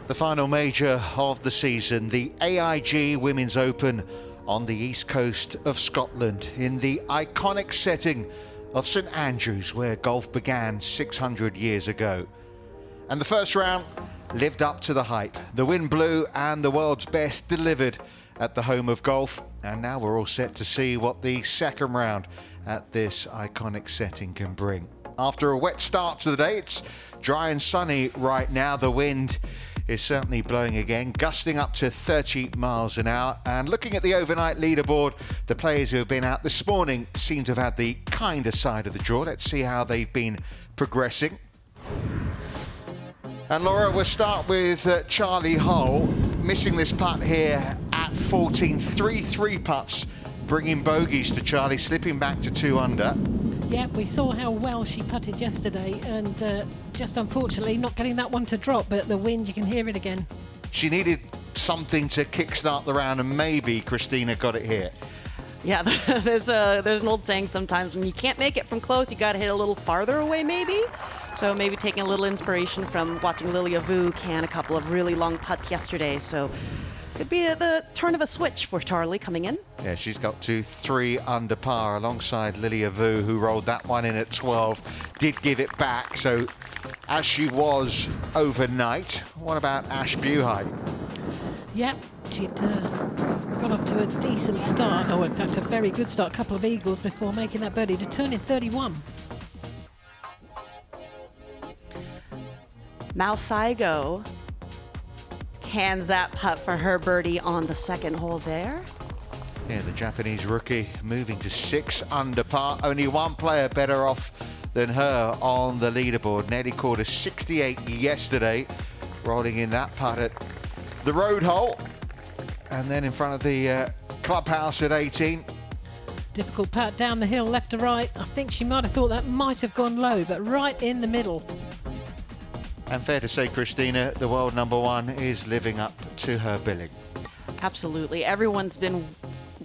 The final major of the season, the AIG Women's Open on the east coast of Scotland in the iconic setting of St Andrews, where golf began 600 years ago. And the first round lived up to the hype. The wind blew and the world's best delivered at the home of golf. And now we're all set to see what the second round at this iconic setting can bring. After a wet start to the day, it's dry and sunny right now. The wind is certainly blowing again, gusting up to 30 miles an hour. And looking at the overnight leaderboard, the players who have been out this morning seem to have had the kinder side of the draw. Let's see how they've been progressing. And Laura, we'll start with Charley Hull, missing this putt here at 14. 3 putts, bringing bogeys to Charley, slipping back to 2 under. Yeah, we saw how well she putted yesterday, and just unfortunately not getting that one to drop, but the wind, you can hear it again. She needed something to kickstart the round, and maybe Christina got it here. Yeah, there's an old saying sometimes when you can't make it from close, you got to hit a little farther away maybe. So maybe taking a little inspiration from watching Lilia can a couple of really long putts yesterday. So could be the turn of a switch for Charley coming in. Yeah, she's got to 3 under par alongside Lilia, who rolled that one in at 12, did give it back. So as she was overnight, what about Ash Buhai? Yep, she'd got off to a decent start, or in fact a very good start, a couple of eagles before making that birdie to turn in 31. Mao Saigo cans that putt for her birdie on the second hole there. Yeah, the Japanese rookie moving to 6 under par. Only one player better off than her on the leaderboard. Nelly Korda 68 yesterday, rolling in that putt at the road hole. And then in front of the clubhouse at 18. Difficult putt down the hill, left to right. I think she might have thought that might have gone low, but right in the middle. And fair to say, Christina, the world number 1 is living up to her billing. Absolutely. Everyone's been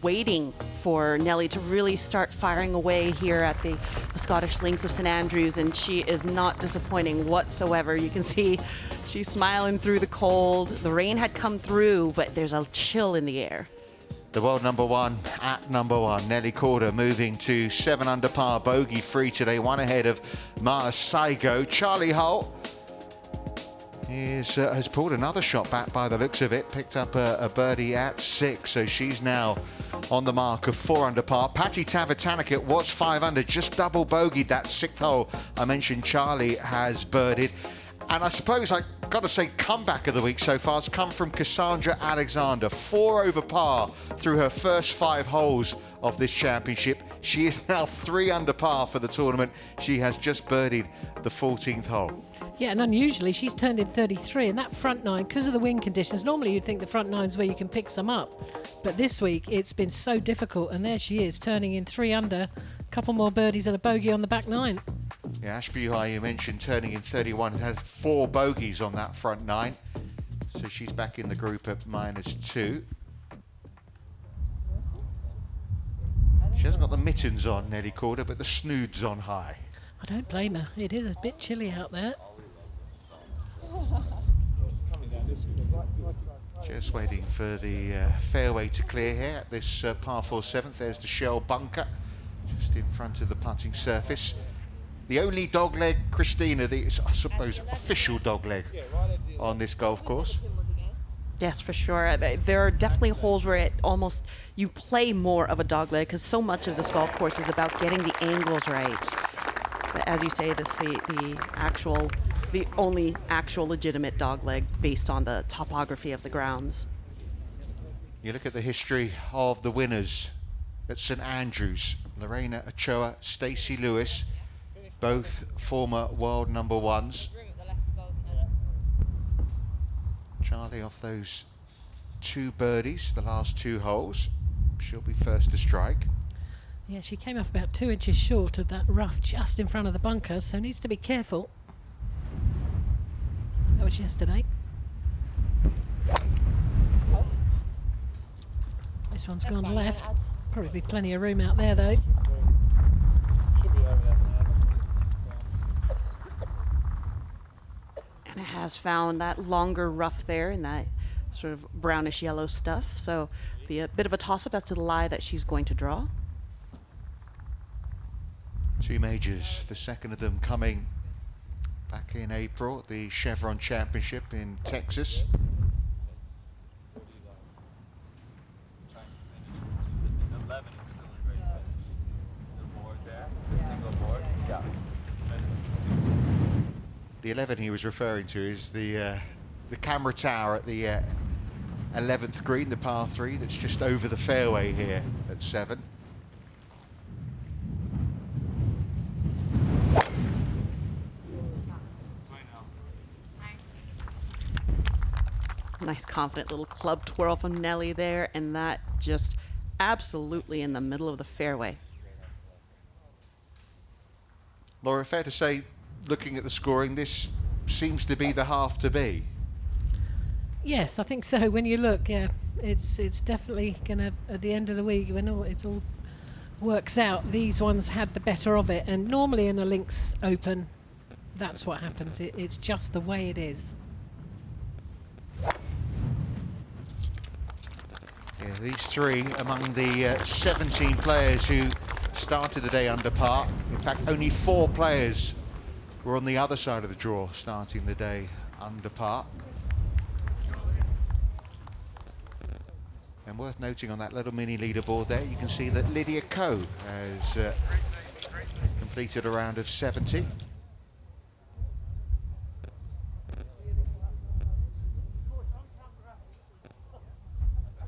waiting for Nelly to really start firing away here at the Scottish Links of St Andrews, and she is not disappointing whatsoever. You can see she's smiling through the cold. The rain had come through, but there's a chill in the air. The world number 1 at number 1, Nelly Korda, moving to 7 under par, bogey free today, 1 ahead of Mao Saigo. Charley Hull has pulled another shot back by the looks of it, picked up a birdie at 6, so she's now on the mark of 4 under par. Tavatanakit was 5 under, just double bogeyed that 6th hole. I mentioned Charley has birdied. And I suppose I got to say comeback of the week so far has come from Cassandra Alexander. 4 over par through her first 5 holes of this championship. She is now 3 under par for the tournament. She has just birdied the 14th hole. Yeah, and unusually she's turned in 33, and that front 9, because of the wind conditions, normally you'd think the front 9's where you can pick some up. But this week it's been so difficult, and there she is, turning in 3 under, a couple more birdies and a bogey on the back 9. Yeah, Ash Buhai, you mentioned, turning in 31, has 4 bogeys on that front 9. So she's back in the group at -2. She hasn't got the mittens on, Nelly Korda, but the snood's on high. I don't blame her. It is a bit chilly out there. Just waiting for the fairway to clear here at this par 4 7th. There's the shell bunker just in front of the putting surface. The only dogleg, Christina, the, I suppose, official dogleg on this golf course. Yes, for sure. There are definitely holes where you play more of a dogleg, because so much of this golf course is about getting the angles right. But as you say, this the only actual legitimate dogleg based on the topography of the grounds. You look at the history of the winners at St Andrews. Lorena Ochoa, Stacey Lewis, both former world number 1s. Charley off those 2 birdies, the last 2 holes. She'll be first to strike. Yeah, she came up about 2 inches short of that rough just in front of the bunker, so needs to be careful. That was yesterday. This one's gone left. Probably be plenty of room out there though. kind of has found that longer rough there in that sort of brownish yellow stuff. So be a bit of a toss-up as to the lie that she's going to draw. 2 majors, the second of them coming back in April, the Chevron Championship in Texas. The 11 he was referring to is the camera tower at the 11th green, the par 3, that's just over the fairway here at 7. Nice confident little club twirl from Nelly there, and that just absolutely in the middle of the fairway. Laura, fair to say, looking at the scoring, this seems to be the half to be. Yes, I think so. When you look, yeah, it's definitely gonna, at the end of the week, when it all works out, these ones had the better of it. And normally in a links open, that's what happens. It's just the way it is. Yeah, these 3 among the 17 players who started the day under par. In fact, only 4 players were on the other side of the draw starting the day under par. And worth noting on that little mini leaderboard there, you can see that Lilia Ko has completed a round of 70.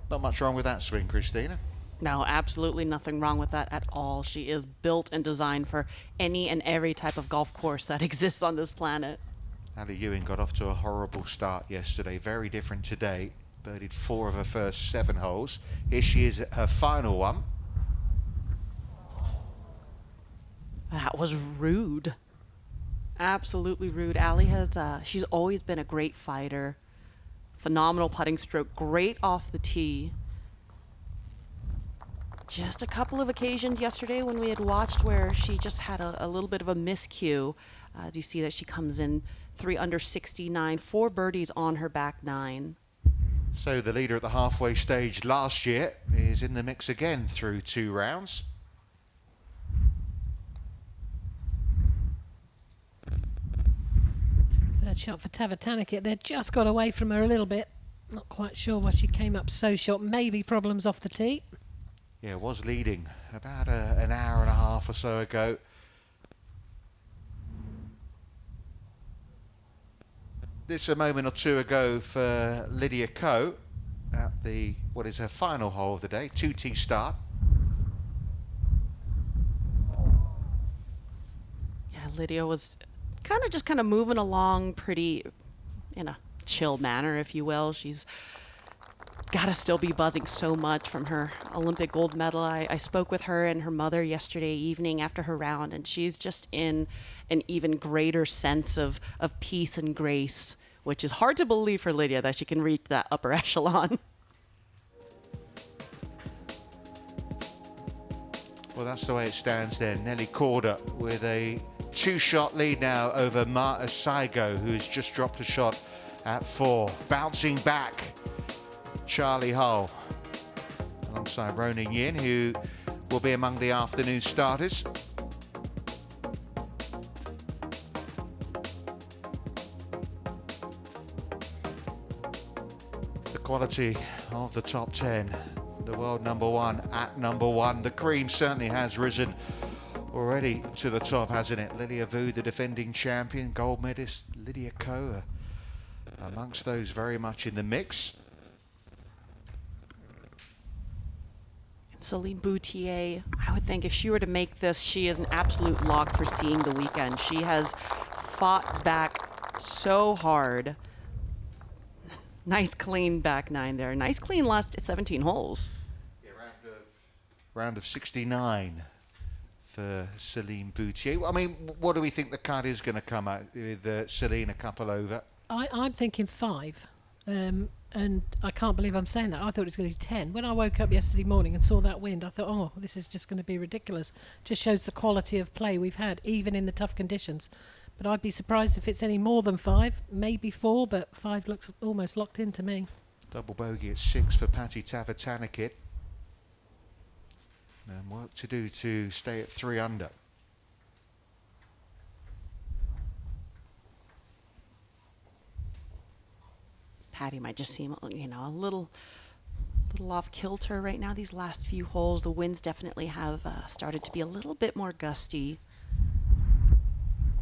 Not much wrong with that swing, Christina. No, absolutely nothing wrong with that at all. She is built and designed for any and every type of golf course that exists on this planet. Ali Ewing got off to a horrible start yesterday, very different today. Birdied 4 of her first 7 holes. Here she is at her final one. That was rude. Absolutely rude. Ali has, she's always been a great fighter. Phenomenal putting stroke, great off the tee. Just a couple of occasions yesterday when we had watched where she just had a little bit of a miscue. As you see that she comes in 3 under 69, 4 birdies on her back 9. So the leader at the halfway stage last year is in the mix again through 2 rounds. Third shot for Tavatanakit. They just got away from her a little bit. Not quite sure why she came up so short. Maybe problems off the tee. Yeah, was leading about an hour and a half or so ago. This a moment or 2 ago for Lilia Ko at the, what is her final hole of the day, 2-tee start. Yeah, Lilia was kind of moving along pretty in a chill manner, if you will. She's got to still be buzzing so much from her Olympic gold medal. I spoke with her and her mother yesterday evening after her round, and she's just in an even greater sense of peace and grace, which is hard to believe for Lilia that she can reach that upper echelon. Well, that's the way it stands there. Nelly Korda with a 2-shot lead now over Marta Saigo, who's just dropped a shot at 4. Bouncing back, Charley Hull alongside Ruoning Yin, who will be among the afternoon starters. The quality of the top 10, the world number 1 at number 1. The cream certainly has risen already to the top, hasn't it? Lilia Woad, the defending champion, gold medalist. Lilia Ko amongst those very much in the mix. Celine Boutier, I would think if she were to make this, she is an absolute lock for seeing the weekend. She has fought back so hard. Nice clean back 9 there. Nice clean last 17 holes. Yeah, round of 69 for Celine Boutier. I mean, what do we think the cut is going to come out with Celine a couple over? I'm thinking 5. And I can't believe I'm saying that. I thought it was going to be 10. When I woke up yesterday morning and saw that wind, I thought, oh, this is just going to be ridiculous. Just shows the quality of play we've had, even in the tough conditions. But I'd be surprised if it's any more than 5, maybe 4, but 5 looks almost locked in to me. Double bogey at 6 for Tavatanakit. And work to do to stay at 3 under. Patty might just seem, you know, a little off kilter right now. These last few holes, the winds definitely have started to be a little bit more gusty.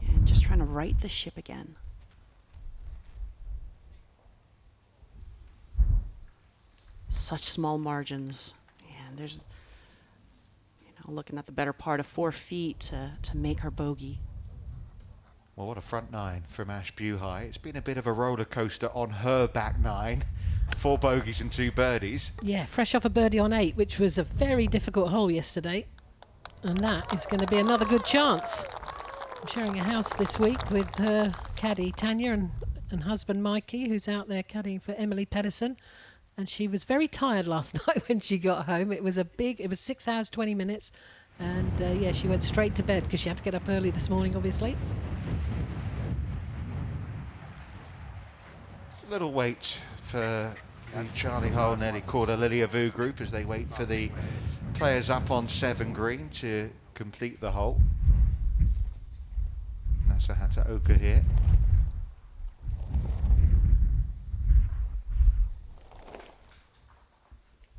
And just trying to right the ship again. Such small margins. And there's, you know, looking at the better part of 4 feet to make her bogey. Well, what a front 9 from Ash Buhai. It's been a bit of a roller coaster on her back 9. 4 bogeys and 2 birdies. Yeah, fresh off a birdie on 8, which was a very difficult hole yesterday. And that is going to be another good chance. I'm sharing a house this week with her caddy Tanya and husband Marquee, who's out there caddying for Emily Pedersen. And she was very tired last night when she got home. It was 6 hours, 20 minutes. And yeah, she went straight to bed because she had to get up early this morning, obviously. Little wait for the Charley Hole, Nelly Korda, Lilia group as they wait for the players up on 7 green to complete the hole. Nasahata Oka here.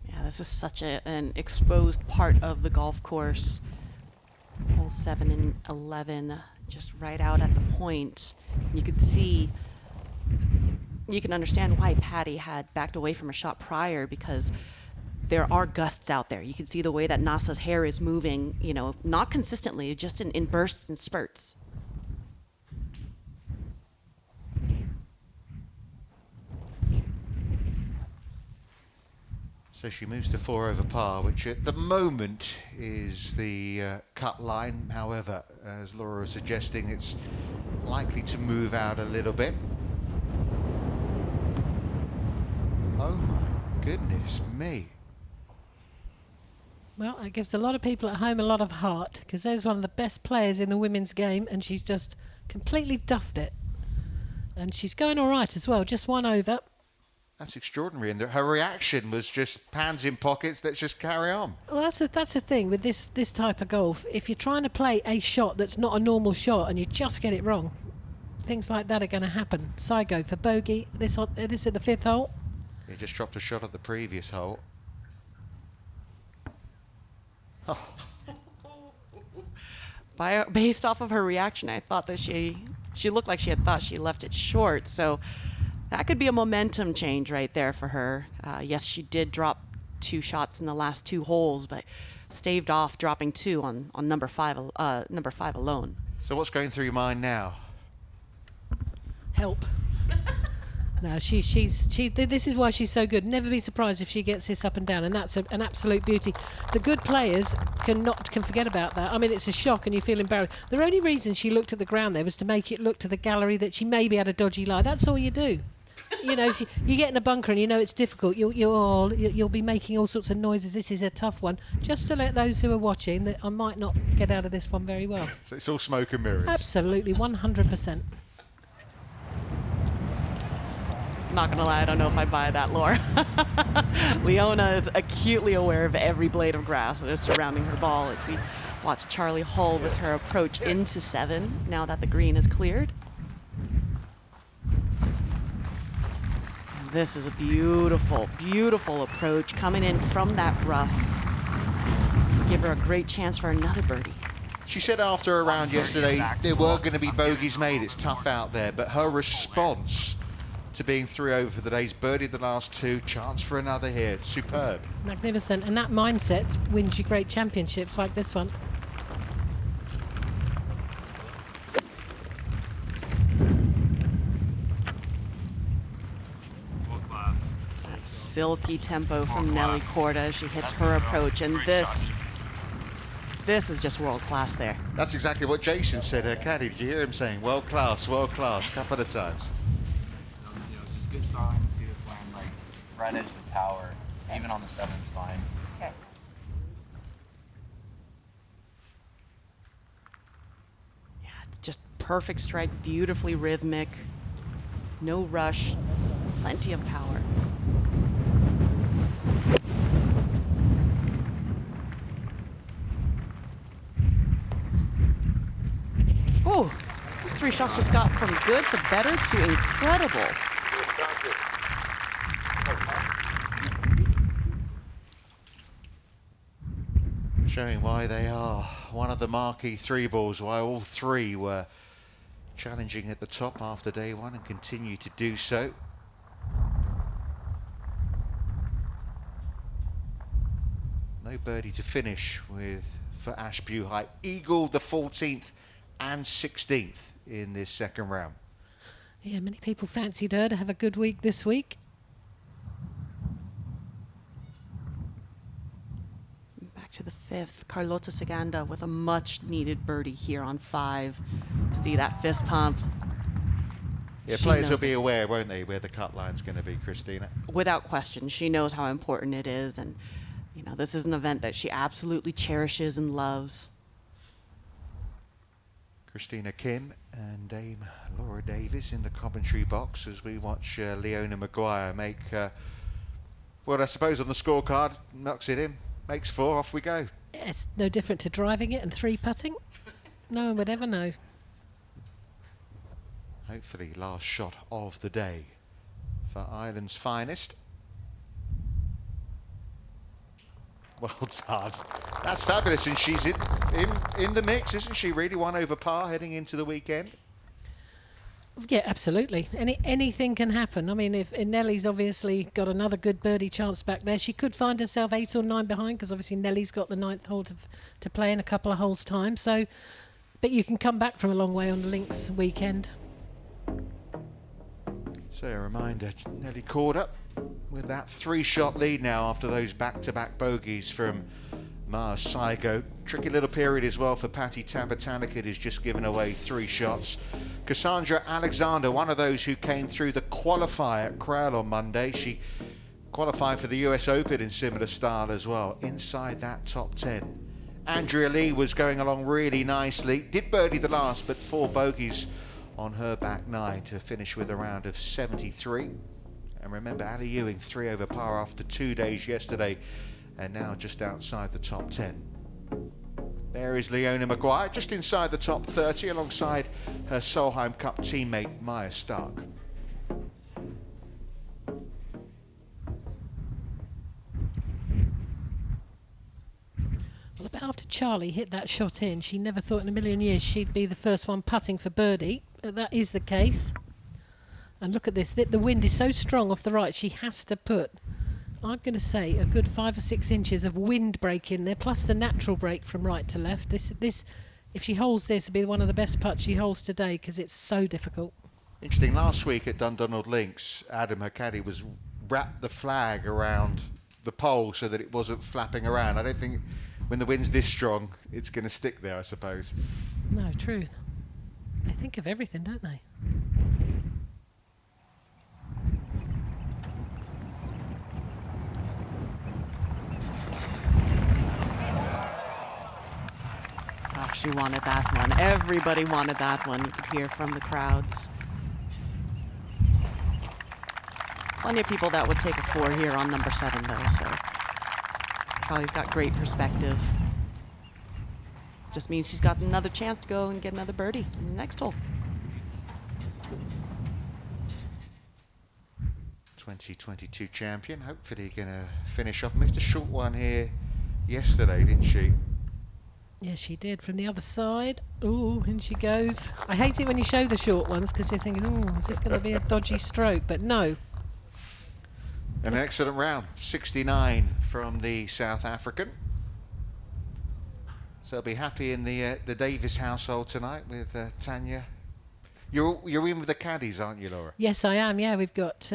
Yeah, this is such an exposed part of the golf course. Holes 7 and 11, just right out at the point. You could see. You can understand why Patty had backed away from her shot prior, because there are gusts out there. You can see the way that Nasa's hair is moving, you know, not consistently, just in bursts and spurts. So she moves to 4 over par, which at the moment is the cut line. However, as Laura was suggesting, it's likely to move out a little bit. Oh my goodness me. Well, that gives a lot of people at home a lot of heart, because there's one of the best players in the women's game, and she's just completely duffed it. And she's going all right as well, just 1 over. That's extraordinary, and her reaction was just hands in pockets, let's just carry on. Well, that's the thing with this type of golf. If you're trying to play a shot that's not a normal shot and you just get it wrong, things like that are going to happen. Side go for bogey. This is the 5th hole. He just dropped a shot at the previous hole. Oh. Based off of her reaction, I thought that she looked like she had thought she left it short. So that could be a momentum change right there for her. Yes, she did drop 2 shots in the last 2 holes, but staved off dropping 2 on number 5 alone. So what's going through your mind now? Help. No, this is why she's so good. Never be surprised if she gets this up and down, and that's an absolute beauty. The good players can forget about that. I mean, it's a shock and you feel embarrassed. The only reason she looked at the ground there was to make it look to the gallery that she maybe had a dodgy lie. That's all you do. You know, if you get in a bunker and you know it's difficult, you'll be making all sorts of noises. This is a tough one, just to let those who are watching that I might not get out of this one very well. So it's all smoke and mirrors. Absolutely, 100%. Not gonna lie, I don't know if I buy that, Laura. Leona is acutely aware of every blade of grass that is surrounding her ball as we watch Charley Hull with her approach into 7 now that the green is cleared. This is a beautiful, beautiful approach coming in from that rough. Give her a great chance for another birdie. She said after a round yesterday there were going to be bogeys made, it's tough out there, but her response to being 3 over for the day's birdie the last 2, chance for another here, superb. Magnificent, and that mindset wins you great championships like this one. That silky tempo from Nelly Korda as she hits her approach, and this is just world class there. That's exactly what Jason said, her caddy. Did you hear him saying world class, a couple of times? Just good starting to see this land like right edge of the tower, even on the 7's fine. Okay. Yeah, just perfect strike, beautifully rhythmic, no rush, plenty of power. Oh, these 3 shots just got from good to better to incredible. Showing why they are one of the marquee 3 balls, why all 3 were challenging at the top after day 1 and continue to do so. No birdie to finish with for Ash Buhite. Eagled the 14th and 16th in this second round. Yeah, many people fancied her to have a good week this week. Back to the 5th, Carlota Saganda with a much needed birdie here on 5. See that fist pump. Yeah, She players will knows be it. aware, won't they, where the cut line's going to be, Christina? Without question, she knows how important it is, and you know, this is an event that she absolutely cherishes and loves. Christina Kim and Dame Laura Davis in the commentary box as we watch Leona Maguire make, well, I suppose on the scorecard, knocks it in, makes 4, off we go. Yeah, it's no different to driving it and 3 putting. No one would ever know. Hopefully last shot of the day for Ireland's finest. Well done. That's fabulous, and she's in the mix, isn't she? Really 1 over par heading into the weekend. Yeah, absolutely. Anything can happen. I mean, if Nelly's obviously got another good birdie chance back there, she could find herself 8 or 9 behind, because obviously Nelly's got the 9th hole to play in a couple of holes' time. So, but you can come back from a long way on the links weekend. So a reminder, Nelly Korda with that 3-shot lead now after those back-to-back bogeys from Mars Saigo. Tricky little period as well for Patty Tavatanakit, who's just given away 3 shots. Cassandra Alexander, one of those who came through the qualifier at Crowell on Monday. She qualified for the US Open in similar style as well, inside that top 10. Andrea Lee was going along really nicely. Did birdie the last, but 4 bogeys on her back 9 to finish with a round of 73. And remember, Ali Ewing 3 over par after 2 days yesterday, and now just outside the top 10. There is Leona Maguire, just inside the top 30, alongside her Solheim Cup teammate Maya Stark. Well, about after Charley hit that shot in, she never thought in a million years she'd be the first one putting for birdie. That is the case. And look at this, the wind is so strong off the right, she has to put, I'm going to say, a good 5 or 6 inches of wind break in there, plus the natural break from right to left. This, if she holds this, it'll be one of the best putts she holds today, because it's so difficult. Interesting, last week at Dundonald Links, Adam, her caddy, was wrapped the flag around the pole so that it wasn't flapping around. I don't think when the wind's this strong, it's going to stick there, I suppose. No, true. They think of everything, don't they? Oh, she wanted that one. Everybody wanted that one. You could hear from the crowds. Plenty of people that would take a 4 here on number 7, though, so Charley's got great perspective. Just means she's got another chance to go and get another birdie in the next hole. 2022 champion, hopefully going to finish off. Missed a short one here yesterday, didn't she? Yeah, she did from the other side. Ooh, in she goes. I hate it when you show the short ones, because you're thinking, oh, is this going to be a dodgy stroke? But no. An excellent round, 69 from the South African. So I'll be happy in the Davis household tonight with Tanya. You're in with the caddies, aren't you, Laura? Yes, I am. Yeah, we've got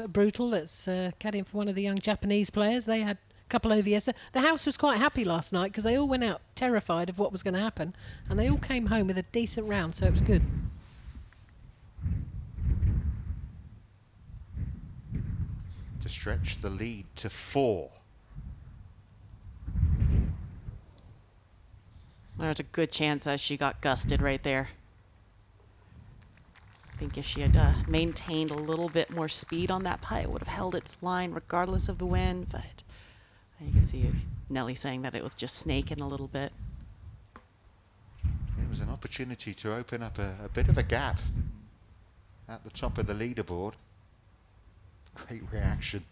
Brutal that's caddying for one of the young Japanese players. They had a couple over yesterday. The house was quite happy last night because they all went out terrified of what was going to happen, and they all came home with a decent round, so it was good. To stretch the lead to 4. There's a good chance that she got gusted right there. think if she had maintained a little bit more speed on that putt, it would have held its line regardless of the wind. But you can see Nelly saying that it was just snaking a little bit. It was an opportunity to open up a bit of a gap at the top of the leaderboard. Great reaction.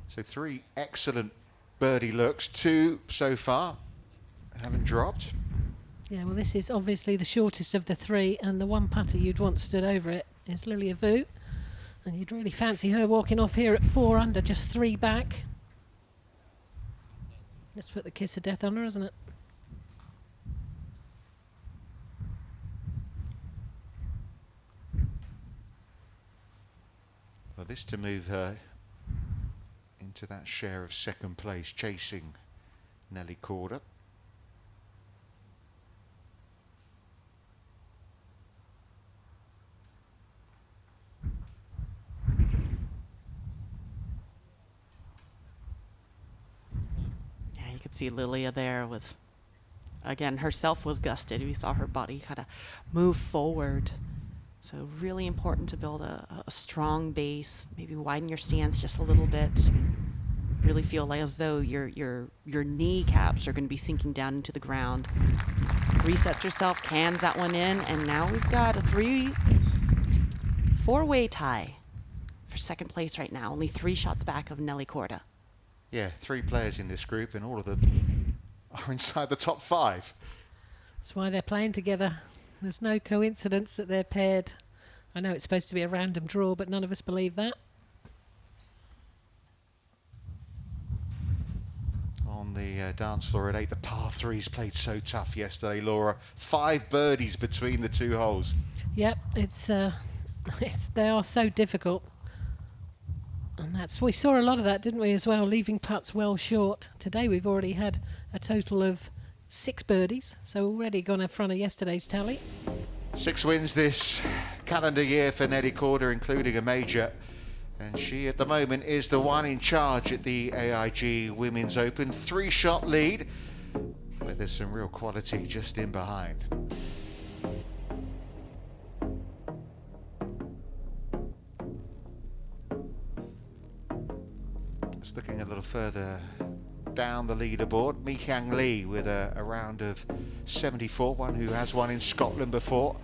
So 3 excellent birdie looks, 2 so far haven't dropped. Yeah, well, this is obviously the shortest of the 3, and the one putter you'd want stood over it is Lilia Wood. And you'd really fancy her walking off here at 4 under, just 3 back. Let's put the kiss of death on her, isn't it? Well, this to move her into that share of second place, chasing Nelly Korda. Yeah, you could see Lilia there was, again, herself was gusted. We saw her body kind of move forward. So really important to build a strong base, maybe widen your stance just a little bit. Really feel like as though your kneecaps are going to be sinking down into the ground. Reset yourself, cans that one in, and now we've got a 4-way tie for second place right now. Only 3 shots back of Nelly Korda. Yeah, 3 players in this group, and all of them are inside the top 5. That's why they're playing together. There's no coincidence that they're paired. I know it's supposed to be a random draw, but none of us believe that. On the dance floor at 8, the par 3s played so tough yesterday, Laura. 5 birdies between the 2 holes. Yep, they are so difficult. And we saw a lot of that, didn't we, as well, leaving putts well short. Today we've already had a total of 6 birdies, so already gone in front of yesterday's tally. 6 wins this calendar year for Nelly Korda, including a major. And she, at the moment, is the one in charge at the AIG Women's Open. 3-shot lead, but there's some real quality just in behind. Just looking a little further down the leaderboard, Mi-Hyang Lee with a round of 74, one who has won in Scotland before.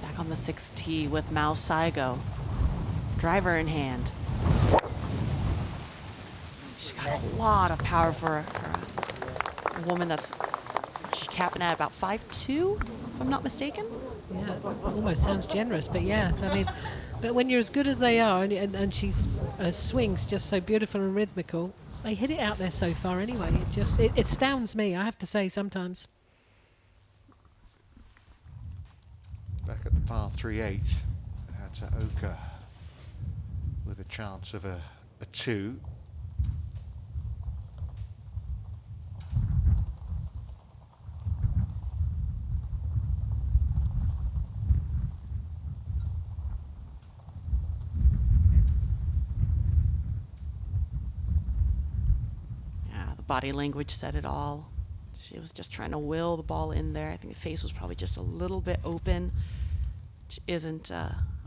Back on the 6th tee with Mao Saigo. Driver in hand. She's got a lot of power for a woman she's capping at about 5'2", if I'm not mistaken. Yeah, almost sounds generous, but yeah, I mean, but when you're as good as they are, and she's swings just so beautiful and rhythmical, they hit it out there so far anyway. It astounds me, I have to say, sometimes. Back at the par 3/8, Tavatanakit with a chance of a 2. Body language said it all. She was just trying to will the ball in there. I think the face was probably just a little bit open, which isn't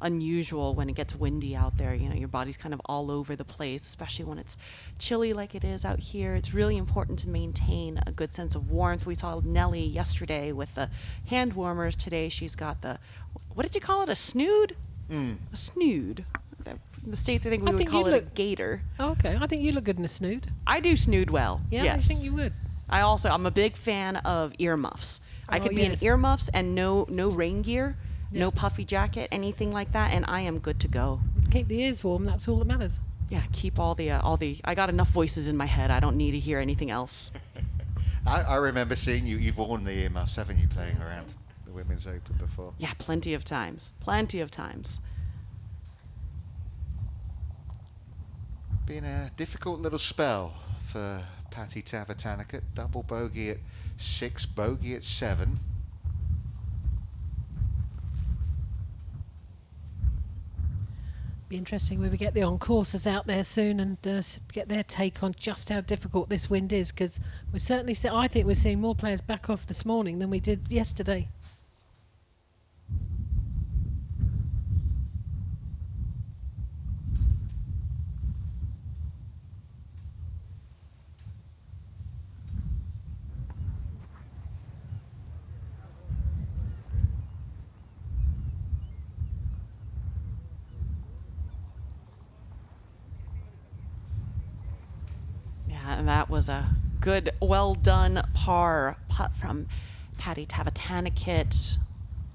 unusual when it gets windy out there. You know, your body's kind of all over the place, especially when it's chilly like it is out here. It's really important to maintain a good sense of warmth. We saw Nelly yesterday with the hand warmers. Today she's got the, what did you call it, a snood? A snood. In the States, I think we would call it a gator. Oh, okay, I think you look good in a snood. I do snood well. Yeah, yes. I think you would. I'm a big fan of earmuffs. I could be in earmuffs and no rain gear, no puffy jacket, anything like that, and I am good to go. Keep the ears warm, that's all that matters. Yeah, keep all the, I got enough voices in my head. I don't need to hear anything else. I remember seeing you've worn the earmuffs, haven't you, playing around the Women's Open before? Yeah, plenty of times. Plenty of times. Been a difficult little spell for Patty Tavatanakit. Double bogey at 6, bogey at 7. Be interesting when we get the on-coursers out there soon and get their take on just how difficult this wind is, because we're certainly, I think we're seeing more players back off this morning than we did yesterday. And that was a good, well done par putt from Patty Tavatanakit.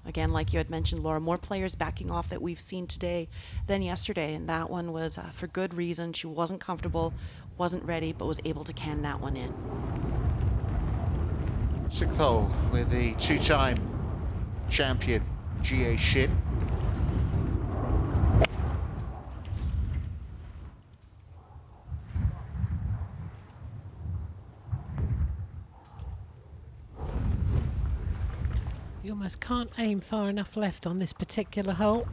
Again, like you had mentioned, Laura, more players backing off that we've seen today than yesterday, and that one was for good reason. She wasn't comfortable, wasn't ready, but was able to can that one in. 6th hole with the two-time champion GA Shin. You almost can't aim far enough left on this particular hole.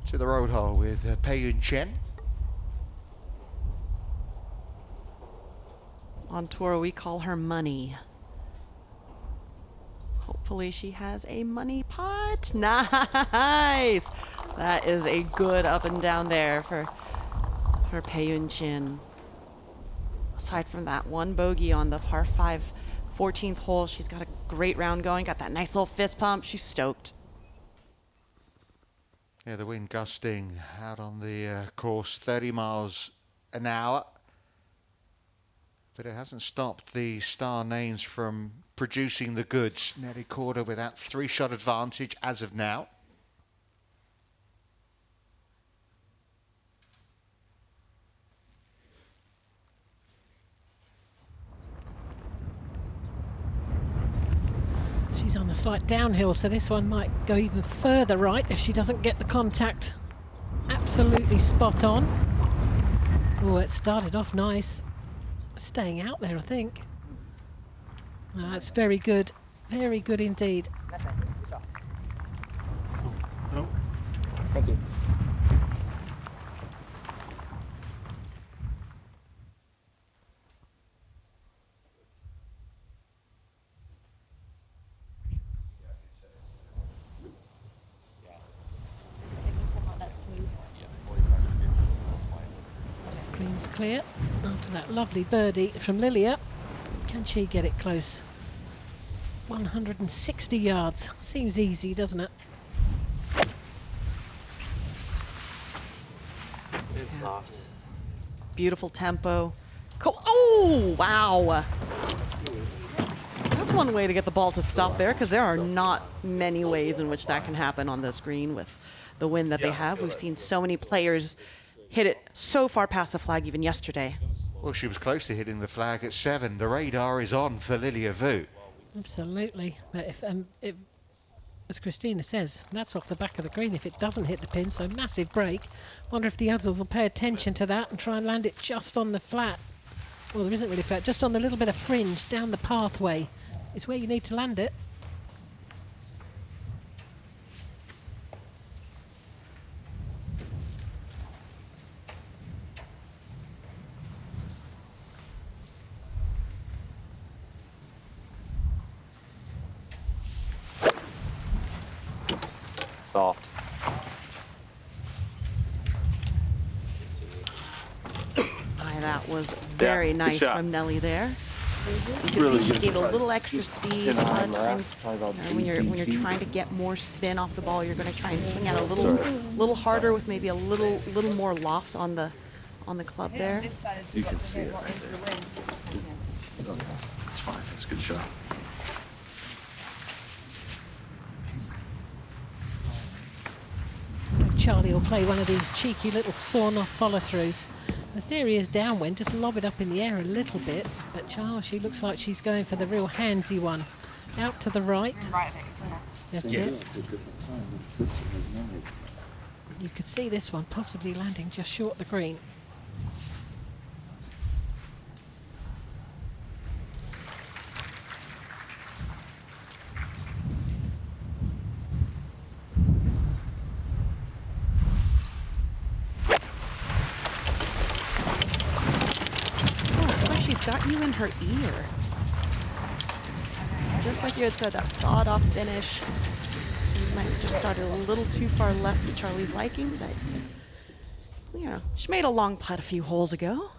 To the road hole with Pei-Yun Chen. On tour, we call her Money. Hopefully she has a money putt. Nice! That is a good up and down there for Pei-Yun Chen. Aside from that one bogey on the par 5 14th hole, she's got a great round going, got that nice little fist pump. She's stoked. Yeah, the wind gusting out on the course 30 miles an hour. But it hasn't stopped the star names from producing the goods. Nelly Korda with that 3-shot advantage as of now. She's on a slight downhill, so this one might go even further right if she doesn't get the contact absolutely spot on. Oh, it started off nice. Staying out there, I think. That's very good indeed. No. Thank you. Green's clear after that lovely birdie from Lilia. Can she get it close? 160 yards. Seems easy, doesn't it? It's soft. Beautiful tempo. Cool. Oh, wow. That's one way to get the ball to stop there, because there are not many ways in which that can happen on this green with the wind that they have. We've seen so many players hit it so far past the flag even yesterday. Well, she was close to hitting the flag at 7. The radar is on for Lilia Vu. Absolutely. But if as Christina says, that's off the back of the green if it doesn't hit the pin, so massive break. Wonder if the others will pay attention to that and try and land it just on the flat. Well, there isn't really flat, just on the little bit of fringe down the pathway is where you need to land it. Soft. That was very nice from Nelly there. You can Really see she good gave a putt. little extra speed. A lot of times, when you're trying to get more spin off the ball, you're going to try and swing out a little harder with maybe a little more loft on the club there. You can see it right there. That's fine. That's a good shot. Charley will play one of these cheeky little sawn-off follow-throughs. The theory is downwind, just lob it up in the air a little bit, but Charles, she looks like she's going for the real handsy one. Out to the right. That's it. You could see this one possibly landing just short the green. got you in her ear. Just like you had said, that sawed-off finish. So you might have just started a little too far left for Charlie's liking, but you know, she made a long putt a few holes ago.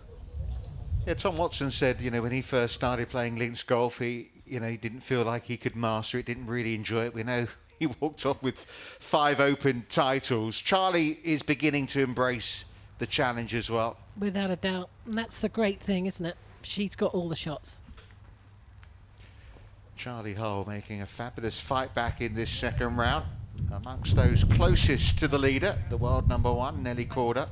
Yeah, Tom Watson said, when he first started playing links golf, he didn't feel like he could master it, didn't really enjoy it. We know he walked off with 5 Open titles. Charley is beginning to embrace the challenge as well. Without a doubt. And that's the great thing, isn't it? She's got all the shots. Charley Hull making a fabulous fight back in this second round. Amongst those closest to the leader, the world number 1, Nelly Korda.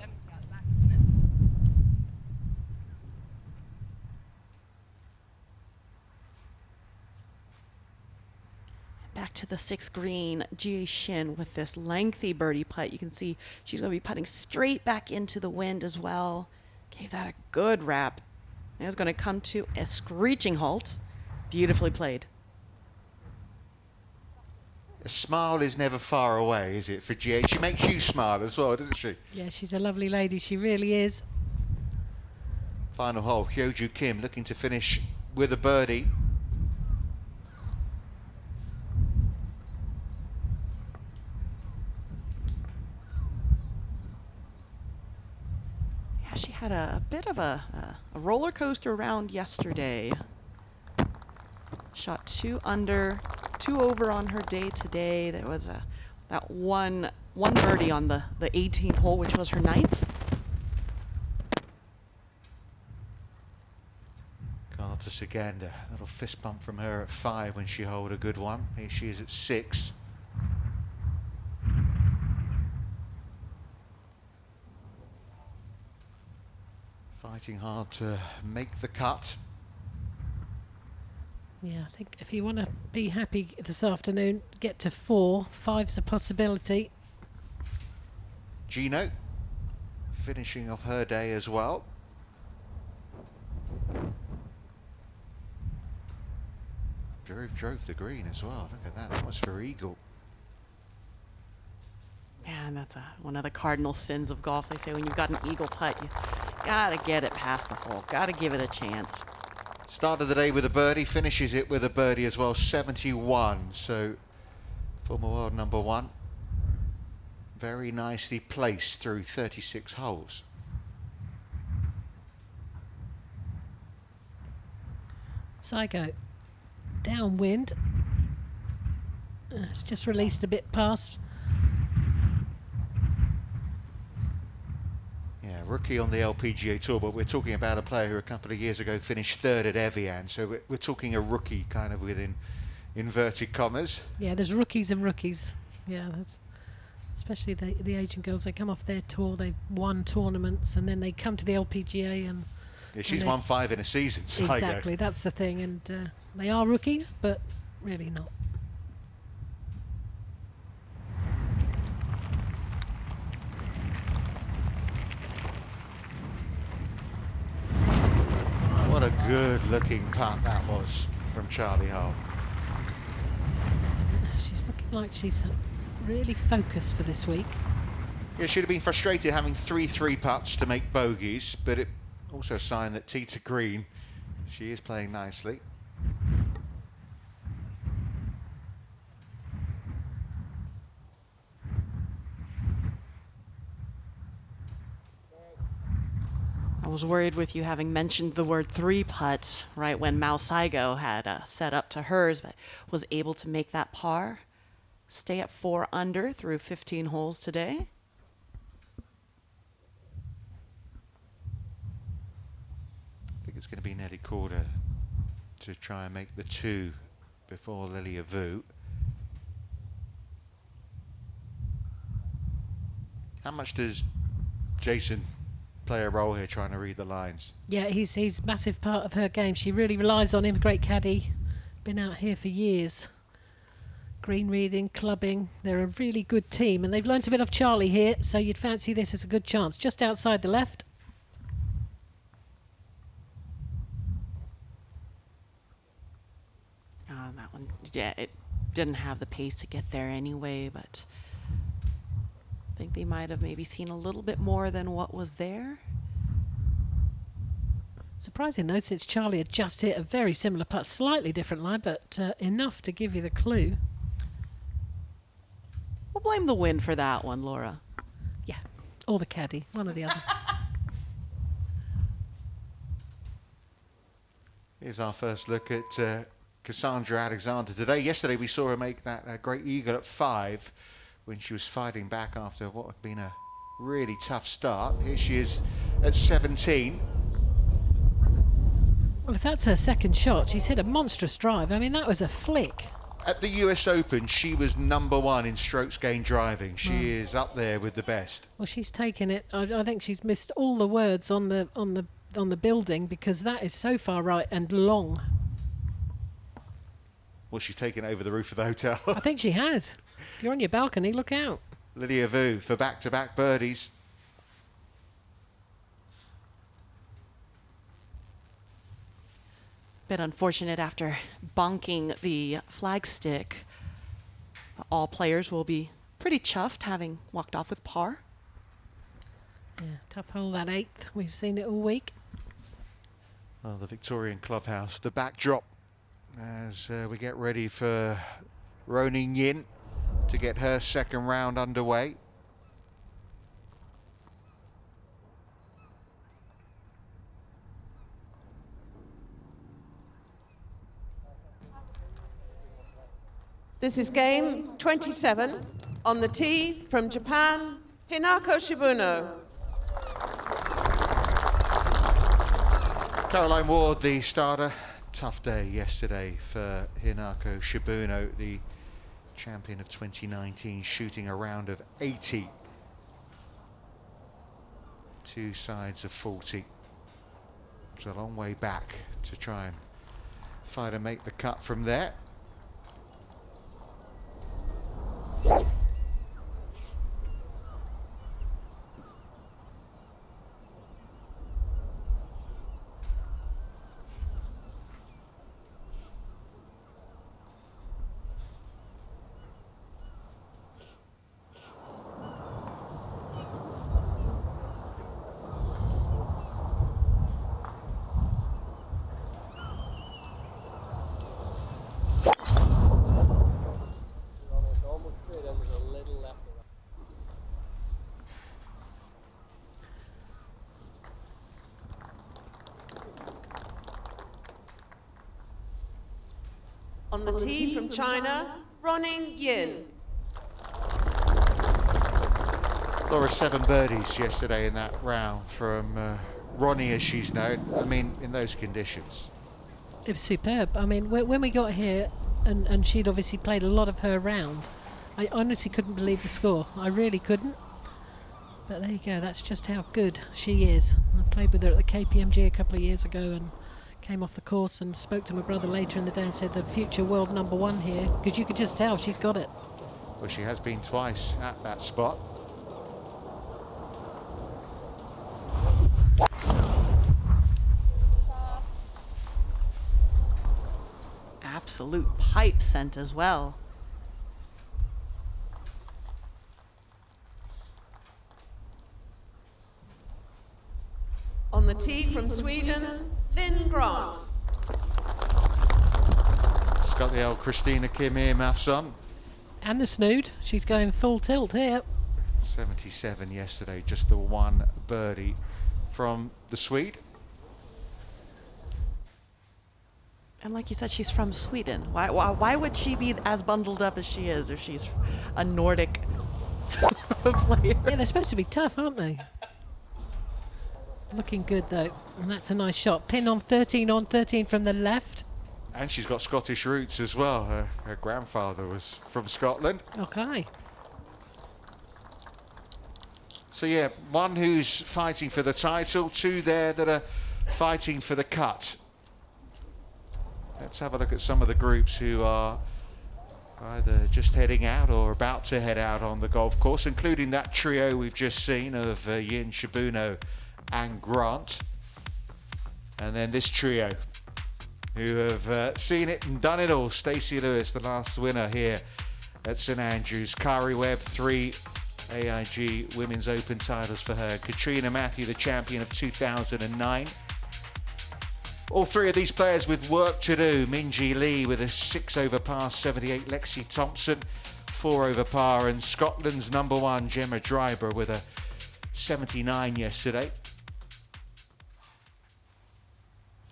Back to the 6th green, Shin with this lengthy birdie putt. You can see she's going to be putting straight back into the wind as well. Gave that a good wrap. And it's going to come to a screeching halt. Beautifully played. A smile is never far away, is it, for GA? She makes you smile as well, doesn't she? Yeah, she's a lovely lady. She really is. Final hole, Hyoju Kim looking to finish with a birdie. Yeah, she had a bit of a roller coaster round yesterday. Shot 2 under, 2 over on her day today. There was that one birdie on the 18th hole, which was her 9th. Carter Saganda, a little fist bump from her at 5 when she holed a good one. Here she is at 6. Fighting hard to make the cut. Yeah, I think if you want to be happy this afternoon, get to 4. 5's a possibility. Gino finishing off her day as well. Drove the green as well. Look at that. That was for eagle. Yeah, and that's one of the cardinal sins of golf. They say when you've got an eagle putt, you gotta get it past the hole. Gotta give it a chance. Started the day with a birdie, finishes it with a birdie as well, 71. So, former world number 1. Very nicely placed through 36 holes. Psycho. Downwind. It's just released a bit past. Yeah, rookie on the LPGA Tour, but we're talking about a player who a couple of years ago finished 3rd at Evian, so we're talking a rookie kind of within inverted commas. Yeah, there's rookies and rookies. Yeah, that's, especially the Asian girls, they come off their tour, they've won tournaments, and then they come to the LPGA and... Yeah, she's won 5 in a season, Saigo. Exactly, that's the thing, and they are rookies, but really not. What a good looking putt that was from Charley Hull. She's looking like she's really focused for this week. Yeah, she'd have been frustrated having 3 putts to make bogeys, but it also a sign that tee to green, she is playing nicely. I was worried with you having mentioned the word 3-putt right when Mao Saigo had set up to hers, but was able to make that par. Stay at 4 under through 15 holes today. I think it's going to be Nelly Korda to try and make the 2 before Lilia Vu. How much does Jason play a role here trying to read the lines? Yeah, he's massive part of her game. She really relies on him. Great caddy. Been out here for years. Green reading, clubbing. They're a really good team, and they've learnt a bit of Charley here, so you'd fancy this as a good chance. Just outside the left. That one, yeah, it didn't have the pace to get there anyway, but I think they might have maybe seen a little bit more than what was there. Surprising though, since Charley had just hit a very similar putt, slightly different line, but enough to give you the clue. We'll blame the wind for that one, Laura. Yeah, or the caddy, one or the other. Here's our first look at Cassandra Alexander today. Yesterday we saw her make that great eagle at 5 when she was fighting back after what had been a really tough start. Here she is at 17. Well, if that's her second shot, she's hit a monstrous drive. I mean, that was a flick. At the US Open, she was #1 in strokes gained driving. She is up there with the best. Well, she's taken it. I think she's missed all the words on the building, because that is so far right and long. Well, she's taken it over the roof of the hotel. I think she has. If you're on your balcony, look out. Lilia for back-to-back birdies. Bit unfortunate after bonking the flagstick. All players will be pretty chuffed having walked off with par. Yeah, tough hole, that 8th. We've seen it all week. Well, the Victorian Clubhouse, the backdrop as we get ready for Ruoning to get her second round underway. This is game 27 on the tee from Japan, Hinako Shibuno. Caroline Woad, the starter. Tough day yesterday for Hinako Shibuno, the champion of 2019, shooting a round of 80. 2 sides of 40. It's a long way back to try and fight and make the cut from there. On the tee from China, Ruoning Yin. Laura, 7 birdies yesterday in that round from Ronnie, as she's known. I mean, in those conditions. It was superb. I mean, when we got here, and she'd obviously played a lot of her round, I honestly couldn't believe the score. I really couldn't. But there you go. That's just how good she is. I played with her at the KPMG a couple of years ago and came off the course and spoke to my brother later in the day and said the future world #1 here, because you could just tell she's got it. Well, she has been twice at that spot. Absolute pipe scent as well. On the tee from Sweden, Lynn Grant. She's got the old Christina Kim earmuffs on. And the snood. She's going full tilt here. 77 yesterday, just the 1 birdie from the Swede. And like you said, she's from Sweden. Why would she be as bundled up as she is if she's a Nordic player? Yeah, they're supposed to be tough, aren't they? Looking good though, and that's a nice shot. Pin on 13 from the left. And she's got Scottish roots as well. Her grandfather was from Scotland. Okay. So yeah, 1 who's fighting for the title, 2 there that are fighting for the cut. Let's have a look at some of the groups who are either just heading out or about to head out on the golf course, including that trio we've just seen of Yin, Shibuno and Grant. And then this trio who have seen it and done it all. Stacey Lewis, the last winner here at St Andrews. Kari Webb, 3 AIG Women's Open titles for her. Catriona Matthew, the champion of 2009. All three of these players with work to do. Minji Lee with a 6 over par 78. Lexi Thompson 4 over par, and Scotland's number one Gemma Driver with a 79 yesterday.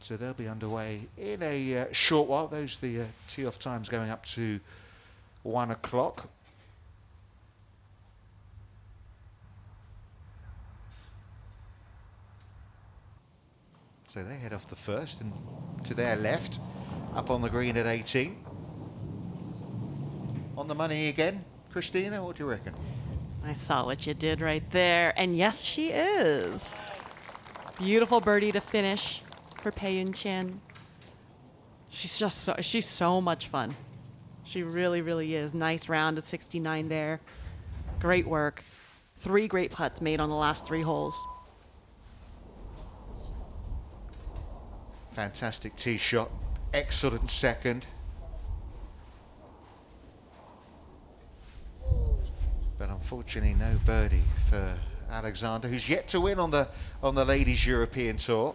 So they'll be underway in a short while. Those the tee-off times going up to 1 o'clock. So they head off the first, and to their left, up on the green at 18. On the money again, Christina, what do you reckon? I saw what you did right there, and yes, she is. Beautiful birdie to finish for Pei Chen. She's so much fun. She really, really is. Nice round of 69 there. Great work. 3 great putts made on the last 3 holes. Fantastic tee shot, excellent second. But unfortunately no birdie for Alexander, who's yet to win on the Ladies European Tour.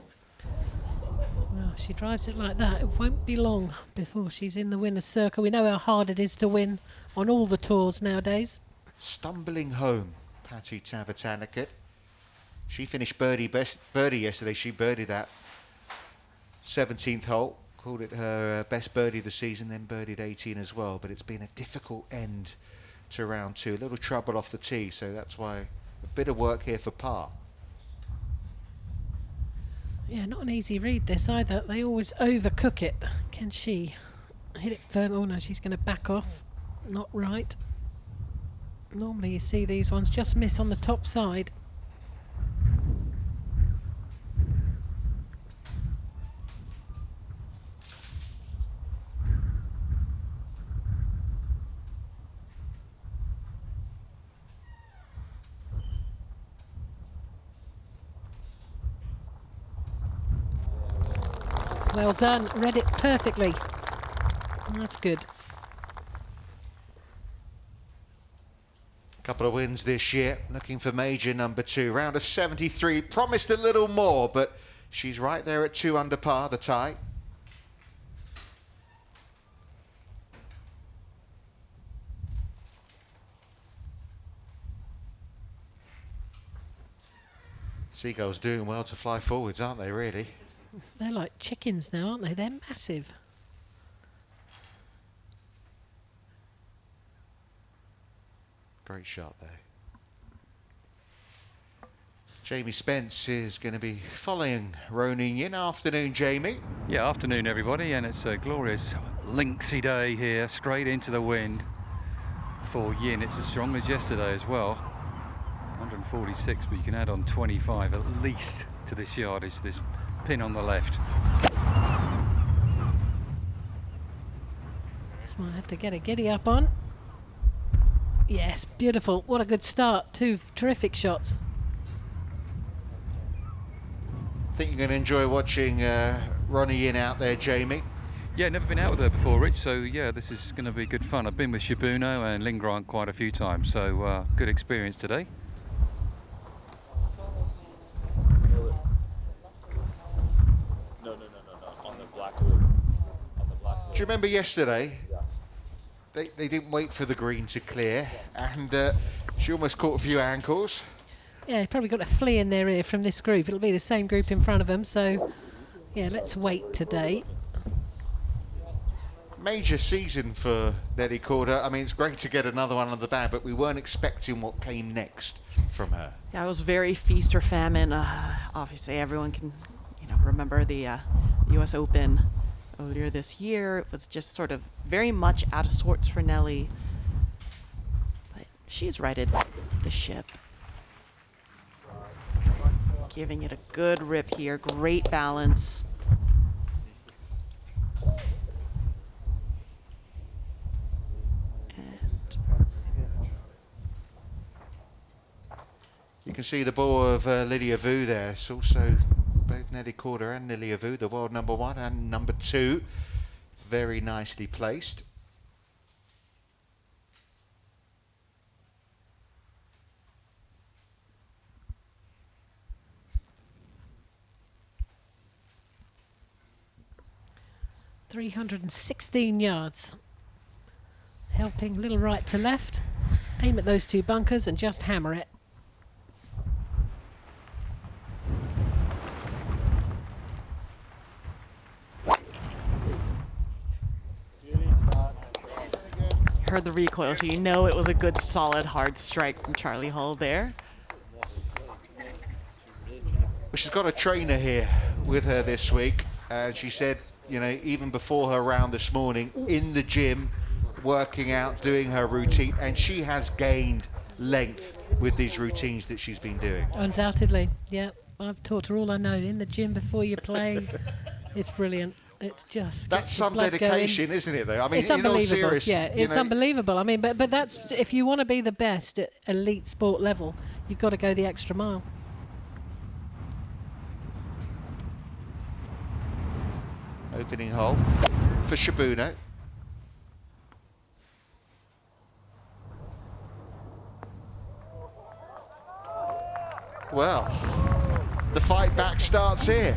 Well, she drives it like that. It won't be long before she's in the winner's circle. We know how hard it is to win on all the tours nowadays. Stumbling home, Patty Tavatanakit. She finished birdie yesterday. She birdied that 17th hole, called it her best birdie of the season, then birdied 18 as well. But it's been a difficult end to round 2. A little trouble off the tee, so that's why a bit of work here for par. Yeah, not an easy read this either. They always overcook it. Can she hit it firm? Oh no, she's going to back off. Not right. Normally you see these ones just miss on the top side. Well done, read it perfectly. That's good. Couple of wins this year, looking for major number 2. Round of 73, promised a little more, but she's right there at 2 under par, the tie. Seagulls doing well to fly forwards, aren't they, really? They're like chickens now, aren't they? They're massive. Great shot there. Jamie Spence is going to be following Ruoning in. Afternoon, Jamie. Yeah, afternoon everybody, and it's a glorious lynxy day here, straight into the wind for Yin. It's as strong as yesterday as well. 146, but you can add on 25 at least to this yardage, this pin on the left. This might have to get a giddy up on. Yes, beautiful. What a good start. 2 terrific shots. I think you're going to enjoy watching Ronnie Yin out there, Jamie. Yeah, never been out with her before, Rich, so yeah, this is going to be good fun. I've been with Shibuno and Lin Grant quite a few times, so good experience today. No, on the black wood. On the black wood. Do you remember yesterday? They didn't wait for the green to clear, and she almost caught a few ankles. Yeah, probably got a flea in their ear from this group. It'll be the same group in front of them, so yeah, let's wait today. Major season for Nelly Korda. I mean, it's great to get another one on the bag, but we weren't expecting what came next from her. Yeah, it was very feast or famine. Obviously, everyone can, remember the U.S. Open earlier this year. It was just sort of very much out of sorts for Nelly, but she's righted the ship, giving it a good rip here. Great balance. You can see the ball of Lilia Vu there. It's also both Nelly Korda and Lilia Vu, the world number 1 and number 2. Very nicely placed. 316 yards. Helping little right to left. Aim at those 2 bunkers and just hammer it. Heard the recoil, so you know it was a good, solid, hard strike from Charley Hull there. Well, she's got a trainer here with her this week. She said, you know, even before her round this morning, in the gym, working out, doing her routine, and she has gained length with these routines that she's been doing. Undoubtedly, yeah. I've taught her all I know. In the gym before you play, it's brilliant. It's just that's some dedication, going. Isn't it? Though I mean, it's in all unbelievable. serious, Yeah, it's unbelievable. I mean, but that's if you want to be the best at elite sport level, you've got to go the extra mile. Opening hole for Shibuno. Well, the fight back starts here.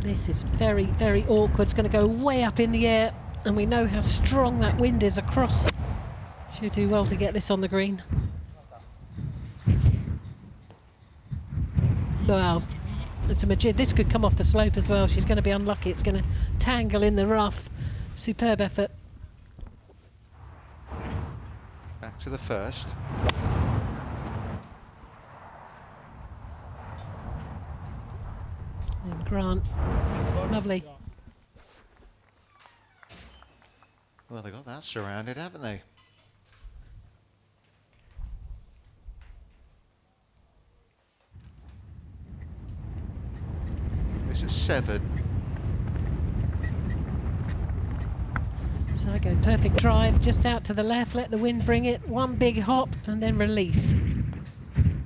This is very, very awkward. It's going to go way up in the air, and we know how strong that wind is across. She'll do well to get this on the green. Wow, it's a majid. This could come off the slope as well. She's going to be unlucky. It's going to tangle in the rough. Superb effort. Back to the first. And Grant, lovely. Well, they got that surrounded, haven't they? This is 7. So I go perfect drive, just out to the left, let the wind bring it, 1 big hop and then release.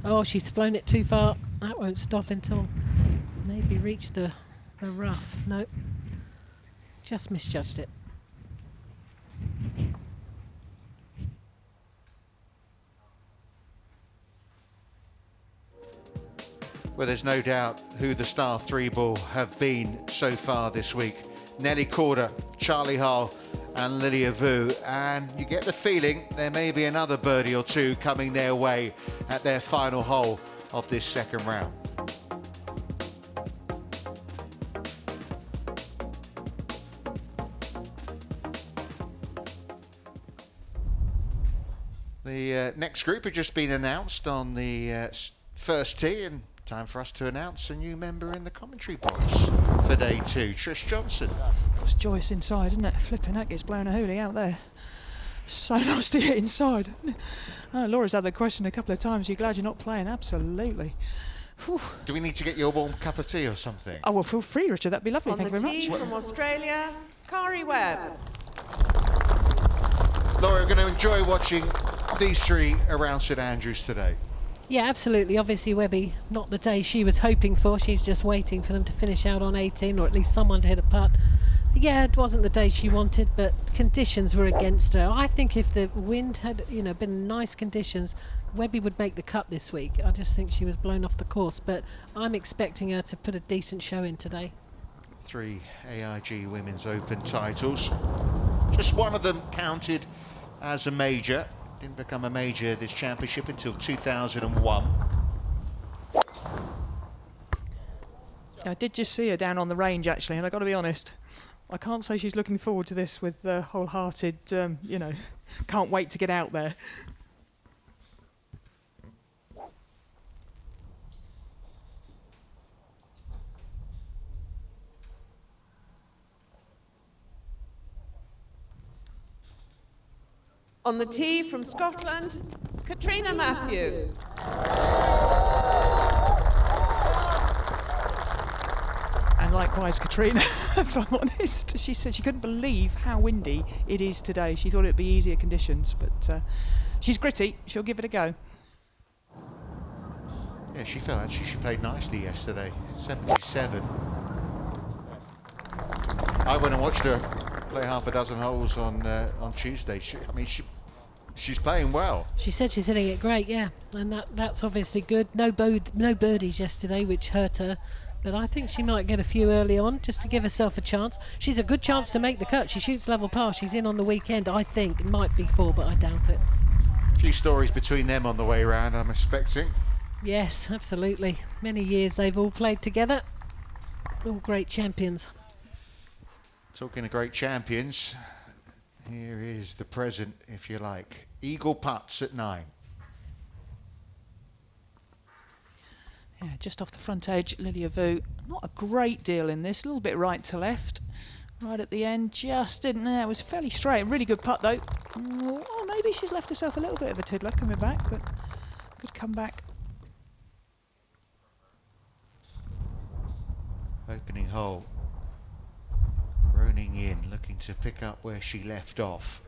Oh, she's flown it too far. That won't stop until maybe reach the rough. No, just misjudged it. Well, there's no doubt who the star 3 ball have been so far this week. Nelly Korda, Charley Hull and Lilia Vu, and you get the feeling there may be another birdie or 2 coming their way at their final hole of this second round. The next group have just been announced on the first tee, and time for us to announce a new member in the commentary box for day 2, Trish Johnson. It's joyous inside, isn't it? Flipping heck, it's blowing a hoolie out there. So nice to get inside. Laura's had the question a couple of times. Are you glad you're not playing? Absolutely. Whew. Do we need to get you a warm cup of tea or something? Oh, well, feel free, Richard. That'd be lovely. On Thank the you very tee much. from Australia, Kari Webb. Laura, we're going to enjoy watching these 3 around St Andrews today. Yeah, absolutely. Obviously, Webby, not the day she was hoping for. She's just waiting for them to finish out on 18, or at least someone to hit a putt. Yeah, it wasn't the day she wanted, but conditions were against her. I think if the wind had, been nice conditions, Webby would make the cut this week. I just think she was blown off the course, but I'm expecting her to put a decent show in today. 3 AIG Women's Open titles. Just one of them counted as a major. Didn't become a major this championship until 2001. I did just see her down on the range, actually, and I've got to be honest, I can't say she's looking forward to this with wholehearted, can't wait to get out there. On the tee from Scotland, Catriona Matthew. And likewise, Catriona, if I'm honest, she said she couldn't believe how windy it is today. She thought it'd be easier conditions, but she's gritty. She'll give it a go. Yeah, she felt actually she played nicely yesterday. 77. I went and watched her play half a dozen holes on Tuesday. She She's playing well. She said she's hitting it great, yeah, and that's obviously good. No birdies yesterday, which hurt her, but I think she might get a few early on just to give herself a chance. She's a good chance to make the cut. She shoots level par. She's in on the weekend, I think. It might be 4, but I doubt it. A few stories between them on the way round, I'm expecting. Yes, absolutely. Many years they've all played together. All great champions. Talking of great champions, here is the present, if you like. Eagle putts at 9. Yeah, just off the front edge, Lilia Vu. Not a great deal in this, a little bit right to left. Right at the end, just didn't there. It was fairly straight. Really good putt though. Oh, maybe she's left herself a little bit of a tiddler coming back, but good comeback. Opening hole. Ruoning in, looking to pick up where she left off.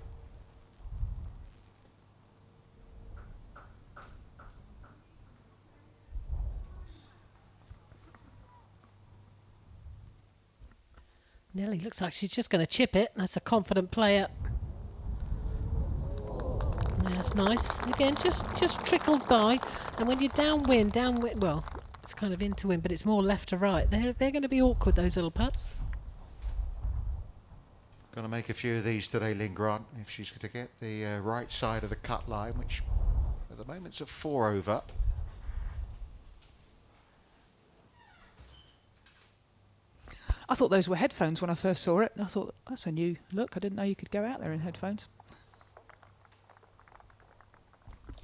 Nelly looks like she's just going to chip it. That's a confident player. Yeah, that's nice. Again, just trickled by. And when you're downwind, well, it's kind of into wind, but it's more left to right. They're going to be awkward, those little putts. Going to make a few of these today, Lingron, if she's going to get the right side of the cut line, which at the moment's a 4 over. I thought those were headphones when I first saw it. I thought, that's a new look. I didn't know you could go out there in headphones.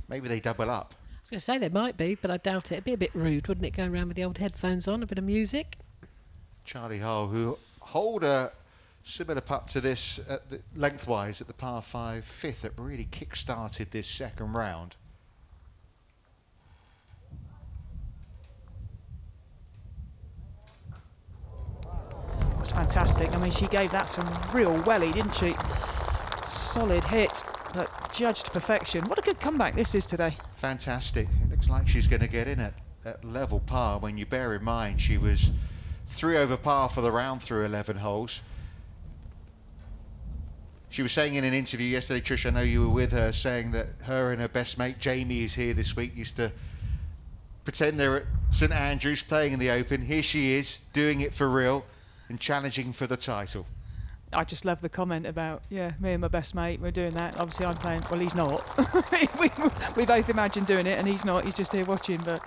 Maybe they double up. I was going to say they might be, but I doubt it. It'd be a bit rude, wouldn't it, going around with the old headphones on, a bit of music. Charley Hull, who hold a similar putt to this lengthwise at the par 5 fifth, that really kick-started this second round. It was fantastic. I mean, she gave that some real welly, didn't she? Solid hit, but judged to perfection. What a good comeback this is today. Fantastic. It looks like she's going to get in at level par, when you bear in mind she was 3 over par for the round through 11 holes. She was saying in an interview yesterday, Trish, I know you were with her, saying that her and her best mate Jamie is here this week, used to pretend they're at St Andrews playing in the Open. Here she is, doing it for real and challenging for the title. I just love the comment about, yeah, me and my best mate, we're doing that. Obviously I'm playing, well, he's not. we both imagine doing it and he's not, he's just here watching. But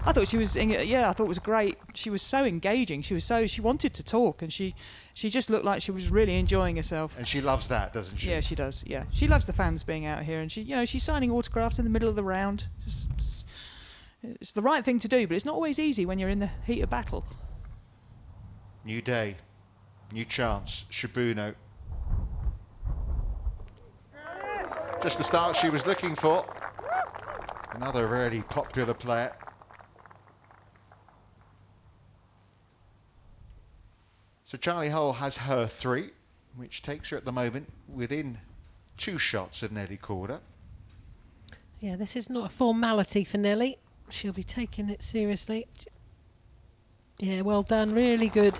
I thought she was, yeah, I thought it was great. She was so engaging. She wanted to talk, and she just looked like she was really enjoying herself. And she loves that, doesn't she? Yeah, she does, yeah. She loves the fans being out here, and she's signing autographs in the middle of the round. It's the right thing to do, but it's not always easy when you're in the heat of battle. New day, new chance, Shibuno. Just the start she was looking for. Another really popular player. So Charley Hull has her 3, which takes her at the moment within 2 shots of Nelly Korda. Yeah, this is not a formality for Nelly. She'll be taking it seriously. Yeah, well done, really good.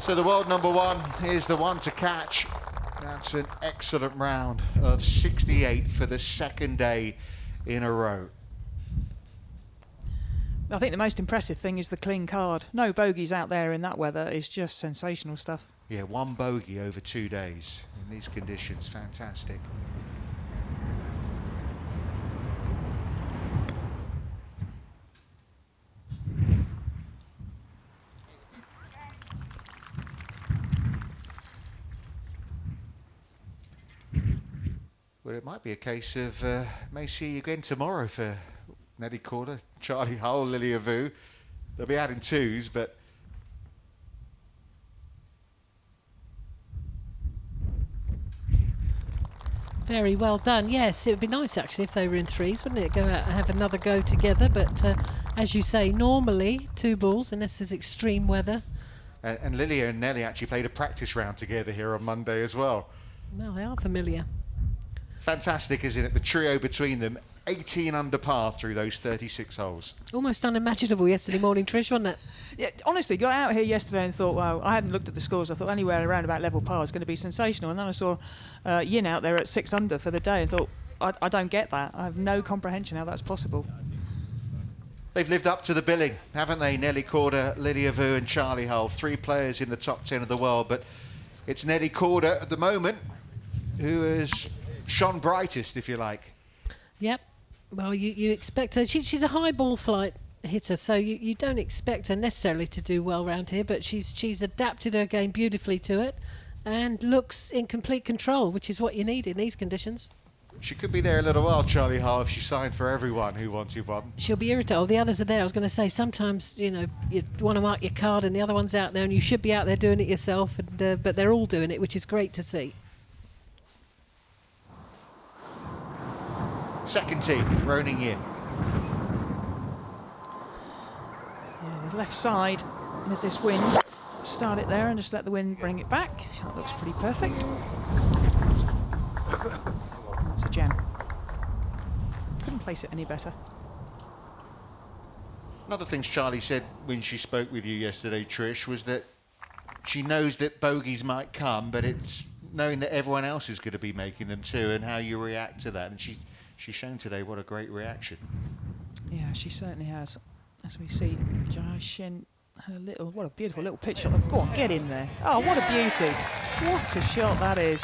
So the world number 1 is the one to catch. That's an excellent round of 68 for the second day in a row. I think the most impressive thing is the clean card. No bogeys out there in that weather is just sensational stuff. Yeah, 1 bogey over 2 days in these conditions. Fantastic. Well, it might be a case of may see you again tomorrow for Nelly Korda, Charley Hull, Lilia Vu. They'll be out in 2s, but Very well done. Yes, it would be nice actually if they were in 3s, wouldn't it? Go out and have another go together. But as you say, normally 2 balls, unless there's extreme weather. and Lilia and Nelly actually played a practice round together here on Monday as well. Well, they are familiar. Fantastic, isn't it? The trio between them, 18 under par through those 36 holes. Almost unimaginable yesterday morning, Trish, wasn't it? Yeah, honestly, got out here yesterday and thought, well, I hadn't looked at the scores. I thought anywhere around about level par is going to be sensational. And then I saw Yin out there at 6 under for the day and thought, I don't get that. I have no comprehension how that's possible. They've lived up to the billing, haven't they? Nelly Korda, Lilia, and Charley Hull, 3 players in the top 10 of the world. But it's Nelly Korda at the moment who has shone brightest, if you like. Yep. Well, you expect her. She's a high ball flight hitter, so you don't expect her necessarily to do well round here, but she's adapted her game beautifully to it and looks in complete control, which is what you need in these conditions. She could be there a little while, Charley Hull, if she signed for everyone who wanted one. She'll be irritated. Oh, the others are there. I was going to say, sometimes, you want to mark your card and the other one's out there and you should be out there doing it yourself, and, but they're all doing it, which is great to see. Second tee, Ruoning in. Yeah, the left side with this wind. Start it there and just let the wind bring it back. That looks pretty perfect. That's a gem. Couldn't place it any better. Another thing Charley said when she spoke with you yesterday, Trish, was that she knows that bogeys might come, but it's knowing that everyone else is going to be making them too, and how you react to that. And she's shown today what a great reaction. Yeah, she certainly has. As we see, Shin, what a beautiful little pitch shot. Go on, get in there. Oh, what a beauty. What a shot that is.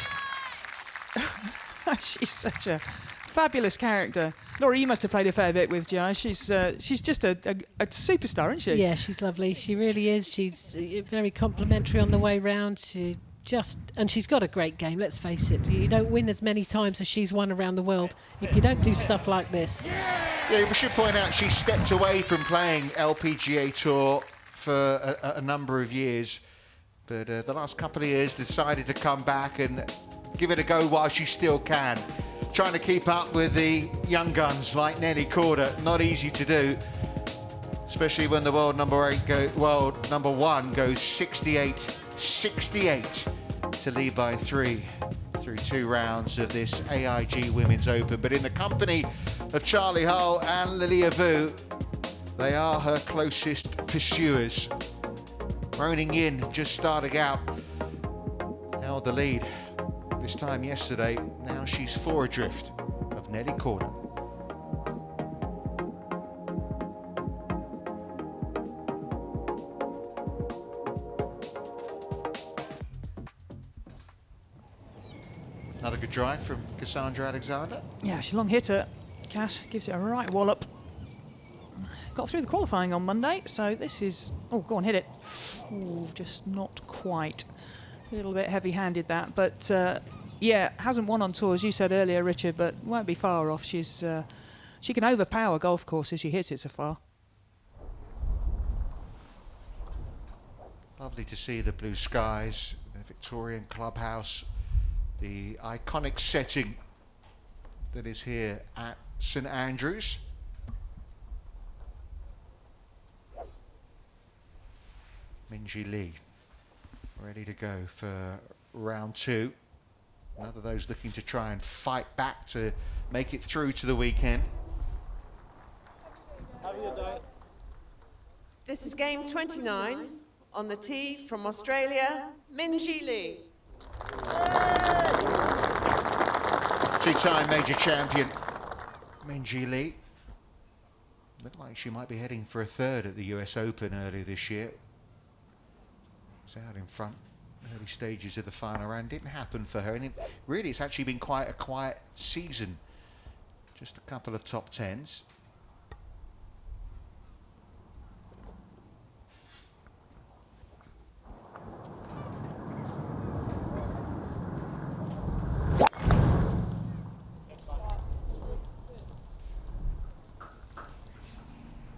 She's such a fabulous character. Laura, you must have played a fair bit with Zhang. She's just a superstar, isn't she? Yeah, she's lovely. She really is. She's very complimentary on the way round. And she's got a great game, let's face it. You don't win as many times as she's won around the world if you don't do stuff like this. Yeah, we should point out she stepped away from playing LPGA Tour for a number of years, but the last couple of years decided to come back and give it a go while she still can. Trying to keep up with the young guns like Nelly Korda, not easy to do, especially when the world number one goes 68-68 to lead by 3 through 2 rounds of this AIG Women's Open. But in the company of Charley Hull and Lilia, they are her closest pursuers. Ruoning in, just starting out, held the lead this time yesterday. Now she's 4 adrift of Nelly Korda. Another good drive from Cassandra Alexander. Yeah, she's a long hitter. Cass gives it a right wallop. Got through the qualifying on Monday, so this is... Oh, go on, hit it. Ooh, just not quite. A little bit heavy-handed, that. But, yeah, hasn't won on tour, as you said earlier, Richard, but won't be far off. She can overpower golf courses. She hits it so far. Lovely to see the blue skies, the Victorian clubhouse, the iconic setting that is here at St Andrews. Minji Lee ready to go for round 2. Another of those looking to try and fight back to make it through to the weekend. This is game 29 on the tee from Australia, Minji Lee. 2-time major champion Minji Lee. Looked like she might be heading for a 3rd at the US Open earlier this year. Was out in front early stages of the final round. Didn't happen for her, and really it's actually been quite a quiet season. Just a couple of top 10s.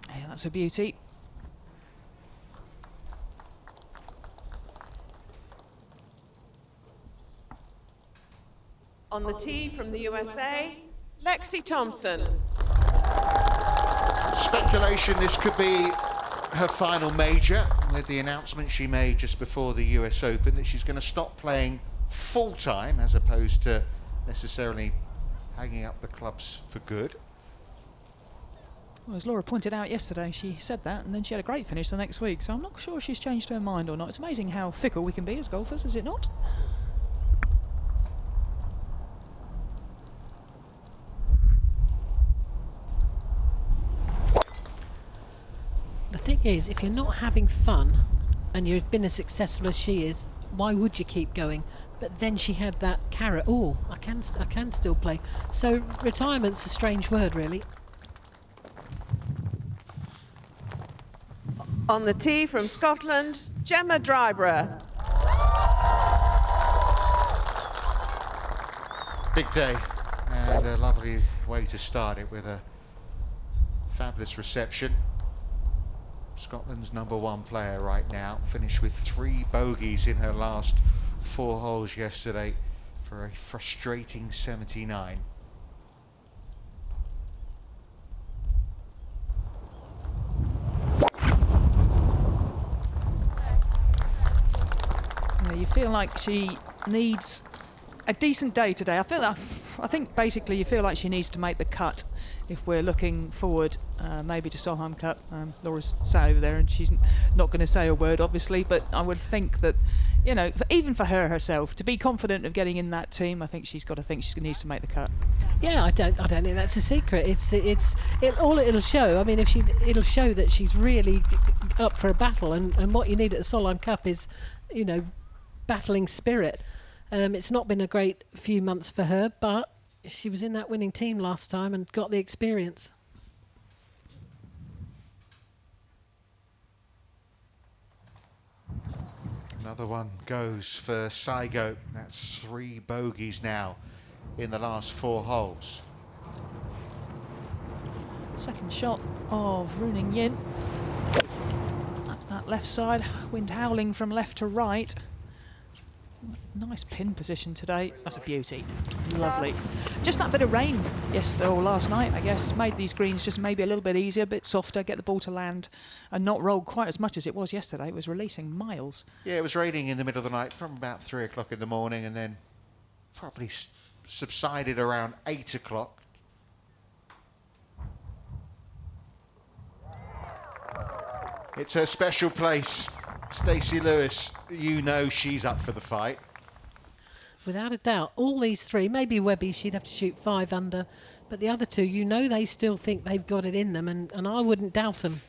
Yeah, that's a beauty. On the tee from the USA, Lexi Thompson. Speculation this could be her final major, with the announcement she made just before the US Open that she's going to stop playing full-time as opposed to necessarily hanging up the clubs for good. Well, as Laura pointed out yesterday, she said that, and then she had a great finish the next week. So I'm not sure she's changed her mind or not. It's amazing how fickle we can be as golfers, is it not? The thing is, if you're not having fun and you've been as successful as she is, why would you keep going? But then she had that carrot. Oh, I can still play. So retirement's a strange word, really. On the tee from Scotland, Gemma Dryborough. Big day, and a lovely way to start it with a fabulous reception. Scotland's #1 player right now finished with 3 bogeys in her last 4 holes yesterday for a frustrating 79. Yeah, you feel like she needs a decent day today. I think basically you feel like she needs to make the cut if we're looking forward, maybe to Solheim Cup. Laura's sat over there and she's not going to say a word, obviously, but I would think that, you know, even for her herself, to be confident of getting in that team, I think she's got to think she needs to make the cut. Yeah, I don't think that's a secret. It'll show. I mean, it'll show that she's really up for a battle, and what you need at the Solheim Cup is, you know, battling spirit. It's not been a great few months for her, but she was in that winning team last time and got the experience. Another one goes for Saigo. That's 3 bogeys now in the last 4 holes. Second shot of Ruoning Yin. Up that left side, wind howling from left to right. Nice pin position today. That's a beauty. Lovely. Just that bit of rain yesterday or last night, I guess, made these greens just maybe a little bit easier, a bit softer, get the ball to land and not roll quite as much as it was yesterday. It was releasing miles. Yeah, it was raining in the middle of the night from about 3 o'clock in the morning, and then probably subsided around 8 o'clock. It's her special place. Stacey Lewis, you know she's up for the fight. Without a doubt, all these 3, maybe Webby, she'd have to shoot 5 under, but the other 2, you know, they still think they've got it in them, and I wouldn't doubt them.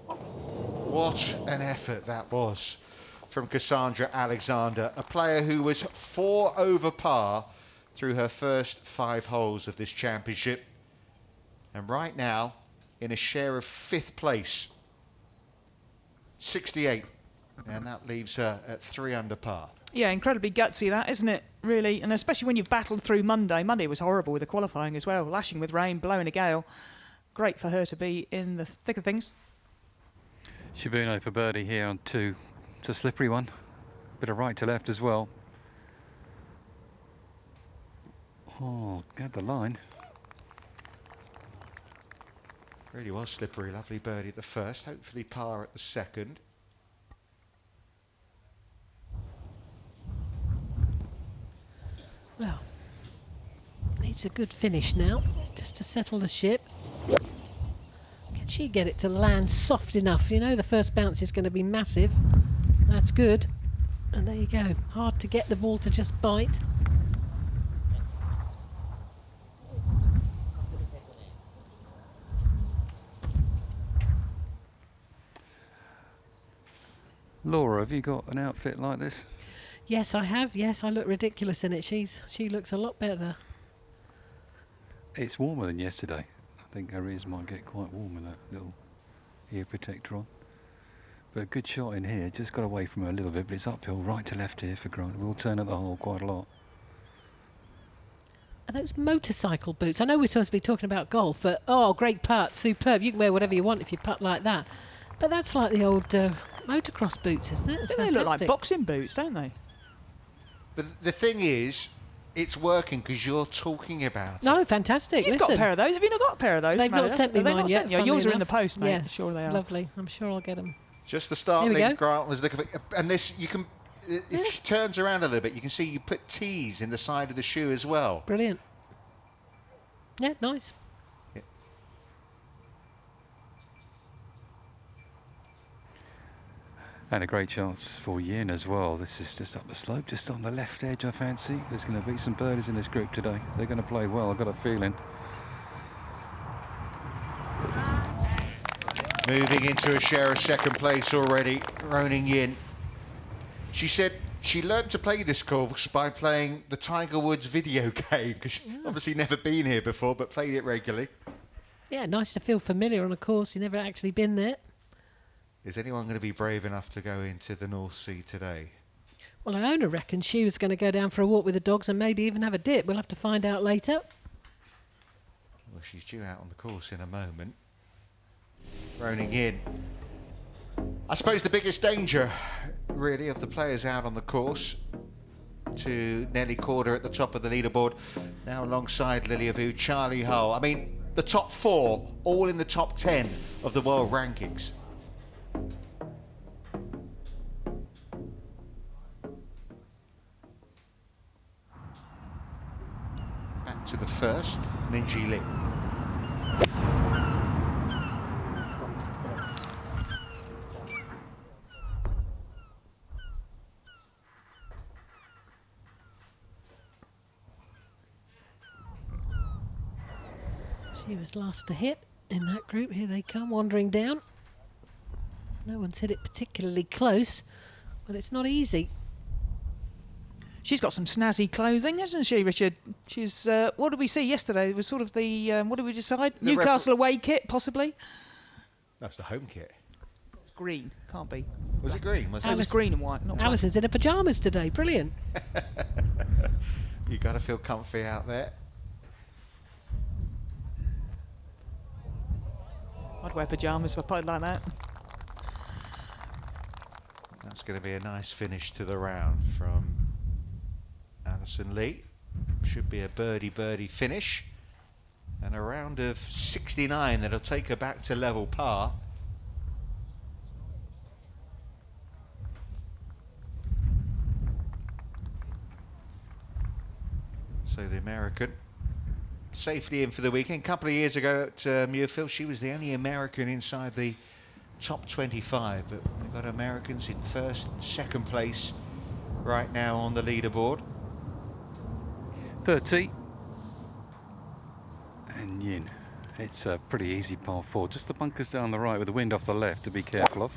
What an effort that was from Cassandra Alexander, a player who was 4 over par through her first 5 holes of this championship, and right now in a share of 5th place, 68, and that leaves her at 3 under par. Yeah, incredibly gutsy that, isn't it, really? And especially when you've battled through Monday. Monday was horrible with the qualifying as well, lashing with rain, blowing a gale. Great for her to be in the thick of things. Shibuno for birdie here on 2. It's a slippery one. Bit of right to left as well. Oh, got the line. Really was slippery. Lovely birdie at the first, hopefully par at the second. Well, needs a good finish now, just to settle the ship. Can she get it to land soft enough? You know, the first bounce is going to be massive. That's good. And there you go. Hard to get the ball to just bite. Laura, have you got an outfit like this? Yes, I have. Yes, I look ridiculous in it. She looks a lot better. It's warmer than yesterday. I think her ears might get quite warm with that little ear protector on. But a good shot in here. Just got away from her a little bit, but it's uphill right to left here for Grant. We'll turn at the hole quite a lot. Are those motorcycle boots? I know we're supposed to be talking about golf, but oh, great putt, superb. You can wear whatever you want if you putt like that. But that's like the old motocross boots, isn't it? It's They look like fantastic. boxing boots, don't they? But the thing is, it's working because you're talking about No, it. fantastic. You've got a pair of those. Have you not got a pair of those? They've not Maddie? sent me Have they mine not yet. sent you? funnily Yours are in the enough. post, mate. Yes, Sure they are. lovely. I'm sure I'll get them. Just the start Here we link go. Grant was looking for, and this you can if she turns around a little bit, you can see you put T's in the side of the shoe as well. Brilliant. Yeah, nice. Yeah. And a great chance for Yin as well. This is just up the slope, just on the left edge, I fancy. There's going to be some birdies in this group today. They're going to play well, I've got a feeling. Moving into a share of second place already, Ruoning Yin. She said she learned to play this course by playing the Tiger Woods video game, because she's obviously never been here before, but played it regularly. Yeah, nice to feel familiar on a course you've never actually been there. Is anyone going to be brave enough to go into the North Sea today? Well, Iona reckons she was going to go down for a walk with the dogs and maybe even have a dip. We'll have to find out later. Well, she's due out on the course in a moment. Ruoning Yin. I suppose the biggest danger, really, of the players out on the course to Nelly Korda at the top of the leaderboard, now alongside Lilia, Charley Hull. I mean, the top 4, all in the top 10 of the world rankings. Back to the first, Minji Lee. She was last to hit in that group. Here they come, wandering down. No one's hit it particularly close, but it's not easy. She's got some snazzy clothing, hasn't she, Richard? She's, what did we see yesterday? It was sort of the, what did we decide? The Newcastle away kit, possibly? That's the home kit. Green, can't be. Was it green? Was It was it? green and white, not black. Alison's in her pyjamas today. Brilliant. You got to feel comfy out there. I'd wear pyjamas if I put it like that. That's going to be a nice finish to the round from Alison Lee. Should be a birdie finish. And a round of 69 that'll take her back to level par. So the American safely in for the weekend. A couple of years ago at Muirfield, she was the only American inside the top 25, but we've got Americans in first and second place right now on the leaderboard. 30. And Yin. It's a pretty easy par 4. Just the bunkers down the right with the wind off the left to be careful of.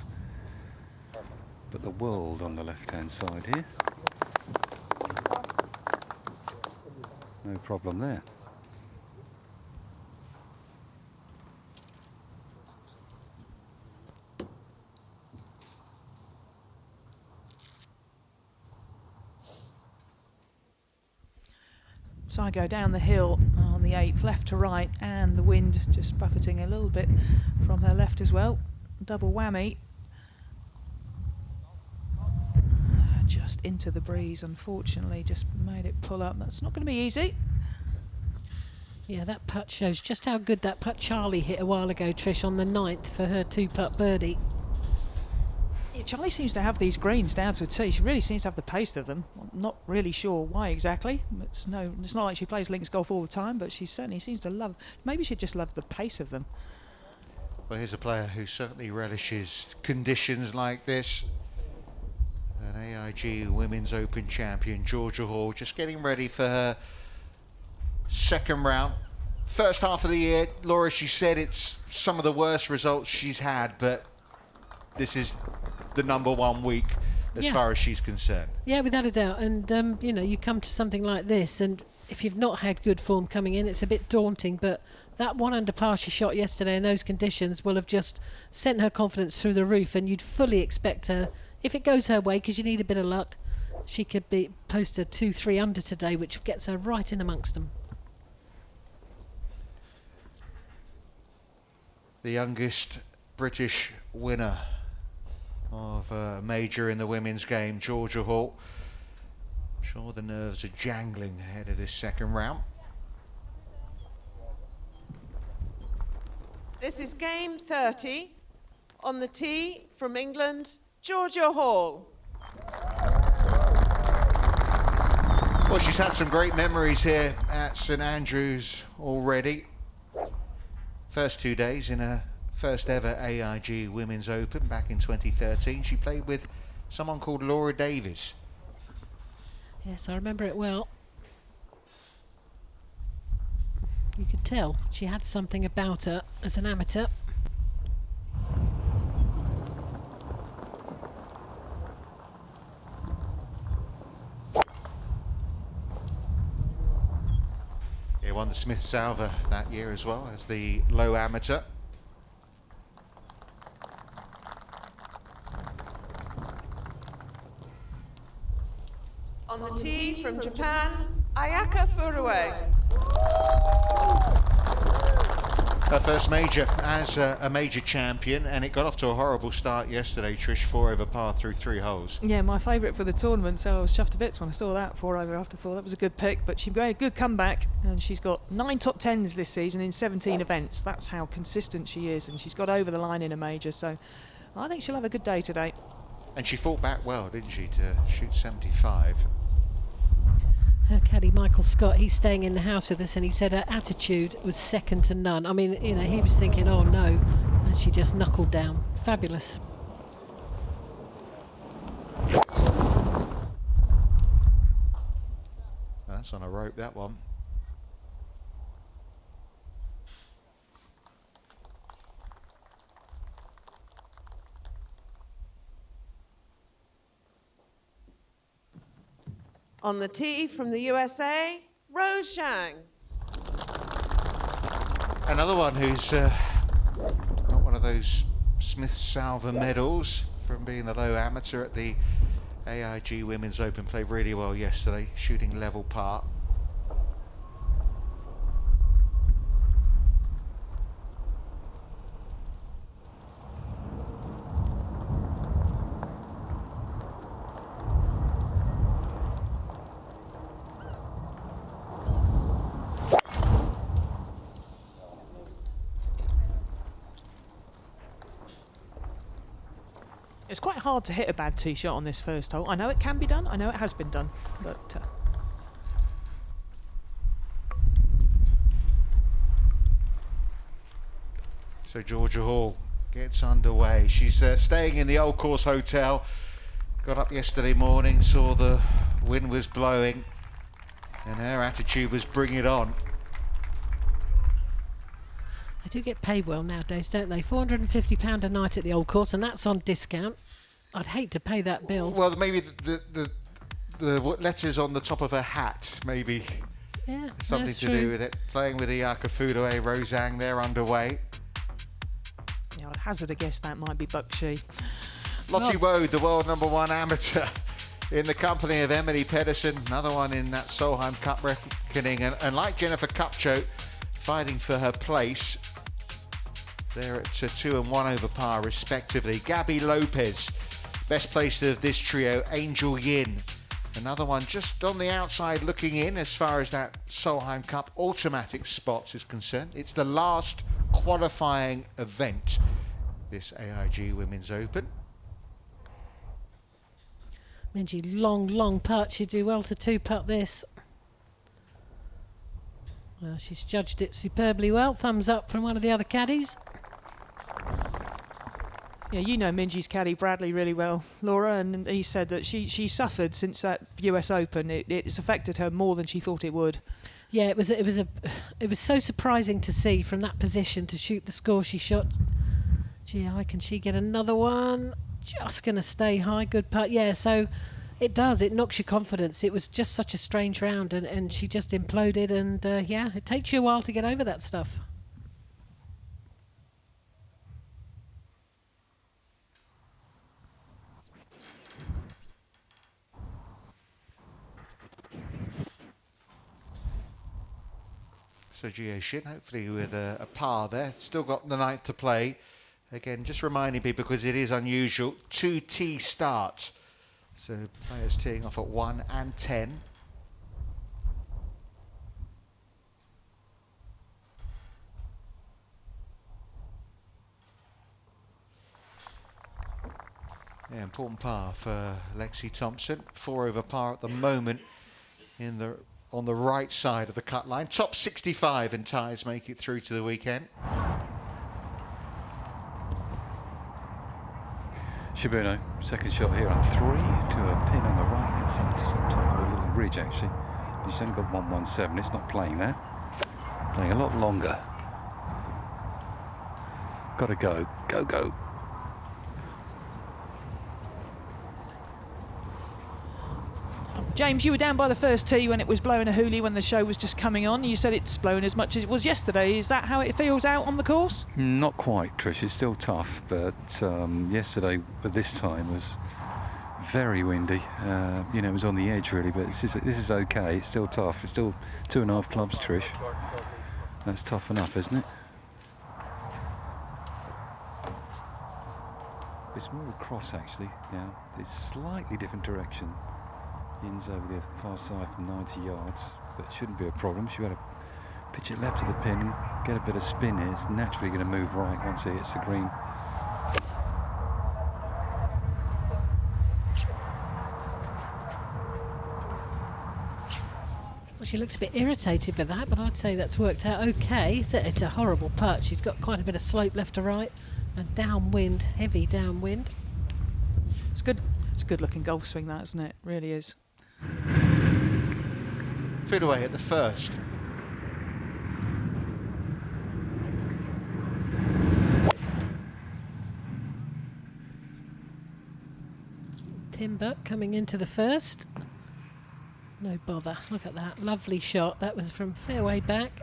But the world on the left-hand side here. No problem there. So I go down the hill on the 8th, left to right, and the wind just buffeting a little bit from her left as well. Double whammy. Just into the breeze, unfortunately, just made it pull up. That's not going to be easy. Yeah, that putt shows just how good that putt Charley hit a while ago, Trish, on the 9th for her 2-putt birdie. Yeah, Charley seems to have these greens down to a T. She really seems to have the pace of them. I'm not really sure why exactly. It's not like she plays links golf all the time, but she certainly seems to love. Maybe she just loves the pace of them. Well, here's a player who certainly relishes conditions like this. An AIG Women's Open champion, Georgia Hall, just getting ready for her second round. First half of the year, Laura, she said it's some of the worst results she's had, but this is the #1 week as far as she's concerned. Yeah, without a doubt. And, you know, you come to something like this, and if you've not had good form coming in, it's a bit daunting. But that 1 under par she shot yesterday in those conditions will have just sent her confidence through the roof. And you'd fully expect her, if it goes her way, because you need a bit of luck, she could post a 2-3 under today, which gets her right in amongst them. The youngest British winner of a major in the women's game, Georgia Hall. Sure, the nerves are jangling ahead of this second round. This is game 30 on the tee from England, Georgia Hall. Well, she's had some great memories here at St Andrews already. First 2 days in her first ever AIG Women's Open back in 2013. She played with someone called Laura Davies. Yes, I remember it well. You could tell she had something about her as an amateur. He won the Smith Salver that year as well as the low amateur. On the tee from Japan, Ayaka Furue. Her first major as a major champion, and it got off to a horrible start yesterday, Trish. 4 over par through 3 holes. Yeah, my favourite for the tournament, so I was chuffed to bits when I saw that, 4 over after 4. That was a good pick, but she made a good comeback, and she's got 9 top 10s this season in 17 events. That's how consistent she is, and she's got over the line in a major, so I think she'll have a good day today. And she fought back well, didn't she, to shoot 75. Her caddy Michael Scott, he's staying in the house with us, and he said her attitude was second to none. I mean, you know, he was thinking, oh no, and she just knuckled down. Fabulous. That's on a rope, that one. On the tee from the USA, Rose Zhang. Another one who's got one of those Smith Salver medals from being the low amateur at the AIG Women's Open. Played really well yesterday, shooting level par. It's quite hard to hit a bad tee shot on this first hole. I know it can be done, I know it has been done, but So Georgia Hall gets underway. She's staying in the Old Course Hotel. Got up yesterday morning, saw the wind was blowing, and her attitude was bring it on. They do get paid well nowadays, don't they? £450 a night at the Old Course, and that's on discount. I'd hate to pay that bill. Well, maybe the letters on the top of her hat, maybe Yeah, something that's to true. do with it. Playing with Ayaka Furue, Rozang, they're underway. yeah, I'd hazard a guess that might be Bakshi. Lottie Woad, the world #1 amateur, in the company of Emily Pedersen, another one in that Solheim Cup reckoning, and like Jennifer Kupcho, fighting for her place. They're at 2 and 1 over par respectively. Gabby Lopez, best placed of this trio, Angel Yin. Another one just on the outside looking in as far as that Solheim Cup automatic spots is concerned. It's the last qualifying event, this AIG Women's Open. Minji, long putt. She'd do well to 2-putt this. Well, she's judged it superbly well. Thumbs up from one of the other caddies. Yeah, you know Minji's caddy Bradley really well, Laura, and he said that she suffered since that US Open. It's affected her more than she thought it would. Yeah, it was so surprising to see from that position to shoot the score she shot. Gee, can she get another one? Just going to stay high. Good putt. Yeah, so it does. It knocks your confidence. It was just such a strange round, and she just imploded. And yeah, it takes you a while to get over that stuff. So Shin, hopefully with a par there. Still got the ninth to play. Again, just reminding people, because it is unusual, 2 tee starts. So players teeing off at 1 and 10. Yeah, important par for Lexi Thompson. 4 over par at the moment on the right side of the cut line. Top 65 and ties make it through to the weekend. Shibuno, second shot here on 3 to a pin on the right hand side, just on top of a little ridge actually. She's only got 117, it's not playing there. Playing a lot longer. Gotta go, go, go. James, you were down by the first tee when it was blowing a hoolie when the show was just coming on. You said it's blowing as much as it was yesterday. Is that how it feels out on the course? Not quite, Trish. It's still tough, but yesterday at this time was very windy. You know, it was on the edge really, but this is okay. It's still tough. It's still 2.5 clubs, Trish. That's tough enough, isn't it? It's more across actually now. It's slightly different direction. Yin's over the far side for 90 yards, but it shouldn't be a problem. She'll be able to pitch it left of the pin and get a bit of spin here. It's naturally going to move right once it hits the green. Well, she looks a bit irritated with that, but I'd say that's worked out okay. It's a horrible putt. She's got quite a bit of slope left to right and downwind, heavy downwind. It's good. It's a good looking golf swing, that, isn't it? Really is. Fit away at the first. Timber coming into the first. No bother. Look at that. Lovely shot. That was from fairway back.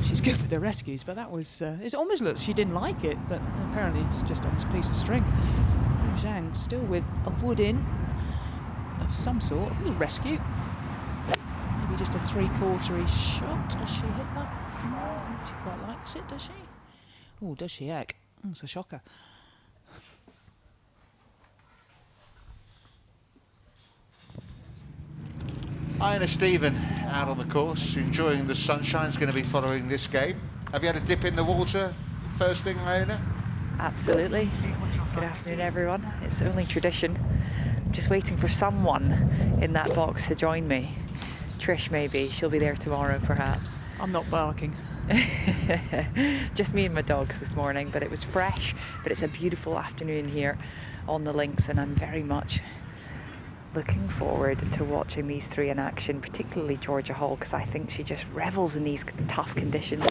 She's good with the rescues, but that was... it almost looks she didn't like it, but apparently it's just on this piece of string. Zhang still with a wood in of some sort. A little rescue. Maybe just a three-quartery shot. Does she hit that? No, she quite likes it, does she? Oh, does she, heck? It's a shocker. Iona Stephen out on the course, enjoying the sunshine. Is going to be following this game. Have you had a dip in the water first thing, Iona? Absolutely. Good afternoon, everyone. It's only tradition. I'm just waiting for someone in that box to join me. Trish, maybe. She'll be there tomorrow, perhaps. I'm not barking. Just me and my dogs this morning, but it was fresh. But it's a beautiful afternoon here on the links, and I'm very much looking forward to watching these three in action, particularly Georgia Hall, because I think she just revels in these tough conditions.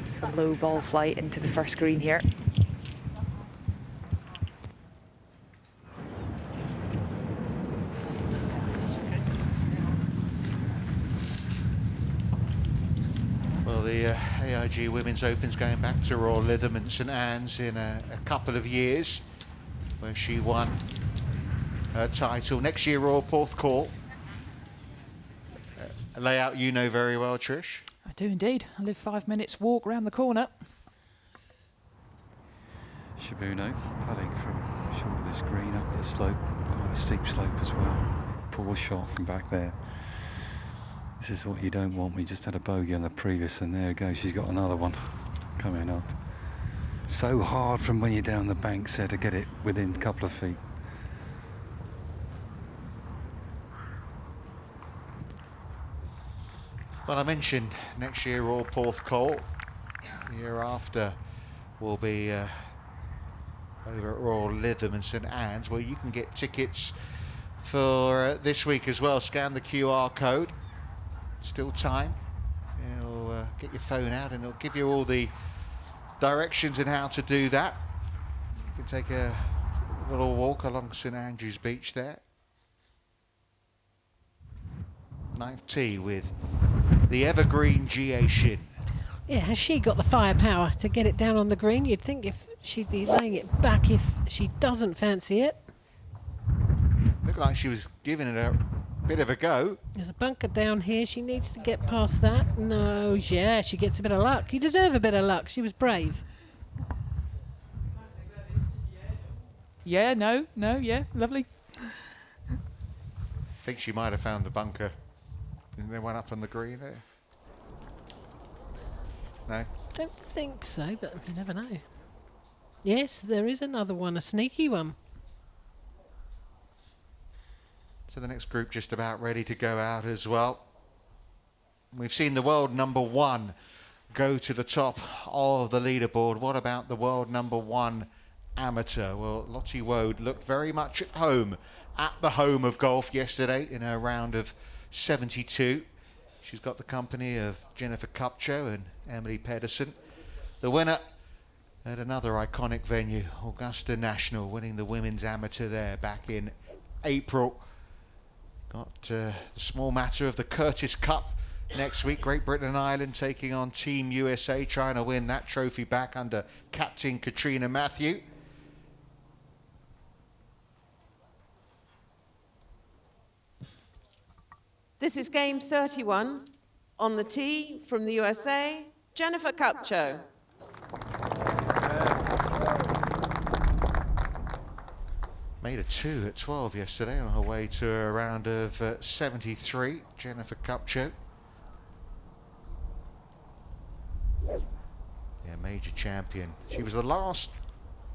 It's a low ball flight into the first green here. Well, the AIG Women's Open's going back to Royal Lytham and St Anne's in a couple of years, where she won her title. Next year, Royal Porthcawl. A layout you know very well, Trish. I do indeed. I live 5 minutes walk round the corner. Shibuno putting from short of this green up the slope, quite a steep slope as well. Poor shot from back there. This is what you don't want. We just had a bogey on the previous, and there it goes. She's got another one coming up. So hard from when you're down the banks there to get it within a couple of feet. Well, I mentioned next year Royal Porthcawl. The year after will be over at Royal Lytham and St Anne's, where you can get tickets for this week as well. Scan the QR code. Still time. It'll get your phone out and it'll give you all the directions in how to do that. You can take a little walk along St Andrews Beach there. 9th tee with the evergreen GA Shin. Yeah, has she got the firepower to get it down on the green? You'd think if she'd be laying it back if she doesn't fancy it. Looked like she was giving it a bit of a go. There's a bunker down here. She needs to get past that. No, yeah, she gets a bit of luck. You deserve a bit of luck. She was brave. Yeah, no, yeah, lovely. I think she might have found the bunker. And they went up on the green there. No? Don't think so, but you never know. Yes, there is another one, a sneaky one. So the next group just about ready to go out as well. We've seen the world number 1 go to the top of the leaderboard. What about the world number 1 amateur? Well, Lottie Woad looked very much at home at the home of golf yesterday in her round of 72. She's got the company of Jennifer Kupcho and Emily Pedersen. The winner at another iconic venue, Augusta National, winning the women's amateur there back in April. Got the small matter of the Curtis Cup next week. Great Britain and Ireland taking on Team USA, trying to win that trophy back under Captain Catriona Matthew. This is game 31. On the tee from the USA, Jennifer Kupcho. Made a 2 at 12 yesterday on her way to a round of 73, Jennifer Kupcho. Yeah, major champion. She was the last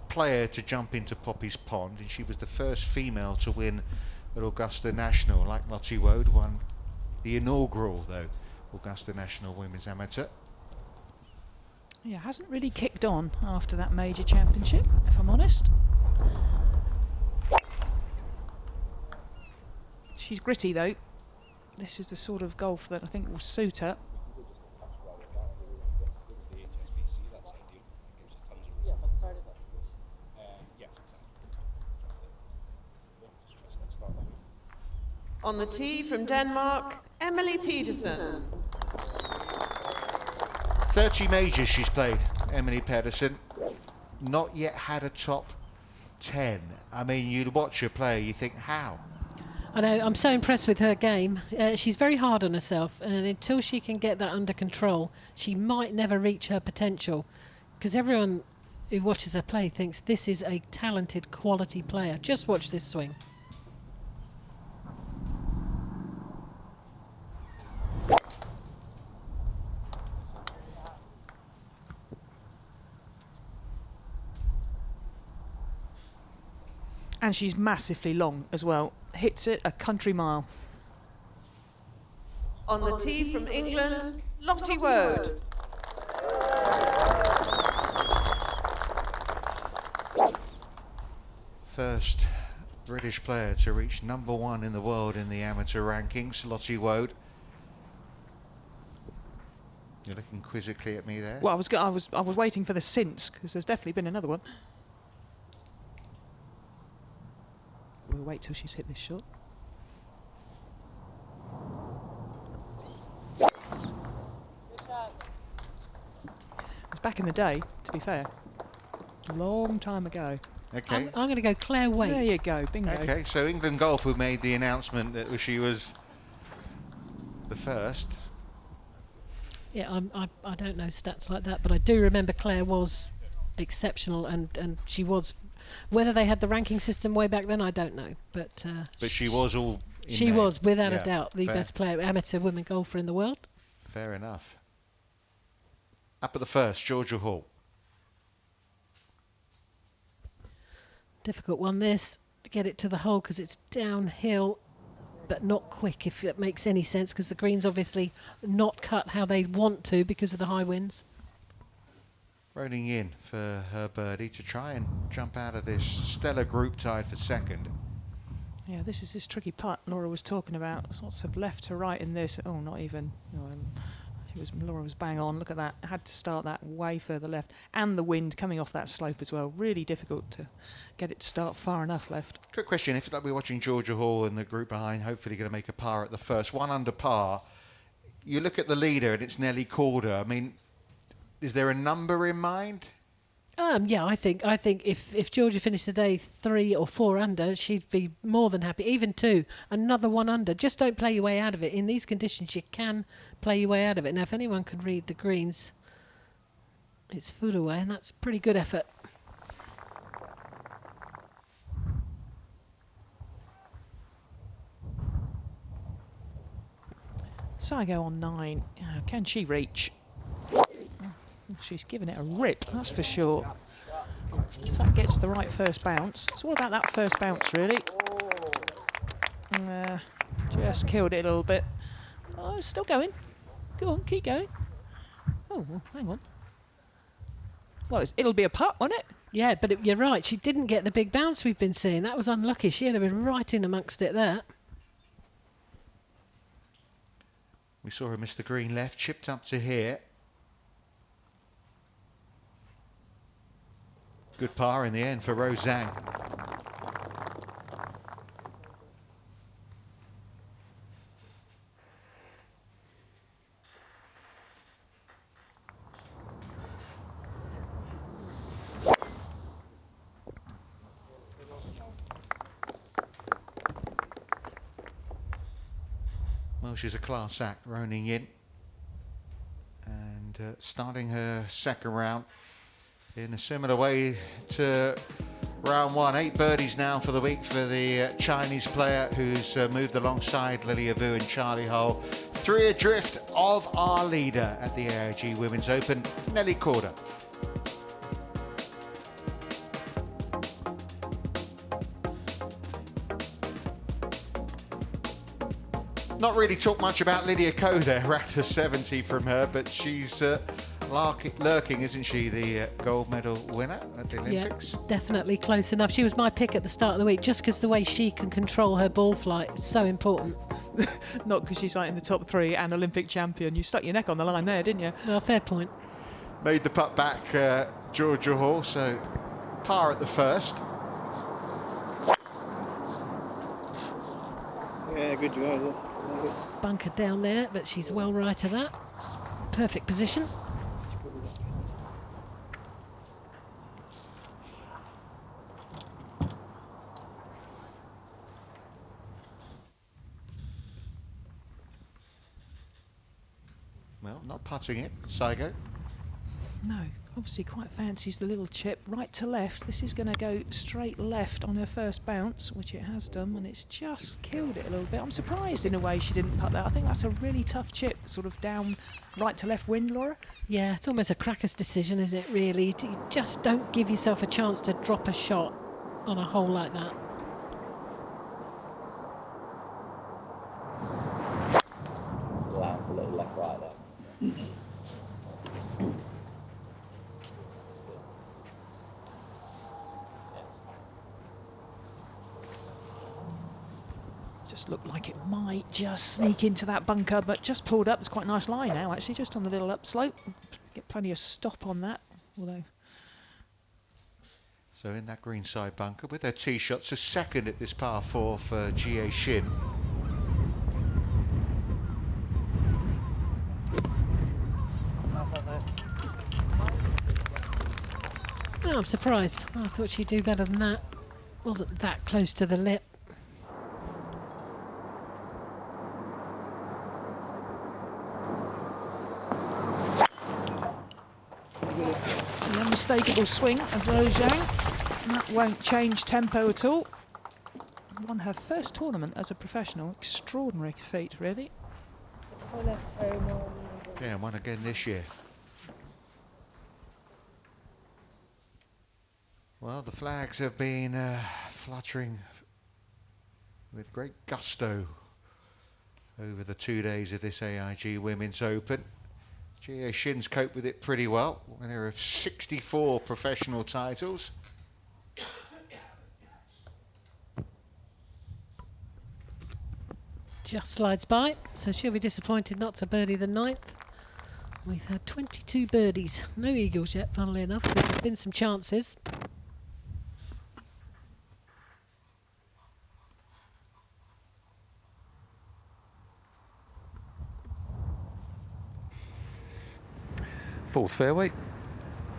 player to jump into Poppy's Pond, and she was the first female to win at Augusta National, like Lottie Woad, won the inaugural, though, Augusta National Women's Amateur. Yeah, hasn't really kicked on after that major championship, if I'm honest. She's gritty though. This is the sort of golf that I think will suit her. On the tee from Denmark, Emily Pedersen. 30 majors she's played, Emily Pedersen. Not yet had a top 10. I mean, you'd watch her play, you think, how? I know, I'm so impressed with her game. She's very hard on herself, and until she can get that under control, she might never reach her potential. Because everyone who watches her play thinks this is a talented, quality player. Just watch this swing. And she's massively long as well. Hits it a country mile. On the tee from England, Lottie Woad. First British player to reach number 1 in the world in the amateur rankings, Lottie Woad. You're looking quizzically at me there. Well, I was waiting for the since, because there's definitely been another one. We'll wait till she's hit this shot. It was back in the day, to be fair. A long time ago. Okay. I'm going to go Claire Waite. There you go, bingo. Okay, so England Golf have made the announcement that she was the first. Yeah, I don't know stats like that, but I do remember Claire was exceptional, and she was. Whether they had the ranking system way back then, I don't know. But she was all in she there. was, without a Yeah, doubt, the fair. best player, amateur women golfer in the world. Fair enough. Up at the first, Georgia Hall. Difficult one, this, to get it to the hole, because it's downhill, but not quick, if it makes any sense, because the green's obviously not cut how they want to because of the high winds. Ruoning in for her birdie to try and jump out of this stellar group tied for second. Yeah, this is this tricky putt Laura was talking about. Sorts of left to right in this. Oh, not even. No, Laura was bang on. Look at that. Had to start that way further left. And the wind coming off that slope as well. Really difficult to get it to start far enough left. Quick question, if like we're watching Georgia Hall and the group behind, hopefully going to make a par at the first, 1 under par, you look at the leader and it's Nelly Korda. I mean, is there a number in mind? Yeah, I think if Georgia finished the day 3 or 4 under, she'd be more than happy. Even 2, another 1 under. Just don't play your way out of it. In these conditions, you can play your way out of it. Now, if anyone could read the greens, it's foot away, and that's a pretty good effort. So I go on 9. Can she reach? She's giving it a rip, that's for sure. If that gets the right first bounce. It's all about that first bounce, really. Just killed it a little bit. Oh, it's still going. Go on, keep going. Oh, well, hang on. Well, it'll be a putt, won't it? Yeah, but you're right. She didn't get the big bounce we've been seeing. That was unlucky. She had been right in amongst it there. We saw her miss the green left, chipped up to here. Good par in the end for Zhang. Well, she's a class act, Ruoning in. And starting her second round in a similar way to round one. 8 birdies now for the week for the Chinese player who's moved alongside Lilia and Charley hole. 3 adrift of our leader at the AIG Women's Open, Nelly Korda. Not really talked much about Lilia Korda, round of 70 from her, but she's lurking, isn't she, the gold medal winner at the Olympics? Yeah, definitely close enough. She was my pick at the start of the week, just because the way she can control her ball flight is so important. Not because she's like in the top 3 and Olympic champion. You stuck your neck on the line there, didn't you? Well, fair point. Made the putt back, Georgia Hall, so par at the first. Yeah, good job. Bunker down there, but she's well right of that. Perfect position. Well, not putting it, Saigo. No, obviously quite fancies the little chip right to left. This is going to go straight left on her first bounce, which it has done, and it's just killed it a little bit. I'm surprised in a way she didn't putt that. I think that's a really tough chip, sort of down right to left wind, Laura. Yeah, it's almost a cracker's decision, isn't it, really? You just don't give yourself a chance to drop a shot on a hole like that. Wow, a little left right there. Just looked like it might just sneak into that bunker, but just pulled up. It's quite a nice line now, actually, just on the little upslope. Get plenty of stop on that, although... So in that greenside bunker with their tee shots, a second at this par 4 for Shin. Oh, I'm surprised. I thought she'd do better than that. Wasn't that close to the lip. The unmistakable swing of Zhang. That won't change tempo at all. Won her first tournament as a professional. Extraordinary feat, really. Yeah, won again this year. Well, the flags have been fluttering with great gusto over the 2 days of this AIG Women's Open. Shin's coped with it pretty well. There are 64 professional titles. Just slides by, so she'll be disappointed not to birdie the 9th. We've had 22 birdies. No eagles yet, funnily enough, but there's been some chances. Fourth fairway,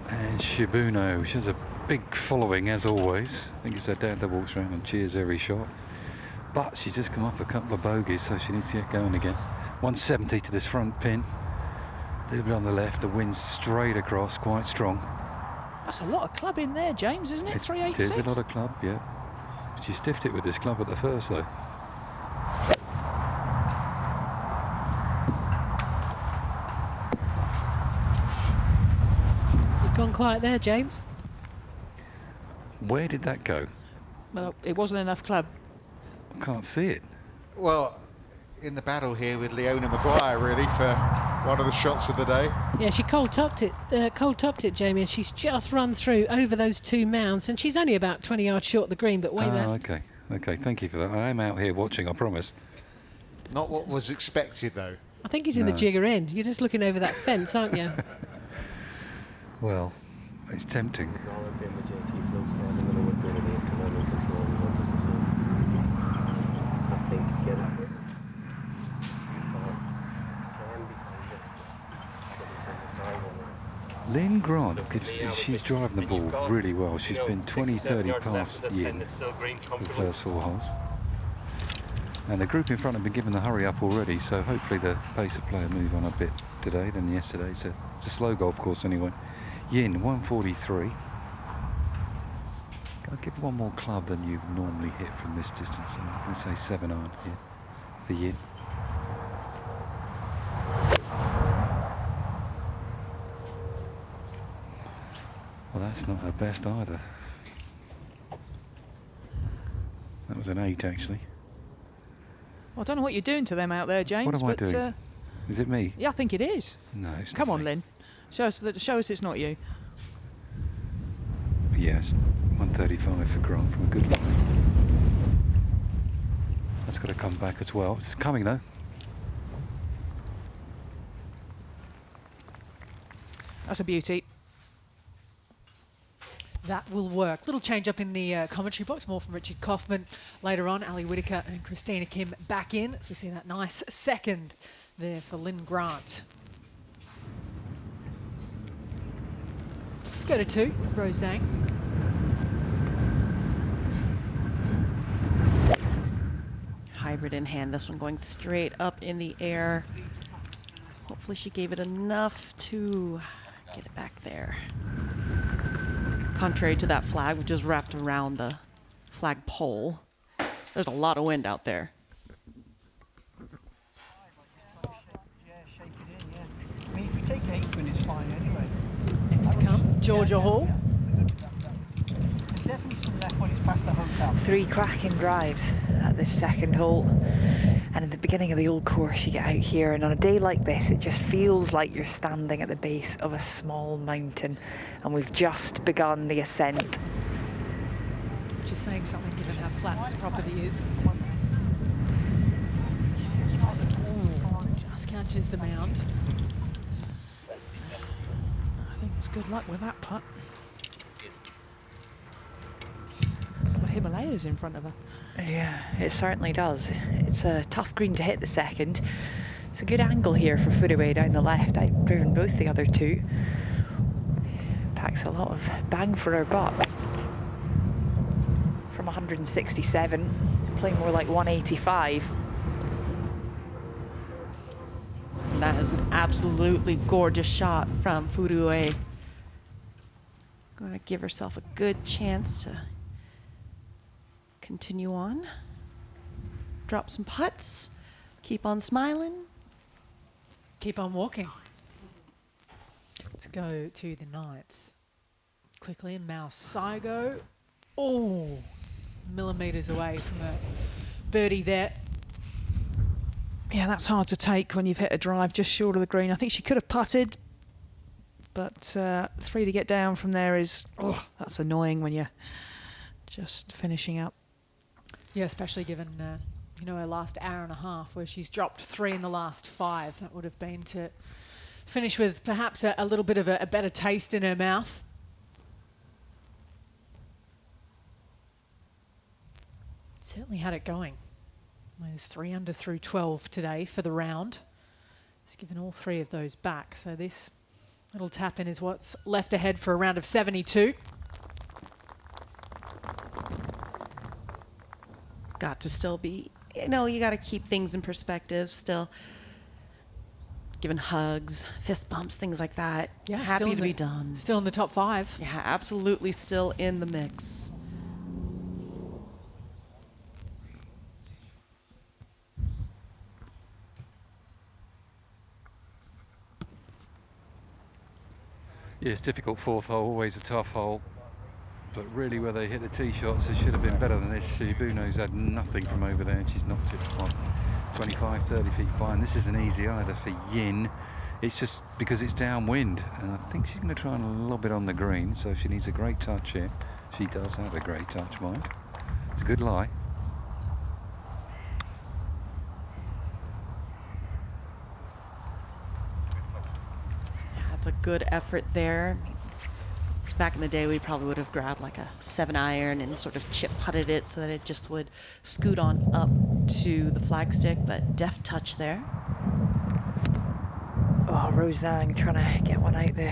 and Shibuno. She has a big following as always. I think it's her dad that walks around and cheers every shot. But she's just come off a couple of bogeys, so she needs to get going again. 170 to this front pin. A little bit on the left, the wind's straight across, quite strong. That's a lot of club in there, James, isn't it? 386. It is a lot of club, yeah. She stiffed it with this club at the first, though. Gone quiet there, James. Where did that go? Well, it wasn't enough club. I can't see it. Well, in the battle here with Leona Maguire, really, for one of the shots of the day. Yeah, she cold-topped it, Jamie, and she's just run through over those 2 mounds, and she's only about 20 yards short of the green, but way left. Okay, thank you for that. I am out here watching, I promise. Not what was expected, though. I think he's in the jigger end. You're just looking over that fence, aren't you? Well, it's tempting. Lynn Grant, she's driving the ball really well. She's been 20-30 past Yin the first 4 holes. And the group in front have been given the hurry up already, so hopefully the pace of play will move on a bit today than yesterday. It's a slow golf course anyway. Yin, 143. I'll give one more club than you normally hit from this distance. So I'm going to say 7 iron here for Yin. Well, that's not her best either. That was an 8, actually. Well, I don't know what you're doing to them out there, James. What am I doing? Is it me? Yeah, I think it is. No, it's Come not on, me. Lynn. Show us it's not you. Yes, 135 for Grant from a good line. That's got to come back as well. It's coming though. That's a beauty. That will work. Little change up in the commentary box, more from Richard Kaufman. Later on, Ali Whitaker and Christina Kim back in, as we see that nice second there for Lynn Grant. Let's go to 2 with Rose Zhang. Hybrid in hand, this one going straight up in the air. Hopefully she gave it enough to get it back there. Contrary to that flag, which is wrapped around the flag pole. There's a lot of wind out there. I mean, if we take 8 when it's fine anyway. Next to come, Georgia Hall. There's definitely some left when it's past the hotel. 3 cracking drives at this second hole. And at the beginning of the old course, you get out here, and on a day like this, it just feels like you're standing at the base of a small mountain. And we've just begun the ascent. Just saying something given how flat this property is. Just catches the mound. I think it's good luck with that putt. The Himalayas in front of her. Yeah, it certainly does. It's a tough green to hit the second. It's a good angle here for footaway down the left. I've driven both the other 2. Packs a lot of bang for her buck. From 167, playing more like 185. That is an absolutely gorgeous shot from Furue. Going to give herself a good chance to continue on. Drop some putts. Keep on smiling. Keep on walking. Let's go to the 9th. Quickly, Mouse Saigo. Oh, millimeters away from a birdie there. Yeah, that's hard to take when you've hit a drive just short of the green. I think she could have putted, but 3 to get down from there is, that's annoying when you're just finishing up. Yeah, especially given, you know, her last hour and a half where she's dropped 3 in the last 5. That would have been to finish with perhaps a little bit of a better taste in her mouth. Certainly had it going. There's 3 under through 12 today for the round. It's given all 3 of those back. So this little tap in is what's left ahead for a round of 72. It's got to still be, you know, you got to keep things in perspective still. Giving hugs, fist bumps, things like that. Yeah, happy to be done. Still in the top 5. Yeah, absolutely still in the mix. Yeah, it's difficult 4th hole, always a tough hole. but really where they hit the tee shots, it should have been better than this. Shibuno's had nothing from over there, and she's knocked it on 25, 30 feet by, and this isn't easy either for Yin. It's just because it's downwind, and I think she's going to try and lob it on the green, so she needs a great touch here. She does have a great touch, mind. It's a good lie. Yeah, it's a good effort there. Back in the day, we probably would have grabbed like a 7-iron and sort of chip putted it so that it just would scoot on up to the flagstick, but deft touch there. Oh, Zhang trying to get one out the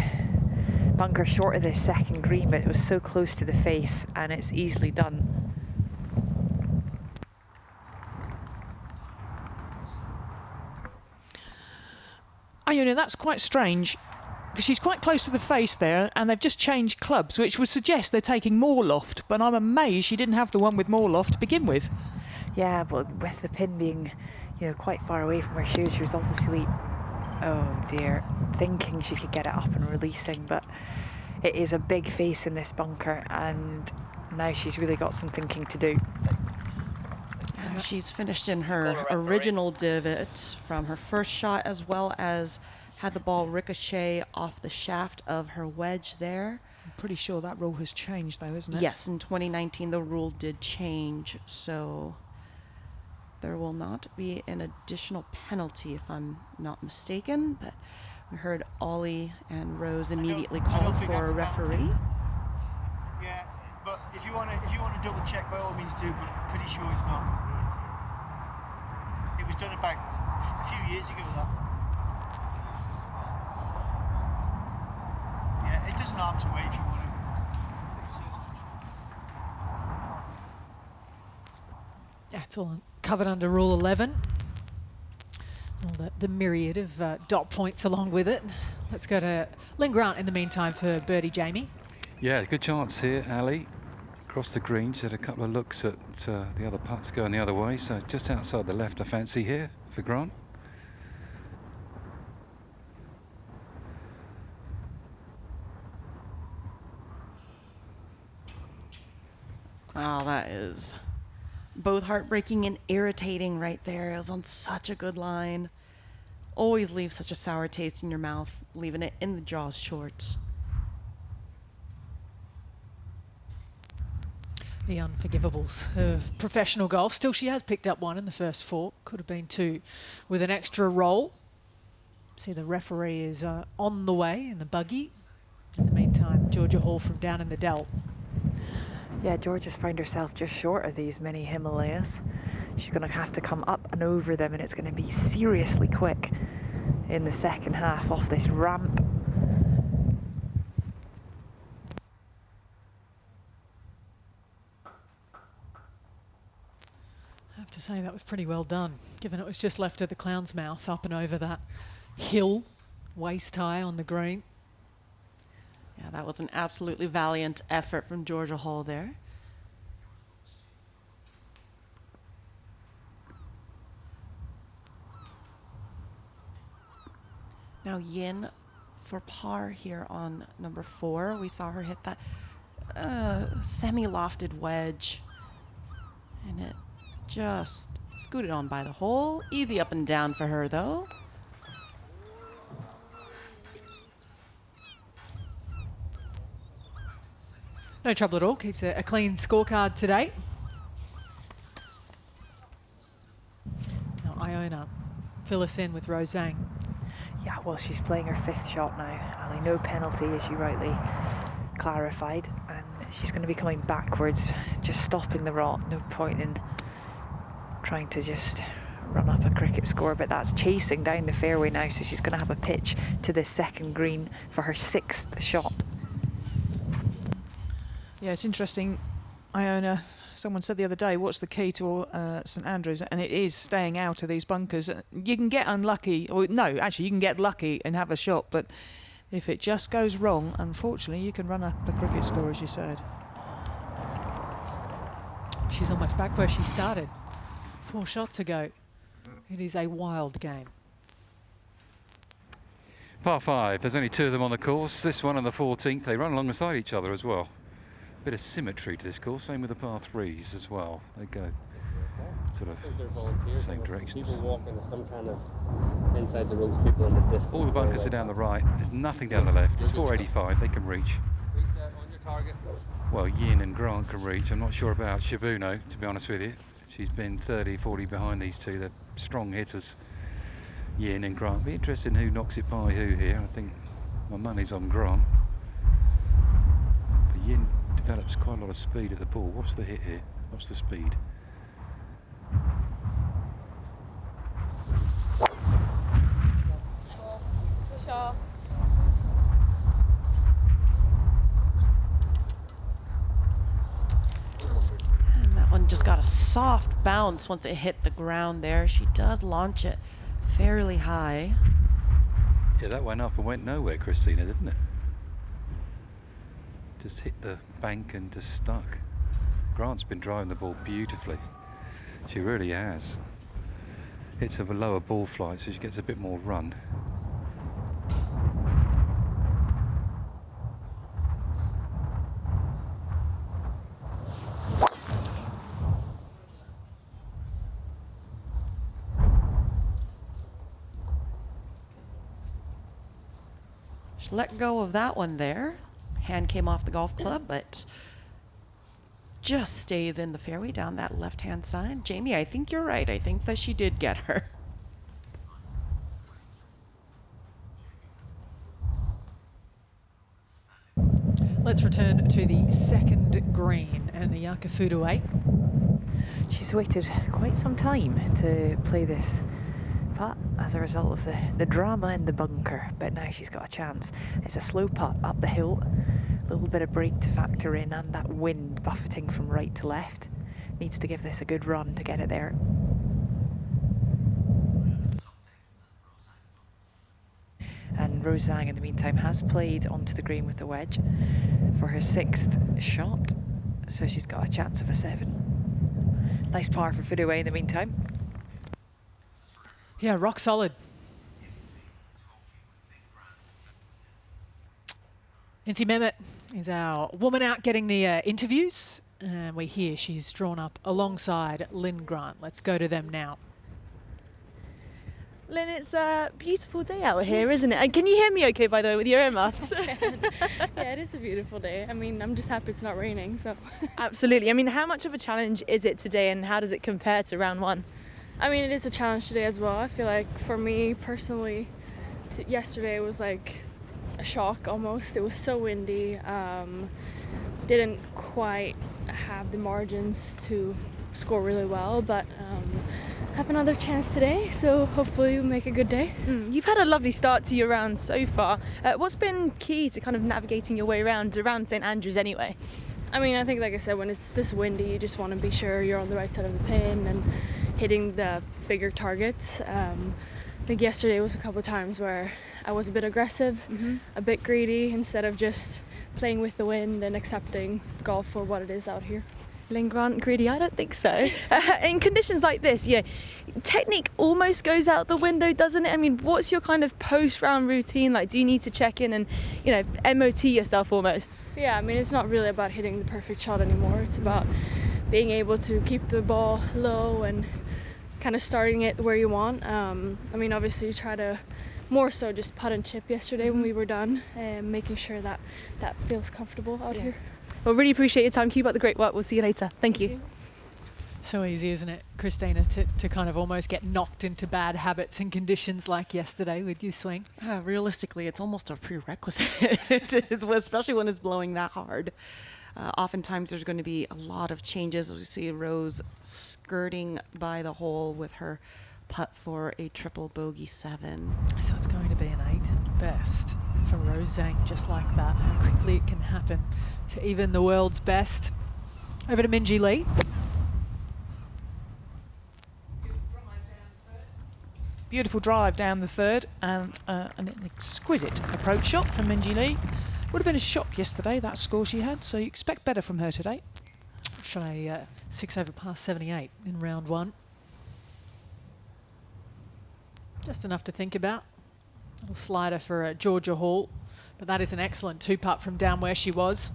bunker short of the second green, but it was so close to the face, and it's easily done. Iona, that's quite strange, because she's quite close to the face there, and they've just changed clubs, which would suggest they're taking more loft, but I'm amazed she didn't have the one with more loft to begin with. Yeah, but with the pin being, you know, quite far away from her shoes, she was obviously, oh dear, thinking she could get it up and releasing, but it is a big face in this bunker, and now she's really got some thinking to do. She's finished in her original divot from her first shot, as well as had the ball ricochet off the shaft of her wedge there. I'm pretty sure that rule has changed though, isn't it? Yes, in 2019 the rule did change, so there will not be an additional penalty if I'm not mistaken, but we heard Ollie and Rose immediately call for a referee. Yeah, but if you want to double check, by all means do, but I'm pretty sure it's not. It was done about a few years ago, that. Yeah, it doesn't harm to wait if you want to. Yeah, it's all covered under Rule 11. All the myriad of dot points along with it. Let's go to Lynn Grant in the meantime for Birdie Jamie. Yeah, good chance here, Ali. Across the green, she had a couple of looks at the other putts going the other way, so just outside the left I fancy here for Grant. Oh, that is both heartbreaking and irritating right there. It was on such a good line. Always leave such a sour taste in your mouth, leaving it in the jaws short. The unforgivables of professional golf. Still, she has picked up one in the first 4. Could have been 2 with an extra roll. See, the referee is on the way in the buggy. In the meantime, Georgia Hall from down in the Dell. Yeah, Georgia's found herself just short of these mini Himalayas. She's going to have to come up and over them, and it's going to be seriously quick in the second half off this ramp. I have to say that was pretty well done, given it was just left at the clown's mouth, up and over that hill, waist high on the green. Yeah, that was an absolutely valiant effort from Georgia Hall there. Now Yin for par here on number 4. We saw her hit that semi-lofted wedge, and it just scooted on by the hole. Easy up and down for her though. No trouble at all, keeps a clean scorecard today. Now Iona, fill us in with Zhang. Yeah, well, she's playing her 5th shot now, Ali. No penalty, as you rightly clarified, and she's going to be coming backwards, just stopping the rot. No point in trying to just run up a cricket score, but that's chasing down the fairway now, so she's going to have a pitch to the second green for her 6th shot. Yeah, it's interesting, Iona. Someone said the other day, what's the key to St Andrews? And it is staying out of these bunkers. You can get unlucky, or no, actually you can get lucky and have a shot, but if it just goes wrong, unfortunately, you can run up a cricket score, as you said. She's almost back where she started 4 shots ago. It is a wild game. Par 5, there's only 2 of them on the course. This one and the 14th, they run alongside each other as well. Bit of symmetry to this course, same with the par 3s as well. They go sort of same directions. People walk into some kind of inside the ropes, people in the distance. All the bunkers are down the right, there's nothing down the left. It's 485, they can reach. Reset on your target. Well, Yin and Grant can reach. I'm not sure about Shibuno, to be honest with you. She's been 30, 40 behind these two. They're strong hitters, Yin and Grant. Be interested in who knocks it by who here. I think my money's on Grant. But Yin develops quite a lot of speed at the ball. What's the hit here? What's the speed? And that one just got a soft bounce once it hit the ground there. She does launch it fairly high. Yeah, that went up and went nowhere, Christina, didn't it? Just hit the bank and just stuck. Grant's been driving the ball beautifully. She really has. Hits a lower ball flight, so she gets a bit more run. She let go of that one there. Hand came off the golf club, but just stays in the fairway down that left-hand side. Jamie, I think you're right. I think that she did get her. Let's return to the second green and the Yakafudo 8. She's waited quite some time to play this putt as a result of the drama in the bunker, but now she's got a chance. It's a slow putt up the hill, a little bit of break to factor in, and that wind buffeting from right to left. Needs to give this a good run to get it there. And Rose Zhang, in the meantime, has played onto the green with the wedge for her 6th shot, so she's got a chance of a 7. Nice par for Fudaway in the meantime. Yeah, rock solid. Incy Mehmet is our woman out getting the interviews, and we hear she's drawn up alongside Lynn Grant. Let's go to them now. Lynn, it's a beautiful day out here, isn't it? And can you hear me okay, by the way, with your earmuffs? Yeah, it is a beautiful day. I mean, I'm just happy it's not raining, so. Absolutely. I mean, how much of a challenge is it today, and how does it compare to round one? I mean, it is a challenge today as well. I feel like for me personally, yesterday was like a shock almost. It was so windy. Didn't quite have the margins to score really well, but have another chance today, so hopefully we'll make a good day. You've had a lovely start to your round so far. What's been key to kind of navigating your way around St Andrews anyway? I mean, I think, like I said, when it's this windy, you just want to be sure you're on the right side of the pin and hitting the bigger targets. I think yesterday was a couple of times where I was a bit aggressive, a bit greedy, instead of just playing with the wind and accepting golf for what it is out here. Lynn Grant, greedy? I don't think so. In conditions like this, yeah, technique almost goes out the window, doesn't it? I mean, what's your kind of post-round routine like? Do you need to check in and, you know, MOT yourself almost? Yeah, I mean, it's not really about hitting the perfect shot anymore. It's about being able to keep the ball low and kind of starting it where you want. I mean, obviously you try to more so just putt and chip yesterday when we were done, and making sure that that feels comfortable out here. Well, really appreciate your time. Keep up the great work. We'll see you later. Thank you. So easy, isn't it, Christina, to kind of almost get knocked into bad habits in conditions like yesterday with your swing? Realistically, it's almost a prerequisite, especially when it's blowing that hard. Oftentimes there's going to be a lot of changes. We see Rose skirting by the hole with her putt for a triple bogey 7. So it's going to be an 8 best for Rose Zhang, just like that. How quickly it can happen to even the world's best. Over to Minjee Lee. Beautiful drive down the third, and an exquisite approach shot from Minjee Lee. Would have been a shock yesterday, that score she had, so you expect better from her today. Shot a 6 over par 78 in round 1. Just enough to think about. A little slider for Georgia Hall, but that is an excellent 2-putt from down where she was.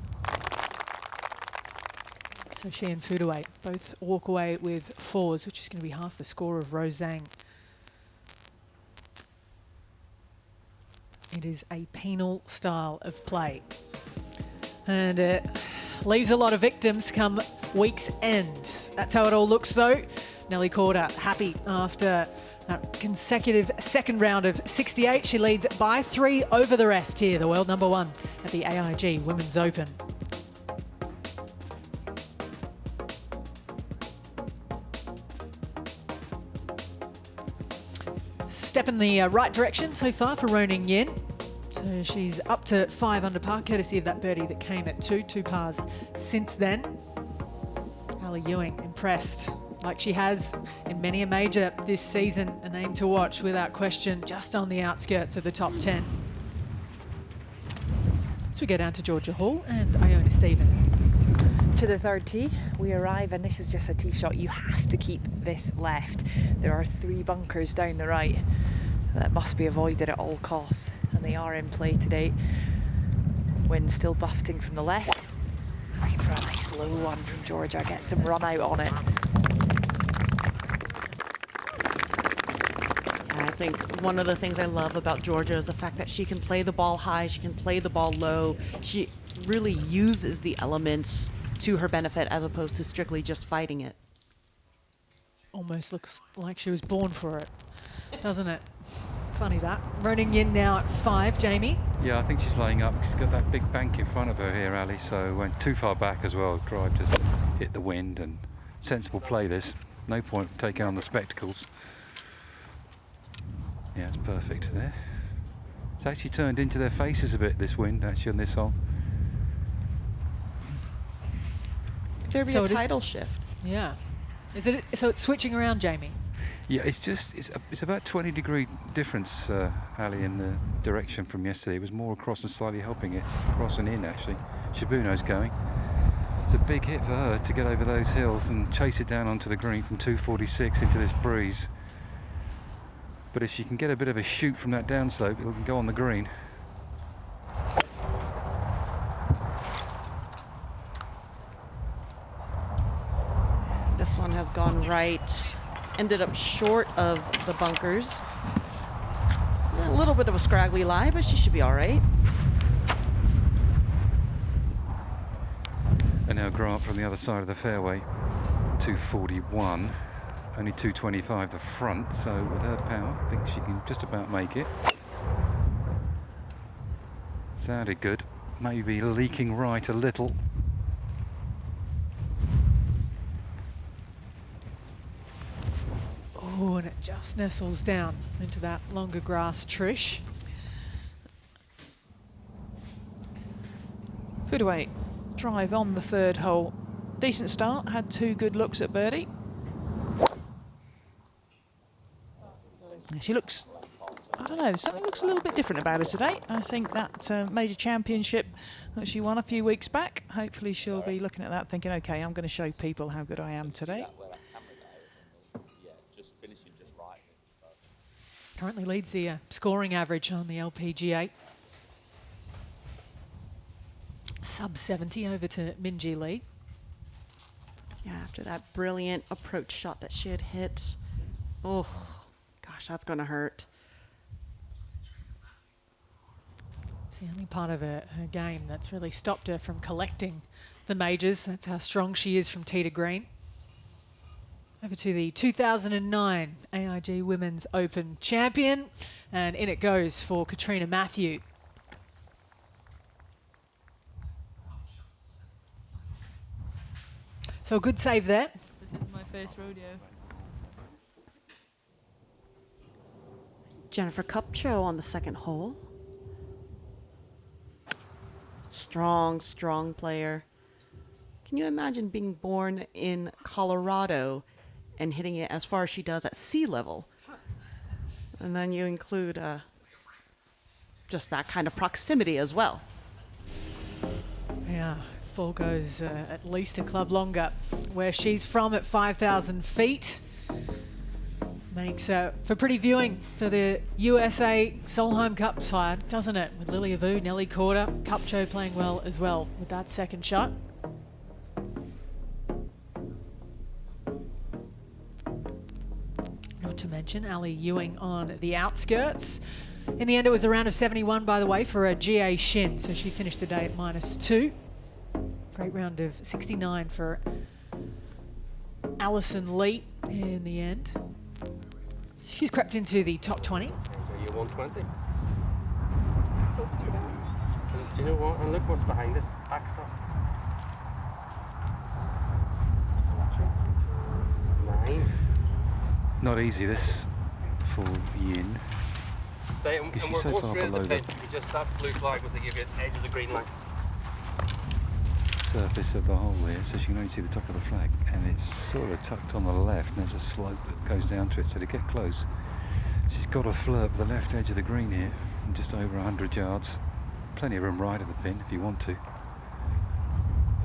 So she and Foodaway both walk away with 4s, which is going to be half the score of Zhang. It is a penal style of play. And it leaves a lot of victims come week's end. That's how it all looks though. Nelly Korda happy after that consecutive second round of 68. She leads by 3 over the rest here, the world number 1 at the AIG Women's Open. Step in the right direction so far for Ruoning Yin. So she's up to 5 under par, courtesy of that birdie that came at 2 pars since then. Ali Ewing impressed, like she has in many a major this season. A name to watch without question, just on the outskirts of the top 10. So we go down to Georgia Hall and Iona Stephen. To the third tee we arrive, and this is just a tee shot. You have to keep this left. There are 3 bunkers down the right that must be avoided at all costs, and they are in play today. Wind still buffeting from the left. Looking for a nice low one from Georgia, get some run out on it. I think one of the things I love about Georgia is the fact that she can play the ball high, she can play the ball low. She really uses the elements to her benefit as opposed to strictly just fighting it. Almost looks like she was born for it, doesn't it? Funny that. Ruoning Yin now at 5, Jamie. Yeah, I think she's laying up. She's got that big bank in front of her here, Ali, so went too far back as well. Drive just hit the wind, and sensible play this. No point taking on the spectacles. Yeah, it's perfect there. It's actually turned into their faces a bit, this wind, actually, on this hole. There be a tidal shift. Yeah. Is it? So it's switching around, Jamie? Yeah, it's about 20-degree difference, Ali, in the direction from yesterday. It was more across and slightly helping it, across and in, actually. Shibuno's going. It's a big hit for her to get over those hills and chase it down onto the green from 246 into this breeze. But if she can get a bit of a shoot from that downslope, it'll go on the green. This one has gone right. Ended up short of the bunkers. A little bit of a scraggly lie, but she should be all right. And now Grant from the other side of the fairway, 241, only 225 the front, so with her power, I think she can just about make it. Sounded good, maybe leaking right a little. Oh, and it just nestles down into that longer grass, Trish. Foodaway drive on the 3rd hole. Decent start, had 2 good looks at birdie. She looks, I don't know, something looks a little bit different about her today. I think that major championship that she won a few weeks back, hopefully she'll be looking at that thinking, okay, I'm going to show people how good I am today. Currently leads the scoring average on the LPGA. Sub 70 over to Minjee Lee. Yeah, after that brilliant approach shot that she had hit. Oh, gosh, that's going to hurt. It's the only part of her game that's really stopped her from collecting the majors. That's how strong she is from tee to green. Over to the 2009 AIG Women's Open champion, and in it goes for Catriona Matthew. So a good save there. This is my first rodeo. Jennifer Kupcho on the 2nd hole. Strong, strong player. Can you imagine being born in Colorado and hitting it as far as she does at sea level? And then you include just that kind of proximity as well. Yeah, ball goes at least a club longer. Where she's from at 5,000 feet. Makes for pretty viewing for the USA Solheim Cup side, doesn't it? With Lilia, Nelly Korda, Kupcho playing well as well with that 2nd shot. not to mention Ali Ewing on the outskirts. In the end, it was a round of 71, by the way, for a GA Shin, so she finished the day at -2. Great round of 69 for Alison Lee in the end. She's crept into the top 20. So you're 120. And do you know what? And look what's behind it. Backstop. 9. Not easy this for Yin. Stay, and She's we're so going far straight at the below pin. You just that blue flag was to give you the edge of the green line. Surface of the hole here, so she can only see the top of the flag, and it's sort of tucked on the left, and there's a slope that goes down to it, so to get close she's got to flirt with the left edge of the green here, and just over 100 yards. Plenty of room right at the pin if you want to, but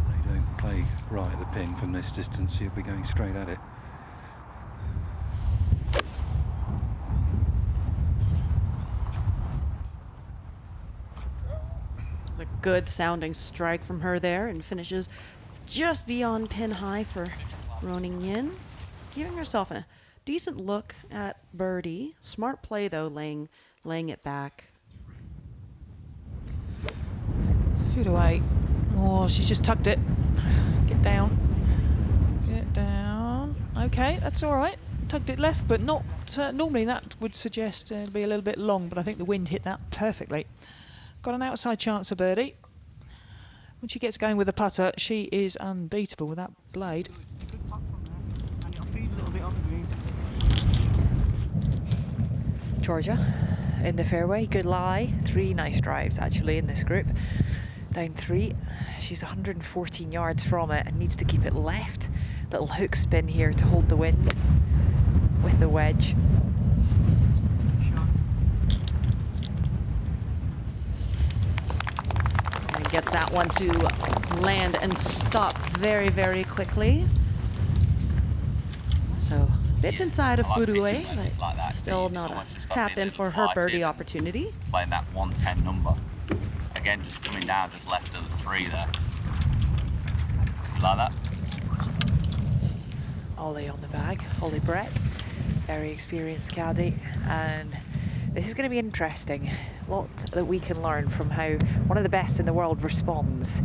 they don't play right at the pin from this distance. You'll be going straight at it. It's a good sounding strike from her there, and finishes just beyond pin high for Ruoning Yin, giving herself a decent look at Birdie. Smart play though, laying it back. Feet away. Oh, she's just tugged it. Get down. Get down. Okay, that's all right. Tugged it left, but not. Normally that would suggest it'll be a little bit long, but I think the wind hit that perfectly. Got an outside chance for Birdie. When she gets going with the putter, she is unbeatable with that blade. And it'll feed a little bit on the green. Georgia in the fairway, good lie. 3 nice drives actually in this group. Down 3. She's 114 yards from it and needs to keep it left. Little hook spin here to hold the wind with the wedge. And gets that one to land and stop very, very quickly. So bit inside of Furue, but still not a tap in for her birdie opportunity. Playing that 110 number. Again, just coming down, just left of the 3 there. You like that? Ollie on the bag, Ollie Brett, very experienced caddy, and this is going to be interesting. A lot that we can learn from how one of the best in the world responds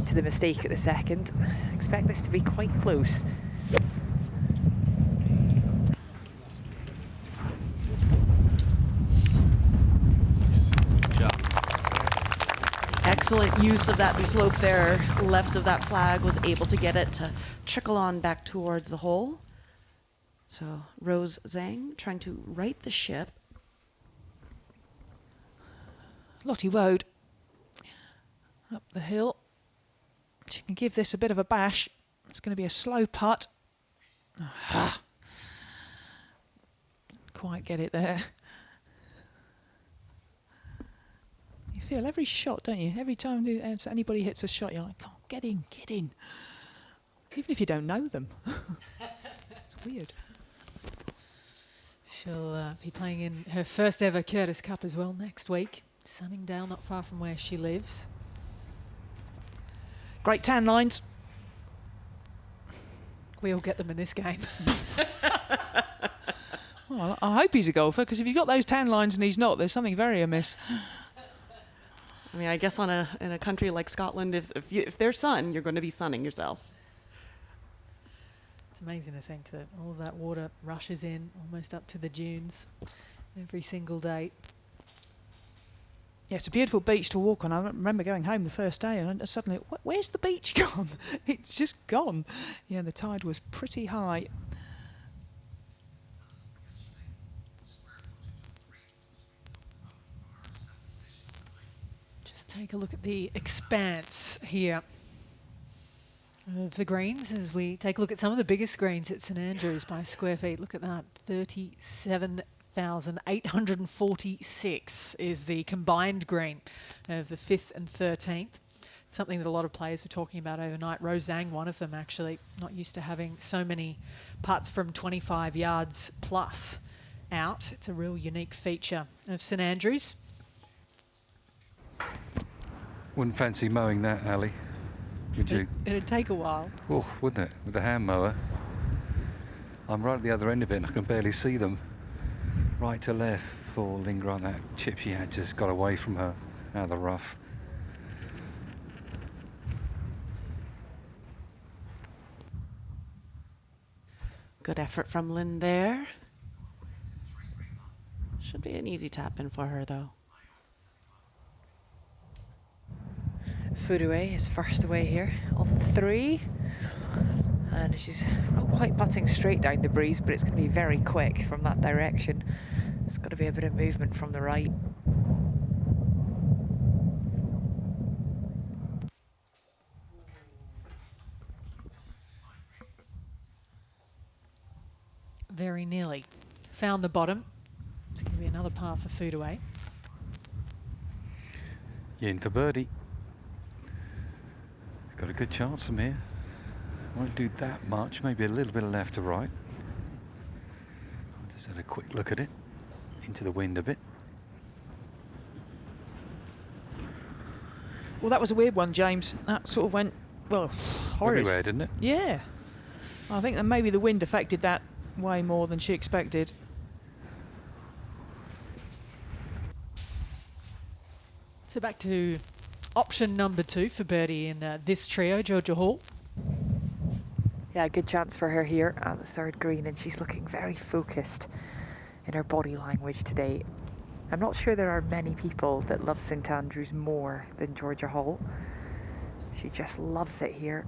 to the mistake at the second. I expect this to be quite close. Excellent use of that slope there, left of that flag, was able to get it to trickle on back towards the hole. So Rose Zhang trying to right the ship. Lottie Woad up the hill. She can give this a bit of a bash. It's going to be a slow putt. Quite get it there. You feel every shot, don't you? Every time anybody hits a shot, you're like, "Come on, get in, get in." Even if you don't know them. It's weird. She'll be playing in her first ever Curtis Cup as well next week. Sunning down not far from where she lives. Great tan lines. We all get them in this game. Well, I hope he's a golfer, because if he's got those tan lines and he's not, there's something very amiss. I mean, I guess in a country like Scotland, if there's sun, you're going to be sunning yourself. It's amazing to think that all of that water rushes in almost up to the dunes every single day. Yeah, it's a beautiful beach to walk on. I remember going home the first day and suddenly, where's the beach gone? It's just gone. Yeah, the tide was pretty high. Just take a look at the expanse here of the greens as we take a look at some of the biggest greens at St Andrews by square feet. Look at that, 37,846 is the combined green of the 5th and 13th. Something that a lot of players were talking about overnight. Rose Zhang, one of them actually, not used to having so many putts from 25 yards plus out. It's a real unique feature of St Andrews. Wouldn't fancy mowing that, Ali, would you? It'd take a while. Oh, wouldn't it? With a hand mower. I'm right at the other end of it and I can barely see them. Right to left for Lingra. That chip she had just got away from her out of the rough. Good effort from Lynn there. Should be an easy tap in for her though. Foot away is first away here on 3. And she's not quite putting straight down the breeze, but it's going to be very quick from that direction. There's got to be a bit of movement from the right. Very nearly. Found the bottom. It's going to be another par for foot away. In for birdie. He's got a good chance from here. Won't do that much, maybe a little bit of left to right. I just had a quick look at it. Into the wind a bit. Well, that was a weird one, James. That sort of went, well, horrid. Everywhere, didn't it? Yeah. I think that maybe the wind affected that way more than she expected. So back to option number 2 for birdie in this trio, Georgia Hall. Yeah, good chance for her here at the 3rd green, and she's looking very focused in her body language today. I'm not sure there are many people that love St Andrews more than Georgia Hall. She just loves it here,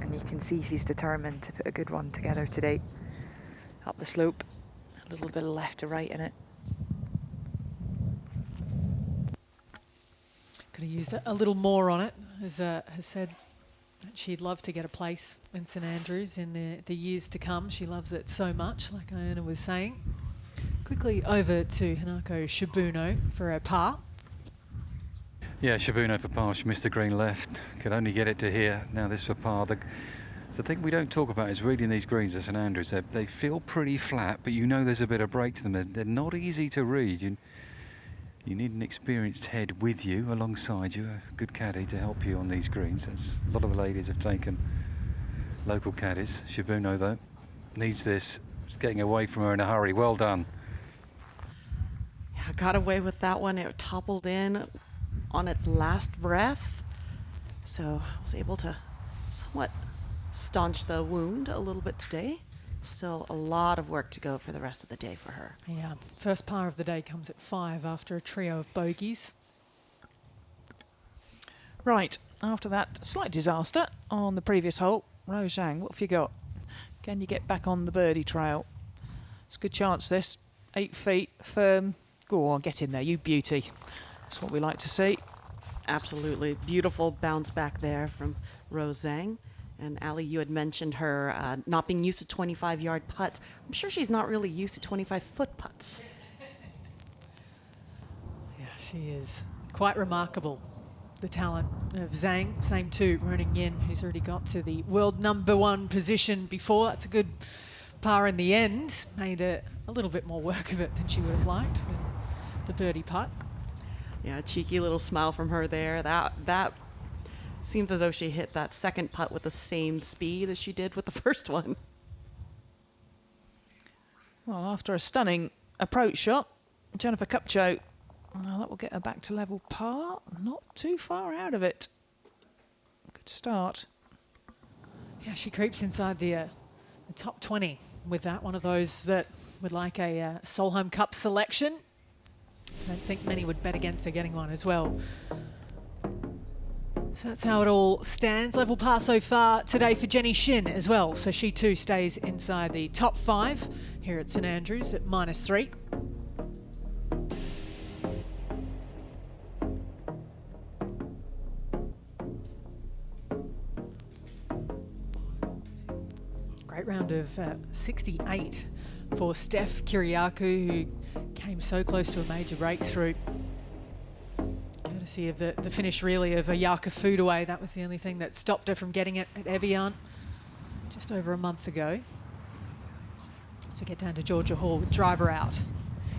and you can see she's determined to put a good one together today. Up the slope, a little bit of left to right in it. Could have used a little more on it, as has said that she'd love to get a place in St Andrews in the years to come. She loves it so much, like Iona was saying. Quickly over to Hinako Shibuno for a par. Yeah, Shibuno for par. She missed the green left. Could only get it to here. Now this for par. The thing we don't talk about is reading these greens at St Andrews. They feel pretty flat, but you know there's a bit of break to them. They're not easy to read. You need an experienced head with you, alongside you, a good caddy to help you on these greens. A lot of the ladies have taken local caddies. Shibuno, though, needs this. It's getting away from her in a hurry. Well done. Yeah, got away with that one. It toppled in on its last breath. So I was able to somewhat staunch the wound a little bit today. Still a lot of work to go for the rest of the day for her. Yeah, first par of the day comes at 5 after a trio of bogeys. Right, after that slight disaster on the previous hole, Zhang, what have you got? Can you get back on the birdie trail? It's a good chance this. 8 feet, firm. Go on, get in there, you beauty. That's what we like to see. Absolutely. Beautiful bounce back there from Zhang. And Ali, you had mentioned her not being used to 25-yard putts. I'm sure she's not really used to 25-foot putts. Yeah, she is quite remarkable. The talent of Zhang, same too, Ruoning Yin, who's already got to the world #1 position before. That's a good par in the end. Made a little bit more work of it than she would have liked with the birdie putt. Yeah, a cheeky little smile from her there. That seems as though she hit that second putt with the same speed as she did with the first one. Well, after a stunning approach shot, Jennifer Kupcho, well, that will get her back to level par. Not too far out of it. Good start. Yeah, she creeps inside the top 20 with that. One of those that would like a Solheim Cup selection. I don't think many would bet against her getting one as well. So that's how it all stands. Level par so far today for Jenny Shin as well. So she too stays inside the top 5 here at St Andrews at -3. Great round of 68 for Steph Kiriakou, who came so close to a major breakthrough. Courtesy of the finish really of a Yaka food away. That was the only thing that stopped her from getting it at Evian just over a month ago. So we get down to Georgia Hall with driver out.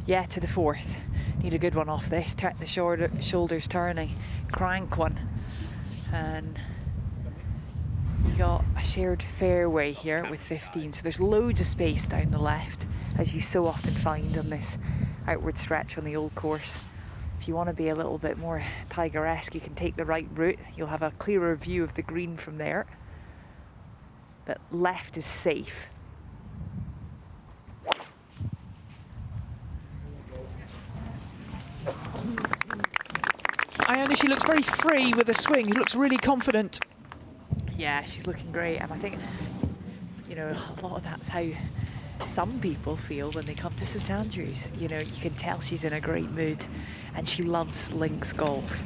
Yeah, to the 4th. Need a good one off this. The shoulders turning. Crank one. And You got a shared fairway here with 15, so there's loads of space down the left, as you so often find on this outward stretch on the old course. If you want to be a little bit more Tiger-esque, you can take the right route. You'll have a clearer view of the green from there. But left is safe. Iona, she looks very free with a swing. She looks really confident. Yeah, she's looking great, and I think, you know, a lot of that's how some people feel when they come to St Andrews. You know, you can tell she's in a great mood, and she loves links golf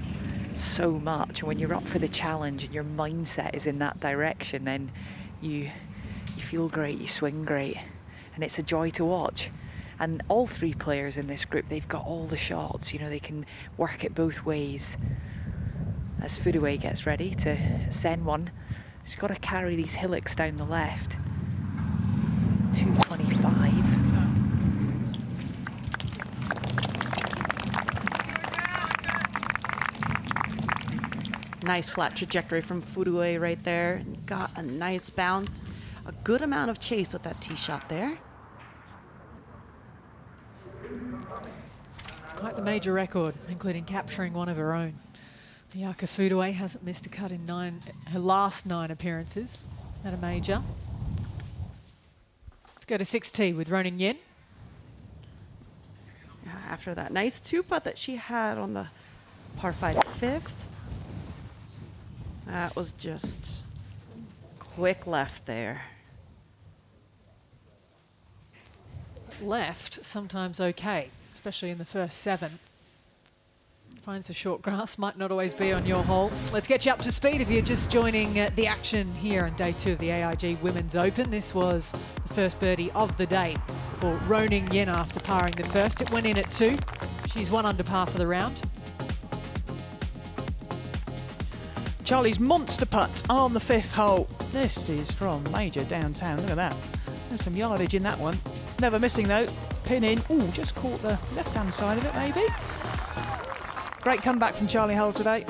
so much. And when you're up for the challenge and your mindset is in that direction, then you feel great, you swing great, and it's a joy to watch. And all three players in this group, they've got all the shots. You know, they can work it both ways. As Foodaway gets ready to send one, she's got to carry these hillocks down the left. 225. Nice flat trajectory from Foodaway right there. And got a nice bounce. A good amount of chase with that tee shot there. It's quite the major record, including capturing one of her own. Ayaka Foodaway hasn't missed a cut in her last 9 appearances at a major. Let's go to 6T with Ruoning Yin. Yeah, after that nice 2-putt that she had on the par 5 5th. That was just quick left there. Left, sometimes okay, especially in the first 7. Finds the short grass, might not always be on your hole. Let's get you up to speed if you're just joining the action here on day 2 of the AIG Women's Open. This was the first birdie of the day for Ruoning Yin after parring the first. It went in at 2. She's 1 under par for the round. Charley's monster putt on the 5th hole. This is from Major downtown. Look at that. There's some yardage in that one. Never missing though. Pin in. Ooh, just caught the left-hand side of it maybe. Great comeback from Charley Hull today.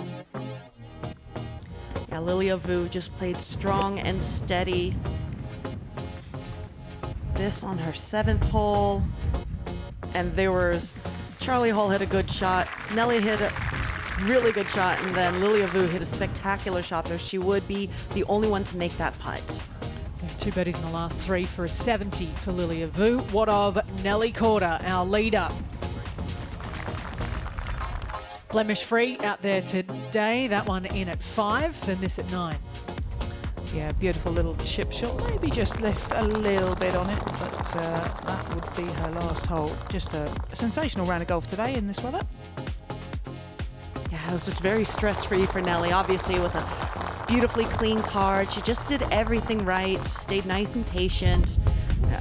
Yeah, Lilia Vu just played strong and steady. This on her 7th hole. And there was, Charley Hull hit a good shot. Nelly hit a really good shot. And then Lilia Vu hit a spectacular shot there. She would be the only one to make that putt. 2 birdies in the last 3 for a 70 for Lilia Vu. What of Nelly Korda, our leader? Blemish free out there today. That one in at 5, then this at 9. Yeah, beautiful little chip shot. Maybe just lift a little bit on it, but that would be her last hole. Just a sensational round of golf today in this weather. Yeah, it was just very stress-free for Nelly, obviously with a beautifully clean card. She just did everything right, stayed nice and patient.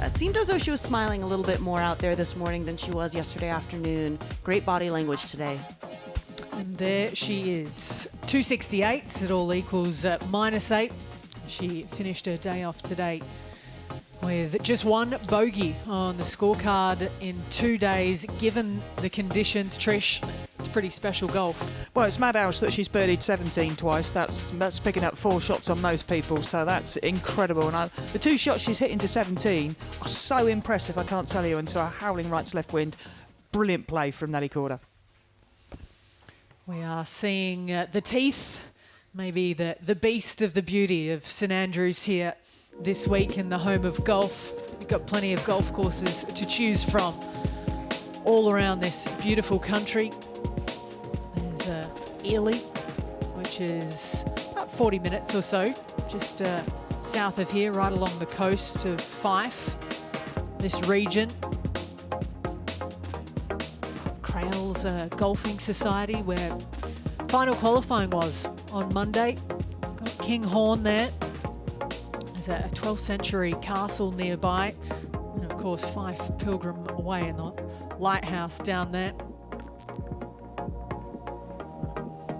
It seemed as though she was smiling a little bit more out there this morning than she was yesterday afternoon. Great body language today. And there she is. 268, it all equals -8. She finished her day off today with just 1 bogey on the scorecard in 2 days. Given the conditions, Trish, it's pretty special golf. Well, it's madhouse that she's birdied 17 twice. That's picking up 4 shots on most people, so that's incredible. And the 2 shots she's hit into 17 are so impressive, I can't tell you, into a howling right to left wind. Brilliant play from Nelly Korda. We are seeing the teeth, maybe the beast of the beauty of St Andrews here this week in the home of golf. We've got plenty of golf courses to choose from all around this beautiful country. There's Ely, which is about 40 minutes or so, just south of here, right along the coast of Fife, this region. Crail's Golfing Society, where final qualifying was on Monday. Got King Horn there. There's a 12th century castle nearby. And of course, Fife Pilgrim Way and the lighthouse down there.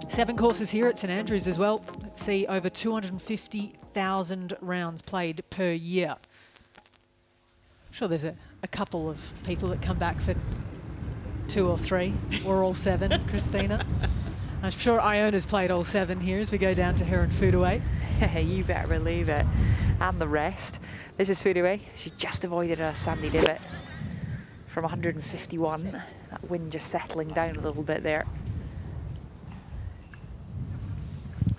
7 courses here at St Andrews as well. Let's see, over 250,000 rounds played per year. I'm sure there's a couple of people that come back for 2 or 3 or all 7, Christina. I'm sure Iona's played all 7 here as we go down to her and Foodaway. You better believe it. And the rest. This is Foodaway. She's just avoided a sandy divot from 151. That wind just settling down a little bit there.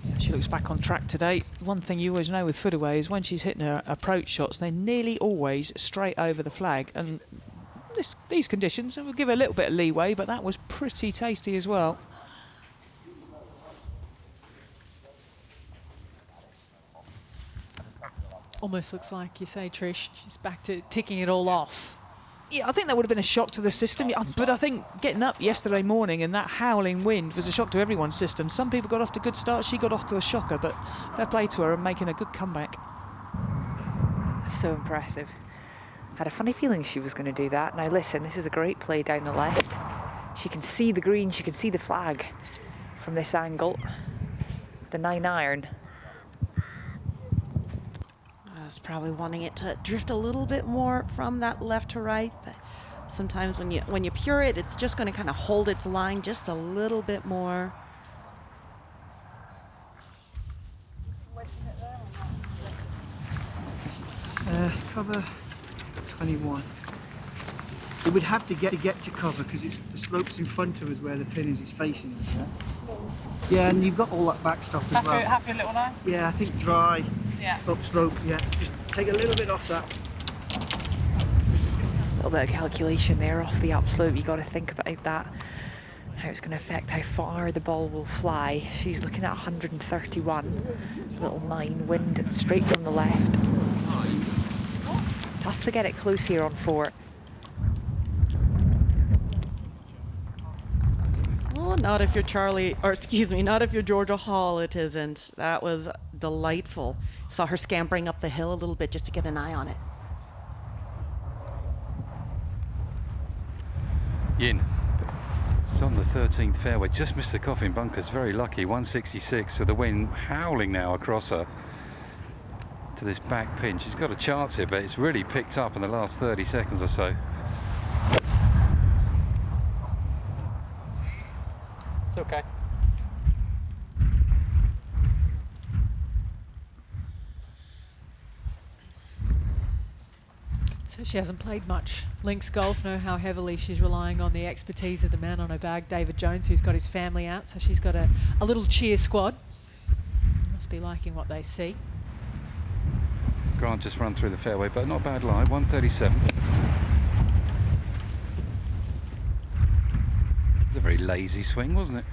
Yeah, she looks back on track today. One thing you always know with Foodaway is when she's hitting her approach shots, they're nearly always straight over the flag. And these conditions, we'll give her a little bit of leeway, but that was pretty tasty as well. Almost looks like you say, Trish, she's back to ticking it all off. Yeah, I think that would have been a shock to the system, but I think getting up yesterday morning and that howling wind was a shock to everyone's system. Some people got off to good starts, she got off to a shocker, but fair play to her and making a good comeback. So impressive. Had a funny feeling she was going to do that. Now listen, this is a great play down the left. She can see the green, she can see the flag from this angle. The 9-iron. I was probably wanting it to drift a little bit more from that left to right. But sometimes when you pure it, it's just going to kind of hold its line just a little bit more. Cover 21. It would have to get to cover because it's the slopes in front of us where the pin is facing us. Yeah, and you've got all that backstop as well. Happy little line? Yeah, I think dry, yeah. Upslope, yeah. Just take a little bit off that. A little bit of calculation there off the upslope. You got to think about that. How it's going to affect how far the ball will fly. She's looking at 131. Little 9, wind straight from the left. Tough to get it close here on 4. Well, not if you're Charley, or excuse me, not if you're Georgia Hall, it isn't. That was delightful. Saw her scampering up the hill a little bit just to get an eye on it. Yin. It's on the 13th fairway, just missed the coffin bunkers, very lucky, 166, so the wind howling now across her to this back pin. She's got a chance here, but it's really picked up in the last 30 seconds or so. It's okay. So she hasn't played much links golf, know how heavily she's relying on the expertise of the man on her bag, David Jones, who's got his family out, so she's got a little cheer squad. Must be liking what they see. Grant just run through the fairway, but not a bad lie, 137. It was a very lazy swing, wasn't it?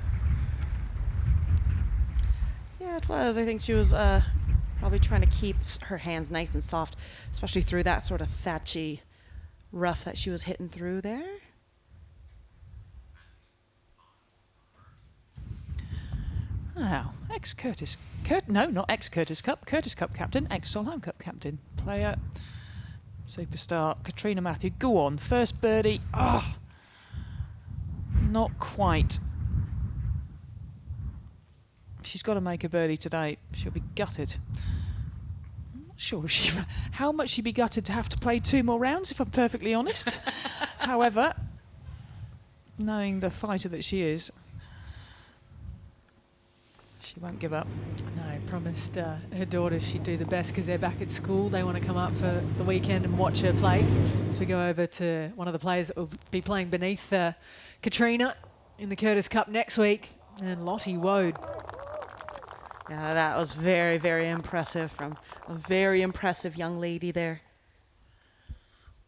Yeah, it was. I think she was probably trying to keep her hands nice and soft, especially through that sort of thatchy rough that she was hitting through there. Wow, ex-Curtis Cup captain, ex-Solheim Cup captain, player, superstar, Catriona Matthew. Go on, first birdie. Oh, not quite. She's got to make a birdie today. She'll be gutted. I'm not sure how much she'd be gutted to have to play 2 more rounds, if I'm perfectly honest. However, knowing the fighter that she is, she won't give up. No, promised her daughters she'd do the best because they're back at school. They want to come up for the weekend and watch her play. So we go over to one of the players that will be playing beneath Catriona in the Curtis Cup next week, and Lottie Woad. Yeah, that was very, very impressive from a very impressive young lady there.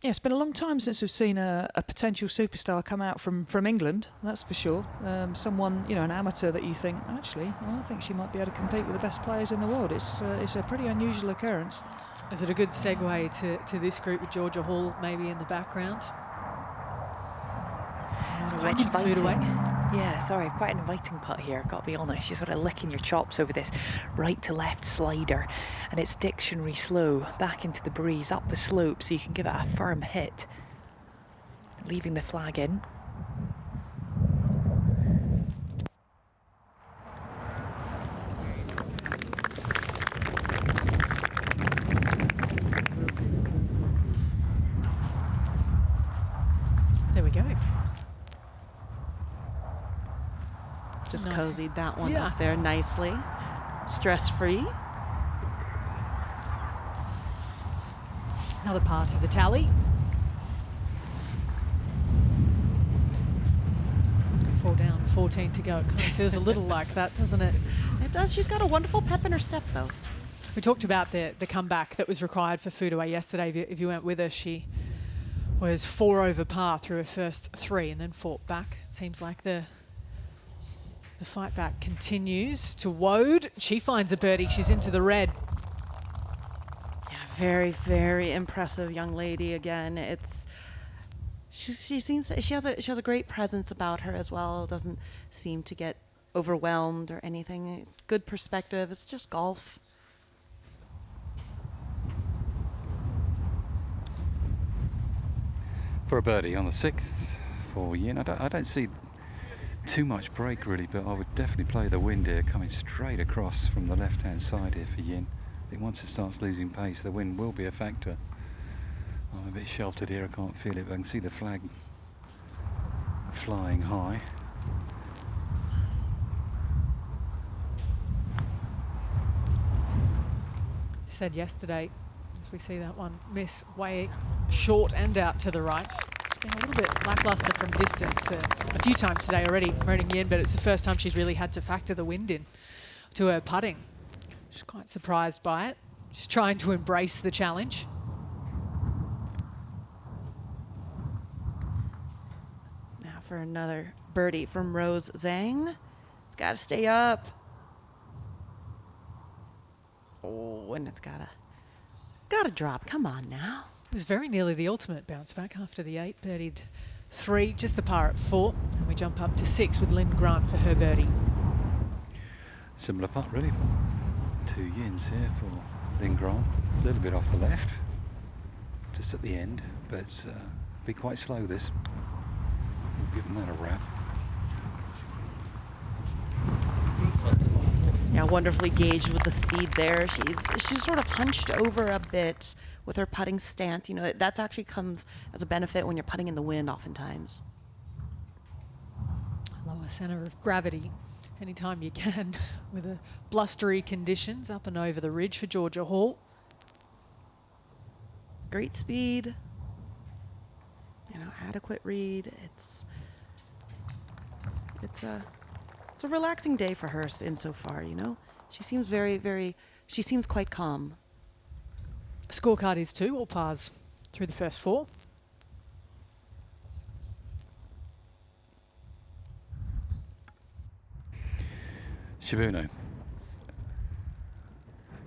Yeah, it's been a long time since we've seen a potential superstar come out from England, that's for sure. Someone, you know, an amateur that you think, actually, well, I think she might be able to compete with the best players in the world. It's a pretty unusual occurrence. Is it a good segue to this group with Georgia Hall maybe in the background? It's quite inviting. Yeah, sorry, quite an inviting putt here, got to be honest. You're sort of licking your chops over this right to left slider, and it's dictionary slow, back into the breeze, up the slope, so you can give it a firm hit. Leaving the flag in. There we go. Just Nice. cozied that one Yeah. up there nicely. Stress-free. Another part of the tally. 4 down, 14 to go. It kind of feels a little like that, doesn't it? It does. She's got a wonderful pep in her step, though. We talked about the comeback that was required for Foodaway yesterday. If you went with her, she was 4 over par through her first 3 and then fought back. It seems like the fight back continues to Woad. She finds a birdie. She's into the red. Yeah, very, very impressive young lady. Again, she has a great presence about her as well. Doesn't seem to get overwhelmed or anything. Good perspective. It's just golf. For a birdie on the 6th for Yin. I don't see too much break really, but I would definitely play the wind here, coming straight across from the left-hand side here for Yin. I think once it starts losing pace, the wind will be a factor. I'm a bit sheltered here, I can't feel it, but I can see the flag flying high. Said yesterday, as we see that one miss way short and out to the right. She's been a little bit lackluster from distance a few times today already, Ruoning Yin, but it's the first time she's really had to factor the wind in to her putting. She's quite surprised by it. She's trying to embrace the challenge. Now for another birdie from Rose Zhang. It's got to stay up. Oh, and it's got to drop. Come on now. It was very nearly the ultimate bounce back after the 8. Birdied 3, just the par at 4. And we jump up to 6 with Lynn Grant for her birdie. Similar putt really. 2 Yins here for Lynn Grant. A little bit off the left, just at the end, but be quite slow this. We'll give them that a wrap. Yeah, wonderfully gauged with the speed there. She's sort of hunched over a bit with her putting stance. You know, that's actually comes as a benefit when you're putting in the wind oftentimes. Lower centre of gravity anytime you can with the blustery conditions up and over the ridge for Georgia Hall. Great speed. You know, adequate read. It's a relaxing day for her insofar, you know. She seems she seems quite calm. Scorecard is 2, all pars through the first 4. Shibuno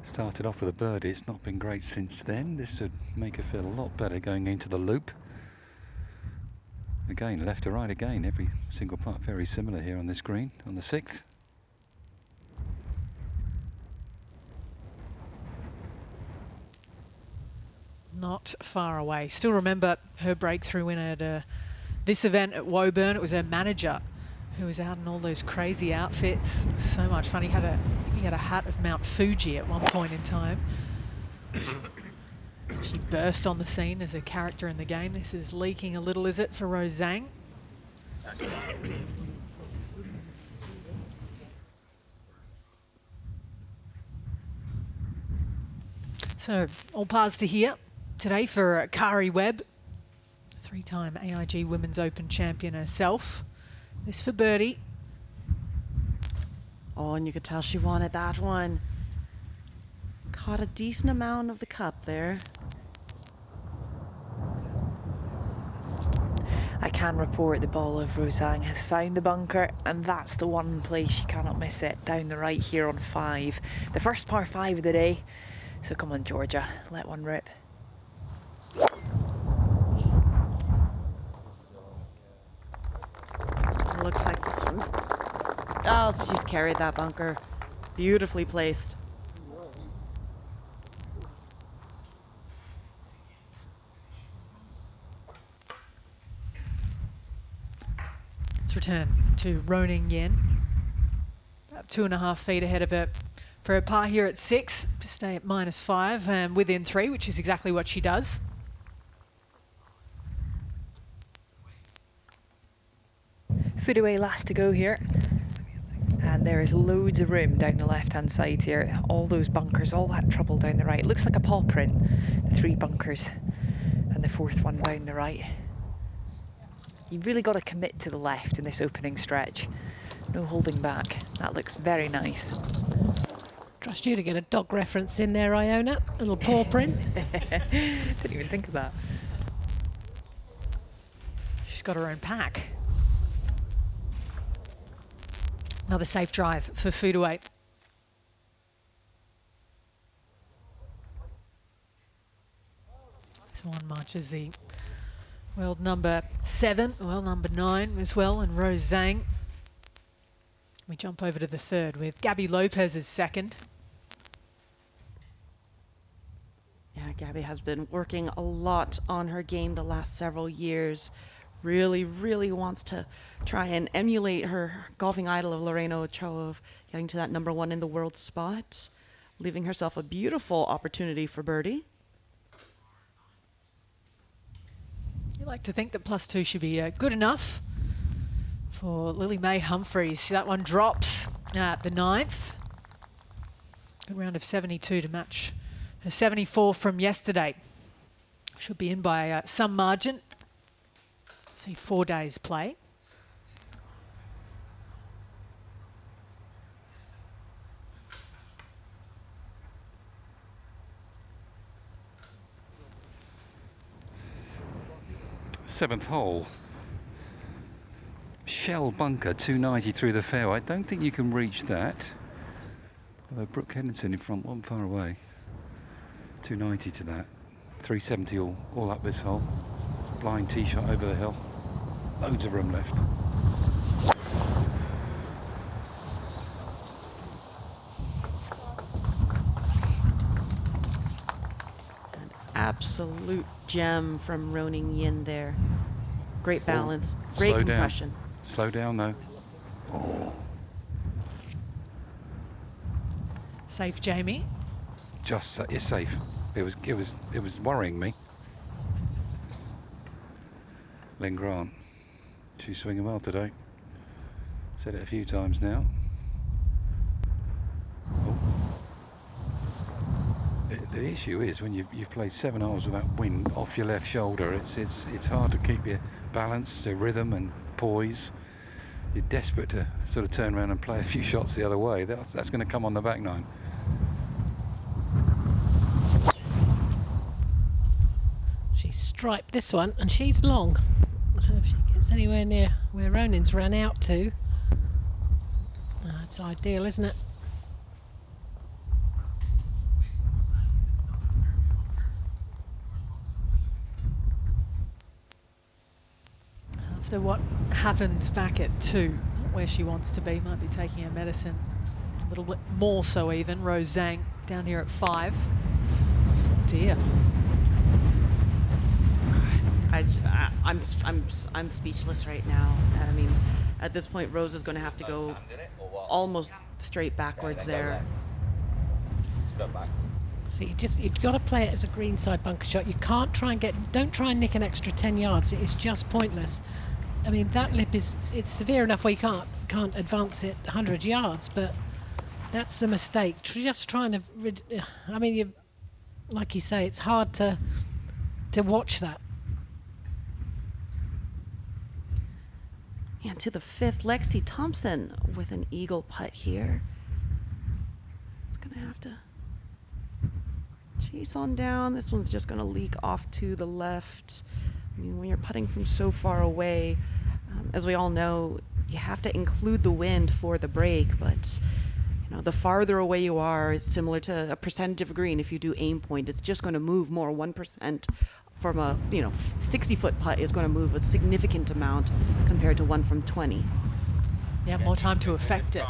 started off with a birdie. It's not been great since then. This would make her feel a lot better going into the loop. Again, left to right again. Every single putt very similar here on this green on the 6th. Not far away. Still remember her breakthrough win at this event at Woburn. It was her manager who was out in all those crazy outfits. It was so much fun. He had a hat of Mount Fuji at one point in time. She burst on the scene as a character in the game. This is leaking a little, is it, for Rose Zhang? So, all pars to here today for Kari Webb, 3-time AIG Women's Open champion herself. This for birdie. Oh, and you could tell she wanted that one. Caught a decent amount of the cup there. I can report the ball of Rose Zhang has found the bunker, and that's the one place you cannot miss it, down the right here on 5. The first par 5 of the day. So come on, Georgia, let one rip. Looks like this one's... Oh, she's carried that bunker. Beautifully placed. Let's return to Ruoning Yin. About 2.5 feet ahead of her for her par here at 6 to stay at -5 and within 3, which is exactly what she does. Foodaway last to go here. And there is loads of room down the left-hand side here. All those bunkers, all that trouble down the right. Looks like a paw print, the 3 bunkers and the 4th one down the right. You've really got to commit to the left in this opening stretch. No holding back. That looks very nice. Trust you to get a dog reference in there, Iona. A little paw print. Didn't even think of that. She's got her own pack. Another safe drive for food away. So on marches the world number 7, world number 9 as well, and Rose Zhang. We jump over to the 3rd with Gabby Lopez as 2nd. Yeah, Gabby has been working a lot on her game the last several years. Really, really wants to try and emulate her golfing idol of Lorena Ochoa of getting to that number 1 in the world spot, leaving herself a beautiful opportunity for birdie. You like to think that +2 should be good enough for Lily Mae Humphries. That one drops at the 9th. Good round of 72 to match her 74 from yesterday. Should be in by some margin. See 4 days play. Seventh hole. Shell bunker, 290 through the fairway. I don't think you can reach that. Although Brooke Henderson in front, one far away. 290 to that. 370 all up this hole. Blind tee shot over the hill. Loads of room left. An absolute gem from Ruoning Yin there. Great balance, great Slow compression. Down. Slow down though. Oh. Safe, Jamie. Just it's safe. It was worrying me. Lynn Grant. She's swinging well today. Said it a few times now. Oh. The issue is when you've played 7 holes with that wind off your left shoulder, it's hard to keep your balance, your rhythm and poise. You're desperate to sort of turn around and play a few shots the other way. That's going to come on the back nine. She's striped this one, and she's long. I don't know if she gets anywhere near where Roning's ran out to. That's ideal, isn't it? After what happened back at 2, not where she wants to be, might be taking her medicine a little bit more so even. Rose Zhang down here at 5. Oh dear. I'm speechless right now. I mean, at this point, Rose is going to have to go almost straight backwards there. So you've got to play it as a greenside bunker shot. You can't try and don't try and nick an extra 10 yards. It's just pointless. I mean, that lip it's severe enough where you can't advance it 100 yards, but that's the mistake. Just trying to, I mean, like you say, it's hard to watch that. And to the 5th, Lexi Thompson with an eagle putt here. It's going to have to chase on down. This one's just going to leak off to the left. I mean, when you're putting from so far away, as we all know, you have to include the wind for the break, but you know, the farther away you are, it's similar to a percentage of green. If you do aim point, it's just going to move more. 1% from a 60-foot putt is going to move a significant amount compared to one from 20. Yeah, more time to affect it.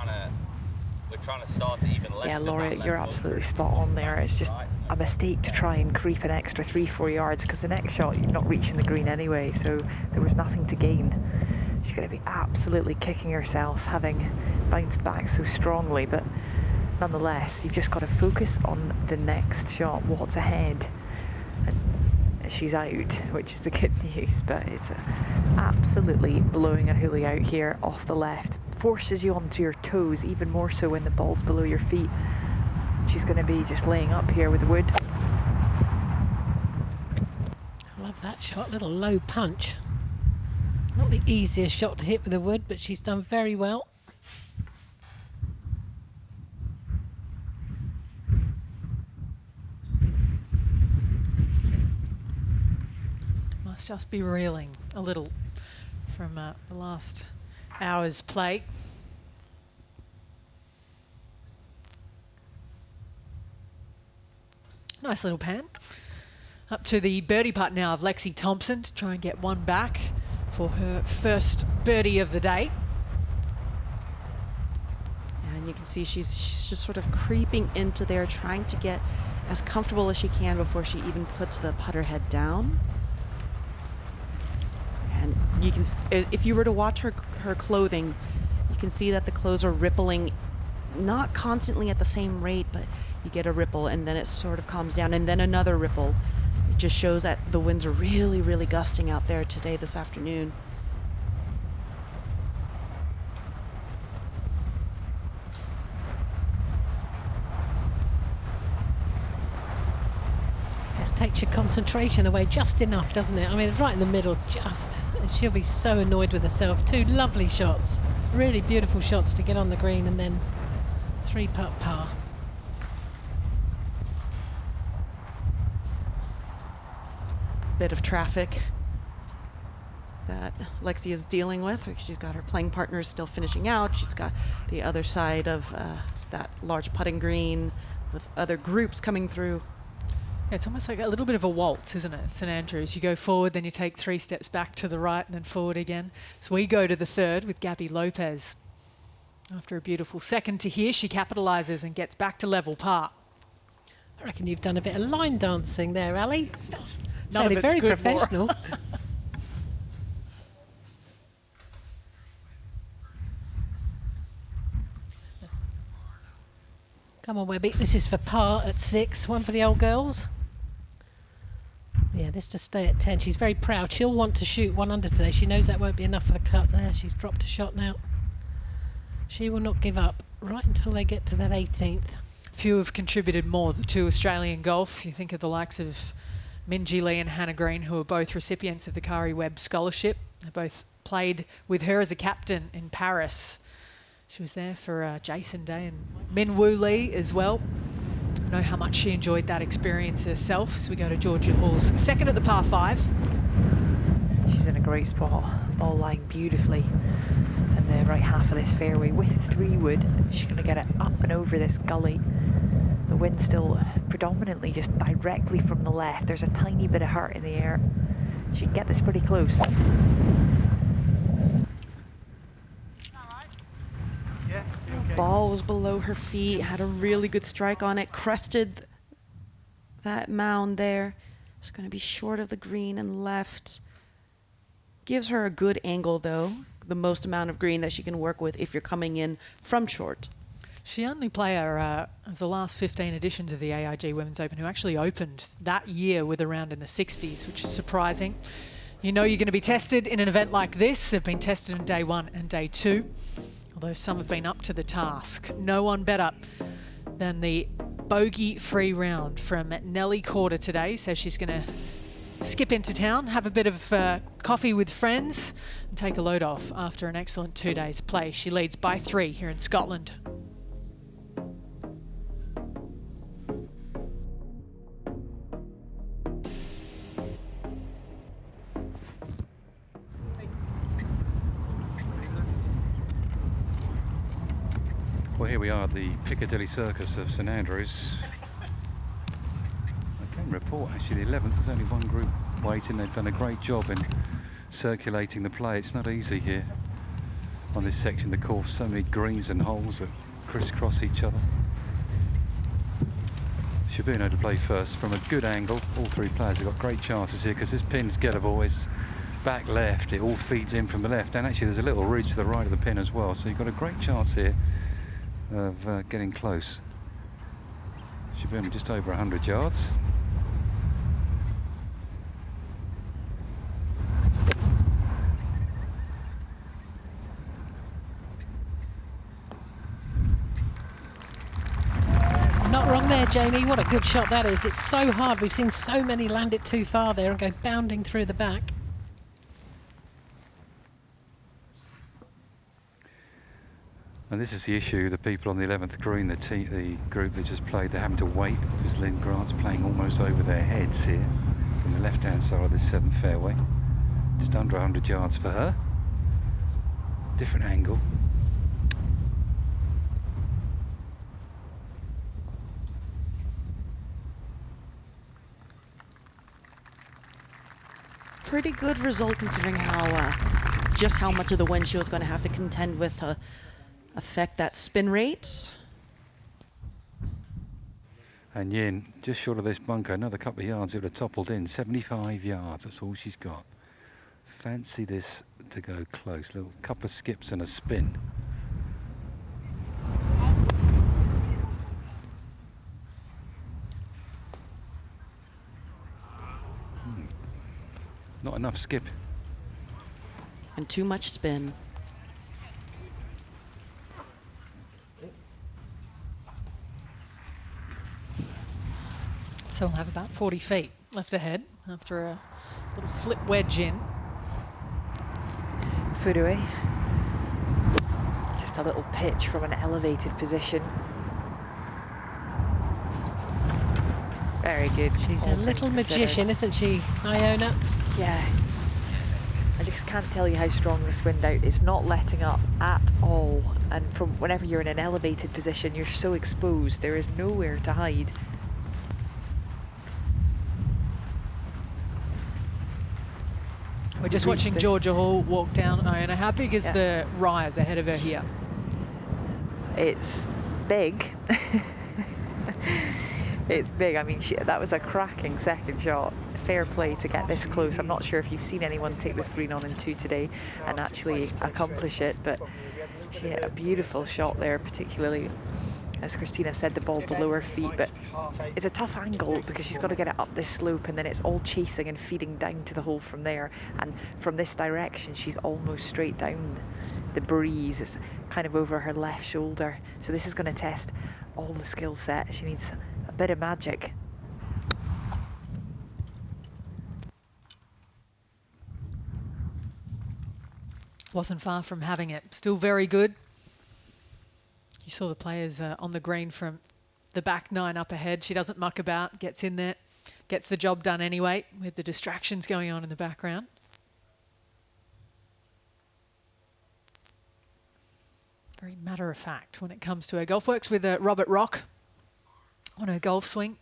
We're trying to start it even less. Yeah, Laura, you're absolutely spot on there. It's just a mistake to try and creep an extra 3-4 yards because the next shot you're not reaching the green anyway, so there was nothing to gain. She's going to be absolutely kicking herself having bounced back so strongly, but nonetheless, you've just got to focus on the next shot, what's ahead. And she's out, which is the good news, but it's absolutely blowing a hoolie out here off the left. forces you onto your toes, even more so when the ball's below your feet. She's going to be just laying up here with Wood. I love that shot, little low punch. Not the easiest shot to hit with a Wood, but she's done very well. Must just be reeling a little from the last hour's play. Nice little pan. Up to the birdie putt now of Lexi Thompson to try and get one back for her first birdie of the day. And you can see she's just sort of creeping into there, trying to get as comfortable as she can before she even puts the putter head down. And you can, if you were to watch her clothing, you can see that the clothes are rippling, not constantly at the same rate, but you get a ripple and then it sort of calms down and then another ripple. It just shows that the winds are really, really gusting out there today, this afternoon. Just takes your concentration away just enough, doesn't it? I mean, right in the middle, just. She'll be so annoyed with herself. Two lovely shots, really beautiful shots to get on the green, and then 3-putt par. Bit of traffic that Lexi is dealing with. She's got her playing partners still finishing out. She's got the other side of that large putting green with other groups coming through. Yeah, it's almost like a little bit of a waltz, isn't it, at St Andrews? You go forward, then you take 3 steps back to the right and then forward again. So we go to the third with Gabby Lopez. After a beautiful second to here, she capitalises and gets back to level par. I reckon you've done a bit of line dancing there, Ali. That's None of it's very good for her. professional. Come on, Webby. This is for par at 6. One for the old girls. Yeah, this to stay at 10. She's very proud. She'll want to shoot 1 under today. She knows that won't be enough for the cut. There, she's dropped a shot now. She will not give up right until they get to that 18th. Few have contributed more to Australian golf. You think of the likes of Minjee Lee and Hannah Green, who are both recipients of the Kari Webb Scholarship. They both played with her as a captain in Paris. She was there for Jason Day and Min Woo Lee as well. I know how much she enjoyed that experience herself as we go to Georgia Hall's second at the par 5. She's in a great spot, ball lying beautifully in the right half of this fairway with 3 wood. She's going to get it up and over this gully. The wind still predominantly just directly from the left. There's a tiny bit of hurt in the air. She can get this pretty close. Ball was below her feet, had a really good strike on it, crested that mound there. It's going to be short of the green and left. Gives her a good angle though, the most amount of green that she can work with if you're coming in from short. She only player of the last 15 editions of the AIG Women's Open who actually opened that year with a round in the 60s, which is surprising. You know you're going to be tested in an event like this. They've been tested on day 1 and day 2. Although some have been up to the task. No one better than the bogey-free round from Nelly Korda today. Says she's going to skip into town, have a bit of coffee with friends and take a load off after an excellent 2 days play. She leads by 3 here in Scotland. Well, here we are at the Piccadilly Circus of St Andrews. I can report actually the 11th, there's only one group waiting. They've done a great job in circulating the play. It's not easy here on this section of the course. So many greens and holes that crisscross each other. Shibuno to play first from a good angle. All 3 players have got great chances here because this pin's gettable. It's back left, it all feeds in from the left, and actually there's a little ridge to the right of the pin as well, so you've got a great chance here of getting close. Should be just over 100 yards. wrong there, Jamie. What a good shot that is. It's so hard. We've seen so many land it too far there and go bounding through the back. And this is the issue, the people on the 11th green, the group that just played, they're having to wait because Lynn Grant's playing almost over their heads here from the left-hand side of this 7th fairway. Just under 100 yards for her. Different angle. Pretty good result considering how just how much of the wind she was going to have to contend with to affect that spin rate. And Yin, just short of this bunker, another couple of yards, it would have toppled in. 75 yards, that's all she's got. Fancy this to go close. Little couple of skips and a spin. Not enough skip. And too much spin. So we'll have about 40 feet left ahead after a little flip wedge in. Foot away. Just a little pitch from an elevated position. Very good. She's a little magician, isn't she, Iona? Yeah. I just can't tell you how strong this wind out. It's not letting up at all. And from whenever you're in an elevated position, you're so exposed. There is nowhere to hide. We're just watching Georgia Hall walk down. Iona, how big is the rise ahead of her here? It's big. It's big. I mean, that was a cracking second shot. Fair play to get this close. I'm not sure if you've seen anyone take this green on in 2 today and actually accomplish it, but she hit a beautiful shot there, particularly, as Christina said, the ball below her feet. But it's a tough angle because she's got to get it up this slope, and then it's all chasing and feeding down to the hole from there. And from this direction, she's almost straight down the breeze. It's kind of over her left shoulder. So this is going to test all the skill set. She needs a bit of magic. Wasn't far from having it. Still very good. You saw the players on the green from the back 9 up ahead. She doesn't muck about, gets in there, gets the job done anyway with the distractions going on in the background. Very matter of fact when it comes to her golf. Works with Robert Rock on her golf swing.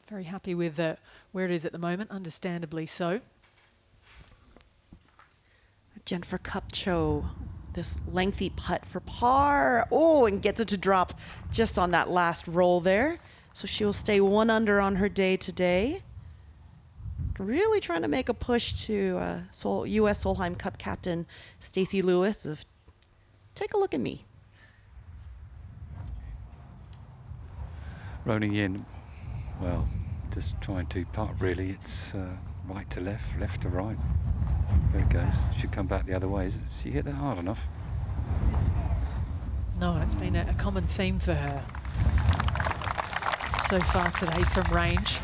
Very happy with where it is at the moment, understandably so. Jennifer Kupcho, this lengthy putt for par. Oh, and gets it to drop just on that last roll there. So she will stay 1 under on her day today. Really trying to make a push to U.S. Solheim Cup captain Stacey Lewis of take a look at me. Ruoning in, well, just trying to putt really. It's right to left, left to right. There it goes. Should come back the other way. She hit that hard enough? No, it's been a common theme for her so far today from range.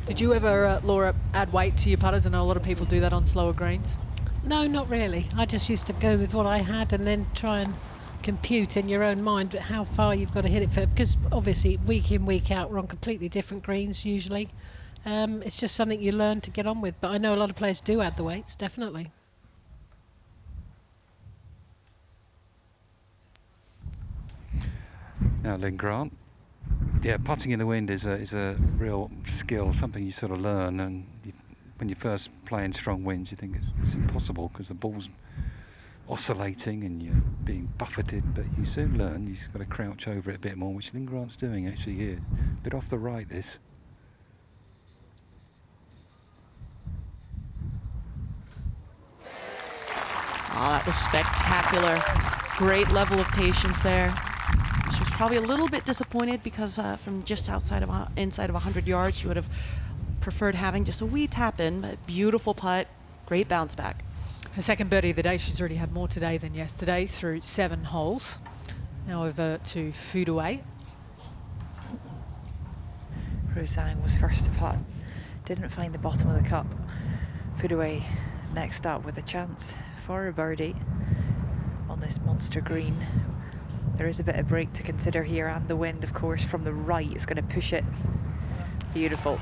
Did you ever, Laura, add weight to your putters? I know a lot of people do that on slower greens. No, not really. I just used to go with what I had and then try and compute in your own mind how far you've got to hit it for, because obviously week in, week out we're on completely different greens usually. It's just something you learn to get on with, but I know a lot of players do add the weights, definitely. Now Lynn Grant, yeah, putting in the wind is a real skill, something you sort of learn, and when you first play in strong winds you think it's impossible because the ball's oscillating and you're being buffeted, but you soon learn. You've just got to crouch over it a bit more, which Lynn Grant's doing actually here. A bit off the right this. Oh, that was spectacular. Great level of patience there. She was probably a little bit disappointed because from just inside of 100 yards, she would have preferred having just a wee tap in, but beautiful putt, great bounce back. Her second birdie of the day. She's already had more today than yesterday through 7 holes. Now over to Fudue. Zhang was first to putt. Didn't find the bottom of the cup. Fudue next up with a chance for a birdie on this monster green. There is a bit of break to consider here, and the wind, of course, from the right is going to push it. Beautiful.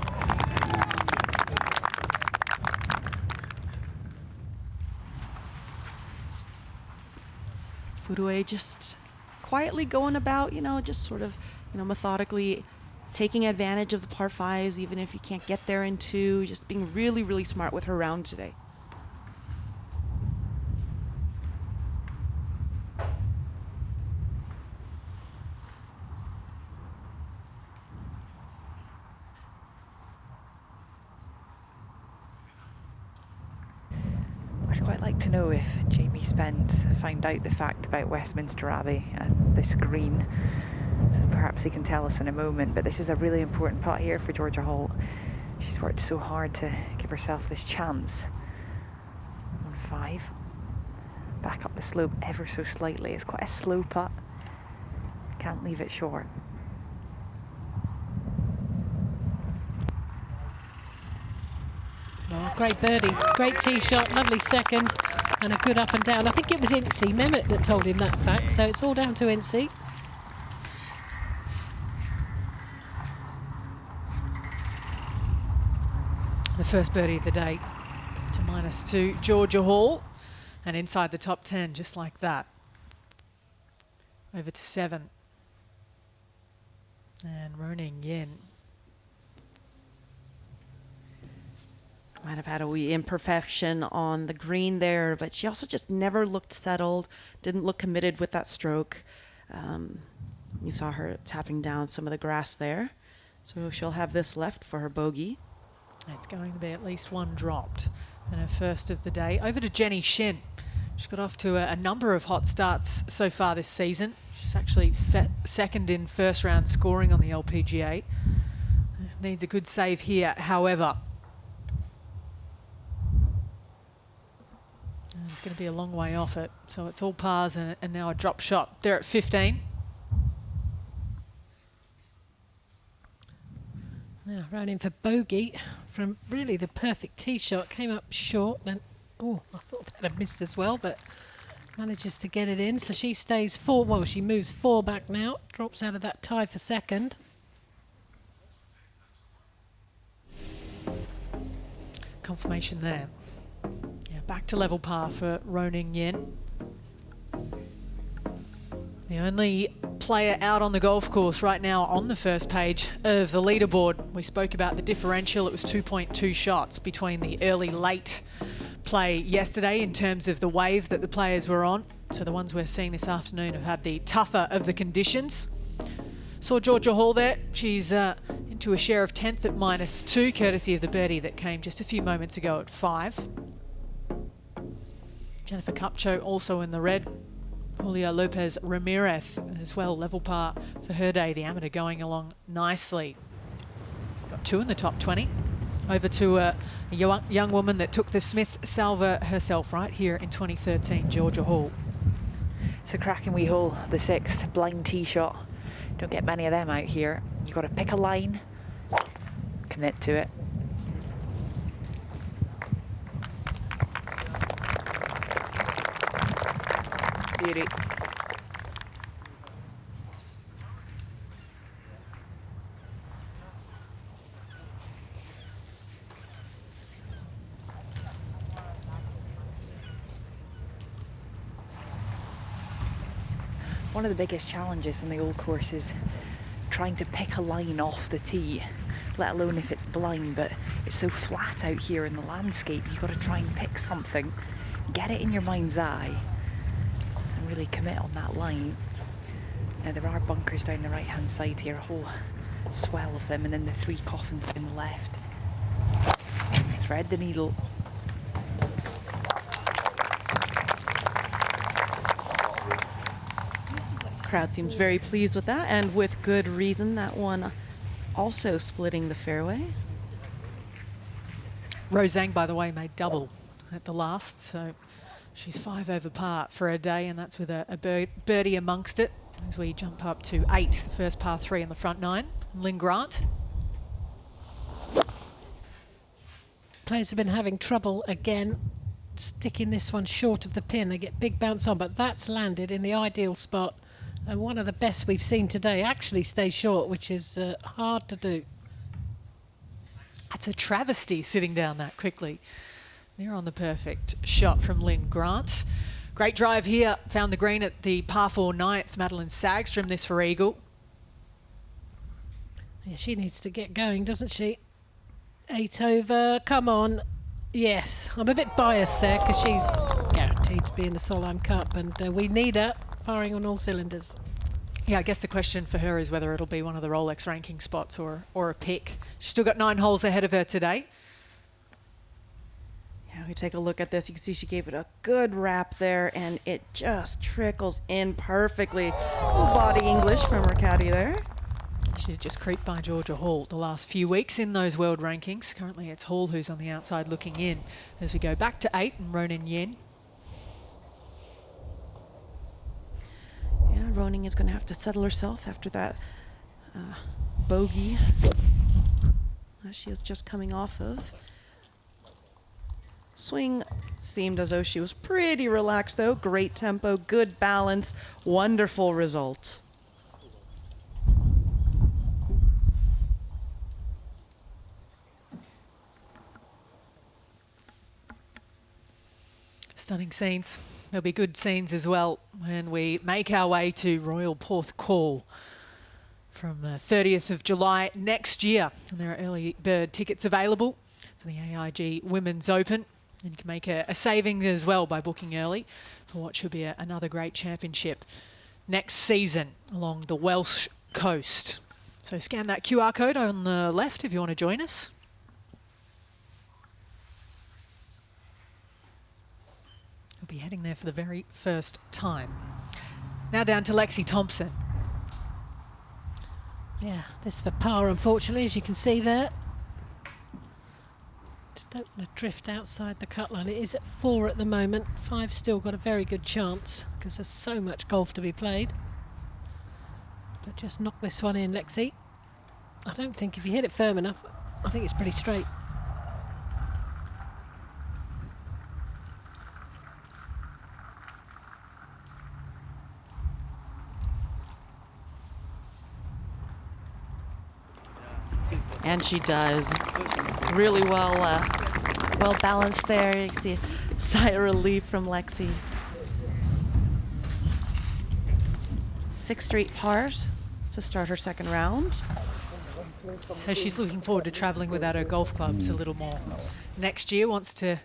Fudue just quietly going about, just sort of, methodically taking advantage of the par 5s, even if you can't get there in 2, just being really, really smart with her round today. I'd quite like to know if Jamie Spence found out the fact about Westminster Abbey and this green. So perhaps he can tell us in a moment, but this is a really important putt here for Georgia Hall. She's worked so hard to give herself this chance. On 5. Back up the slope ever so slightly. It's quite a slow putt. Can't leave it short. Oh, great birdie, great tee shot, lovely second, and a good up and down. I think it was Incy Mehmet that told him that fact, so it's all down to Incy. The first birdie of the day to -2, Georgia Hall, and inside the top 10 just like that. Over to 7. And Ruoning Yin. Might have had a wee imperfection on the green there, but she also just never looked settled, didn't look committed with that stroke. You saw her tapping down some of the grass there. So she'll have this left for her bogey. It's going to be at least 1 dropped, and her first of the day. Over to Jenny Shin. She's got off to a number of hot starts so far this season. She's actually second in first round scoring on the LPGA. Needs a good save here, however. And it's going to be a long way off it, so it's all pars and now a drop shot. They're at 15. Now Ruoning for bogey from really the perfect tee shot. Came up short, then I thought that had missed as well, but manages to get it in. So she stays 4. Well, she moves 4 back now. Drops out of that tie for second. Confirmation there. Yeah, back to level par for Ruoning Yin. The only player out on the golf course right now on the first page of the leaderboard. We spoke about the differential. It was 2.2 shots between the early-late play yesterday in terms of the wave that the players were on. So the ones we're seeing this afternoon have had the tougher of the conditions. Saw Georgia Hall there. She's into a share of 10th at -2, courtesy of the birdie that came just a few moments ago at 5. Jennifer Cupcho also in the red. Julia Lopez Ramirez as well, level par for her day. The amateur going along nicely. Got 2 in the top 20. Over to a young woman that took the Smith Salver herself right here in 2013, Georgia Hall. It's a cracking wee hole, the 6th, blind tee shot. Don't get many of them out here. You've got to pick a line, commit to it. Beauty. One of the biggest challenges on the old course is trying to pick a line off the tee, let alone if it's blind, but it's so flat out here in the landscape. You've got to try and pick something, get it in your mind's eye, and really commit on that line. Now there are bunkers down the right hand side here, a whole swell of them, and then the 3 coffins in the left. Thread the needle. Crowd seems very pleased with that, and with good reason. That one also splitting the fairway. Zhang, by the way, made double at the last, so she's 5 over par for a day, and that's with a birdie amongst it as we jump up to 8, the first par 3 in the front 9. Lynn Grant. Players have been having trouble again sticking this one short of the pin. They get big bounce on, but that's landed in the ideal spot, and one of the best we've seen today actually stays short, which is hard to do. That's a travesty sitting down that quickly. They're on the perfect shot from Lynn Grant. Great drive here. Found the green at the par 4 9th. Madeline Sagstrom this for eagle. Yeah, she needs to get going, doesn't she? 8 over. Come on. Yes. I'm a bit biased there because she's guaranteed to be in the Solheim Cup, and we need her firing on all cylinders. Yeah, I guess the question for her is whether it'll be one of the Rolex ranking spots or a pick. She's still got 9 holes ahead of her today. Yeah, we take a look at this. You can see she gave it a good wrap there, and it just trickles in perfectly. Full body English from her caddy there. She did just creep by Georgia Hall the last few weeks in those world rankings. Currently it's Hall who's on the outside looking in as we go back to 8 and Ruoning Yen. Yeah, Ruoning is going to have to settle herself after that bogey that she is just coming off of. Swing seemed as though she was pretty relaxed though. Great tempo, good balance, wonderful result. Stunning scenes. There'll be good scenes as well when we make our way to Royal Porth Call from the 30th of July next year. And there are early bird tickets available for the AIG Women's Open. And you can make a saving as well by booking early for what should be another great championship next season along the Welsh coast. So scan that QR code on the left if you want to join us. We'll be heading there for the very first time. Now down to Lexi Thompson. Yeah, this for par, unfortunately, as you can see there. Just don't want to drift outside the cut line. It is at 4 at the moment. 5 still got a very good chance because there's so much golf to be played. But just knock this one in, Lexi. I don't think if you hit it firm enough, I think it's pretty straight. And she does really well balanced there. You can see a sigh of relief from Lexi. 6 straight pars to start her second round. So she's looking forward to travelling without her golf clubs a little more. Next year wants to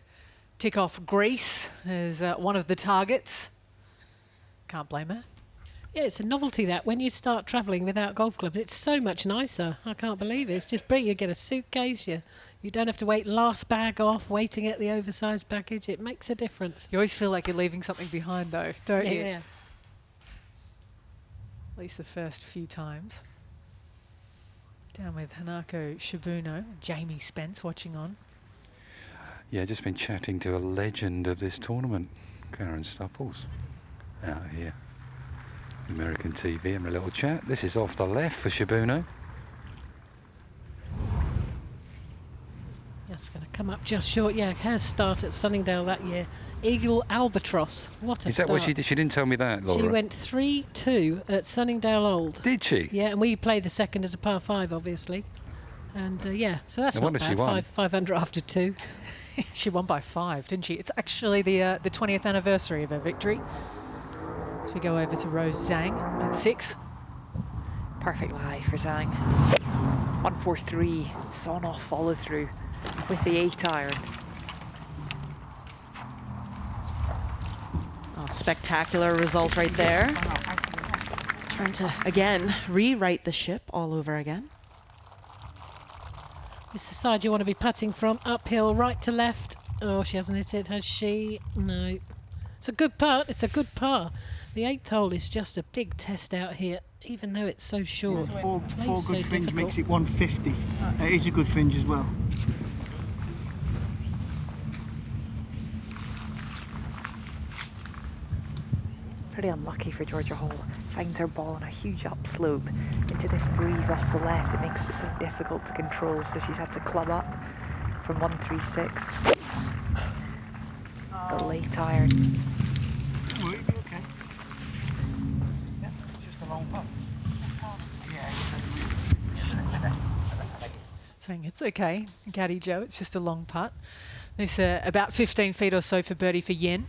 tick off Greece as one of the targets. Can't blame her. Yeah, it's a novelty that when you start travelling without golf clubs, it's so much nicer. I can't believe it. It's just brilliant. You get a suitcase, you don't have to wait last bag off, waiting at the oversized baggage. It makes a difference. You always feel like you're leaving something behind though, don't you? Yeah. At least the first few times. Down with Hanako Shibuno, Jamie Spence watching on. Yeah, just been chatting to a legend of this tournament, Karen Stupples, out here. American TV, and a little chat. This is off the left for Shibuno. That's going to come up just short. Yeah, her start at Sunningdale that year. Eagle Albatross. What a Is start. that what she did? She didn't tell me that, Laura. She went 3-2 at Sunningdale Old. Did she? Yeah, and we played the second as a par 5, obviously. And yeah, so that's No not wonder she bad. won. 500 after 2. She won by 5, didn't she? It's actually the 20th anniversary of her victory. As we go over to Rose Zhang at 6. Perfect lie for Zhang. 143, sawn off follow through with the 8 iron. Oh, spectacular result right there. Trying to, again, rewrite the ship all over again. This is the side you want to be putting from. Uphill, right to left. Oh, she hasn't hit it, has she? No. It's a good putt. It's a good par. The 8th hole is just a big test out here, even though it's so short. Four good so fringe difficult. makes it 150. It is a good fringe as well. Pretty unlucky for Georgia Hall. Finds her ball on a huge upslope into this breeze off the left. It makes it so difficult to control, so she's had to club up from 136. The late iron. Will you be okay? Yeah, it's just a long putt. Saying it's okay, Gaddy Joe, it's just a long putt. There's about 15 feet or so for birdie for Yin.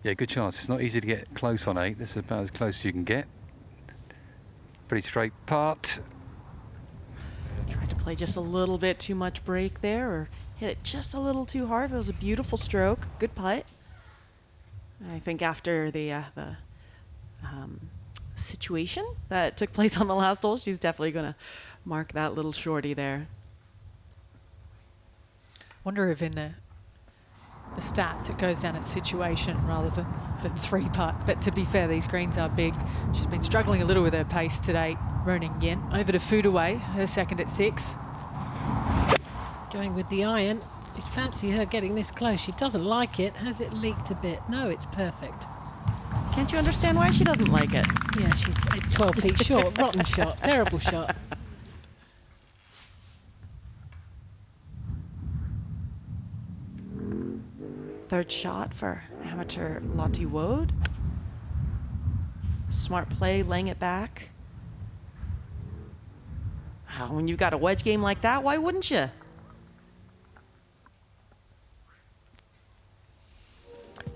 Yeah, good chance. It's not easy to get close on 8. This is about as close as you can get. Pretty straight putt. Tried to play just a little bit too much break there, or hit it just a little too hard. It was a beautiful stroke, good putt. I think after the situation that took place on the last hole, she's definitely going to mark that little shorty there. Wonder if in the stats it goes down as situation rather than 3-putt. But to be fair, these greens are big. She's been struggling a little with her pace today. Ruoning Yin over to Food Away, her second at 6. Going with the iron. I fancy her getting this close. She doesn't like it. Has it leaked a bit? No, it's perfect. Can't you understand why she doesn't like it? Yeah, she's 12 feet short. Rotten shot. Terrible shot. Third shot for amateur Lottie Woad. Smart play, laying it back. When you've got a wedge game like that, why wouldn't you?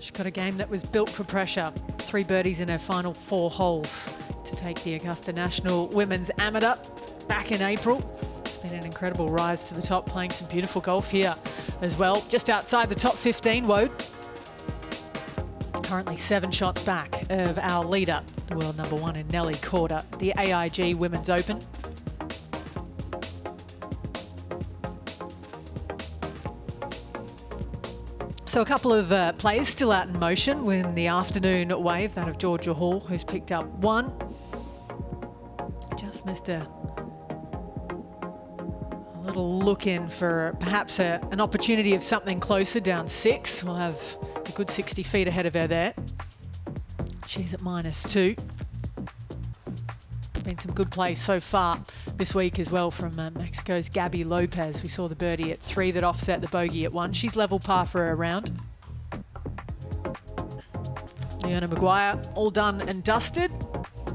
She's got a game that was built for pressure. 3 birdies in her final 4 holes to take the Augusta National Women's Amateur back in April. It's been an incredible rise to the top, playing some beautiful golf here as well. Just outside the top 15, Woad. Currently 7 shots back of our leader, the world number 1 in Nelly Korda, the AIG Women's Open. So a couple of players still out in motion in the afternoon wave, that of Georgia Hall, who's picked up 1. Just missed a little look in for perhaps an opportunity of something closer, down 6. We'll have a good 60 feet ahead of her there. She's at -2. Been some good play so far this week as well from Mexico's Gabby Lopez. We saw the birdie at 3 that offset the bogey at 1. She's level par for her round. Leona Maguire, all done and dusted.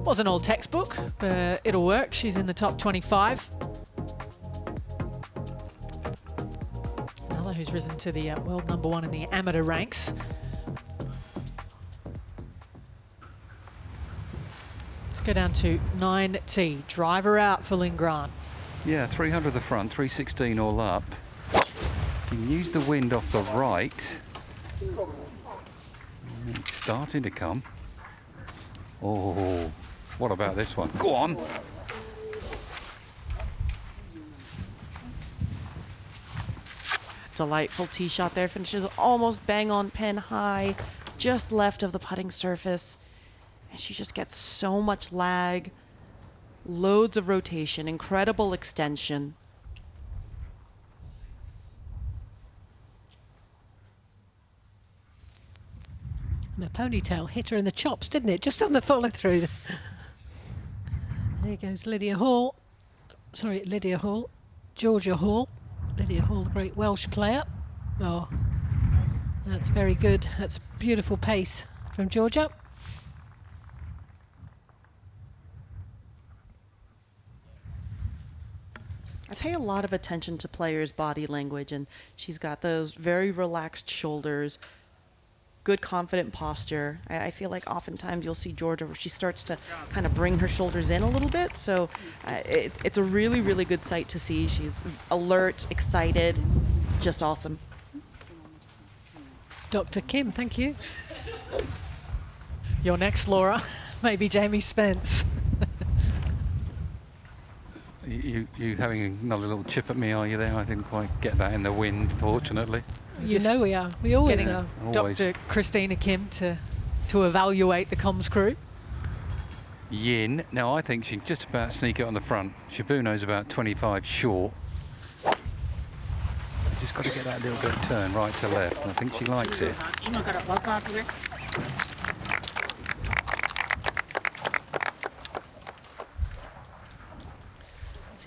Wasn't all textbook, but it'll work. She's in the top 25. Another who's risen to the world number 1 in the amateur ranks. Let's go down to 9T. Driver out for Lynn Grant. Yeah, 300 the front, 316 all up. You can use the wind off the right. It's starting to come. Oh, what about this one? Go on. Delightful tee shot there. Finishes almost bang on pin high, just left of the putting surface. And she just gets so much lag, loads of rotation, incredible extension. And the ponytail hit her in the chops, didn't it? Just on the follow through. There goes Lydia Hall. Sorry, Lydia Hall. Georgia Hall. Lydia Hall, the great Welsh player. Oh, that's very good. That's beautiful pace from Georgia. I pay a lot of attention to players' body language, and she's got those very relaxed shoulders, good confident posture. I feel like oftentimes you'll see Georgia where she starts to kind of bring her shoulders in a little bit, so it's a really, really good sight to see. She's alert, excited. It's just awesome. Dr. Kim, thank you. Your next, Laura, maybe Jamie Spence. You having another little chip at me, are you there? I didn't quite get that in the wind, fortunately. You know we are. We always are. Dr. Christina Kim to evaluate the comms crew. Yin. Now, I think she can just about sneak it on the front. Shibuno's about 25 short. Just got to get that little bit of turn right to left. I think she likes it.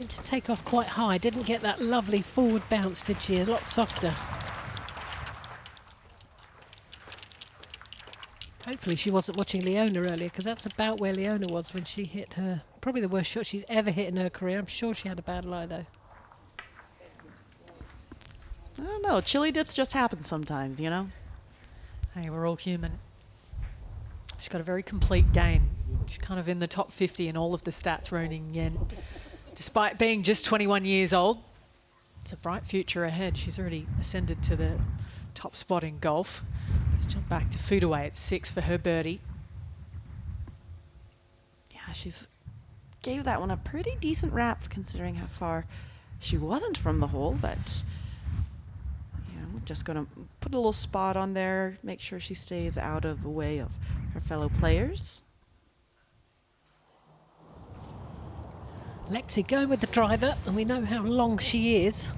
Seemed to take off quite high. Didn't get that lovely forward bounce, did she? A lot softer. Hopefully she wasn't watching Leona earlier, because that's about where Leona was when she hit her, probably the worst shot she's ever hit in her career. I'm sure she had a bad lie though. I don't know. Chili dips just happen sometimes, you know? Hey, we're all human. She's got a very complete game. She's kind of in the top 50 in all of the stats, Ruoning Yen. Despite being just 21 years old, it's a bright future ahead. She's already ascended to the top spot in golf. Let's jump back to foot away at 6 for her birdie. Yeah, she's gave that one a pretty decent rap considering how far she wasn't from the hole, but you know, just gonna put a little spot on there, make sure she stays out of the way of her fellow players. Lexi going with the driver, and we know how long she is.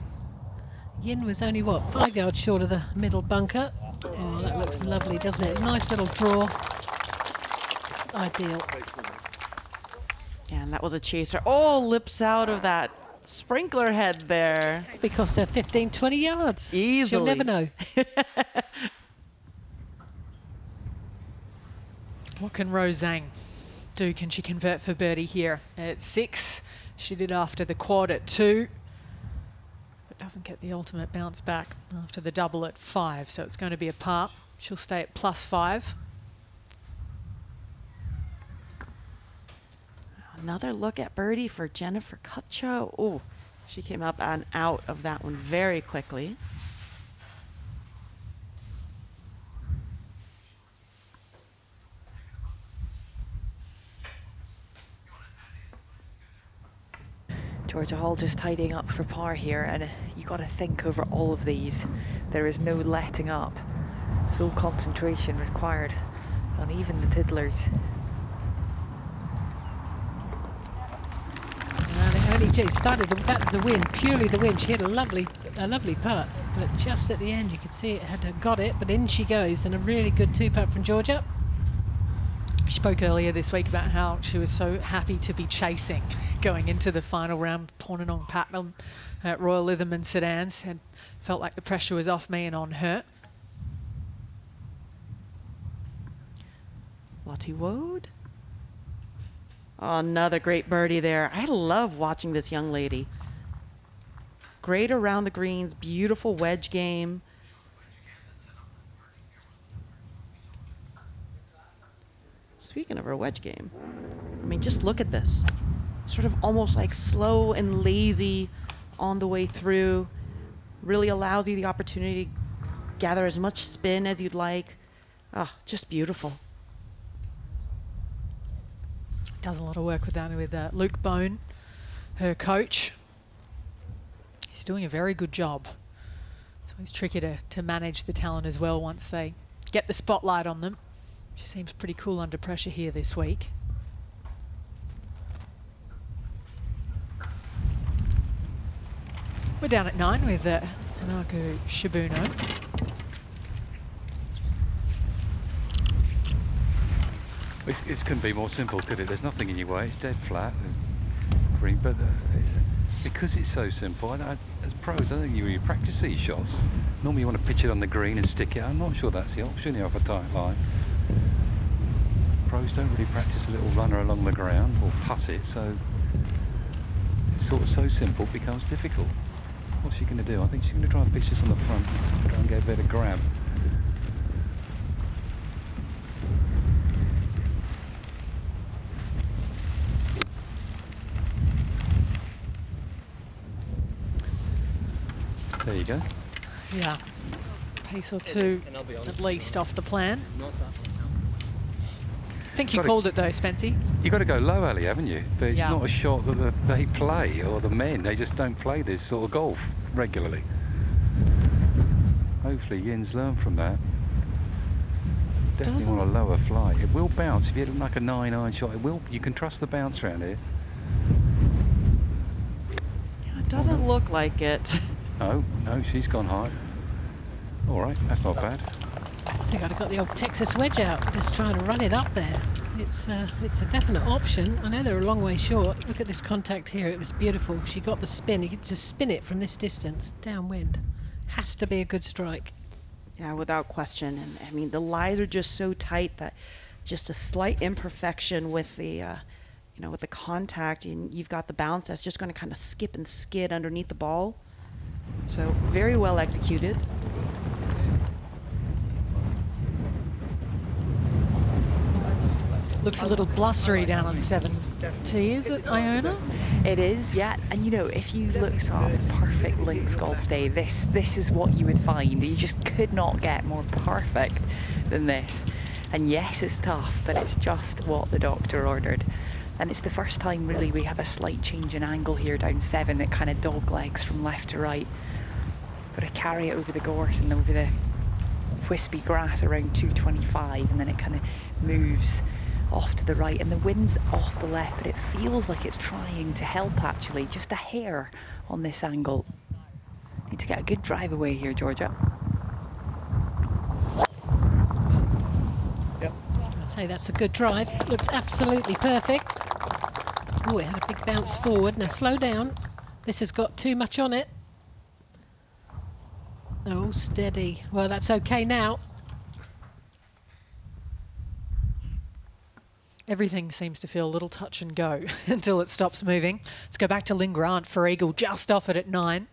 Yin was only, what, 5 yards short of the middle bunker. Oh, that looks lovely, doesn't it? Nice little draw. Ideal. Yeah, and that was a chaser. Oh, lips out of that sprinkler head there. It cost her 15, 20 yards. Easily. She'll never know. What can Zhang do? Can she convert for birdie here at 6? She did after the quad at 2. But doesn't get the ultimate bounce back after the double at 5. So it's going to be a par. She'll stay at +5. Another look at birdie for Jennifer Cutcho. Oh, she came up and out of that one very quickly. Georgia Hall just tidying up for par here, and you got to think over all of these. There is no letting up. Full concentration required on even the tiddlers. They only just started, that's the win, purely the win. She had a lovely putt, but just at the end you could see it had got it, but in she goes, and a really good 2-putt from Georgia. She spoke earlier this week about how she was so happy to be chasing going into the final round. Pornanong Patnam at Royal Lytham and Sedans, and felt like the pressure was off me and on her. Lottie Woad. Oh, another great birdie there. I love watching this young lady. Great around the greens, beautiful wedge game. Speaking of her wedge game, I mean, just look at this. Sort of almost like slow and lazy on the way through. Really allows you the opportunity to gather as much spin as you'd like. Oh, just beautiful. Does a lot of work with that with Luke Bone, her coach. He's doing a very good job. It's always tricky to manage the talent as well once they get the spotlight on them. She seems pretty cool under pressure here this week. We're down at 9 with Tanaka Shibuno. It couldn't be more simple, could it? There's nothing in your way. It's dead flat, green, but because it's so simple, as pros, I think you practice these shots. Normally you want to pitch it on the green and stick it. I'm not sure that's the option here off a tight line. Pros don't really practice a little runner along the ground or putt it, so it's sort of so simple it becomes difficult. What's she going to do? I think she's going to try and pitch this on the front, try and get a better grab. There you go. Yeah, pace or two at least off the plan. I think you called it though, Spency. You've got to go low, Ali, haven't you? But it's Yeah. not a shot that they play, or the men. They just don't play this sort of golf regularly. Hopefully Yin's learned from that. Definitely want a lower flight. It will bounce. If you hit like a 9-iron shot, it will. You can trust the bounce around here. Yeah, it doesn't look like it. No, she's gone high. All right, that's not bad. I think I'd have got the old Texas wedge out, just trying to run it up there. it's a definite option. I know they're a long way short. Look at this contact here. It was beautiful. She got the spin. You could just spin it from this distance downwind. Has to be a good strike. Yeah, without question. And I mean, the lies are just so tight that just a slight imperfection with the, with the contact, and you've got the bounce that's just going to kind of skip and skid underneath the ball. So very well executed. Looks a little blustery down on 7T, is it, Iona? It is, yeah. And if you looked up perfect links golf day, this is what you would find. You just could not get more perfect than this. And yes, it's tough, but it's just what the doctor ordered. And it's the first time really we have a slight change in angle here down 7. It kind of dog legs from left to right. Got to carry it over the gorse and over the wispy grass around 225, and then it kind of moves off to the right, and the wind's off the left, but it feels like it's trying to help actually, just a hair on this angle. Need to get a good drive away here, Georgia. Yep. I'd say that's a good drive. Looks absolutely perfect. Oh, it had a big bounce forward. Now slow down. This has got too much on it. Oh, steady. Well, that's okay now. Everything seems to feel a little touch and go until it stops moving. Let's go back to Lynn Grant for eagle, just off it at 9.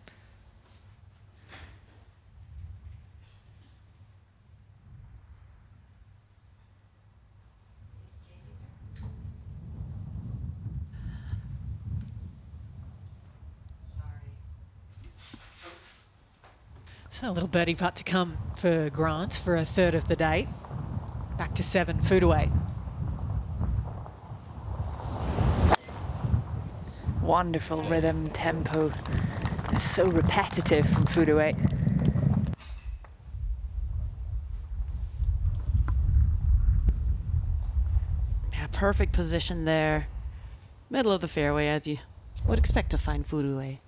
So a little birdie putt to come for Grant for a third of the day. Back to 7, foot away. Wonderful rhythm, tempo. It's so repetitive from foot away. Yeah, perfect position there. Middle of the fairway, as you would expect to find foot away.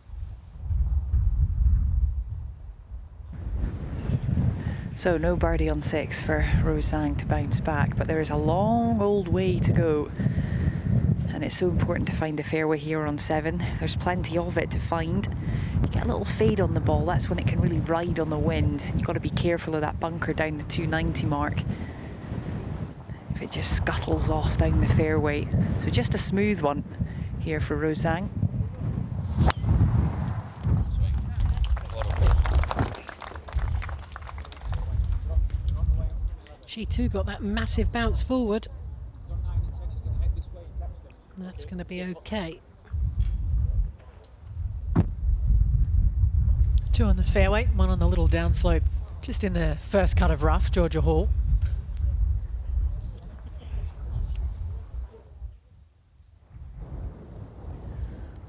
So no birdie on 6 for Zhang to bounce back, but there is a long old way to go. And it's so important to find the fairway here on 7. There's plenty of it to find. You get a little fade on the ball, that's when it can really ride on the wind. And you've got to be careful of that bunker down the 290 mark. If it just scuttles off down the fairway. So just a smooth one here for Zhang. She too got that massive bounce forward. That's going to be okay. 2 on the fairway, 1 on the little downslope, just in the first cut of rough, Georgia Hall.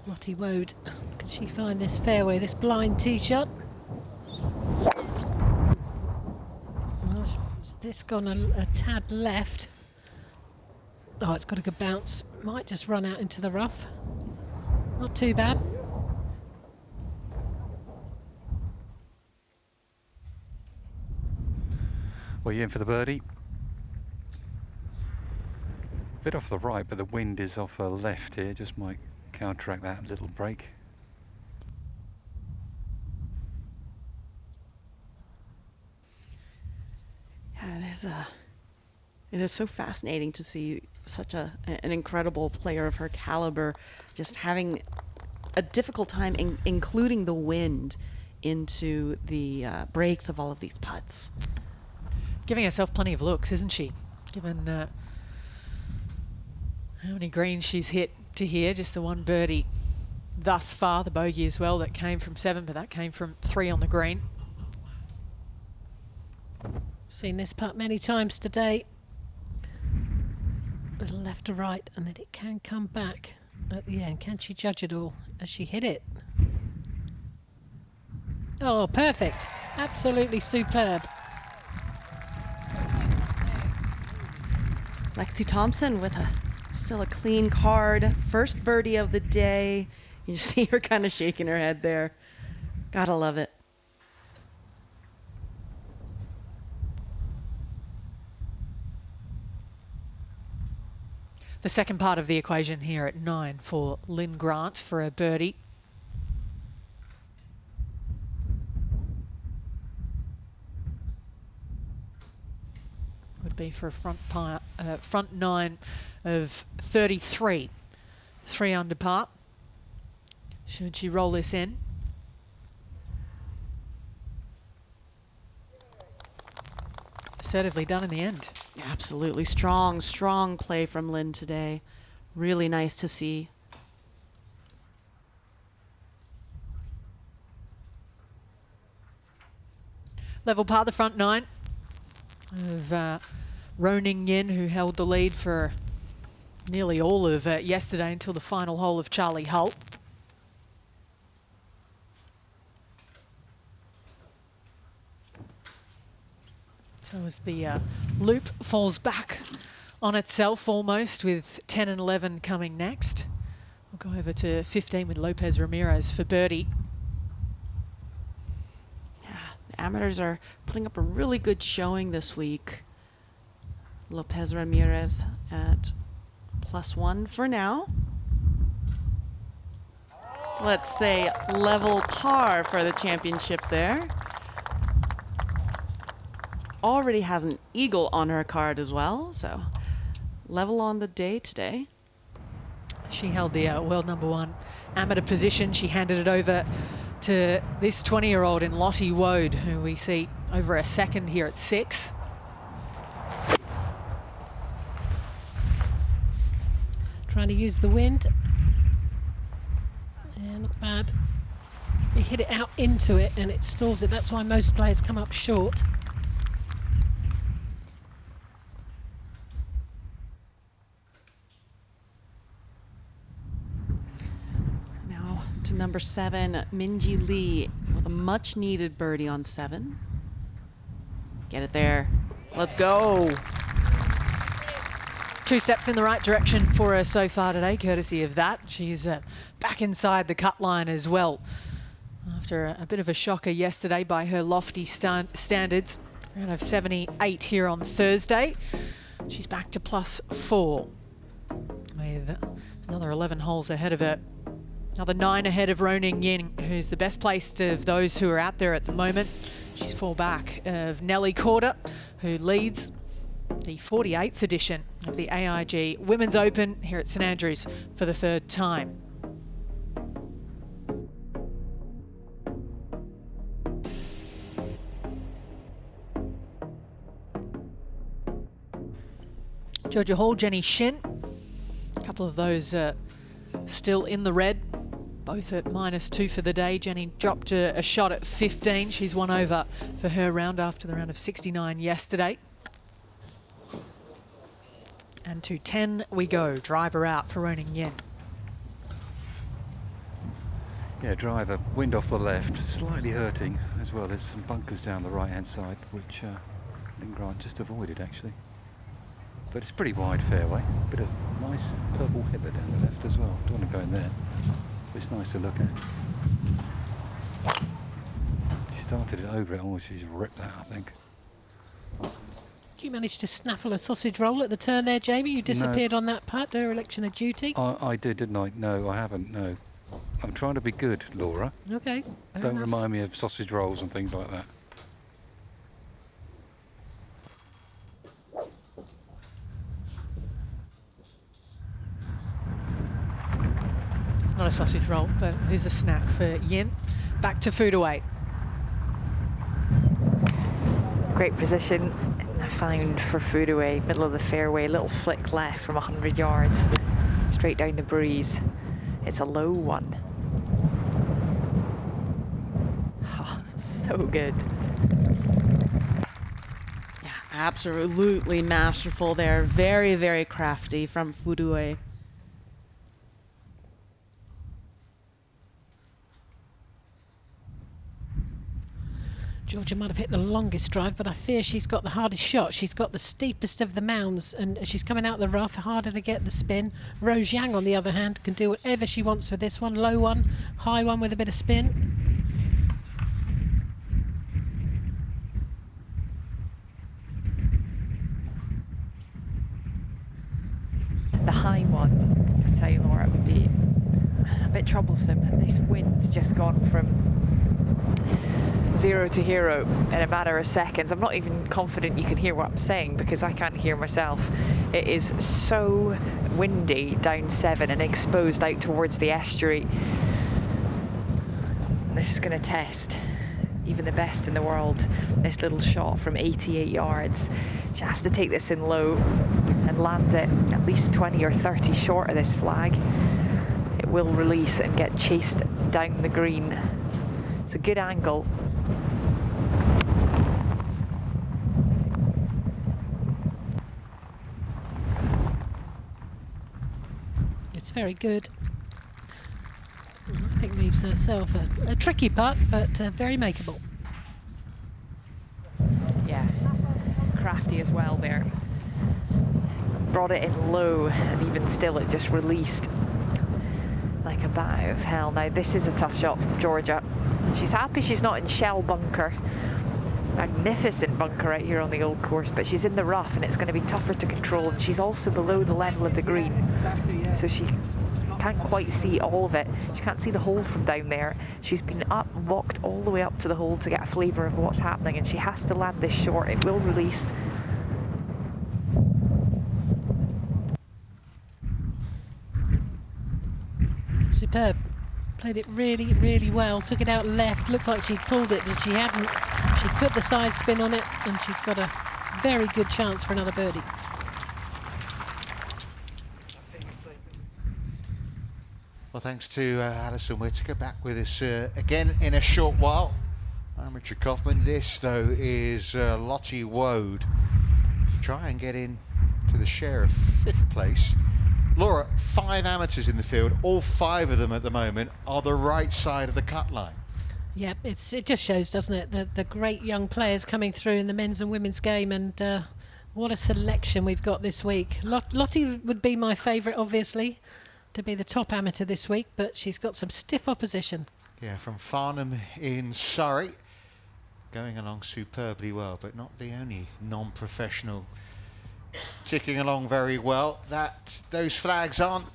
Lottie Woad, can she find this fairway, this blind tee shot? Well, has this gone a tad left? Oh, it's got a good bounce. Might just run out into the rough. Not too bad. Well, you in for the birdie? Bit off the right, but the wind is off her left here. Just might counteract that little break. Yeah, it is so fascinating to see such an incredible player of her caliber just having a difficult time including the wind into the breaks of all of these putts. Giving herself plenty of looks, isn't she? Given how many greens she's hit to here, just the one birdie thus far, the bogey as well that came from 7, but that came from 3 on the green. Seen this putt many times today. A little left to right, and then it can come back at the end. Can she judge it all as she hit it? Oh, perfect. Absolutely superb. Lexi Thompson with still a clean card. First birdie of the day. You see her kind of shaking her head there. Gotta love it. the second part of the equation here at 9 for Lynn Grant for a birdie. Would be for a front 9 of 33, 3 under par. Should she roll this in? Assertively done in the end. Absolutely strong play from Lynn today. Really nice to see. Level par, the front 9 of Ruoning Yin, who held the lead for nearly all of yesterday until the final hole of Charley Hull. So as the loop falls back on itself almost, with 10 and 11 coming next. We'll go over to 15 with Lopez Ramirez for birdie. Yeah, the amateurs are putting up a really good showing this week. Lopez Ramirez at +1 for now. Let's say level par for the championship there. Already has an eagle on her card as well, so level on the day today. She held the world #1 amateur position. She handed it over to this 20-year-old in Lottie Woad, who we see over a second here at 6. Trying to use the wind. Yeah, not bad. We hit it out into it and it stalls it. That's why most players come up short. Now to number 7, Minji Lee with a much needed birdie on 7. Get it there. Let's go. 2 steps in the right direction for her so far today, courtesy of that. She's back inside the cut line as well. After a bit of a shocker yesterday by her lofty standards. Round of 78 here on Thursday. She's back to +4 with another 11 holes ahead of her. Another 9 ahead of Ruoning Yin, who's the best placed of those who are out there at the moment. She's 4 back of Nelly Korda, who leads the 48th edition of the AIG Women's Open here at St Andrews for the 3rd time. Georgia Hall, Jenny Shin, a couple of those still in the red, both at -2 for the day. Jenny dropped a shot at 15. She's 1 over for her round after the round of 69 yesterday. And to 10 we go. Driver out for Ruoning Yin. Yeah, driver, wind off the left, slightly hurting as well. There's some bunkers down the right-hand side, which Lynn Grant just avoided, actually. But it's pretty wide fairway. Bit of nice purple heather down the left as well. Don't want to go in there, but it's nice to look at. She started it over it, oh, she's ripped that, I think. You managed to snaffle a sausage roll at the turn there, Jamie. You disappeared on that putt, dereliction of duty. I did, didn't I? No, I haven't, no. I'm trying to be good, Laura. Okay. Don't remind me of sausage rolls and things like that. It's not a sausage roll, but it is a snack for Yin. Back to food away. Great position. I found for food away, middle of the fairway, little flick left from 100 yards, straight down the breeze. It's a low one. Oh, so good. Yeah, absolutely masterful there. Very, very crafty from Fudue. Georgia might have hit the longest drive, but I fear she's got the hardest shot. She's got the steepest of the mounds, and she's coming out the rough, harder to get the spin. Zhang, on the other hand, can do whatever she wants with this one. Low one, high one with a bit of spin. The high high one, I tell you, Laura, it would be a bit troublesome. This wind's just gone from 0 to hero in a matter of seconds. I'm not even confident you can hear what I'm saying because I can't hear myself. It is so windy down 7 and exposed out towards the estuary. This is going to test even the best in the world. This little shot from 88 yards. She has to take this in low and land it at least 20 or 30 short of this flag. It will release and get chased down the green. It's a good angle. It's very good. I think leaves herself a tricky putt, but very makeable. Yeah, crafty as well there. Brought it in low, and even still it just released like a bat out of hell. Now this is a tough shot from Georgia. She's happy she's not in shell bunker. Magnificent bunker out here on the old course, but she's in the rough and it's going to be tougher to control, and she's also below the level of the green, so she can't quite see all of it. She can't see the hole from down there. She's been up and walked all the way up to the hole to get a flavour of what's happening, and she has to land this short. It will release. Superb. Played it really, really well. Took it out left. Looked like she'd pulled it, but she hadn't. She'd put the side spin on it, and she's got a very good chance for another birdie. Well, thanks to Alison Whittaker, back with us again in a short while. I'm Richard Kaufman. This, though, is Lottie Woad to try and get in to the share of 5th place. Laura, 5 amateurs in the field. All 5 of them at the moment are the right side of the cut line. Yep, it just shows, doesn't it, the great young players coming through in the men's and women's game, and what a selection we've got this week. Lottie would be my favourite, obviously, to be the top amateur this week, but she's got some stiff opposition. Yeah, from Farnham in Surrey. Going along superbly well, but not the only non-professional ticking along very well. Those flags aren't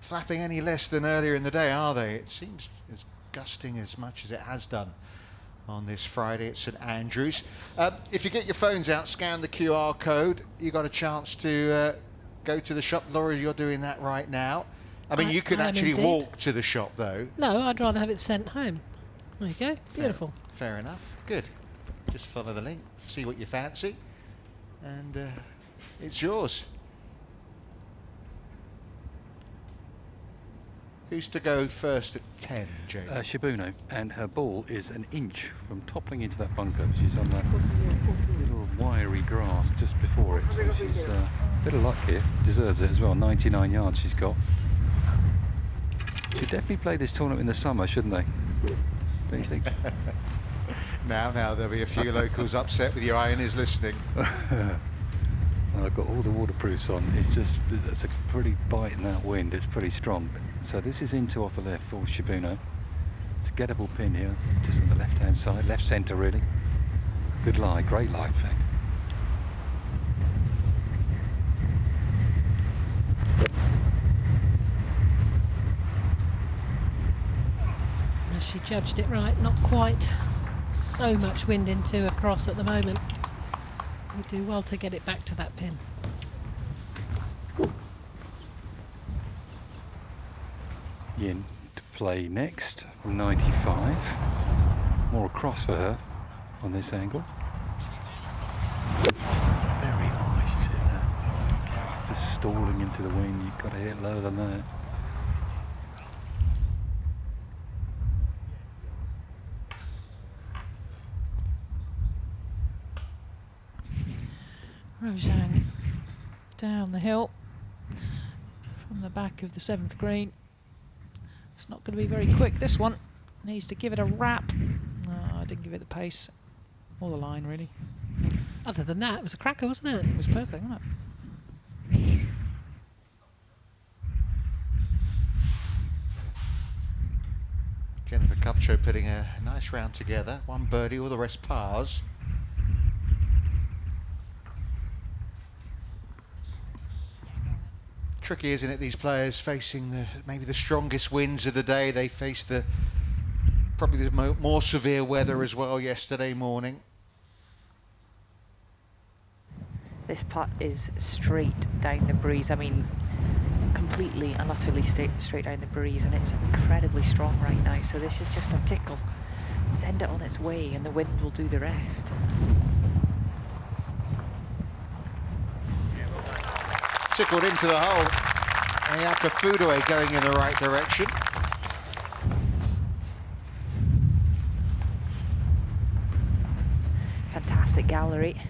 flapping any less than earlier in the day, are they? It seems as gusting as much as it has done on this Friday at St Andrews. If you get your phones out, scan the QR code, you got a chance to go to the shop. Laura, you're doing that right now. I mean, you can actually walk to the shop, though. No, I'd rather have it sent home. There you go. Beautiful. Fair enough. Good. Just follow the link, see what you fancy, and it's yours. Who's to go first at 10, Jay? Shibuno, and her ball is an inch from toppling into that bunker. She's on that little wiry grass just before it, so she's a bit of luck here. Deserves it as well. 99 yards she's got. Should definitely play this tournament in the summer, shouldn't they? Don't you think? Now there'll be a few locals upset with your ironers listening. Well, I've got all the waterproofs on. It's just, it's a pretty bite in that wind. It's pretty strong. So this is into off the left for Shibuno. It's a gettable pin here, just on the left-hand side, left centre really. Good lie, great lie in fact. She judged it right, not quite. So much wind into across at the moment. We do well to get it back to that pin. Yin to play next from 95. More across for her on this angle. Very high, she's hit that. It's just stalling into the wind. You've got to hit it lower than that. Zhang down the hill from the back of the 7th green. It's not going to be very quick, this one. Needs to give it a wrap. No, I didn't give it the pace or the line, really. Other than that, it was a cracker, wasn't it? It was perfect, wasn't it? Jennifer Cupcho putting a nice round together. 1 birdie, all the rest pars. tricky, isn't it? These players facing maybe the strongest winds of the day. They faced probably the more severe weather as well yesterday morning. This putt is straight down the breeze. I mean, completely and utterly straight down the breeze, and it's incredibly strong right now. So this is just a tickle. Send it on its way, and the wind will do the rest. Tickled into the hole. Ayaka Fudue going in the right direction. Fantastic gallery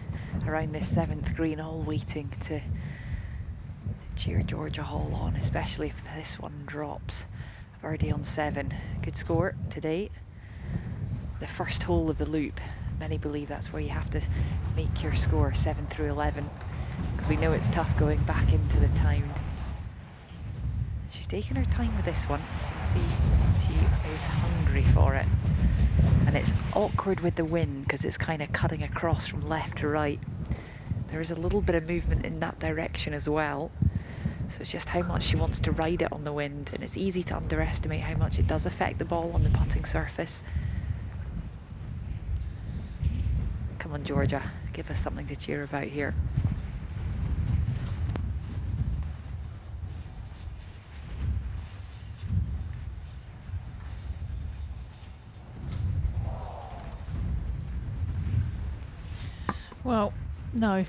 around this 7th green, all waiting to cheer Georgia Hall on, especially if this one drops. Birdie on 7. Good score to date. The first hole of the loop. Many believe that's where you have to make your score, 7 through 11, because we know it's tough going back into the town. She's taking her time with this one. You can see she is hungry for it. And it's awkward with the wind because it's kind of cutting across from left to right. There is a little bit of movement in that direction as well. So it's just how much she wants to ride it on the wind, and it's easy to underestimate how much it does affect the ball on the putting surface. Come on, Georgia, give us something to cheer about here. Well, no,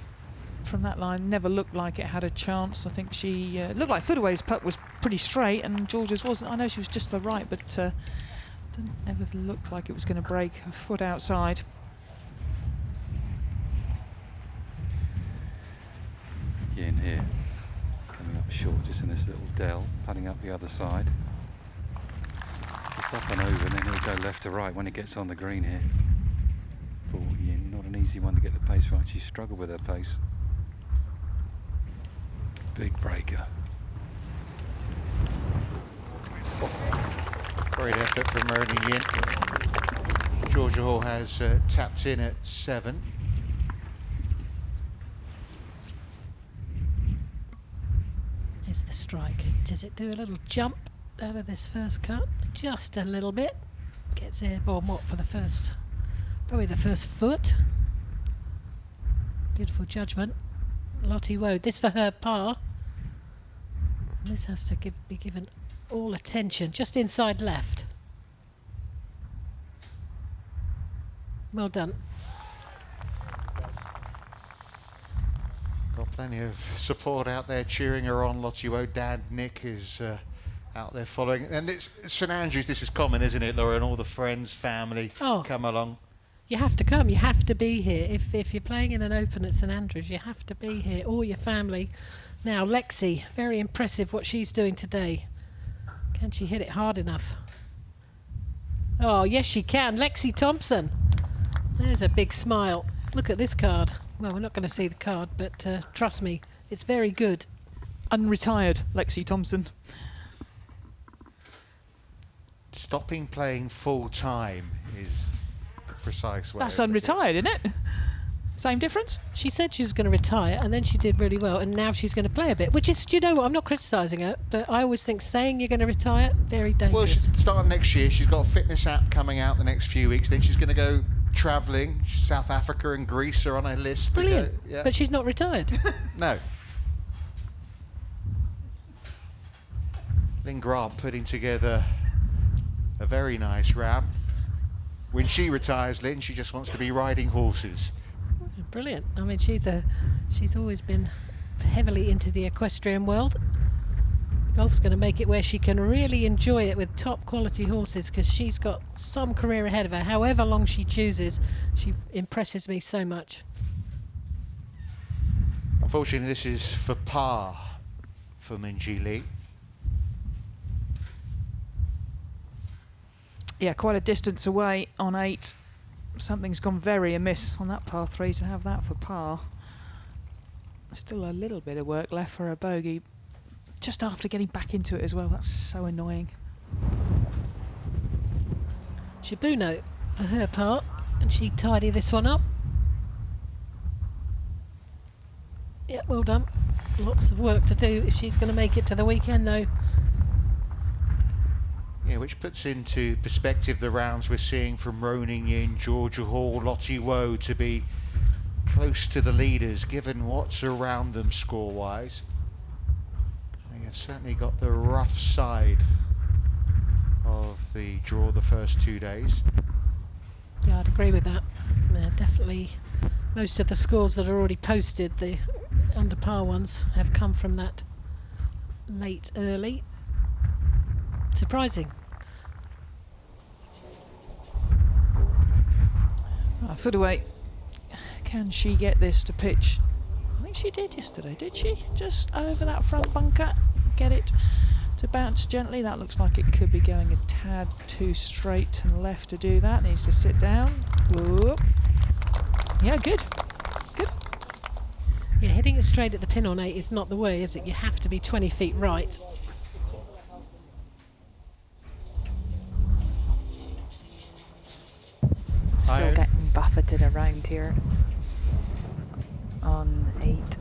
from that line, never looked like it had a chance. I think she looked like Fudue's putt was pretty straight, and Georgia's wasn't. I know she was just to the right, but didn't ever look like it was going to break a foot outside. Yin here, coming up short just in this little dell, putting up the other side. Just up and over, and then he'll go left to right when he gets on the green here. For Yin, not an easy one to get the pace right. She struggled with her pace. Big breaker. Great effort from Ruoning Yin. Georgia Hall has tapped in at 7. Here's the strike. Does it do a little jump out of this first cut? Just a little bit. Gets airborne what for the first, probably the first foot. Beautiful judgment. Lottie Woad. This for her par. This has to be given all attention. Just inside left. Well done. Got plenty of support out there cheering her on. Lottie Woad, Dad Nick is out there following. And it's St Andrews, this is common, isn't it, Laura? And all the friends, family come along. You have to come, you have to be here. If you're playing in an open at St Andrews, you have to be here, all your family. Now, Lexi, very impressive what she's doing today. Can she hit it hard enough? Oh, yes she can. Lexi Thompson. There's a big smile. Look at this card. Well, we're not going to see the card, but trust me, it's very good. Unretired Lexi Thompson. Stopping playing full time is the precise way. That's unretired, isn't it? Same difference? She said she was going to retire, and then she did really well, and now she's going to play a bit, which is, do you know what, I'm not criticising her, but I always think saying you're going to retire, very dangerous. Well, she's starting next year. She's got a fitness app coming out the next few weeks. Then she's going to go travelling. South Africa and Greece are on her list. Brilliant. Yeah. But she's not retired. No. Lynn Grant putting together a very nice round. When she retires, Lynn, she just wants to be riding horses. Brilliant. I mean, she's always been heavily into the equestrian world. Golf's going to make it where she can really enjoy it with top quality horses, because she's got some career ahead of her. However long she chooses, she impresses me so much. Unfortunately, this is for par for Minjee Lee. Yeah, quite a distance away on 8. Something's gone very amiss on that par 3 to have that for par. Still a little bit of work left for a bogey. Just after getting back into it as well. That's so annoying. Shibuno for her part, and she tidy this one up. Yeah, well done. Lots of work to do if she's going to make it to the weekend, though. Yeah, which puts into perspective the rounds we're seeing from Ruoning in Georgia Hall, Lottie, Woad to be close to the leaders given what's around them score-wise. They have certainly got the rough side of the draw the first 2 days. Yeah, I'd agree with that. Yeah, definitely most of the scores that are already posted, the under par ones, have come from that late early. Surprising. Foot away. Can she get this to pitch? I think she did yesterday, did she? Just over that front bunker. Get it to bounce gently. That looks like it could be going a tad too straight and left to do that. Needs to sit down. Whoop. Yeah, good. Good. Yeah, hitting it straight at the pin on 8 is not the way, is it? You have to be 20 feet right. Still getting buffeted around here on 8.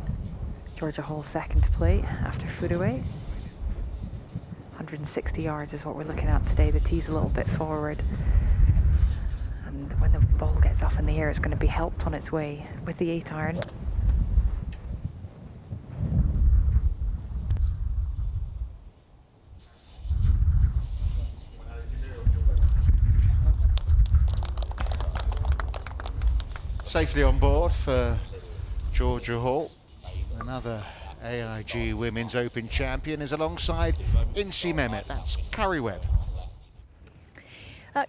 Georgia Hall second to play after foot away. 160 yards is what we're looking at today. The tee's a little bit forward. And when the ball gets up in the air, it's going to be helped on its way with the 8 iron. Safely on board for Georgia Hall. Another AIG Women's Open champion is alongside Incy Mehmet. That's Carrie Webb.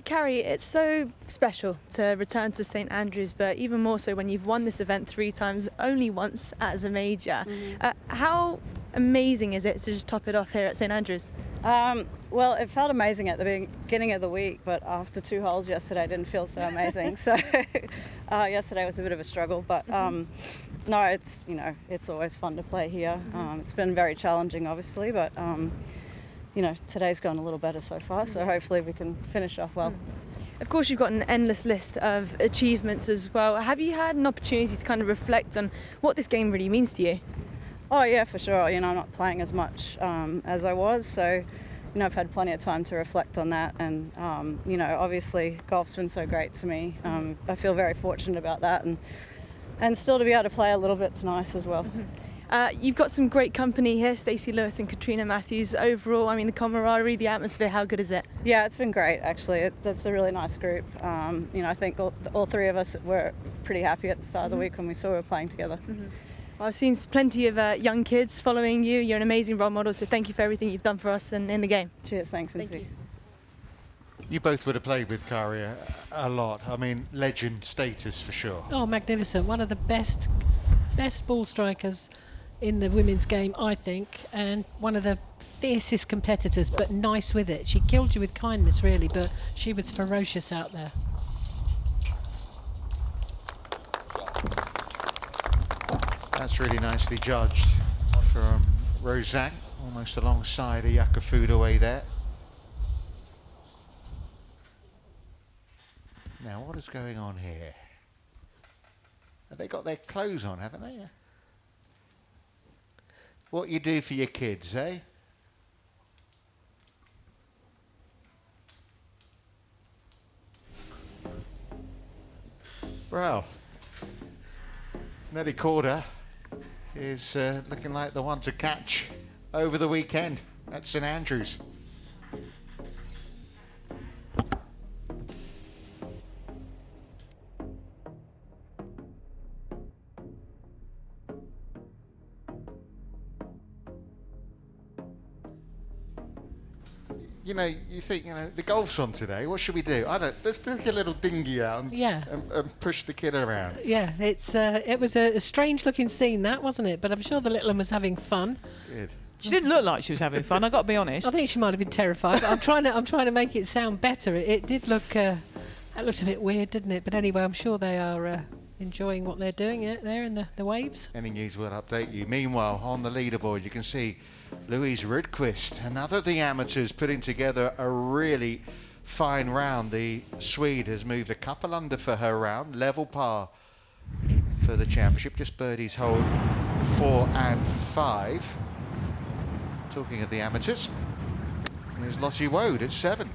Carrie, it's so special to return to St Andrews, but even more so when you've won this event 3 times, only once as a major. How amazing is it to just top it off here at St Andrews? Well, it felt amazing at the beginning of the week, but after 2 holes yesterday, it didn't feel so amazing. So yesterday was a bit of a struggle, but no, it's, you know, it's always fun to play here. It's been very challenging, obviously, but you know, today's gone a little better so far, so hopefully we can finish off well. Of course, you've got an endless list of achievements as well. Have you had an opportunity to kind of reflect on what this game really means to you? Oh yeah, for sure. You know, I'm not playing as much as I was, so you know, I've had plenty of time to reflect on that, and you know, obviously golf's been so great to me. I feel very fortunate about that, and still to be able to play a little bit's nice as well. You've got some great company here, Stacey Lewis and Catriona Matthews. Overall, I mean, the camaraderie, the atmosphere, how good is it? Yeah, it's been great, actually. It's a really nice group. You know, I think all 3 of us were pretty happy at the start of the week when we saw we were playing together. Well, I've seen plenty of young kids following you. You're an amazing role model, so thank you for everything you've done for us and in the game. Cheers, thanks, Incy. Thank you. You both would have played with Carrie a lot. I mean, legend status for sure. Oh, magnificent. One of the best ball strikers in the women's game, I think, and one of the fiercest competitors, but nice with it. She killed you with kindness, really, but she was ferocious out there. That's really nicely judged from Zhang, almost alongside Ayaka Food away there. Now, what is going on here? Have they got their clothes on, haven't they? What you do for your kids, eh? Well, Nelly Korda is looking like the one to catch over the weekend at St Andrews. You know, you think, you know, the golf's on today, what should we do? Let's take a little dinghy out and push the kid around. Yeah, it was a strange looking scene, that, wasn't it? But I'm sure the little one was having fun. Good. She didn't look like she was having fun, I got to be honest. I think she might have been terrified, but I'm trying to make it sound better. It did look, that looked a bit weird, didn't it? But anyway, I'm sure they are enjoying what they're doing out there in the waves. Any news will update you. Meanwhile, on the leaderboard, you can see Louise Rudquist, another of the amateurs, putting together a really fine round. The Swede has moved a couple under for her round, level par for the championship. Just birdies hole 4 and 5. Talking of the amateurs, here's Lottie Woad at 7.